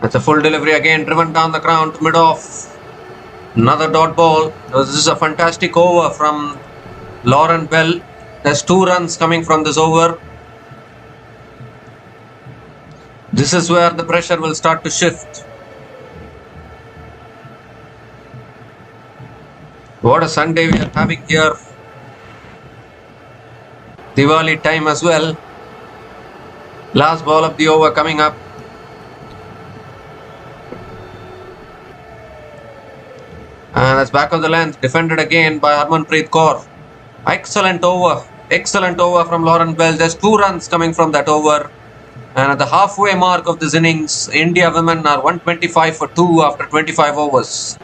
That's a full delivery again, driven down the ground to mid-off. Another dot ball. This is a fantastic over from Lauren Bell. There's 2 runs coming from this over. This is where the pressure will start to shift. What a Sunday we are having here. Diwali time as well. Last ball of the over coming up. And that's back of the length, defended again by Harmanpreet Kaur. Excellent over from Lauren Bell. There's 2 runs coming from that over. And at the halfway mark of this innings, India women are 125 for 2 after 25 overs.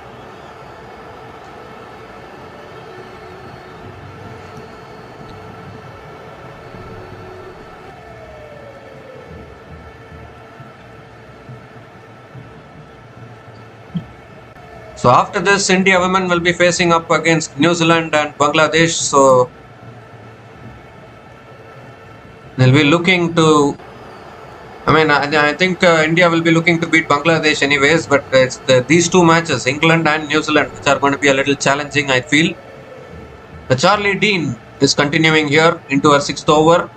So after this, India women will be facing up against New Zealand and Bangladesh. So they'll be looking to, I think India will be looking to beat Bangladesh anyways, but it's these 2 matches, England and New Zealand, which are going to be a little challenging, I feel. Charlie Dean is continuing here into her 6th over.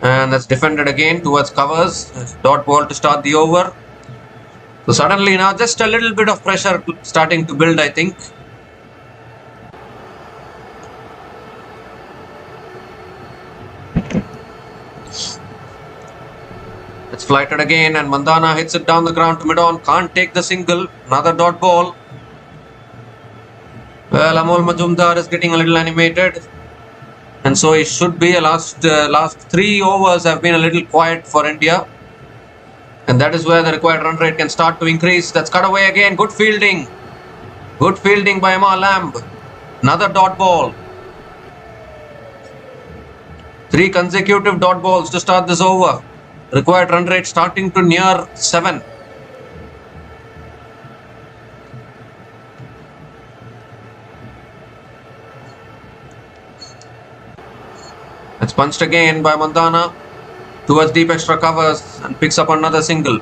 And that's defended again towards covers. Dot ball to start the over. So suddenly now just a little bit of pressure starting to build, I think. It's flighted again and Mandana hits it down the ground to mid-on. Can't take the single. Another dot ball. Well, Amol Majumdar is getting a little animated. And so it should be. Last 3 overs have been a little quiet for India. And that is where the required run rate can start to increase. That's cut away again. Good fielding. Good fielding by Emma Lamb. Another dot ball. 3 consecutive dot balls to start this over. Required run rate starting to near 7. It's punched again by Mandana towards deep extra covers and picks up another single.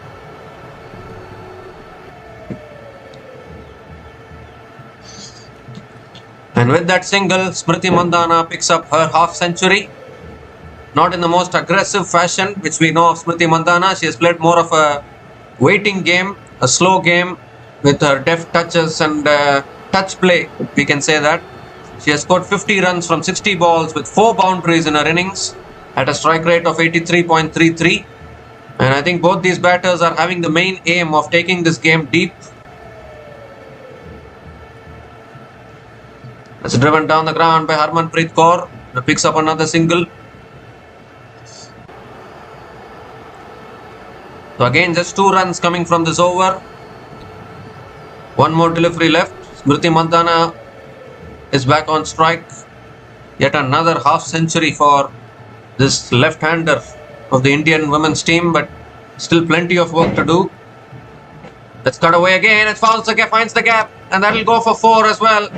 And with that single, Smriti Mandana picks up her half century. Not in the most aggressive fashion, which we know of Smriti Mandana. She has played more of a waiting game, a slow game with her deft touches and touch play, we can say that. She has scored 50 runs from 60 balls with 4 boundaries in her innings at a strike rate of 83.33. And I think both these batters are having the main aim of taking this game deep. It's driven down the ground by Harmanpreet Kaur. It picks up another single. So again, just 2 runs coming from this over. 1 more delivery left. Smriti Mandana is back on strike. Yet another half century for this left-hander of the Indian women's team, but still plenty of work to do. Let's cut away again. It finds the gap, and that'll go for 4 as well.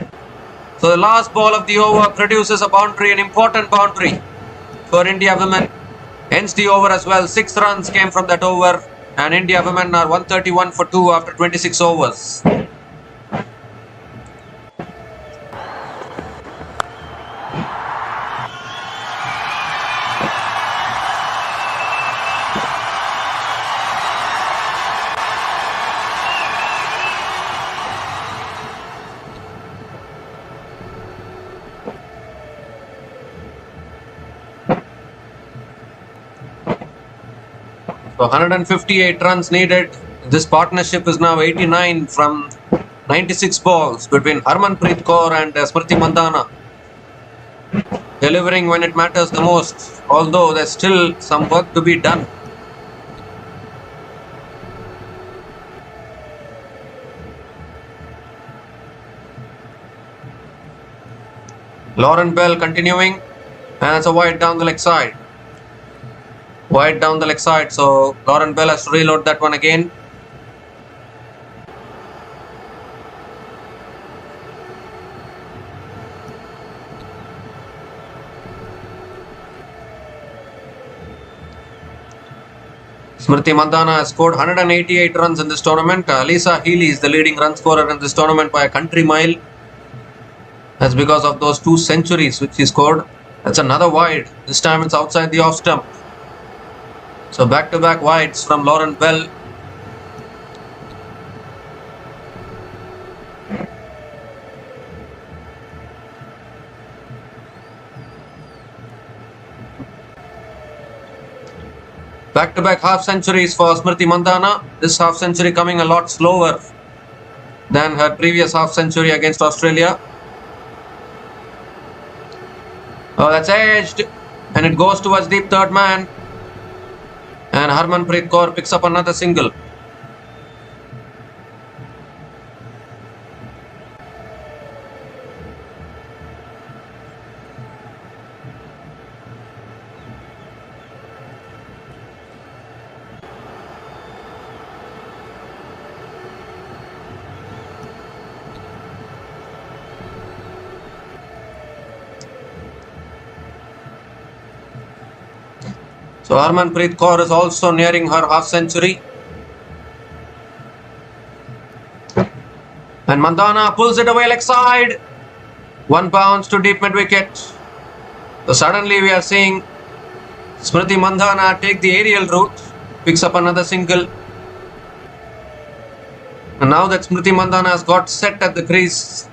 So the last ball of the over produces a boundary, an important boundary for India women. Ends the over as well. 6 runs came from that over, and India women are 131 for 2 after 26 overs. So 158 runs needed. This partnership is now 89 from 96 balls between Harmanpreet Kaur and Smriti Mandhana. Delivering when it matters the most, although there's still some work to be done. Lauren Bell continuing, and it's a wide down the leg side. Wide down the leg side, so Lauren Bell has to reload that one again. Smriti Mandhana has scored 188 runs in this tournament. Lisa Healy is the leading run scorer in this tournament by a country mile. That's because of those 2 centuries which he scored. That's another wide. This time it's outside the off stump. So back-to-back wides from Lauren Bell. Back-to-back half centuries for Smriti Mandhana. This half century coming a lot slower than her previous half century against Australia. Oh, that's edged, and it goes towards deep third man. And Harmanpreet Kaur picks up another single. So Harmanpreet Kaur is also nearing her half century. And Mandhana pulls it away leg side. 1 bounce to deep mid wicket. So suddenly we are seeing Smriti Mandhana take the aerial route. Picks up another single. And now that Smriti Mandhana has got set at the crease,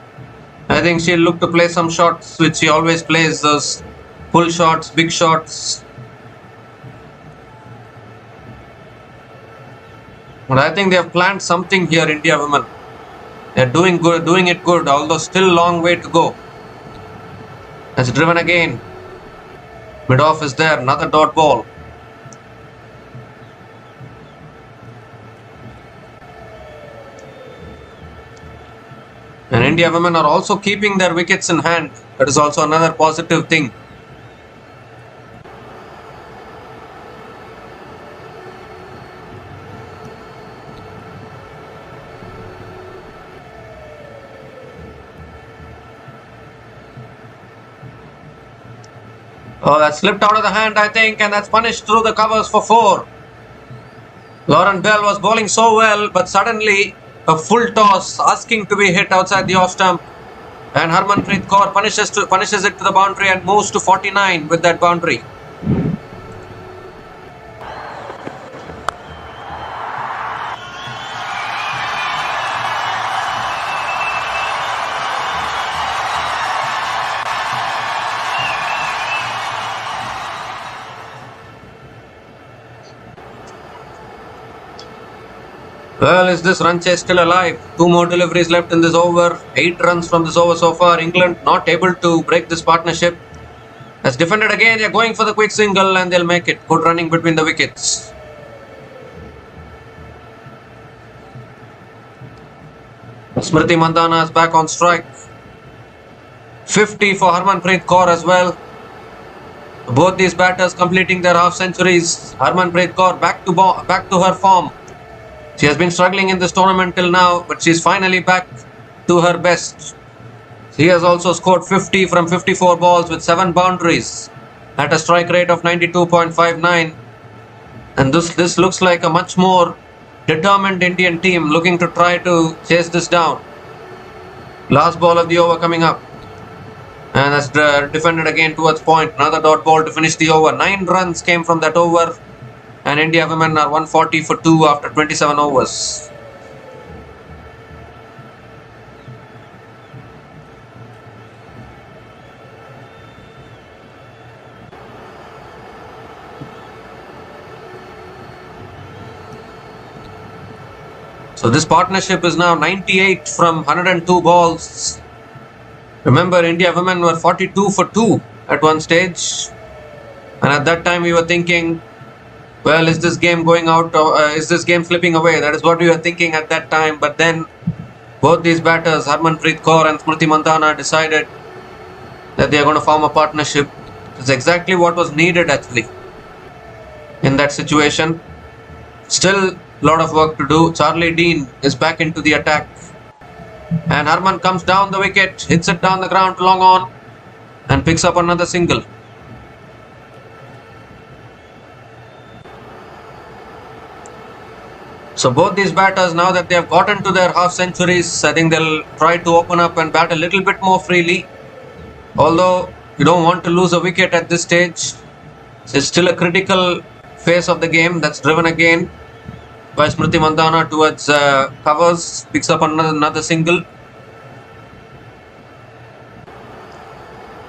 I think she'll look to play some shots which she always plays. Those pull shots, big shots. But I think they have planned something here, India women. They're doing it good, although still long way to go. It's driven again. Mid off is there, another dot ball. And India women are also keeping their wickets in hand. That is also another positive thing. Oh, that slipped out of the hand, I think, and that's punished through the covers for 4. Lauren Bell was bowling so well, but suddenly a full toss asking to be hit outside the off stump. And Harmanpreet Kaur punishes it to the boundary and moves to 49 with that boundary. Well, is this run chase still alive? 2 more deliveries left in this over. 8 runs from this over so far. England not able to break this partnership. Has defended again. They're going for the quick single and they'll make it. Good running between the wickets. Smriti Mandhana is back on strike. 50 for Harmanpreet Kaur as well. Both these batters completing their half centuries. Harmanpreet Kaur back to her form. She has been struggling in this tournament till now, but she's finally back to her best. She has also scored 50 from 54 balls with 7 boundaries. at a strike rate of 92.59. And this looks like a much more determined Indian team looking to try to chase this down. Last ball of the over coming up. And that's defended again towards point. Another dot ball to finish the over. 9 runs came from that over. And India women are 140 for 2 after 27 overs. So this partnership is now 98 from 102 balls. Remember, India women were 42 for 2 at one stage. And at that time we were thinking, well, is this game going out or is this game slipping away? That is what we were thinking at that time. But then both these batters, Harmanpreet Kaur and Smriti Mandhana, decided that they are going to form a partnership. It's exactly what was needed actually in that situation. Still a lot of work to do. Charlie Dean is back into the attack. And Harman comes down the wicket, hits it down the ground long on and picks up another single. So both these batters, now that they have gotten to their half centuries, I think they'll try to open up and bat a little bit more freely. Although you don't want to lose a wicket at this stage. It's still a critical phase of the game. That's driven again by Smriti Mandhana towards covers, picks up another single.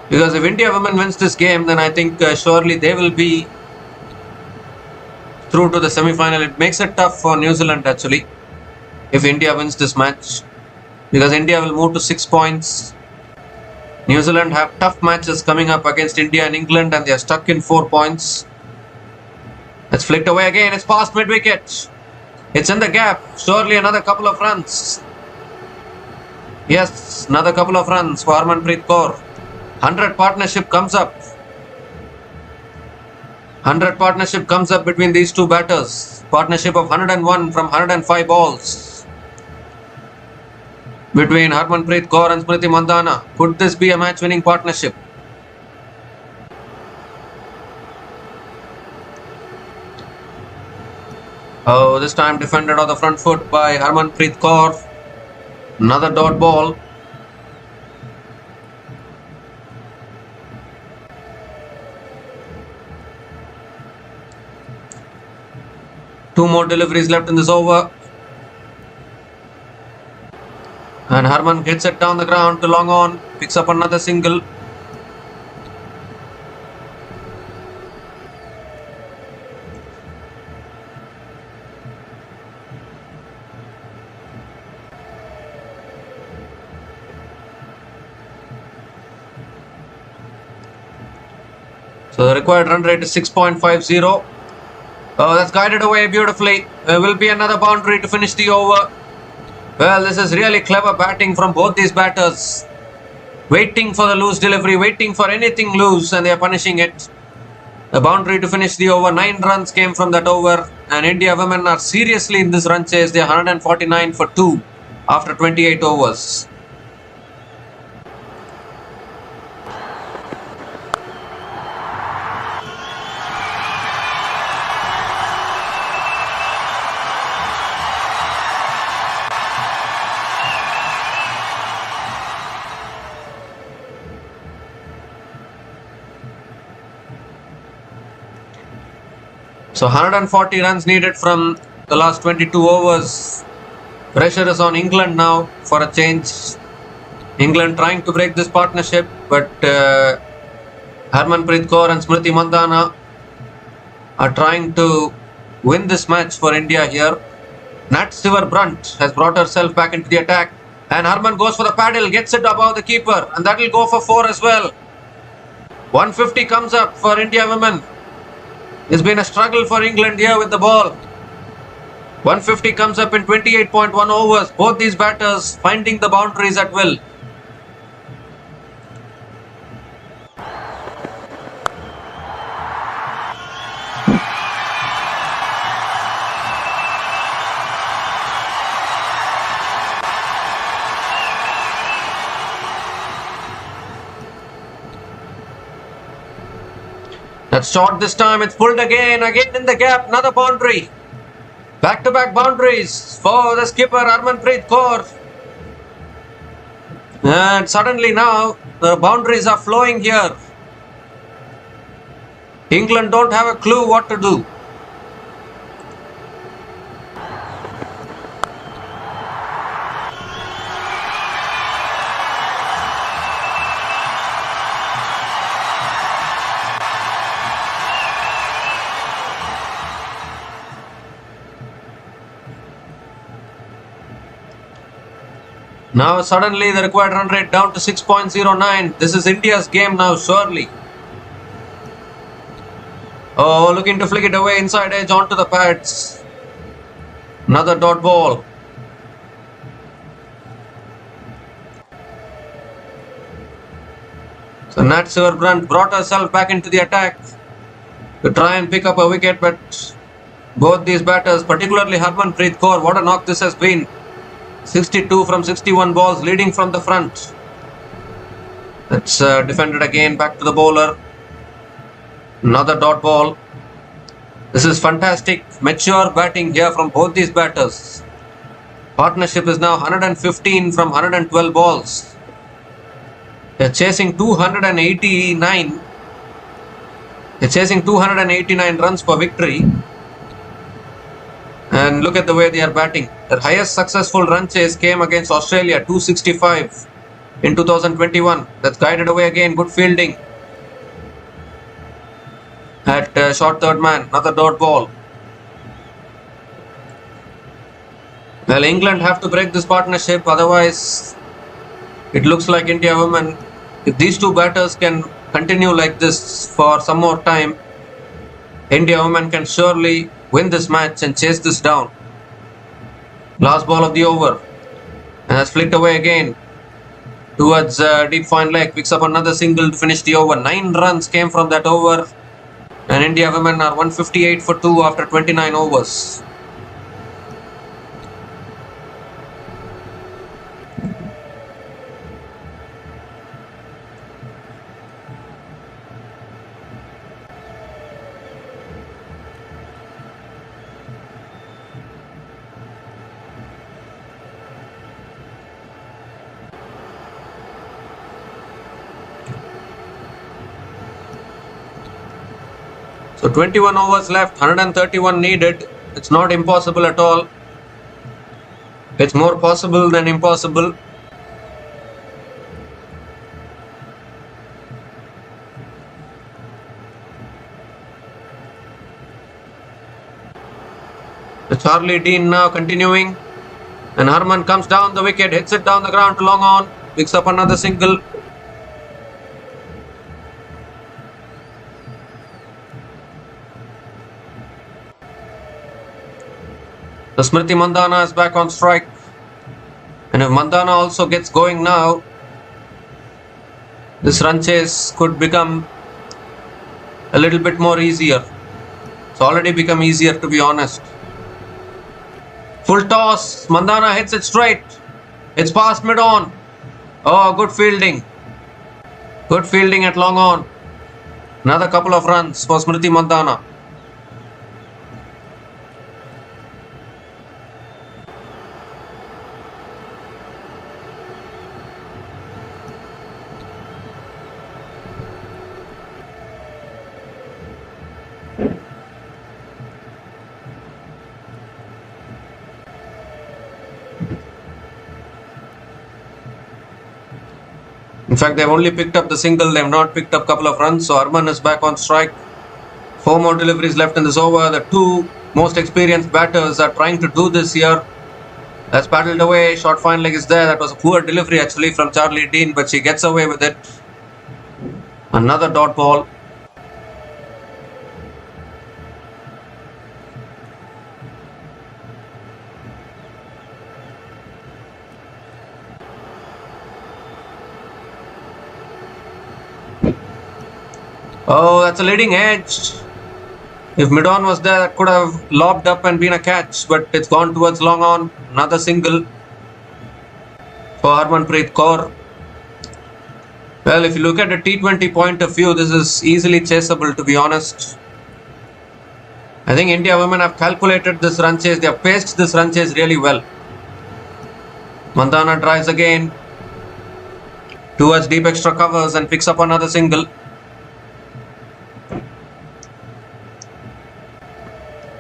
Because if India women wins this game, then I think surely they will be through to the semi-final. It makes it tough for New Zealand actually if India wins this match, because India will move to 6 points. New Zealand have tough matches coming up against India and England, and they are stuck in 4 points. It's flicked away again. It's past mid-wicket. It's in the gap. Surely another couple of runs. Yes, another couple of runs for Harmanpreet Kaur. 100 partnership comes up. 100 partnership comes up between these two batters. Partnership of 101 from 105 balls between Harmanpreet Kaur and Smriti Mandhana. Could this be a match-winning partnership? Oh, this time defended on the front foot by Harmanpreet Kaur. Another dot ball. Two more deliveries left in this over. And Harman hits it down the ground to long on. Picks up another single. So the required run rate is 6.50. Oh, that's guided away beautifully. There will be another boundary to finish the over. Well, this is really clever batting from both these batters. Waiting for the loose delivery, waiting for anything loose, and they are punishing it. A boundary to finish the over. 9 runs came from that over. And India women are seriously in this run chase. They are 149 for 2 after 28 overs. So 140 runs needed from the last 22 overs. Pressure is on England now for a change. England trying to break this partnership, but Harmanpreet Kaur and Smriti Mandhana are trying to win this match for India here. Nat Siver Brunt has brought herself back into the attack, and Harman goes for the paddle, gets it above the keeper, and that will go for 4 as well. 150 comes up for India women. It's been a struggle for England here with the ball. 150 comes up in 28.1 overs. Both these batters finding the boundaries at will. That's short this time. It's pulled again in the gap. Another boundary. Back-to-back boundaries for the skipper Harmanpreet Kaur. And suddenly now the boundaries are flowing here. England don't have a clue what to do. Now suddenly the required run rate down to 6.09. This is India's game now, surely. Oh, looking to flick it away inside edge onto the pads. Another dot ball. So Nat Siverbrandt brought herself back into the attack to try and pick up a wicket, but both these batters, particularly Harmanpreet Kaur, what a knock this has been. 62 from 61 balls, leading from the front. That's defended again, back to the bowler. Another dot ball. This is fantastic, mature batting here from both these batters. Partnership is now 115 from 112 balls. They're chasing 289. They're chasing 289 runs for victory. And look at the way they are batting. Their highest successful run chase came against Australia, 265 in 2021. That's guided away again. Good fielding at short third man. Another dot ball. Well, England have to break this partnership. Otherwise, it looks like India women, if these two batters can continue like this for some more time, India women can surely win this match and chase this down. Last ball of the over. And that's flicked away again towards deep fine leg. Picks up another single to finish the over. 9 runs came from that over. And India women are 158 for 2 after 29 overs. So 21 overs left, 131 needed. It's not impossible at all. It's more possible than impossible. So Charlie Dean now continuing. And Harman comes down the wicket, hits it down the ground to long on. Picks up another single. So Smriti Mandhana is back on strike. And if Mandhana also gets going now, this run chase could become a little bit more easier. It's already become easier, to be honest. Full toss. Mandhana hits it straight. It's past mid-on. Oh, good fielding. Good fielding at long on. Another couple of runs for Smriti Mandhana. In fact, they've only picked up the single, they've not picked up a couple of runs, so Harman is back on strike. 4 more deliveries left in this over. The 2 most experienced batters are trying to do this here. That's paddled away, short fine leg is there. That was a poor delivery actually from Charlie Dean, but she gets away with it. Another dot ball. Oh, that's a leading edge. If mid-on was there, that could have lobbed up and been a catch, but it's gone towards long on. Another single for Harmanpreet Kaur. Well, if you look at a T20 point of view, this is easily chaseable, to be honest. I think India women have calculated this run chase. They have paced this run chase really well. Mandana drives again towards deep extra covers and picks up another single.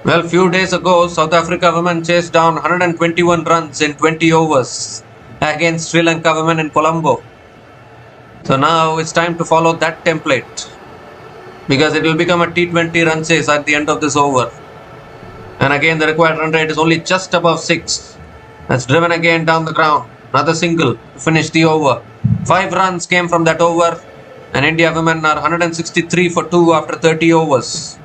Well, few days ago, South Africa women chased down 121 runs in 20 overs against Sri Lanka women in Colombo. So now it's time to follow that template, because it will become a T20 run chase at the end of this over. And again, the required run rate is only just above 6. That's driven again down the ground. Another single to finish the over. 5 runs came from that over, and India women are 163 for 2 after 30 overs.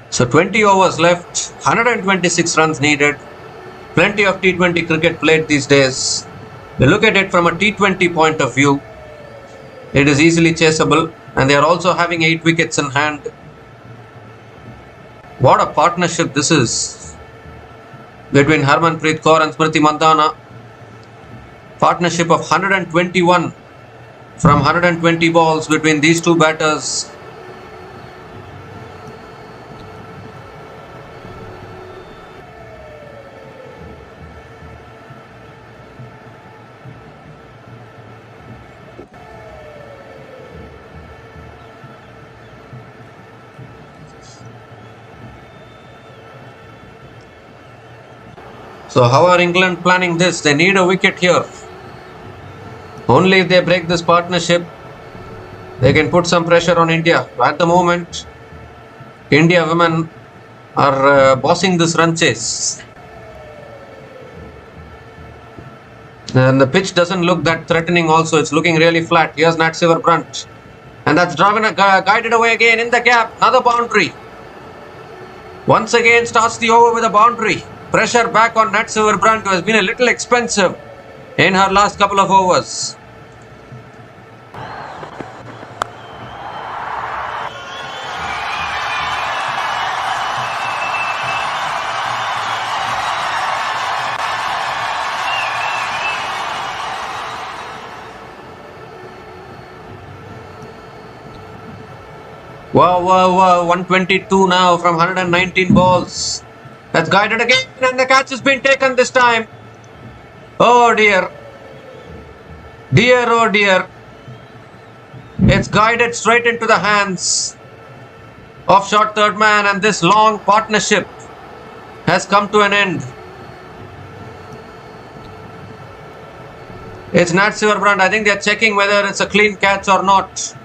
So 20 overs left, 126 runs needed. Plenty of T20 cricket played these days. We look at it from a T20 point of view. It is easily chaseable, and they are also having 8 wickets in hand. What a partnership this is between Harmanpreet Kaur and Smriti Mandhana. Partnership of 121 from 120 balls between these two batters. So how are England planning this? They need a wicket here. Only if they break this partnership, they can put some pressure on India. At the moment, India women are bossing this run chase. And the pitch doesn't look that threatening also. It's looking really flat. Here's Nat Brunt. And that's guided away again in the gap. Another boundary. Once again starts the over with a boundary. Pressure back on Nat Brunt, who has been a little expensive in her last couple of overs. Wow, 122 now from 119 balls. That's guided again, and the catch has been taken this time. Oh dear. Oh dear. It's guided straight into the hands of short third man, and this long partnership has come to an end. It's Nat Brunt. I think they're checking whether it's a clean catch or not.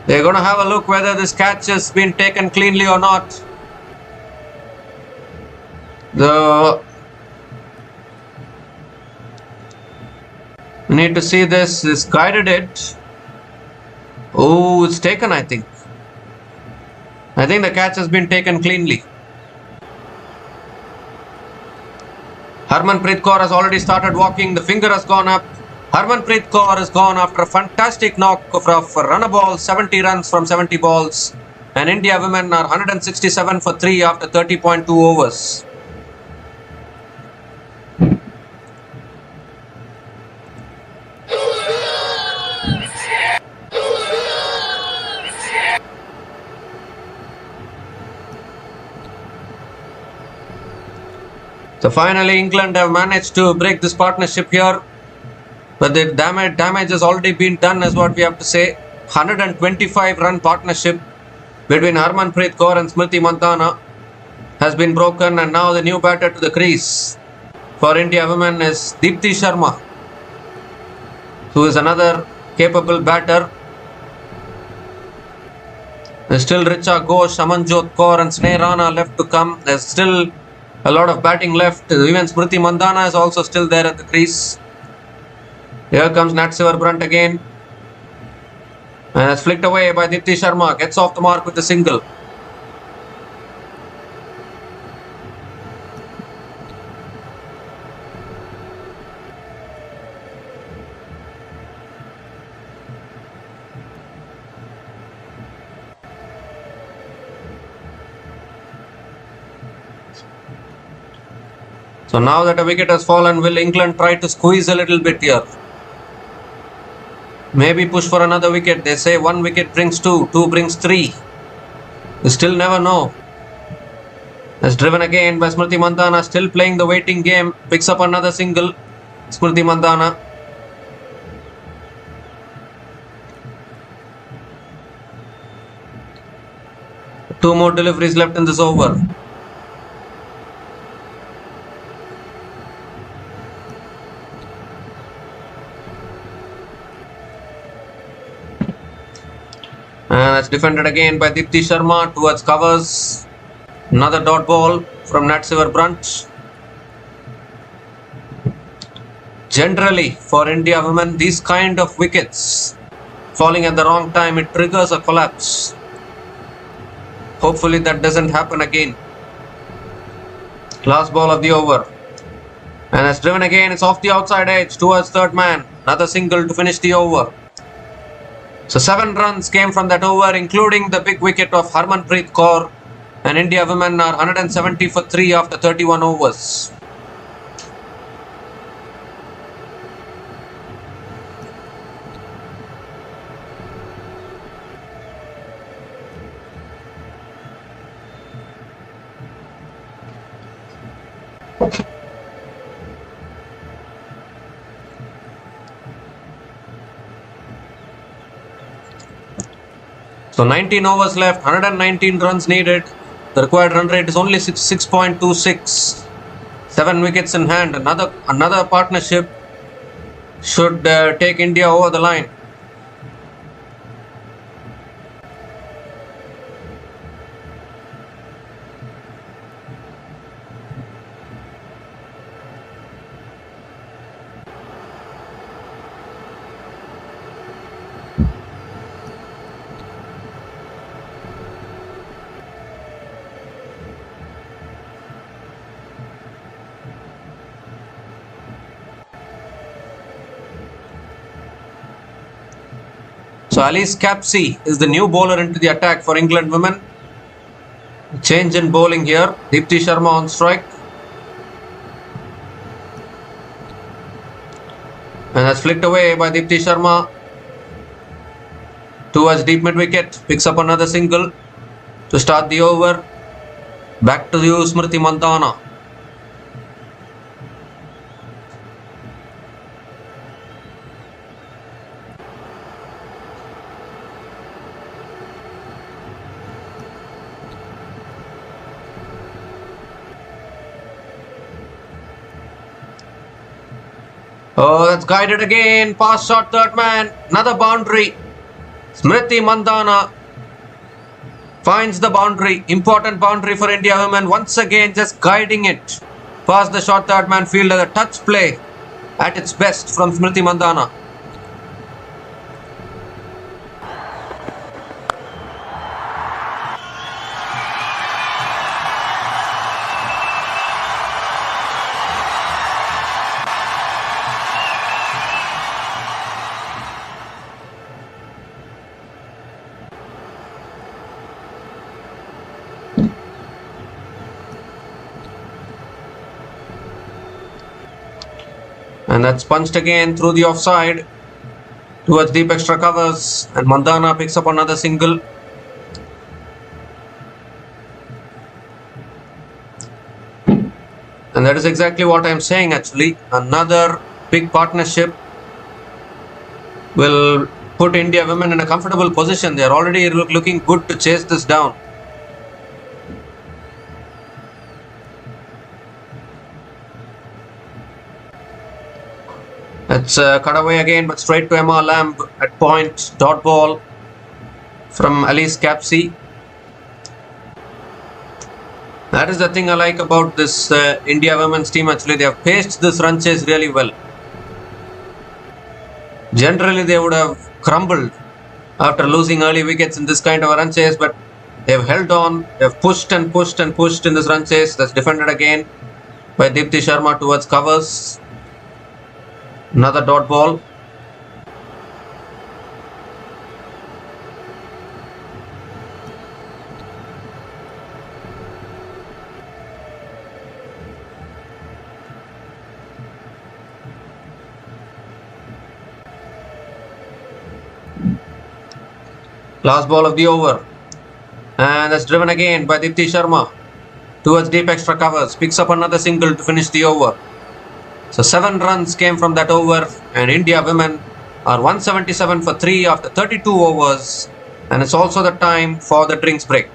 They're going to have a look whether this catch has been taken cleanly or not. We need to see this. This guided it. Oh, it's taken, I think. I think the catch has been taken cleanly. Harmanpreet Kaur has already started walking. The finger has gone up. Harmanpreet Kaur has gone after a fantastic knock of run a ball, 70 runs from 70 balls. And India women are 167 for 3 after 30.2 overs. So finally England have managed to break this partnership here. But the damage has already been done, is what we have to say. 125 run partnership between Harmanpreet Kaur and Smriti Mandhana has been broken, and now the new batter to the crease for India women is Deepti Sharma, who is another capable batter. There's still Richa Ghosh, Amanjot Kaur and Sneh Rana left to come. There's still a lot of batting left. Even Smriti Mandhana is also still there at the crease. Here comes Natsivar Brunt again. And it's flicked away by Dipti Sharma. Gets off the mark with a single. So now that a wicket has fallen, will England try to squeeze a little bit here? Maybe push for another wicket. They say one wicket brings two, two brings three. You still never know. It's driven again by Smriti Mandhana, still playing the waiting game. Picks up another single. Smriti Mandhana. Two more deliveries left in this over. And that's defended again by Dipti Sharma towards covers. Another dot ball from Natsivar Brunt. Generally, for India women, these kind of wickets falling at the wrong time, it triggers a collapse. Hopefully that doesn't happen again. Last ball of the over. And it's driven again. It's off the outside edge towards third man. Another single to finish the over. So 7 runs came from that over, including the big wicket of Harmanpreet Kaur. And India women are 170 for 3 after 31 overs. So 19 overs left, 119 runs needed. The required run rate is only 6.26. 7 wickets in hand. Another partnership should take India over the line. So Alice Capsey is the new bowler into the attack for England women. Change in bowling here. Dipti Sharma on strike. And that's flicked away by Dipti Sharma towards deep mid wicket. Picks up another single to start the over. Back to you, Smriti Mandhana. Oh, that's guided again. Pass shot, third man. Another boundary. Smriti Mandhana finds the boundary. Important boundary for India women. Once again, just guiding it past the short third man fielder. The touch play at its best from Smriti Mandhana. And that's punched again through the offside towards deep extra covers. And Mandhana picks up another single. And that is exactly what I am saying actually. Another big partnership will put India women in a comfortable position. They are already looking good to chase this down. It's cut away again, but straight to Emma Lamb at point, dot ball. from Alice Capsey. That is the thing I like about this India women's team. Actually, they have paced this run chase really well. Generally, they would have crumbled after losing early wickets in this kind of a run chase, but they've held on. They've pushed and pushed and pushed in this run chase. That's defended again by Deepti Sharma towards covers. Another dot ball. Last ball of the over. And that's driven again by Deepti Sharma towards deep extra covers. Picks up another single to finish the over. So 7 runs came from that over, and India women are 177 for 3 after 32 overs. And it's also the time for the drinks break.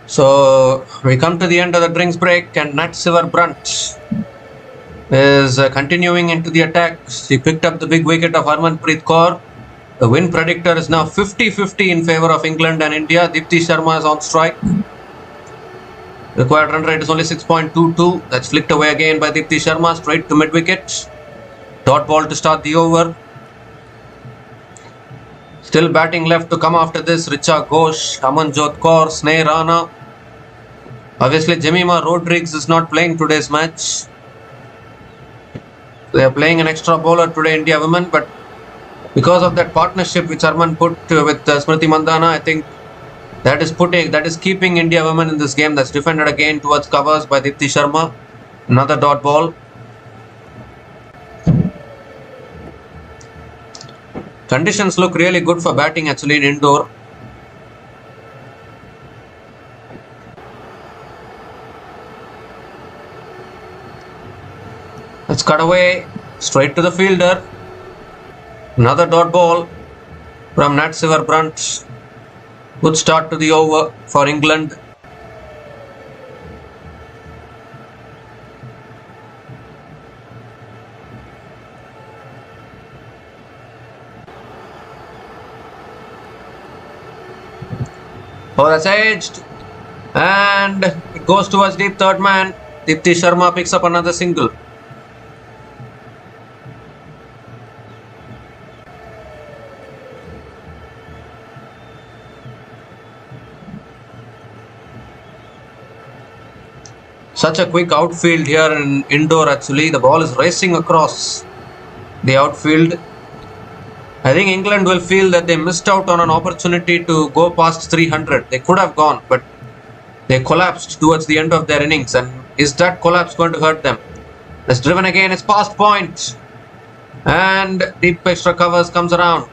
So we come to the end of the drinks break, and Nat Siver Brunt is continuing into the attack. He picked up the big wicket of Harmanpreet Kaur. The win predictor is now 50-50 in favour of England and India. Deepti Sharma is on strike. Required run rate is only 6.22. That's flicked away again by Deepti Sharma, straight to mid-wicket. Dot ball to start the over. Still batting left to come after this. Richa Ghosh, Amanjot Kaur, Sneh Rana. Obviously, Jemima Rodrigues is not playing today's match. They are playing an extra bowler today, India women, but because of that partnership which Harman put with Smriti Mandhana, I think that is keeping India women in this game. That's defended again towards covers by Deepti Sharma. Another dot ball. Conditions look really good for batting actually in indoor. Let's cut away straight to the fielder. Another dot ball from Nat Siver Brunt. Good start to the over for England. Oh, that's edged. And it goes towards deep third man. Deepti Sharma picks up another single. Such a quick outfield here in indoor actually. The ball is racing across the outfield. I think England will feel that they missed out on an opportunity to go past 300. They could have gone, but they collapsed towards the end of their innings. And is that collapse going to hurt them? It's driven again. It's past point. And deep extra covers comes around.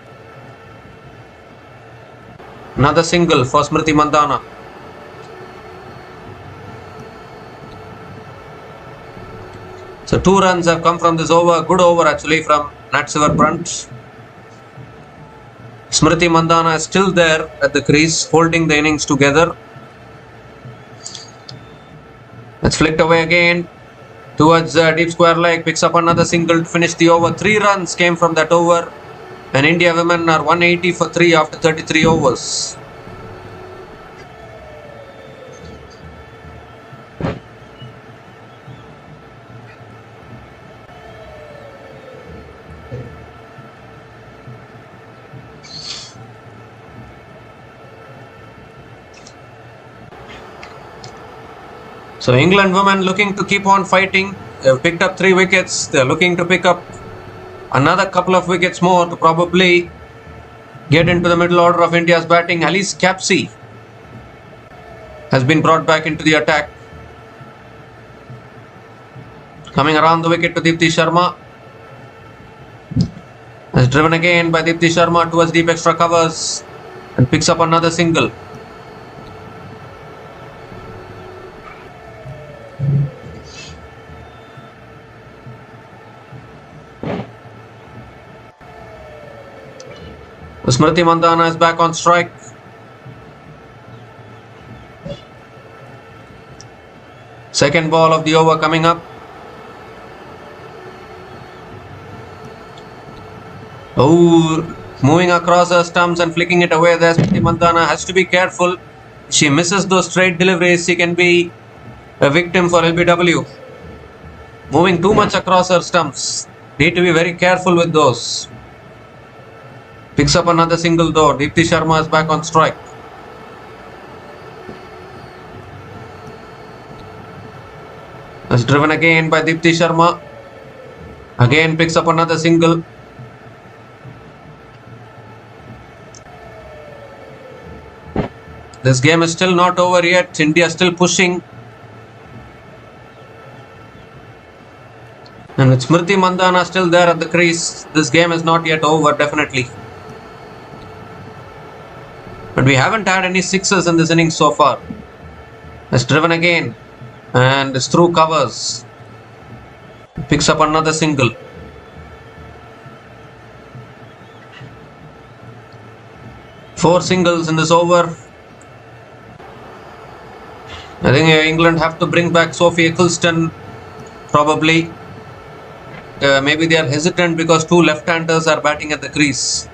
Another single for Smriti Mandhana. So 2 runs have come from this over. Good over actually from Nat Siver Brunt. Smriti Mandhana is still there at the crease, holding the innings together. It's flicked away again towards deep square leg. Picks up another single to finish the over. 3 runs came from that over. And India women are 180 for 3 after 33 overs. So England women looking to keep on fighting. They've picked up 3 wickets. They're looking to pick up another couple of wickets more to probably get into the middle order of India's batting. Alice Capsey has been brought back into the attack. Coming around the wicket to Deepti Sharma. Is driven again by Deepti Sharma towards deep extra covers and picks up another single. Smriti Mandhana is back on strike. Second ball of the over coming up. Oh, moving across her stumps and flicking it away there. Smriti Mandhana has to be careful. She misses those straight deliveries. She can be a victim for LBW. Moving too much across her stumps. Need to be very careful with those. Picks up another single though. Deepti Sharma is back on strike. That's driven again by Deepti Sharma. Again picks up another single. This game is still not over yet. India still pushing. And with Smriti Mandhana still there at the crease, this game is not yet over definitely. But we haven't had any sixes in this innings so far. It's driven again and it's through covers. Picks up another single. Four singles in this over. I think England have to bring back Sophie Eccleston, probably. Maybe they are hesitant because two left-handers are batting at the crease.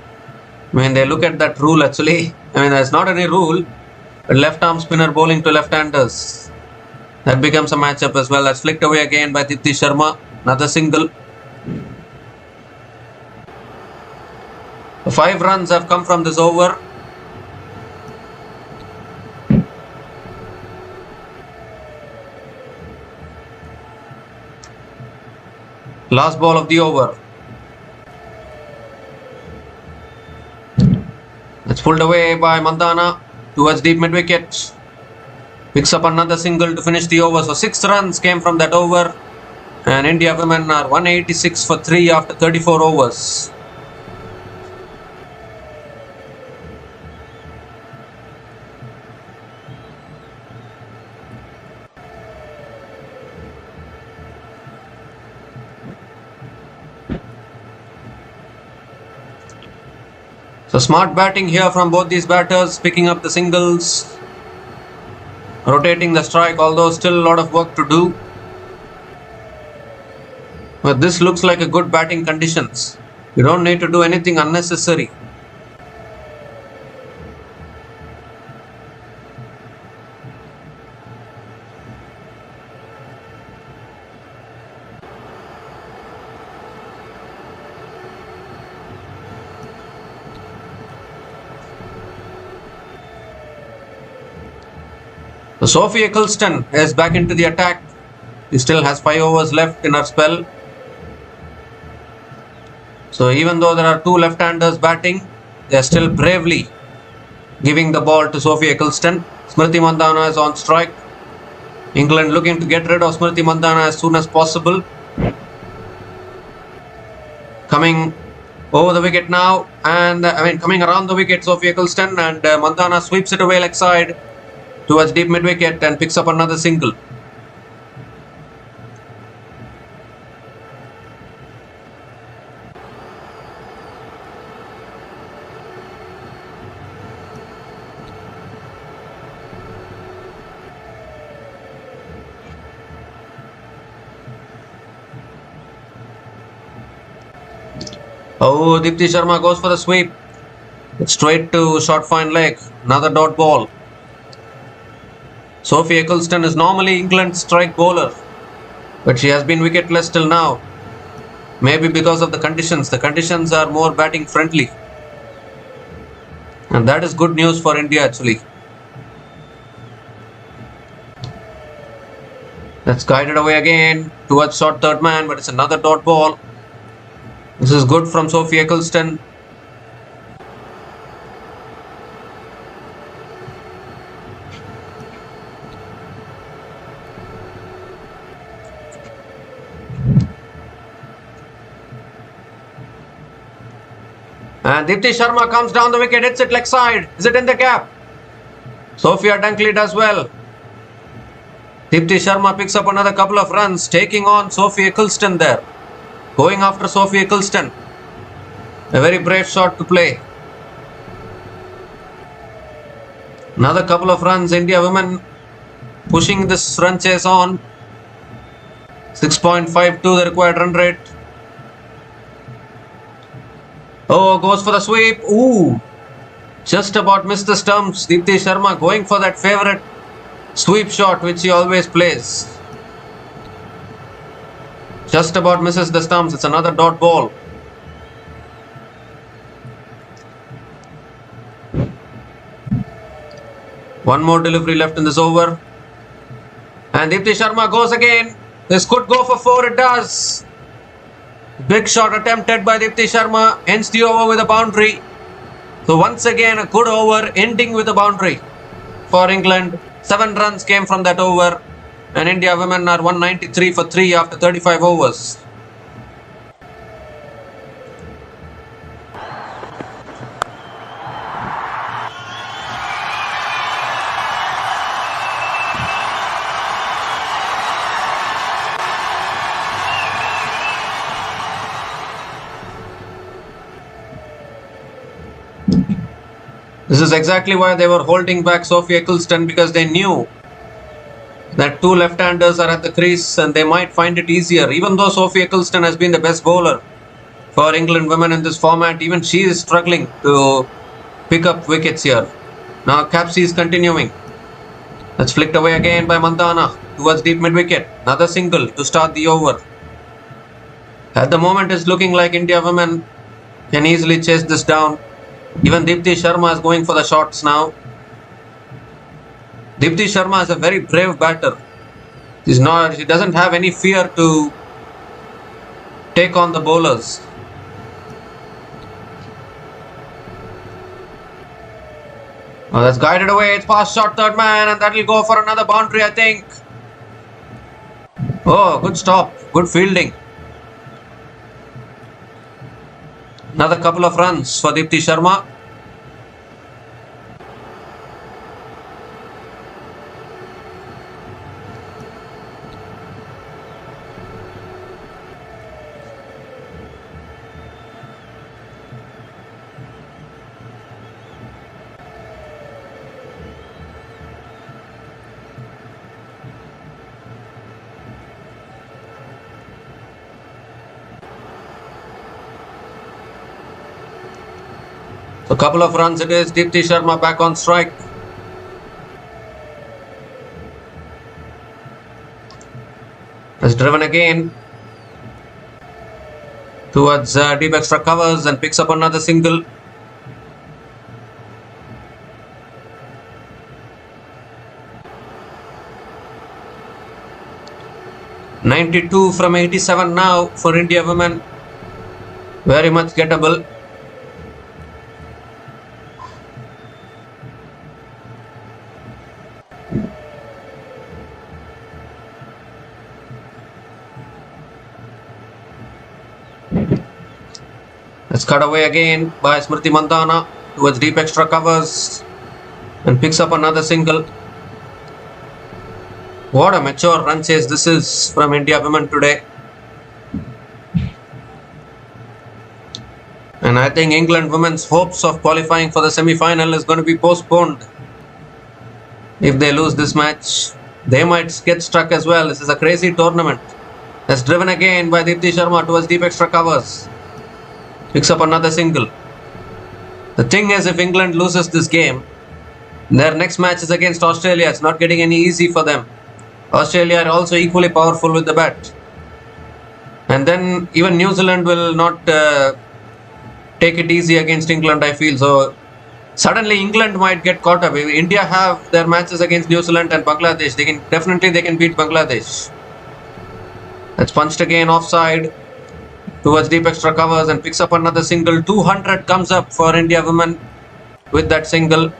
When they look at that rule, actually, there's not any rule, but left-arm spinner bowling to left-handers. That becomes a matchup as well. That's flicked away again by Dipti Sharma. Another single. 5 runs have come from this over. Last ball of the over. It's pulled away by Mandana towards deep mid wicket. Picks up another single to finish the over. So 6 runs came from that over. And India women are 186 for 3 after 34 overs. So smart batting here from both these batters, picking up the singles, rotating the strike, although still a lot of work to do. But this looks like a good batting conditions. You don't need to do anything unnecessary. So Sophie Eccleston is back into the attack. She still has 5 overs left in her spell. So even though there are 2 left-handers batting, they are still bravely giving the ball to Sophie Eccleston. Smriti Mandhana is on strike. England looking to get rid of Smriti Mandhana as soon as possible. Coming over the wicket now, and coming around the wicket, Sophie Eccleston, and Mandhana sweeps it away leg side towards deep mid wicket and picks up another single. Oh, Dipti Sharma goes for the sweep. It's straight to short fine leg. Another dot ball. Sophie Eccleston is normally England's strike bowler, but she has been wicketless till now. Maybe because of the conditions. The conditions are more batting friendly. And that is good news for India actually. That's guided away again towards short third man, but it's another dot ball. This is good from Sophie Eccleston. And Dipti Sharma comes down the wicket, hits it leg side. Is it in the gap? Sophia Dunkley does well. Dipti Sharma picks up another couple of runs, taking on Sophie Eccleston there. Going after Sophie Eccleston. A very brave shot to play. Another couple of runs. India women pushing this run chase on. 6.52 the required run rate. Oh, goes for the sweep. Ooh. Just about missed the stumps. Dipti Sharma going for that favourite sweep shot which he always plays. Just about misses the stumps. It's another dot ball. One more delivery left in this over. And Dipti Sharma goes again. This could go for 4. It does. Big shot attempted by Dipti Sharma. Ends the over with a boundary. So once again a good over ending with a boundary for England. 7 runs came from that over. And India women are 193 for 3 after 35 overs. This is exactly why they were holding back Sophie Eccleston, because they knew that two left-handers are at the crease and they might find it easier. Even though Sophie Eccleston has been the best bowler for England women in this format, even she is struggling to pick up wickets here. Now Capsey is continuing. That's flicked away again by Mandana towards deep mid-wicket. Another single to start the over. At the moment, it's looking like India women can easily chase this down. Even Deepti Sharma is going for the shots now. Deepti Sharma is a very brave batter. She doesn't have any fear to take on the bowlers. Oh, that's guided away. It's past shot third man, and that will go for another boundary, I think. Oh, good stop. Good fielding. Another couple of runs for Deepti Sharma. A couple of runs it is. Deepti Sharma back on strike. Has driven again towards deep extra covers and picks up another single. .92 from 87 now for India women. Very much gettable. It's cut away again by Smriti Mandana towards deep extra covers and picks up another single. What a mature run chase this is from India women today. And I think England women's hopes of qualifying for the semi-final is going to be postponed. If they lose this match, they might get stuck as well. This is a crazy tournament. That's driven again by Deepti Sharma towards deep extra covers. Picks up another single. The thing is, if England loses this game, their next match is against Australia. It's not getting any easy for them. Australia are also equally powerful with the bat. And then even New Zealand will not take it easy against England, I feel. So suddenly England might get caught up. If India have their matches against New Zealand and Bangladesh, they can beat Bangladesh. That's punched again offside towards deep extra covers and picks up another single. 200 comes up for India women with that single.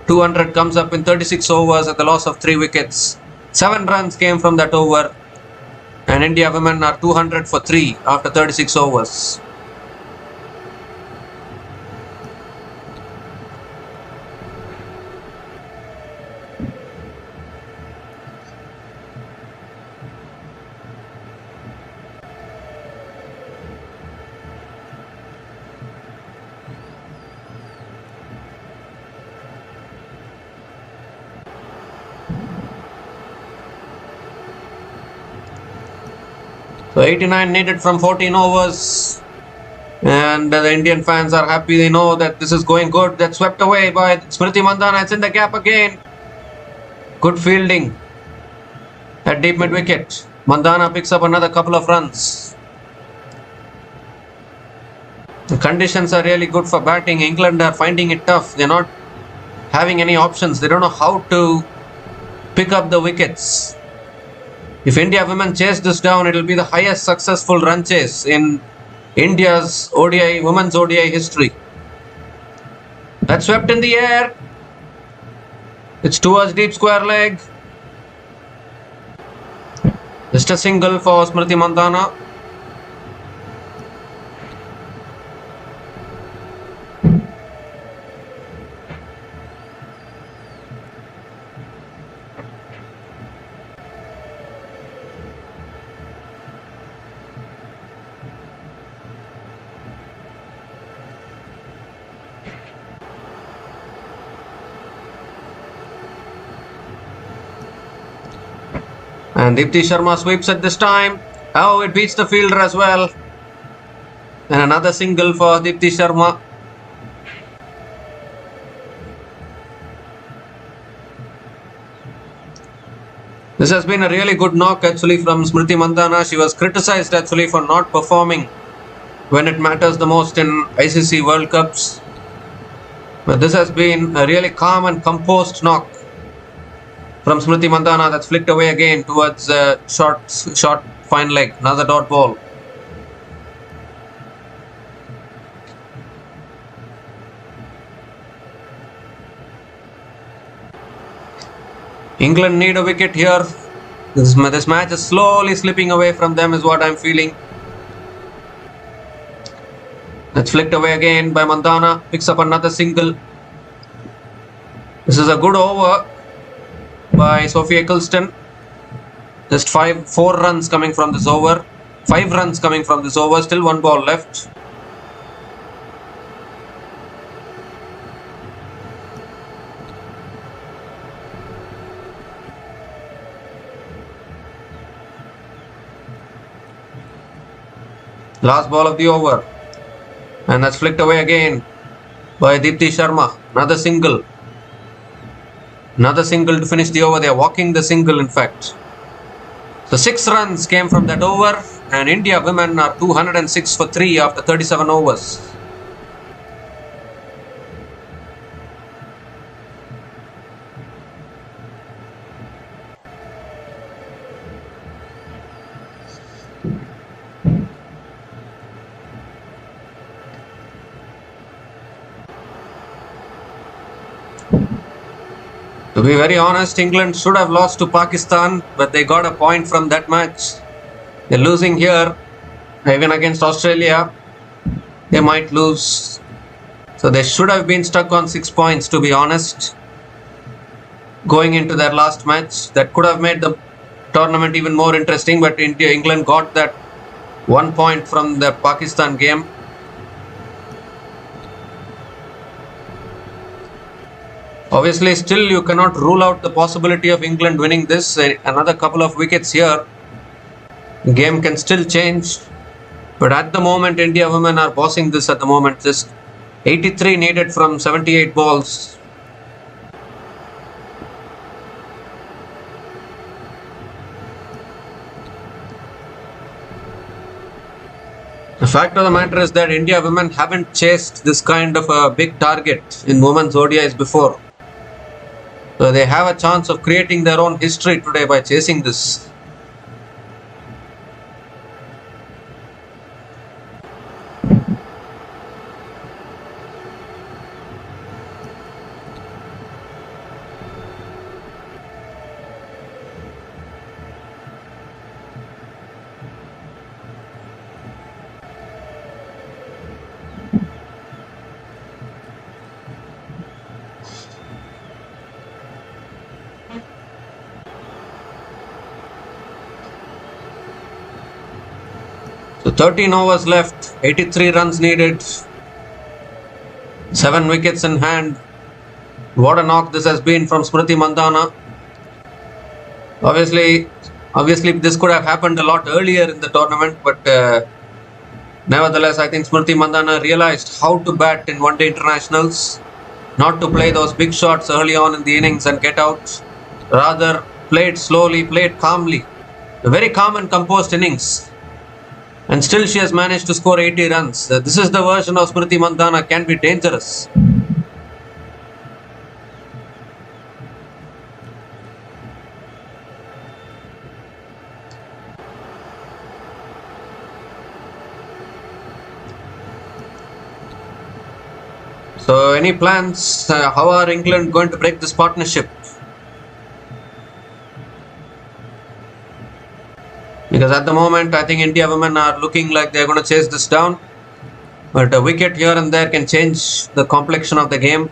200 comes up in 36 overs at the loss of 3 wickets. 7 runs came from that over, and India women are 200 for 3 after 36 overs. So 89 needed from 14 overs, and the Indian fans are happy. They know that this is going good. That's swept away by Smriti Mandana. It's in the gap again. Good fielding at deep mid wicket. Mandana picks up another couple of runs. The conditions are really good for batting. England are finding it tough. They're not having any options. They don't know how to pick up the wickets. If India women chase this down, it will be the highest successful run chase in India's women's ODI history. That's swept in the air. It's towards deep square leg. Just a single for Smriti Mandana. And Deepti Sharma sweeps at this time. Oh, it beats the fielder as well. And another single for Deepti Sharma. This has been a really good knock actually from Smriti Mandhana. She was criticized actually for not performing when it matters the most in ICC World Cups. But this has been a really calm and composed knock from Smriti Mandhana. That's flicked away again towards short fine leg. Another dot ball. England need a wicket here. This match is slowly slipping away from them is what I'm feeling. That's flicked away again by Mandhana. Picks up another single. This is a good over by Sophie Eccleston. Just 4 runs coming from this over. 5 runs coming from this over. Still 1 ball left. Last ball of the over. And that's flicked away again by Deepti Sharma. Another single. Another single to finish the over. They are walking the single in fact. So 6 runs came from that over. And India women are 206 for 3 after 37 overs. To be very honest, England should have lost to Pakistan, but they got a point from that match. They're losing here, even against Australia. They might lose. So they should have been stuck on 6 points, to be honest. Going into their last match, that could have made the tournament even more interesting, but England got that 1 point from the Pakistan game. Obviously, still you cannot rule out the possibility of England winning this. Another couple of wickets here. The game can still change. But at the moment, India women are bossing this at the moment. Just 83 needed from 78 balls. The fact of the matter is that India women haven't chased this kind of a big target in women's ODIs before. So they have a chance of creating their own history today by chasing this. So 13 overs left, 83 runs needed, 7 wickets in hand. What a knock this has been from Smriti Mandhana. Obviously this could have happened a lot earlier in the tournament, but nevertheless I think Smriti Mandhana realized how to bat in one-day internationals, not to play those big shots early on in the innings and get out, rather played slowly, played calmly. A very calm and composed innings. And still she has managed to score 80 runs. This is the version of Smriti Mandhana, can be dangerous. So any plans? How are England going to break this partnership? Because at the moment, I think India women are looking like they're going to chase this down. But a wicket here and there can change the complexion of the game.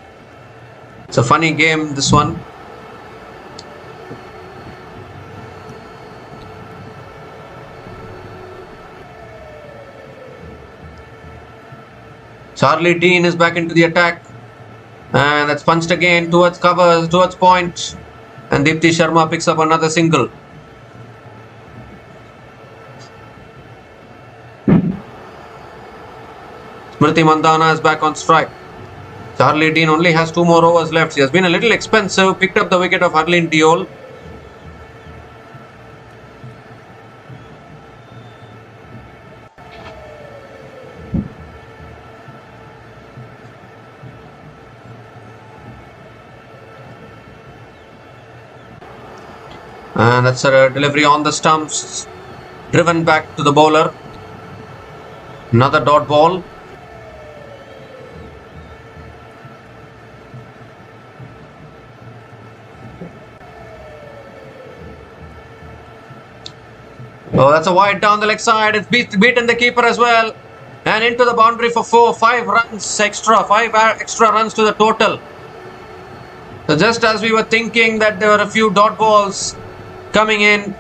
It's a funny game, this one. Charlie Dean is back into the attack. And that's punched again towards cover, towards point. And Deepti Sharma picks up another single. Smriti Mandhana is back on strike. Charlie Dean only has 2 more overs left. He has been a little expensive. Picked up the wicket of Harleen Diol. And that's a delivery on the stumps. Driven back to the bowler. Another dot ball. Oh, that's a wide down the leg side. It's beaten the keeper as well. And into the boundary for 5 runs extra. 5 extra runs to the total. So just as we were thinking that there were a few dot balls coming in,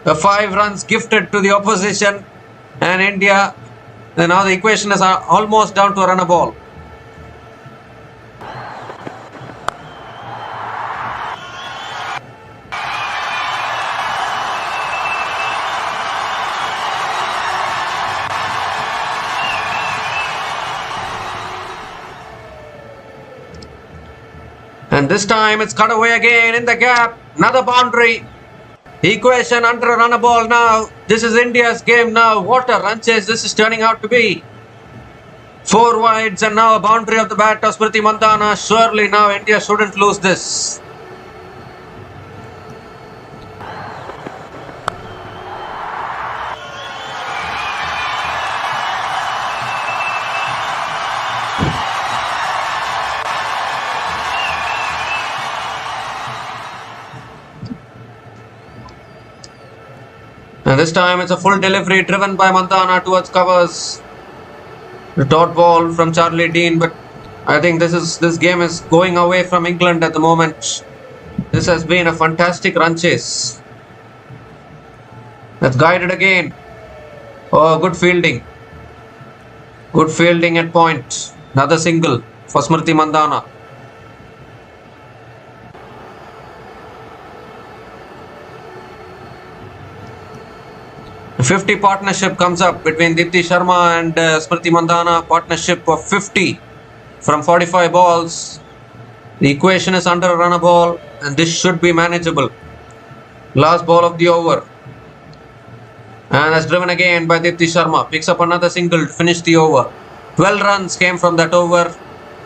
the 5 runs gifted to the opposition, and India, and now the equation is almost down to a run a ball. And this time it's cut away again in the gap. Another boundary. Equation under a run a ball now. This is India's game now. What a run chase this is turning out to be. 4 wides and now a boundary of the bat of Smriti Mandhana. Surely now India shouldn't lose this. And this time it's a full delivery driven by Mandhana towards covers. The dot ball from Charlie Dean, but I think this game is going away from England at the moment. This has been a fantastic run chase. That's guided again. Oh, good fielding. Good fielding at point. Another single for Smriti Mandhana. 50 partnership comes up between Dipti Sharma and Smriti Mandhana. Partnership of 50 from 45 balls. The equation is under a run a ball and this should be manageable. Last ball of the over. And that's driven again by Dipti Sharma. Picks up another single to finish the over. 12 runs came from that over.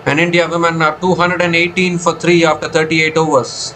And India women are 218 for 3 after 38 overs.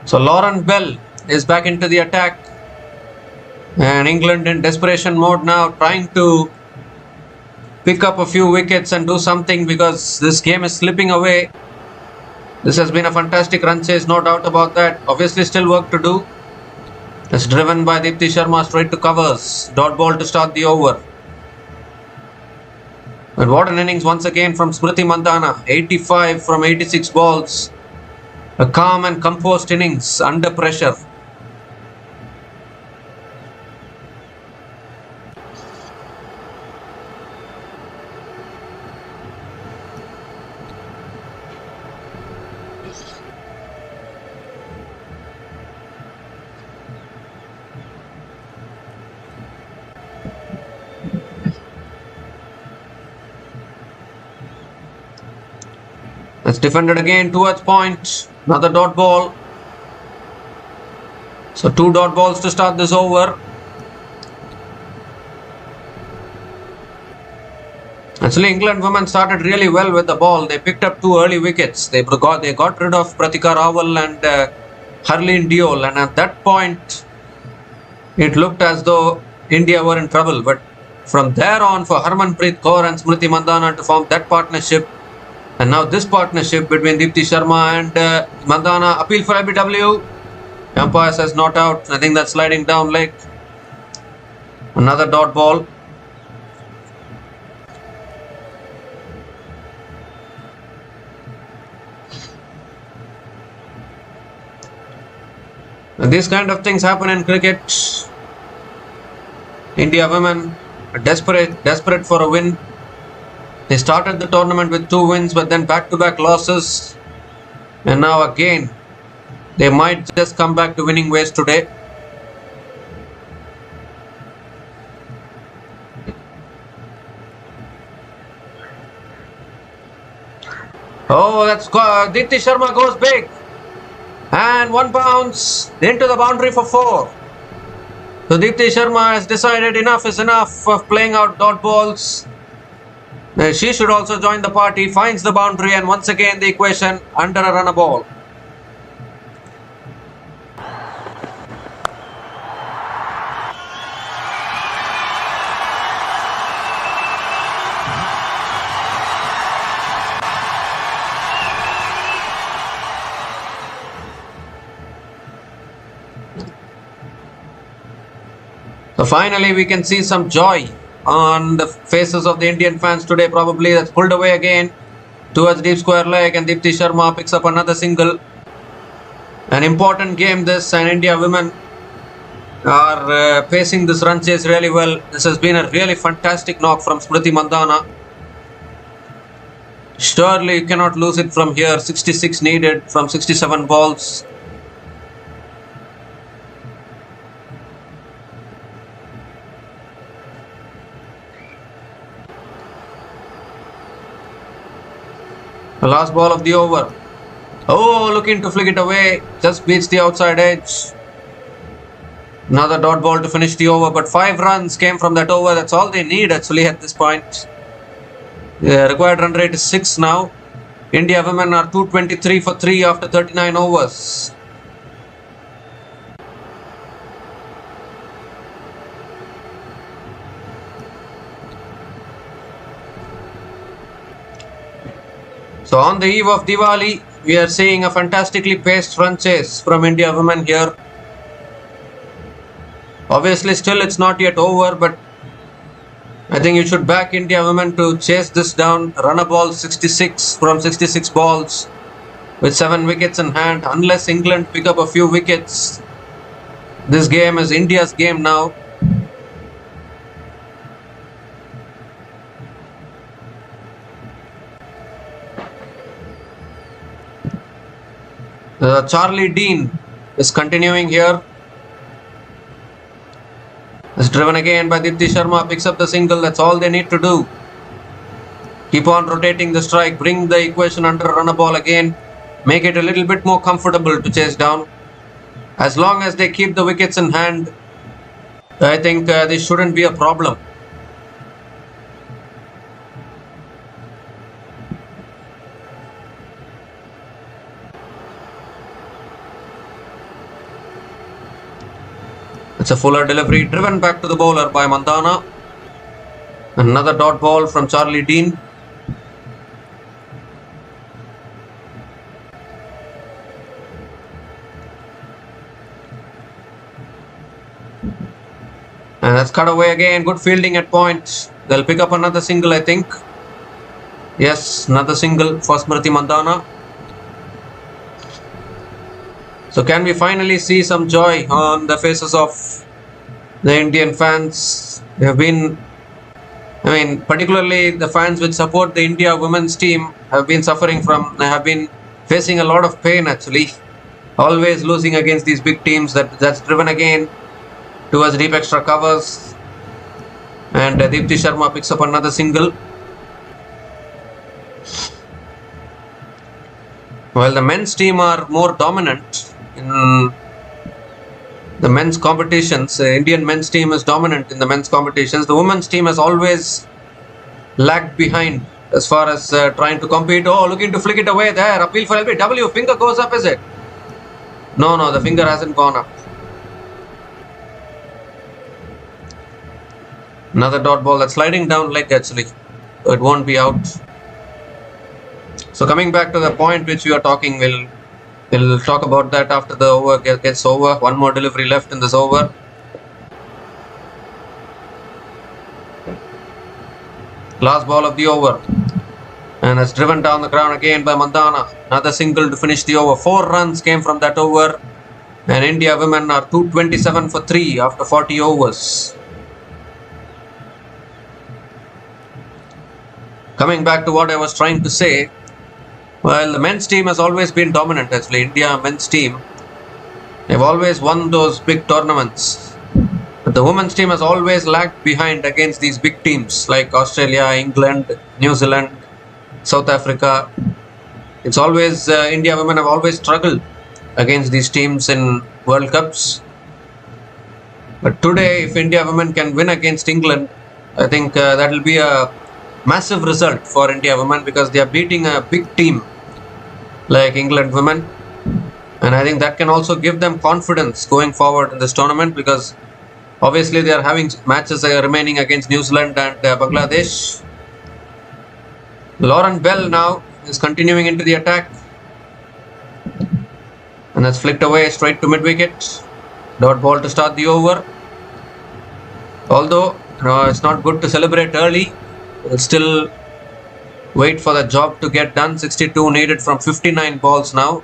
So Lauren Bell is back into the attack, and England in desperation mode now, trying to pick up a few wickets and do something because this game is slipping away. This has been a fantastic run chase, no doubt about that. Obviously still work to do. It's driven by Dipti Sharma straight to covers. Dot ball to start the over. But what an innings once again from Smriti Mandhana. 85 from 86 balls. A calm and composed innings under pressure. It's defended again towards point. Another dot ball. So 2 dot balls to start this over. Actually, England women started really well with the ball. They picked up 2 early wickets. They got rid of Pratika Rawal and Harleen Diol, and at that point it looked as though India were in trouble. But from there on, for Harmanpreet Kaur and Smriti Mandhana to form that partnership, and now this partnership between Deepti Sharma and Mandhana, appeal for LBW. Umpire says not out. I think that's sliding down leg. Another dot ball. And these kind of things happen in cricket. India women are desperate for a win. They started the tournament with 2 wins, but then back-to-back losses. And now again, they might just come back to winning ways today. Oh, that's Deepti Sharma goes big. And 1 bounce into the boundary for 4. So Deepti Sharma has decided enough is enough of playing out dot balls. She should also join the party, finds the boundary, and once again the equation under a runner ball. So finally we can see some joy on the faces of the Indian fans today. Probably that's pulled away again towards deep square leg, and Deepti Sharma picks up another single. An important game this, and India women are pacing this run chase really well. This has been a really fantastic knock from Smriti Mandhana. Surely you cannot lose it from here. 66 needed from 67 balls. The last ball of the over. Oh, looking to flick it away. Just beats the outside edge. Another dot ball to finish the over. But 5 runs came from that over. That's all they need actually at this point. The required run rate is 6 now. India women are 223 for 3 after 39 overs. So on the eve of Diwali, we are seeing a fantastically paced run chase from India women here. Obviously still it's not yet over, but I think you should back India women to chase this down. Run a ball 66 from 66 balls with 7 wickets in hand. Unless England pick up a few wickets, this game is India's game now. Charlie Dean is continuing here. It's driven again by Deepti Sharma, picks up the single. That's all they need to do. Keep on rotating the strike, bring the equation under a runner ball again, make it a little bit more comfortable to chase down. As long as they keep the wickets in hand, I think this shouldn't be a problem. It's a fuller delivery, driven back to the bowler by Mandhana. Another dot ball from Charlie Dean. And that's cut away again. Good fielding at point. They'll pick up another single, I think. Yes, another single for Smriti Mandhana. So can we finally see some joy on the faces of the Indian fans? They have been, particularly the fans which support the India women's team have been facing a lot of pain actually. Always losing against these big teams. That's driven again towards deep extra covers. And Deepti Sharma picks up another single. While the men's team are more dominant in the men's competitions, Indian men's team is dominant in the men's competitions. The women's team has always lagged behind as far as trying to compete. Oh, looking to flick it away there. Appeal for LBW. Finger goes up, is it? No, the finger hasn't gone up. Another dot ball that's sliding down leg actually. So it won't be out. So coming back to the point which we are talking, we'll talk about that after the over gets over. One more delivery left in this over. Last ball of the over. And it's driven down the ground again by Mandana. Another single to finish the over. 4 runs came from that over. And India women are 227 for 3 after 40 overs. Coming back to what I was trying to say, well, the men's team has always been dominant actually. India men's team, they've always won those big tournaments. But the women's team has always lagged behind against these big teams like Australia, England, New Zealand, South Africa. It's always, India women have always struggled against these teams in World Cups. But today, if India women can win against England, I think that will be a massive result for India women because they are beating a big team like England women. And I think that can also give them confidence going forward in this tournament because obviously they are having matches remaining against New Zealand and Bangladesh. Lauren Bell now is continuing into the attack. And that's flicked away straight to mid-wicket. Dot ball to start the over. Although it's not good to celebrate early. We'll still wait for the job to get done. 62 needed from 59 balls now.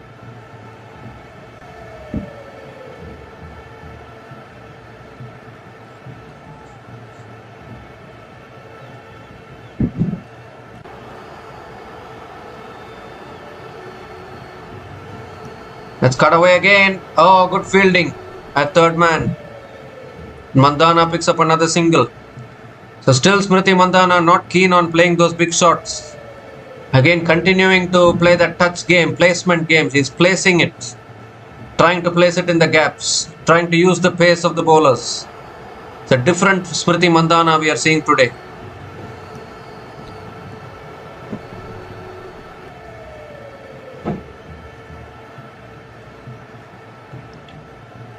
Let's cut away again. Oh, good fielding at third man. Mandana picks up another single. So still Smriti Mandana not keen on playing those big shots. Again continuing to play that touch game, placement games. He's placing it. Trying to place it in the gaps. Trying to use the pace of the bowlers. It's a different Smriti Mandana we are seeing today.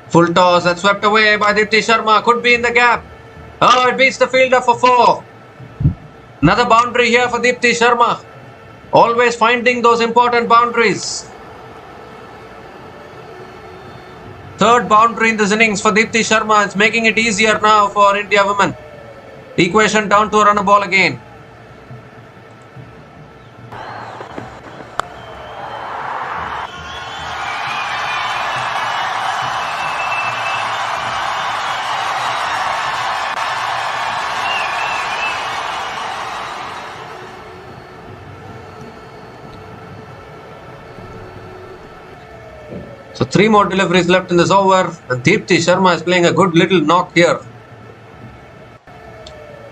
Full toss, that's swept away by Dipti Sharma. Could be in the gap. Oh, it beats the fielder for 4. Another boundary here for Dipti Sharma. Always finding those important boundaries. Third boundary in this innings for Dipti Sharma. It's making it easier now for India women. Equation down to a runner ball again. So 3 more deliveries left in this over. And Deepti Sharma is playing a good little knock here.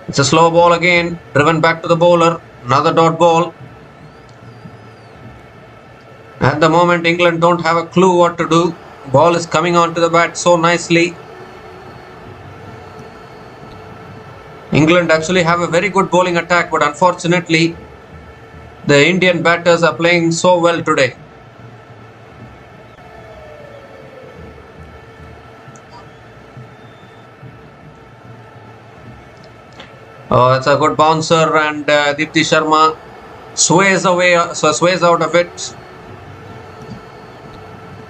It's a slow ball again. Driven back to the bowler. Another dot ball. At the moment, England don't have a clue what to do. Ball is coming onto the bat so nicely. England actually have a very good bowling attack, but unfortunately, the Indian batters are playing so well today. Oh, it's a good bouncer and Deepti Sharma sways out of it.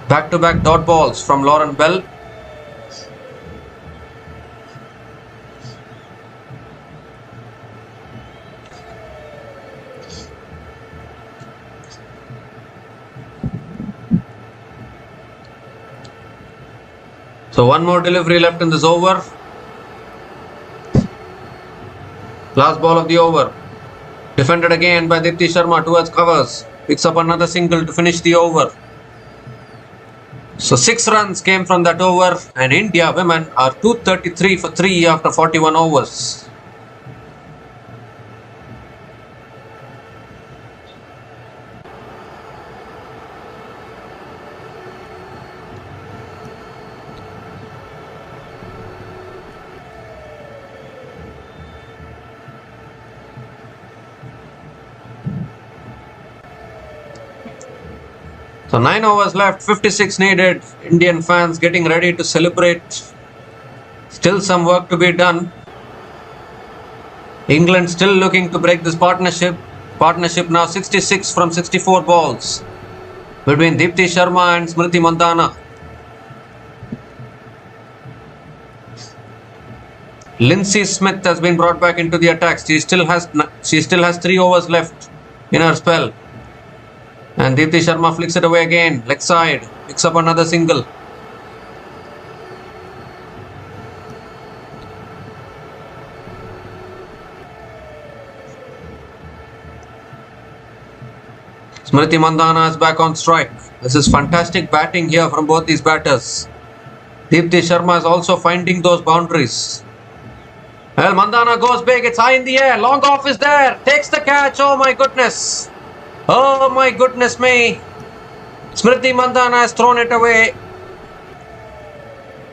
Back-to-back dot balls from Lauren Bell. So 1 more delivery left in this over. Last ball of the over. Defended again by Dipti Sharma towards covers. Picks up another single to finish the over. So 6 runs came from that over and India women are 233 for 3 after 41 overs. So 9 overs left, 56 needed. Indian fans getting ready to celebrate. Still some work to be done. England still looking to break this partnership. Partnership now 66 from 64 balls between Deepti Sharma and Smriti Mandhana. Lindsay Smith has been brought back into the attacks. She still has 3 overs left in her spell. And Deepti Sharma flicks it away again. Leg side. Picks up another single. Smriti Mandhana is back on strike. This is fantastic batting here from both these batters. Deepti Sharma is also finding those boundaries. Well, Mandhana goes big. It's high in the air. Long off is there. Takes the catch. Oh my goodness. Oh my goodness me. Smriti Mandhana has thrown it away.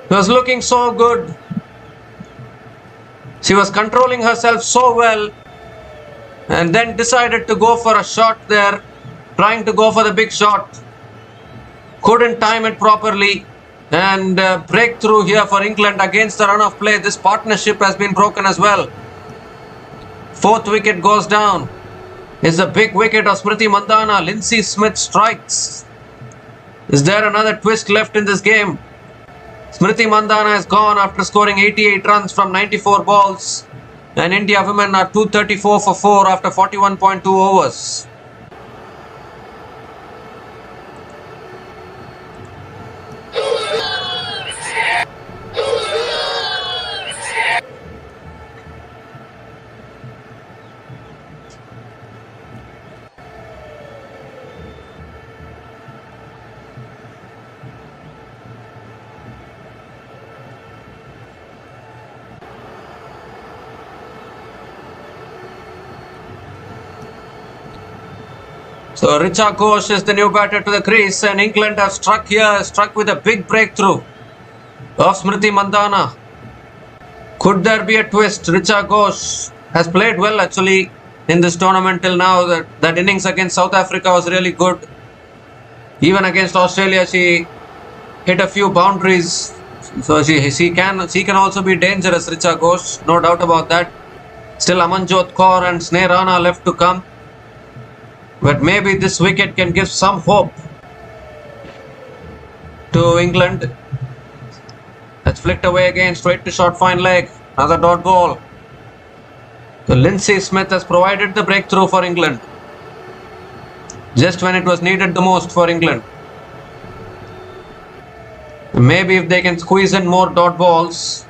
It was looking so good. She was controlling herself so well. And then decided to go for a shot there. Trying to go for the big shot. Couldn't time it properly. And breakthrough here for England against the run of play. This partnership has been broken as well. 4th wicket goes down. It's a big wicket of Smriti Mandhana. Lindsay Smith strikes. Is there another twist left in this game? Smriti Mandhana has gone after scoring 88 runs from 94 balls. And India women are 234 for 4 after 41.2 overs. So Richa Ghosh is the new batter to the crease, and England have struck with a big breakthrough of Smriti Mandhana. Could there be a twist? Richa Ghosh has played well actually in this tournament till now. That innings against South Africa was really good. Even against Australia, she hit a few boundaries. So she can also be dangerous, Richa Ghosh, no doubt about that. Still Amanjot Kaur and Sneh Rana left to come. But maybe this wicket can give some hope to England. That's flicked away again, straight to short fine leg. Another dot ball. So Lindsay Smith has provided the breakthrough for England. Just when it was needed the most for England. Maybe if they can squeeze in more dot balls,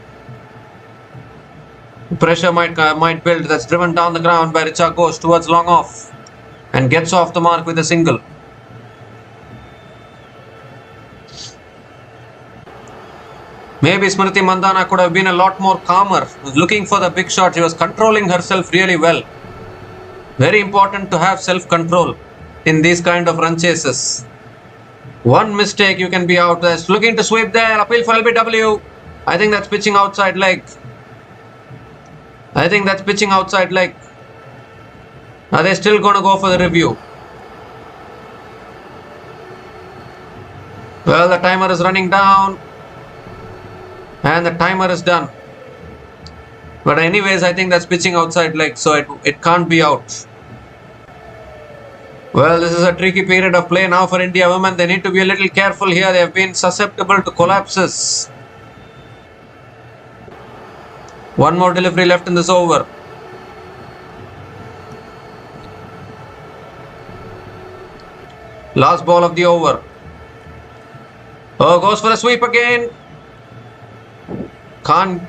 pressure might build. That's driven down the ground by Richa Ghosh towards long off. And gets off the mark with a single. Maybe Smriti Mandhana could have been a lot more calmer. Looking for the big shot. She was controlling herself really well. Very important to have self-control in these kind of run chases. One mistake you can be out. There's looking to sweep there. Appeal for LBW. I think that's pitching outside leg. Are they still going to go for the review? Well, the timer is running down. And the timer is done. But anyways, I think that's pitching outside leg. So it can't be out. Well, this is a tricky period of play now for India women. They need to be a little careful here. They have been susceptible to collapses. One more delivery left in this over. Last ball of the over. Oh, goes for a sweep again. Can't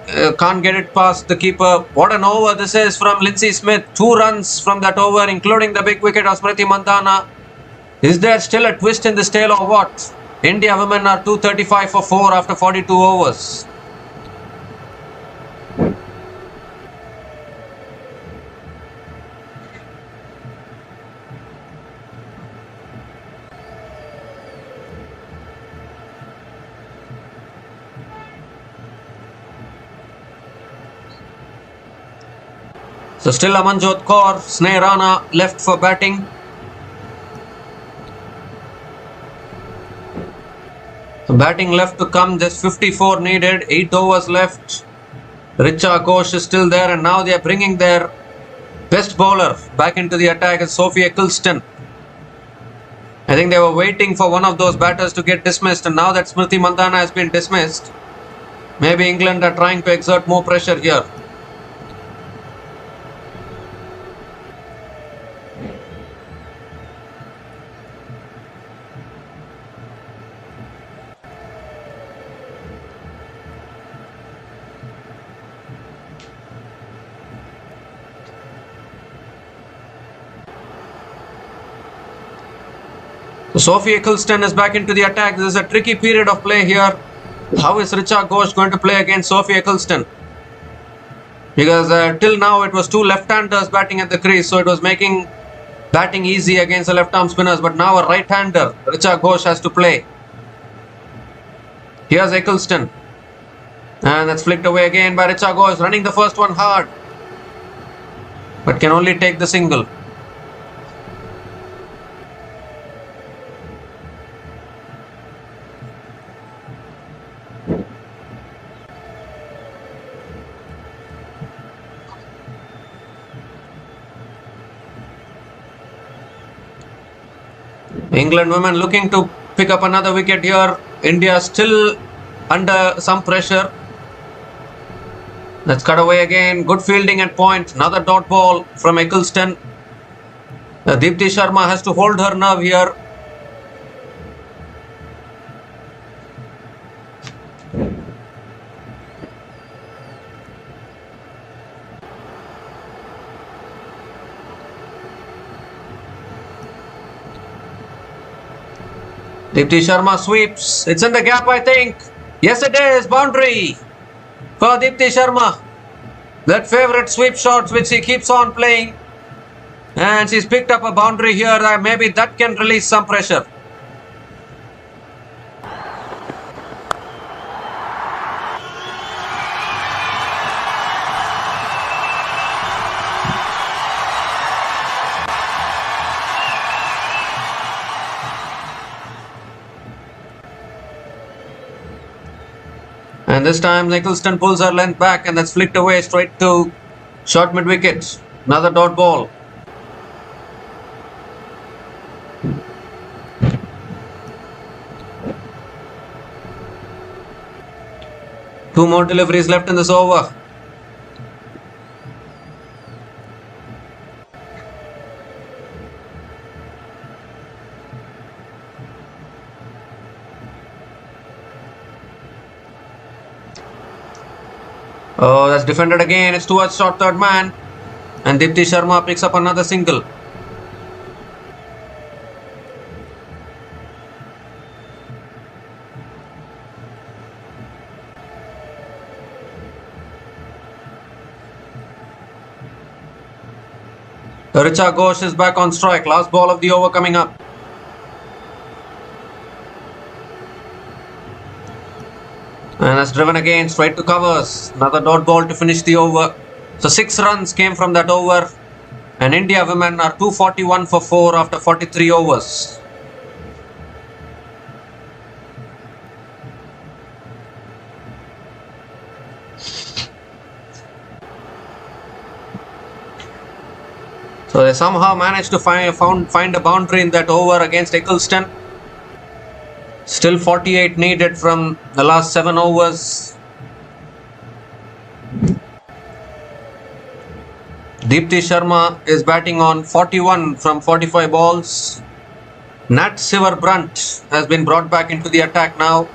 get it past the keeper. What an over this is from Lindsay Smith. 2 runs from that over, including the big wicket of Smriti Mandhana. Is there still a twist in this tale or what? India women are 235 for 4 after 42 overs. So still Amanjot Kaur, Sneh Rana left for batting. Batting left to come, just 54 needed, 8 overs left. Richa Ghosh is still there, and now they are bringing their best bowler back into the attack as Sophie Eccleston. I think they were waiting for one of those batters to get dismissed, and now that Smriti Mandhana has been dismissed, maybe England are trying to exert more pressure here. So Sophie Eccleston is back into the attack. This is a tricky period of play here. How is Richa Ghosh going to play against Sophie Eccleston? Because till now it was two left-handers batting at the crease, so it was making batting easy against the left-arm spinners. But now a right-hander, Richa Ghosh, has to play. Here's Eccleston. And that's flicked away again by Richa Ghosh, running the first one hard. But can only take the single. England women looking to pick up another wicket here. India still under some pressure. Let's cut away again. Good fielding at point. Another dot ball from Eccleston. Deepti Sharma has to hold her nerve here. Deepti Sharma sweeps. It's in the gap, I think. Yes, it is. Boundary for Deepti Sharma. That favourite sweep shot which he keeps on playing. And she's picked up a boundary here. Maybe that can release some pressure. And this time Eccleston pulls her length back, and that's flicked away straight to short mid wicket. Another dot ball. Two more deliveries left in this over. Oh, that's defended again. It's towards short third man. And Deepti Sharma picks up another single. Richa Ghosh is back on strike. Last ball of the over coming up. And that's driven again straight to covers. Another dot ball to finish the over. So 6 runs came from that over. And India women are 241 for 4 after 43 overs. So they somehow managed to find a boundary in that over against Eccleston. Still 48 needed from the last 7 overs. Deepti Sharma is batting on 41 from 45 balls. Nat Sivar Brunt has been brought back into the attack now.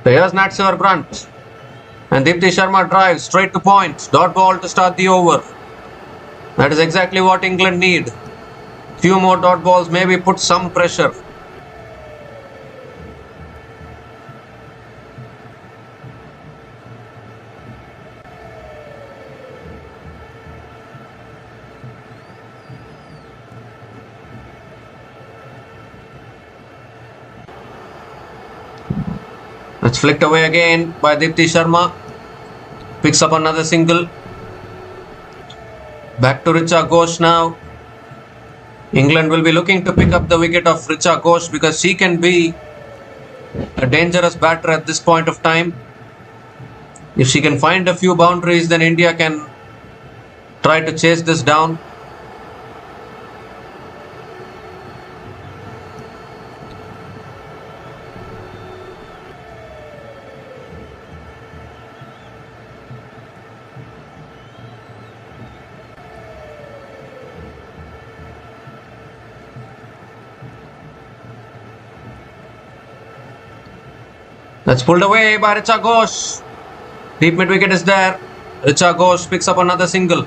So here's Nat Sivar Brunt. And Deepti Sharma drives straight to point. Dot ball to start the over. That is exactly what England need. Few more dot balls, maybe put some pressure. That's flicked away again by Dipti Sharma. Picks up another single. Back to Richa Ghosh now. England will be looking to pick up the wicket of Richa Ghosh because she can be a dangerous batter at this point of time. If she can find a few boundaries, then India can try to chase this down. That's pulled away by Richa Ghosh. Deep mid wicket is there. Richa Ghosh picks up another single.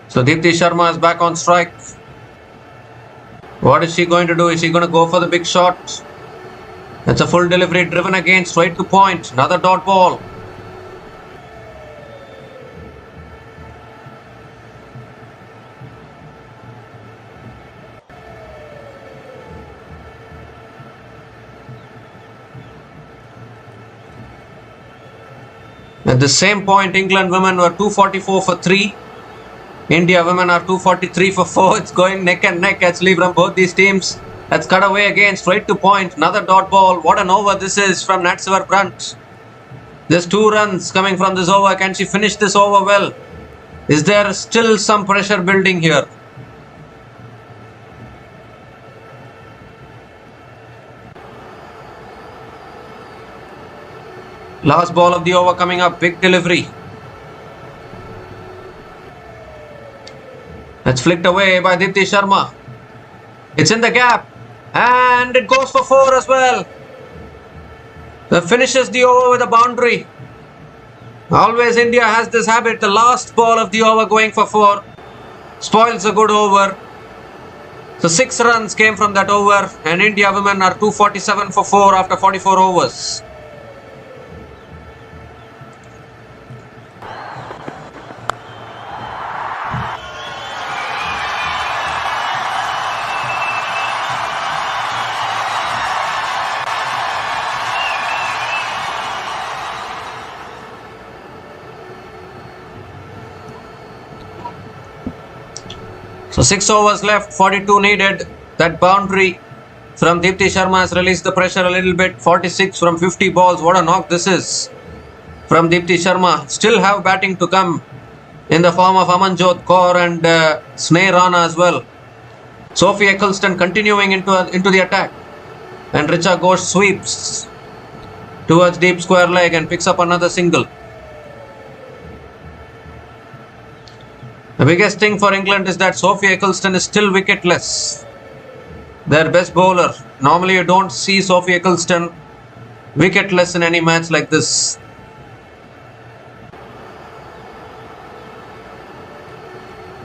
So Dipti Sharma is back on strike. What is she going to do? Is she going to go for the big shot? That's a full delivery driven again straight to point. Another dot ball. At the same point, England women were 244 for 3. India women are 243 for 4. It's going neck and neck actually from both these teams. That's cut away again, straight to point. Another dot ball. What an over this is from Natsivar Brunt. There's 2 runs coming from this over. Can she finish this over well? Is there still some pressure building here? Last ball of the over coming up. Big delivery. That's flicked away by Dipti Sharma. It's in the gap. And it goes for 4 as well. That finishes the over with a boundary. Always India has this habit. The last ball of the over going for 4 spoils a good over. So 6 runs came from that over. And India women are 247 for 4 after 44 overs. So 6 overs left, 42 needed. That boundary from Dipti Sharma has released the pressure a little bit. 46 from 50 balls. What a knock this is from Dipti Sharma. Still have batting to come in the form of Amanjot Kaur and Sneh Rana as well. Sophie Eccleston continuing into the attack. And Richa Ghosh sweeps towards deep square leg and picks up another single. The biggest thing for England is that Sophie Eccleston is still wicketless. Their best bowler. Normally you don't see Sophie Eccleston wicketless in any match like this.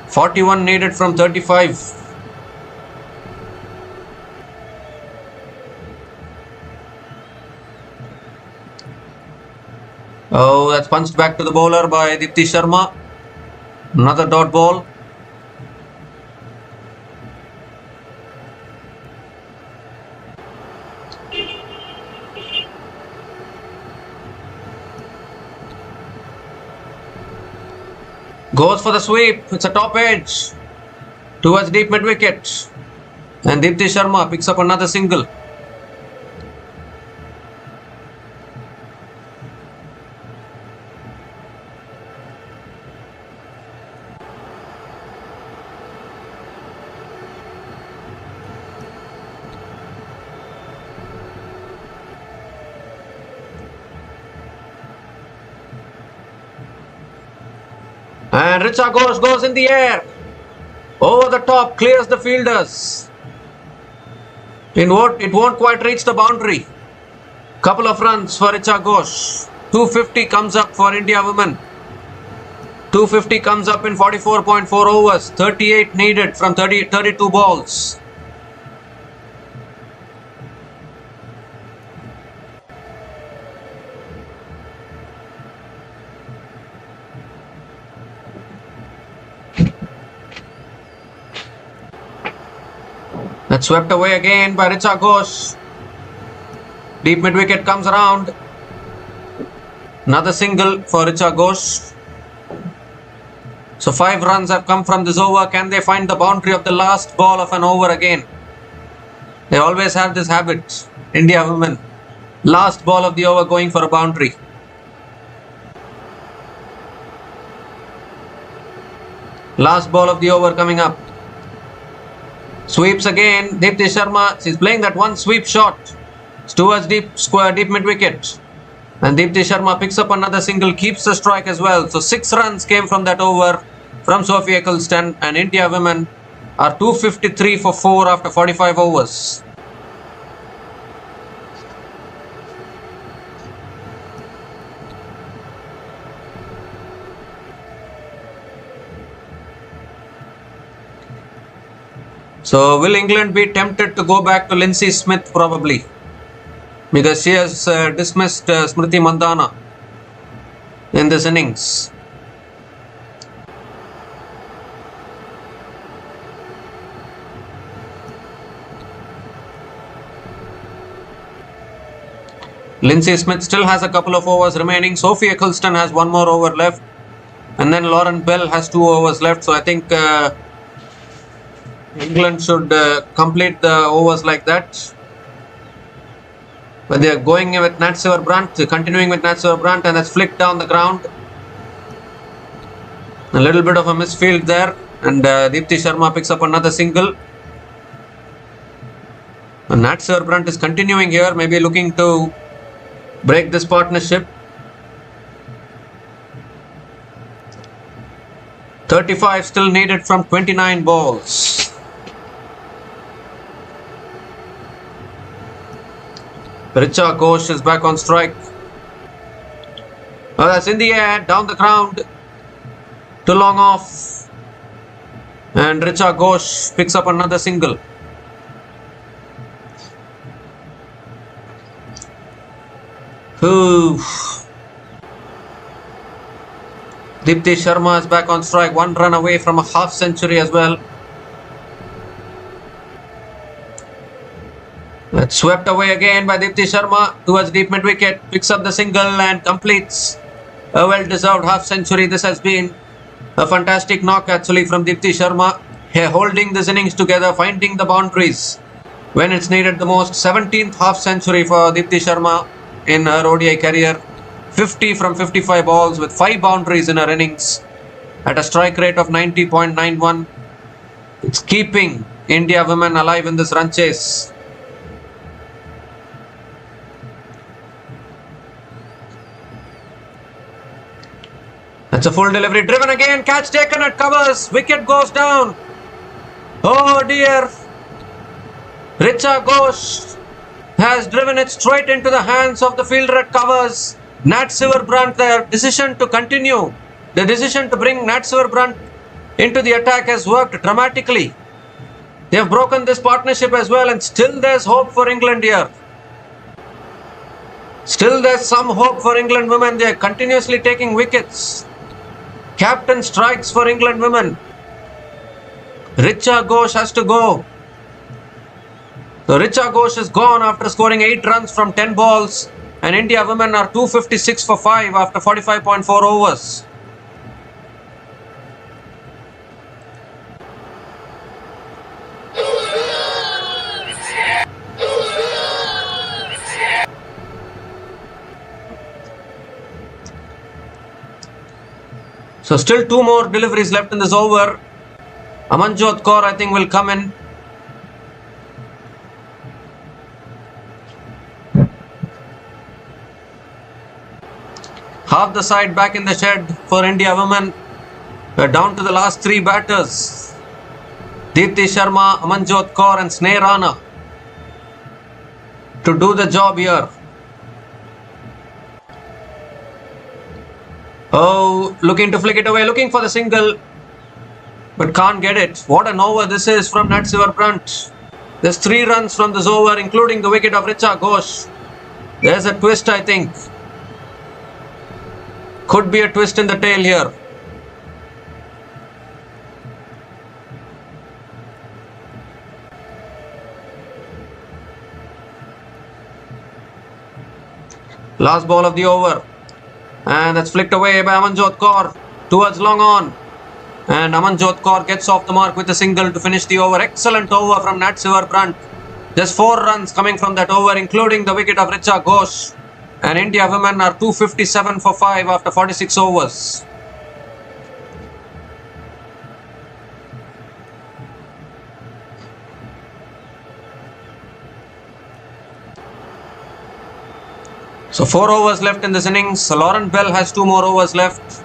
"41 needed from 35. Oh, that's punched back to the bowler by Dipti Sharma. Another dot ball. Goes for the sweep. It's a top edge towards deep mid wicket. And Dipti Sharma picks up another single. And Richa Ghosh goes in the air. Over the top, clears the fielders. It won't quite reach the boundary. Couple of runs for Richa Ghosh. 250 comes up for India women. 250 comes up in 44.4 overs. 38 needed from 32 balls. That's swept away again by Richa Ghosh. Deep mid wicket comes around. Another single for Richa Ghosh. So 5 runs have come from this over. Can they find the boundary of the last ball of an over again? They always have this habit, India women. Last ball of the over going for a boundary. Last ball of the over coming up. Sweeps again. Deepti Sharma. She's playing that one sweep shot. It's towards deep mid wicket. And Deepti Sharma picks up another single, keeps the strike as well. So 6 runs came from that over from Sophie Eccleston, and India women are 253 for 4 after 45 overs. So will England be tempted to go back to Lindsay Smith probably? Because she has dismissed Smriti Mandhana in this innings. Lindsay Smith still has a couple of overs remaining. Sophie Eccleston has 1 more over left. And then Lauren Bell has 2 overs left. So I think England should complete the overs like that. But they are going with Nat Brandt, continuing with Nat Brandt, and that's flicked down the ground. A little bit of a misfield there, and Deepti Sharma picks up another single. And Nat Brandt is continuing here, maybe looking to break this partnership. 35 still needed from 29 balls. Richa Ghosh is back on strike. Oh, that's in the air, down the ground. Too long off. And Richa Ghosh picks up another single. Ooh. Deepti Sharma is back on strike. 1 run away from a half century as well. That's swept away again by Deepti Sharma towards deep mid wicket. Picks up the single and completes a well-deserved half century. This has been a fantastic knock actually from Deepti Sharma. Here holding this innings together, finding the boundaries when it's needed the most. 17th half century for Deepti Sharma in her ODI career. 50 from 55 balls with 5 boundaries in her innings at a strike rate of 90.91. It's keeping India women alive in this run chase. That's a full delivery, driven again, catch taken at covers, wicket goes down. Oh dear. Richa Ghosh has driven it straight into the hands of the fielder at covers. Nat Brandt, their decision to continue, the decision to bring Nat Brandt into the attack has worked dramatically. They have broken this partnership as well, and still there's hope for England here. Still there's some hope for England women. They are continuously taking wickets. Captain strikes for England women. Richa Ghosh has to go. So Richa Ghosh is gone after scoring 8 runs from 10 balls. And India women are 256 for 5 after 45.4 overs. So still 2 more deliveries left in this over. Amanjot Kaur I think will come in. Half the side back in the shed for India women. We're down to the last 3 batters. Deepti Sharma, Amanjot Kaur and Sneh Rana to do the job here. Oh, looking to flick it away, looking for the single, but can't get it. What an over this is from Nat Brandt. There's 3 runs from this over, including the wicket of Richa Ghosh. There's a twist, I think. Could be a twist in the tail here. Last ball of the over. And that's flicked away by Amanjot Kaur towards long on. And Amanjot Kaur gets off the mark with a single to finish the over. Excellent over from Nat Brandt. Just 4 runs coming from that over, including the wicket of Richa Ghosh. And India women are 257 for 5 after 46 overs. So 4 overs left in this innings. Lauren Bell has 2 more overs left.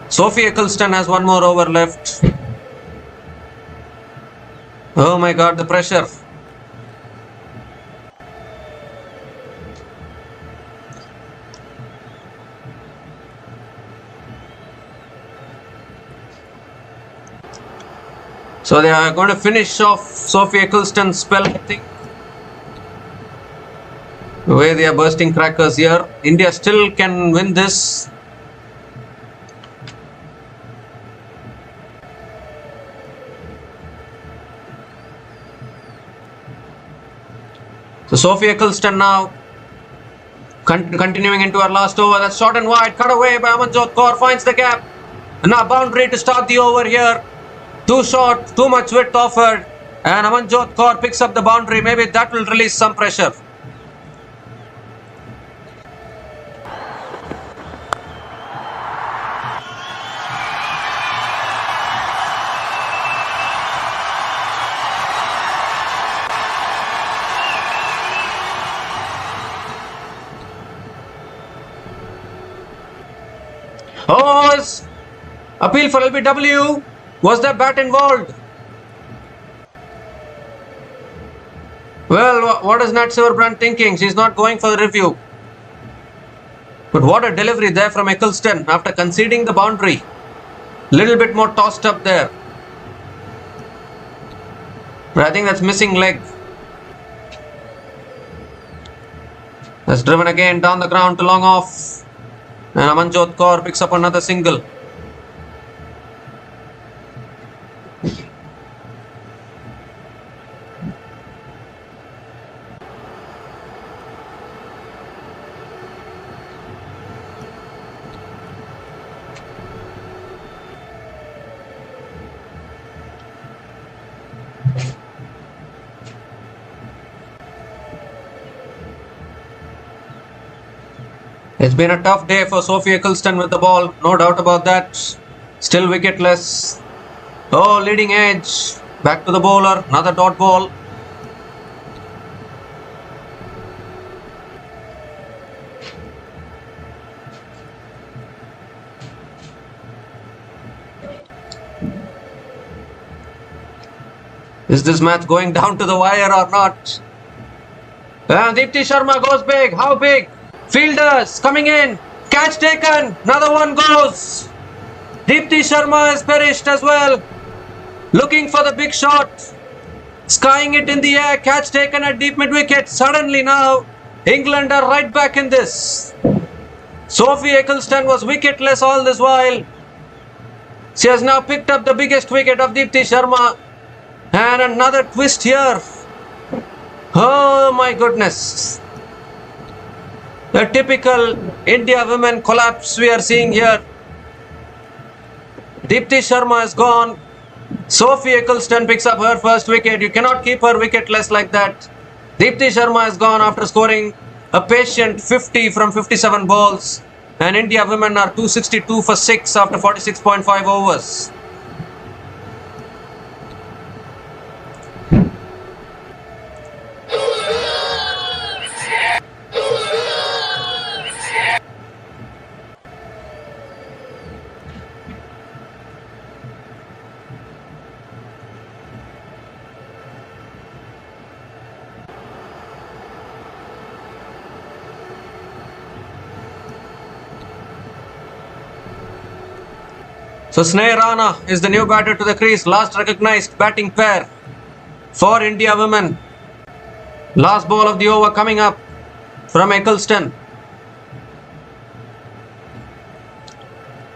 Sophie Eccleston has 1 more over left. Oh my God, the pressure. So they are going to finish off Sophie Eccleston's spell, I think. The way they are bursting crackers here. India still can win this. So Sophie Eccleston now continuing into her last over. That's short and wide. Cut away by Amanjot Kaur. Finds the gap. And now boundary to start the over here. Too short. Too much width offered. And Amanjot Kaur picks up the boundary. Maybe that will release some pressure. Oh, appeal for LBW. Was there bat involved? Well, what is Nat Brandt thinking? She's not going for the review. But what a delivery there from Eccleston after conceding the boundary. Little bit more tossed up there. But I think that's missing leg. That's driven again down the ground to long off. And Amanjot Kaur picks up another single. It's been a tough day for Sophie Eccleston with the ball, no doubt about that. Still wicketless. Oh, leading edge. Back to the bowler, another dot ball. Is this match going down to the wire or not? And Deepti Sharma goes big. How big? Fielders coming in. Catch taken. Another one goes. Deepti Sharma has perished as well. Looking for the big shot. Skying it in the air. Catch taken at deep mid wicket. Suddenly now, England are right back in this. Sophie Eccleston was wicketless all this while. She has now picked up the biggest wicket of Deepti Sharma. And another twist here. Oh my goodness. The typical India women collapse we are seeing here. Deepti Sharma is gone. Sophie Eccleston picks up her first wicket. You cannot keep her wicketless like that. Deepti Sharma is gone after scoring a patient 50 from 57 balls. And India women are 262 for 6 after 46.5 overs. So Sneha Rana is the new batter to the crease. Last recognized batting pair for India women. Last ball of the over coming up from Eccleston.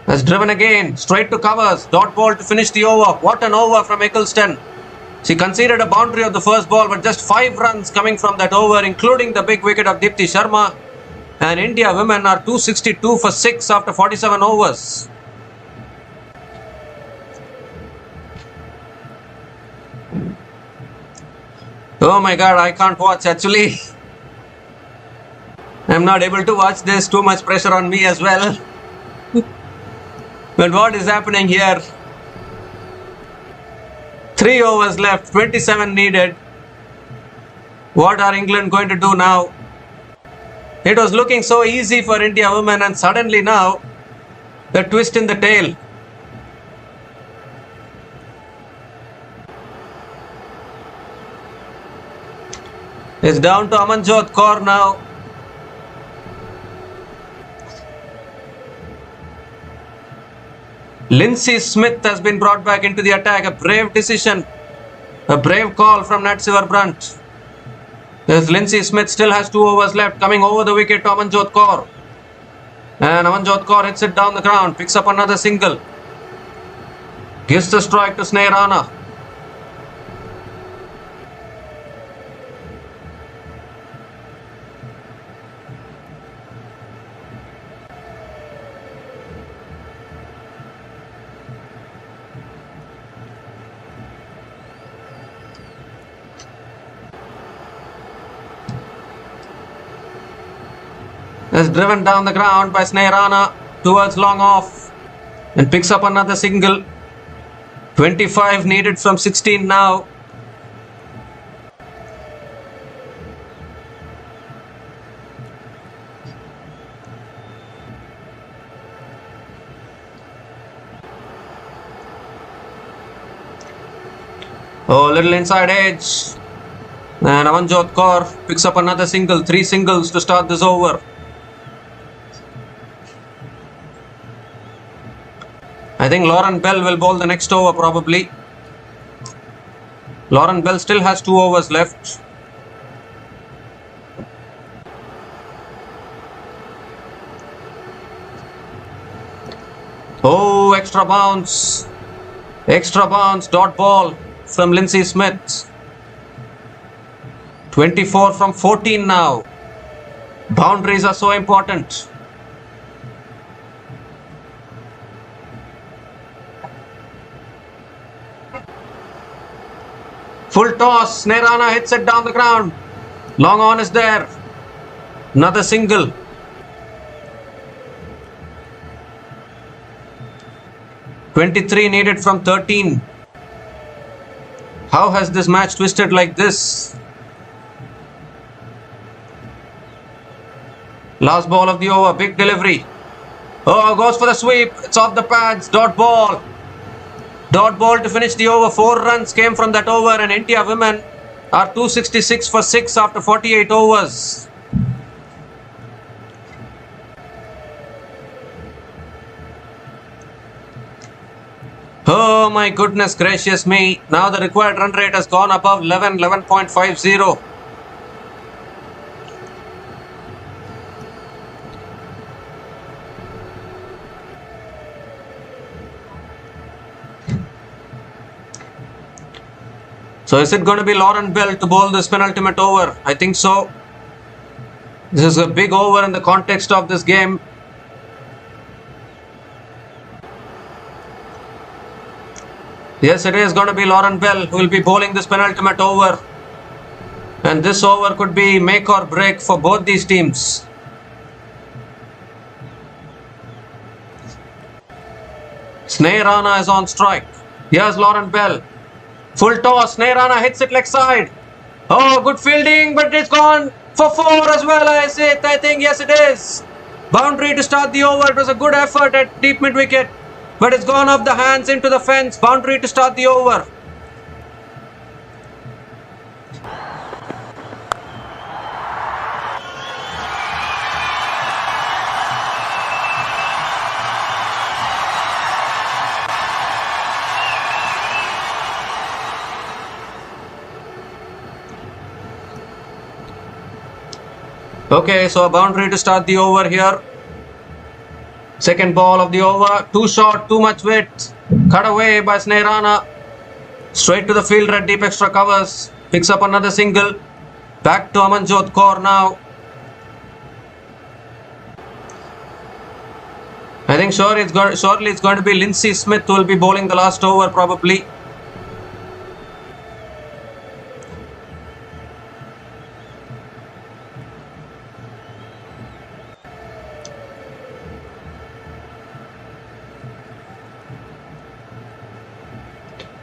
Has driven again. Straight to covers. Dot ball to finish the over. What an over from Eccleston. She conceded a boundary of the first ball, but just 5 runs coming from that over, including the big wicket of Deepti Sharma. And India women are 262 for 6 after 47 overs. Oh my god, I can't watch actually. I'm not able to watch this, too much pressure on me as well. But what is happening here? 3 overs left, 27 needed. What are England going to do now? It was looking so easy for India women, and suddenly now, the twist in the tail. It's down to Amanjot Kaur now. Lindsay Smith has been brought back into the attack. A brave decision. A brave call from Nat Sivar-Brunt. Yes, Lindsay Smith still has 2 overs left. Coming over the wicket to Amanjot Kaur. And Amanjot Kaur hits it down the ground. Picks up another single. Gives the strike to Sneha Rana. Is driven down the ground by Sneha Rana towards long off and picks up another single. 25 needed from 16 now. Oh, little inside edge. And Amanjot Kaur picks up another single. 3 singles to start this over. I think Lauren Bell will bowl the next over probably. Lauren Bell still has 2 overs left. Oh, extra bounce. Extra bounce, dot ball from Lindsay Smith. 24 from 14 now. Boundaries are so important. Full toss, Sneha Rana hits it down the ground. Long on is there. Another single. "23 needed from 13. How has this match twisted like this? Last ball of the over, big delivery. Oh, goes for the sweep. It's off the pads. Dot ball. Dot ball to finish the over. 4 runs came from that over, and India women are 266 for 6 after 48 overs. Oh my goodness gracious me. Now the required run rate has gone above 11.50. So is it going to be Lauren Bell to bowl this penultimate over? I think so. This is a big over in the context of this game. Yes, it is going to be Lauren Bell who will be bowling this penultimate over. And this over could be make or break for both these teams. Sneha Rana is on strike. Here's Lauren Bell. Full toss. Sneha Rana hits it leg side. Oh, good fielding, but it's gone for 4 as well. I think yes, it is. Boundary to start the over. It was a good effort at deep mid wicket, but it's gone off the hands into the fence. Boundary to start the over. Okay, so a boundary to start the over here. Second ball of the over. Too short, too much width. Cut away by Sneha Rana. Straight to the fielder at deep extra covers. Picks up another single. Back to Amanjot Kaur now. think surely it's going to be Lindsay Smith who will be bowling the last over probably.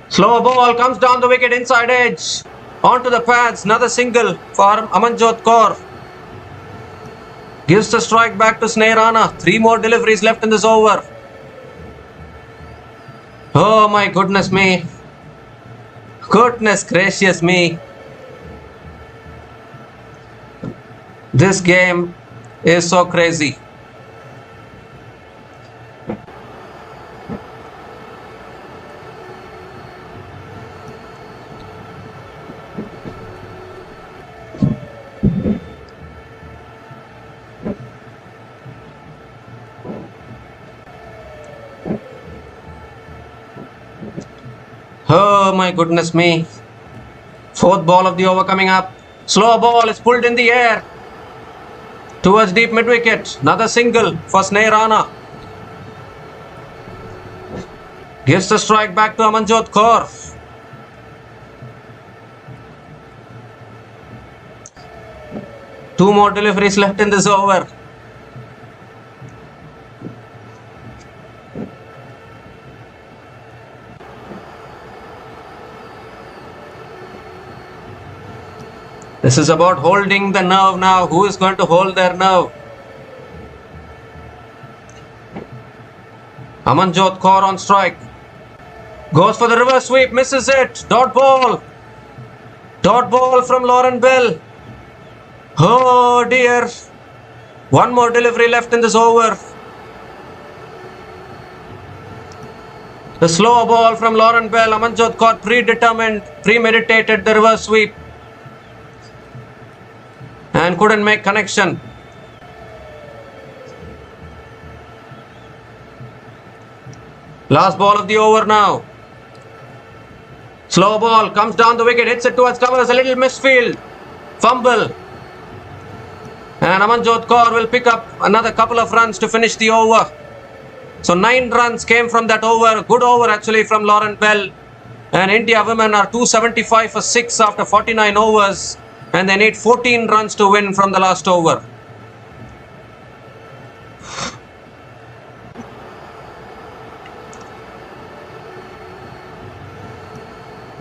Slow ball comes down the wicket, inside edge, onto the pads, another single for Amanjot Kaur. Gives the strike back to Sneh Rana. 3 more deliveries left in this over. Oh my goodness me. Goodness gracious me. This game is so crazy. Oh my goodness me. 4th ball of the over coming up. Slow ball is pulled in the air towards deep mid wicket. Another single for Sneh Rana. Gives the strike back to Amanjot Kaur. Two more deliveries left in this over. This is about holding the nerve now. Who is going to hold their nerve? Amanjot Kaur on strike. Goes for the reverse sweep. Misses it. Dot ball. Dot ball from Lauren Bell. Oh dear. One more delivery left in this over. The slow ball from Lauren Bell. Amanjot Kaur predetermined, premeditated the reverse sweep. And couldn't make connection. Last ball of the over now. Slow ball comes down the wicket, hits it towards covers, a little misfield. Fumble. And Amanjot Kaur will pick up another couple of runs to finish the over. So 9 runs came from that over. Good over actually from Lauren Bell. And India women are 275 for 6 after 49 overs. And they need 14 runs to win from the last over.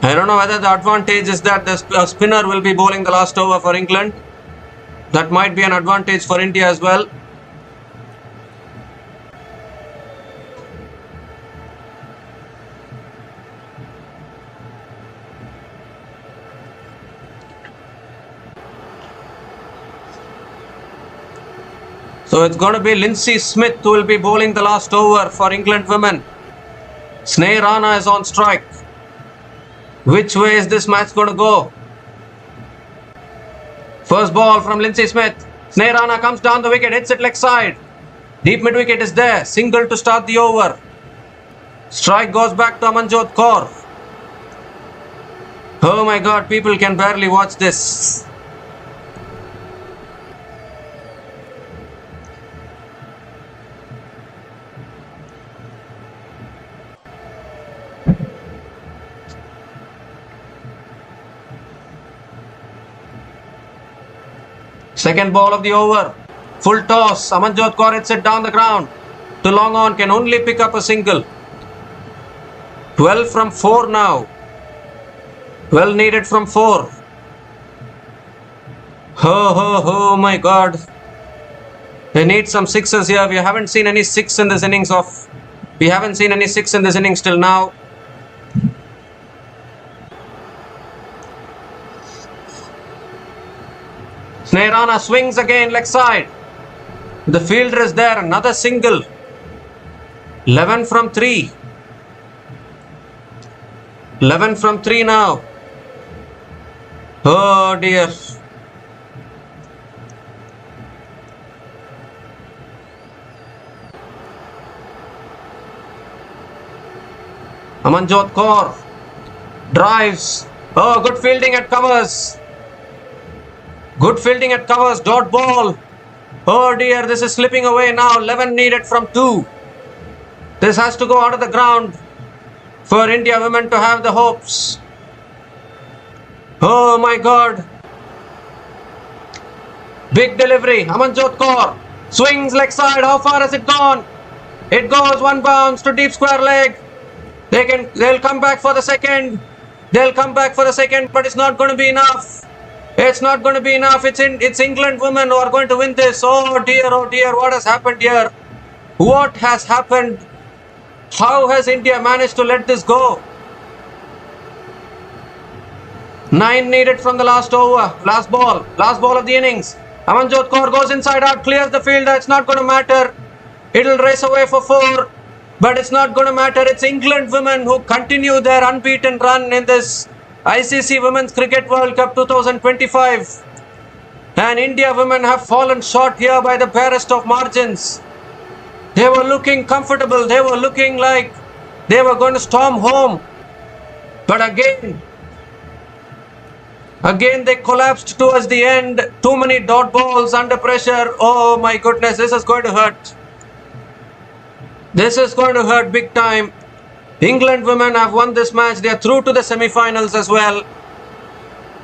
I don't know whether the advantage is that the spinner will be bowling the last over for England. That might be an advantage for India as well. So it's going to be Lindsay Smith who will be bowling the last over for England women. Sneh Rana is on strike. Which way is this match going to go? First ball from Lindsay Smith. Sneh Rana comes down the wicket, hits it leg side. Deep mid wicket is there. Single to start the over. Strike goes back to Amanjot Kaur. Oh my God, people can barely watch this. Second ball of the over. Full toss. Amanjot Kaur hits it down the ground. To long on, can only pick up a single. 12 from 4 now. Well needed from 4. Oh my God. They need some sixes here. We haven't seen any 6 in this innings We haven't seen any 6 in this innings till now. Sneh Rana swings again leg side. The fielder is there. Another single. 11 from 3. 11 from 3 now. Oh dear. Amanjot Kaur drives. Oh, good fielding at covers. Good fielding at covers. Dot ball. Oh dear, this is slipping away now. 11 needed from 2. This has to go out of the ground for India women to have the hopes. Oh my God. Big delivery. Amanjot Kaur swings leg side. How far has it gone? It goes one bounce to deep square leg. They'll come back for the second. They'll come back for the second, but it's not going to be enough. It's not going to be enough. It's England women who are going to win this. Oh dear, what has happened here? What has happened? How has India managed to let this go? 9 needed from the last over, last ball of the innings. Amanjot Kaur goes inside out, clears the field. It's not going to matter. It'll race away for 4, but it's not going to matter. It's England women who continue their unbeaten run in this ICC Women's Cricket World Cup 2025. And India women have fallen short here by the barest of margins. They were looking comfortable. They were looking like they were going to storm home. But again they collapsed towards the end. Too many dot balls under pressure. Oh my goodness, this is going to hurt. This is going to hurt big time. England women have won this match. They are through to the semi-finals as well.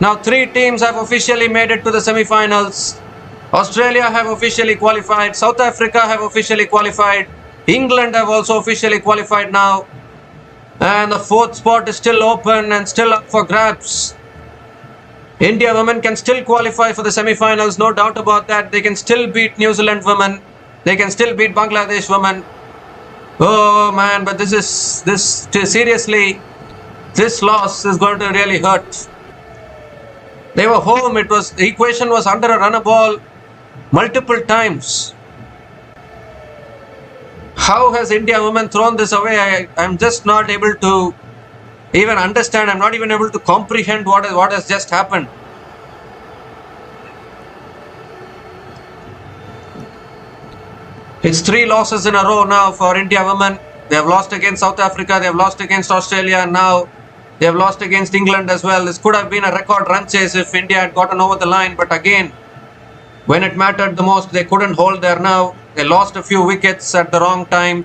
Now 3 teams have officially made it to the semi-finals. Australia have officially qualified. South Africa have officially qualified. England have also officially qualified now. And the 4th spot is still open and still up for grabs. India women can still qualify for the semi-finals, no doubt about that. They can still beat New Zealand women. They can still beat Bangladesh women. Oh man, but seriously, this loss is going to really hurt. They were home. The equation was under a runner ball multiple times. How has India women thrown this away? I'm just not able to even understand. I'm not even able to comprehend what has just happened. It's 3 losses in a row now for India women. They have lost against South Africa, they have lost against Australia, and now they have lost against England as well. This could have been a record run chase if India had gotten over the line, but again, when it mattered the most, they couldn't hold their nerve. They lost a few wickets at the wrong time,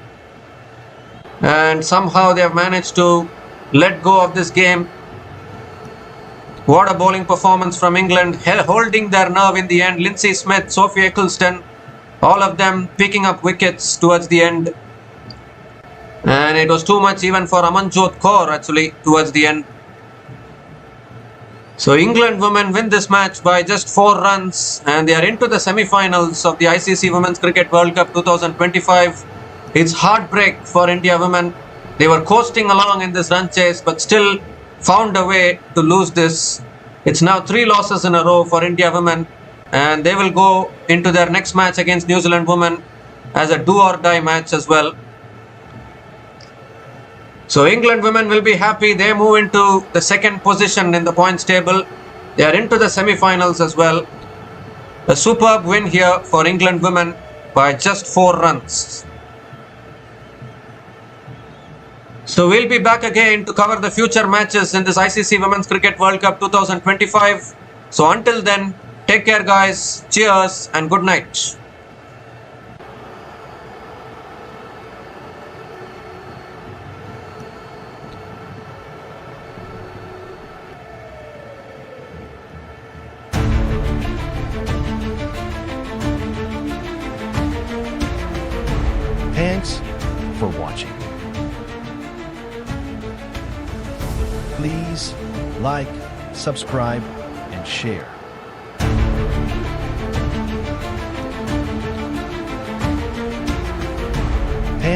and somehow they have managed to let go of this game. What a bowling performance from England, holding their nerve in the end. Lindsay Smith, Sophie Eccleston, all of them picking up wickets towards the end. And it was too much even for Amanjot Kaur actually towards the end. So England women win this match by just 4 runs and they are into the semi-finals of the ICC Women's Cricket World Cup 2025. It's heartbreak for India women. They were coasting along in this run chase but still found a way to lose this. It's now 3 losses in a row for India women, and they will go into their next match against New Zealand women as a do or die match as well. So England women will be happy. They move into the 2nd position in the points table. They are into the semi-finals as well. A superb win here for England women by just 4 runs. So we'll be back again to cover the future matches in this ICC Women's Cricket World Cup 2025. So until then, take care guys, cheers and good night. Thanks for watching. Please like, subscribe, and share. Thanks.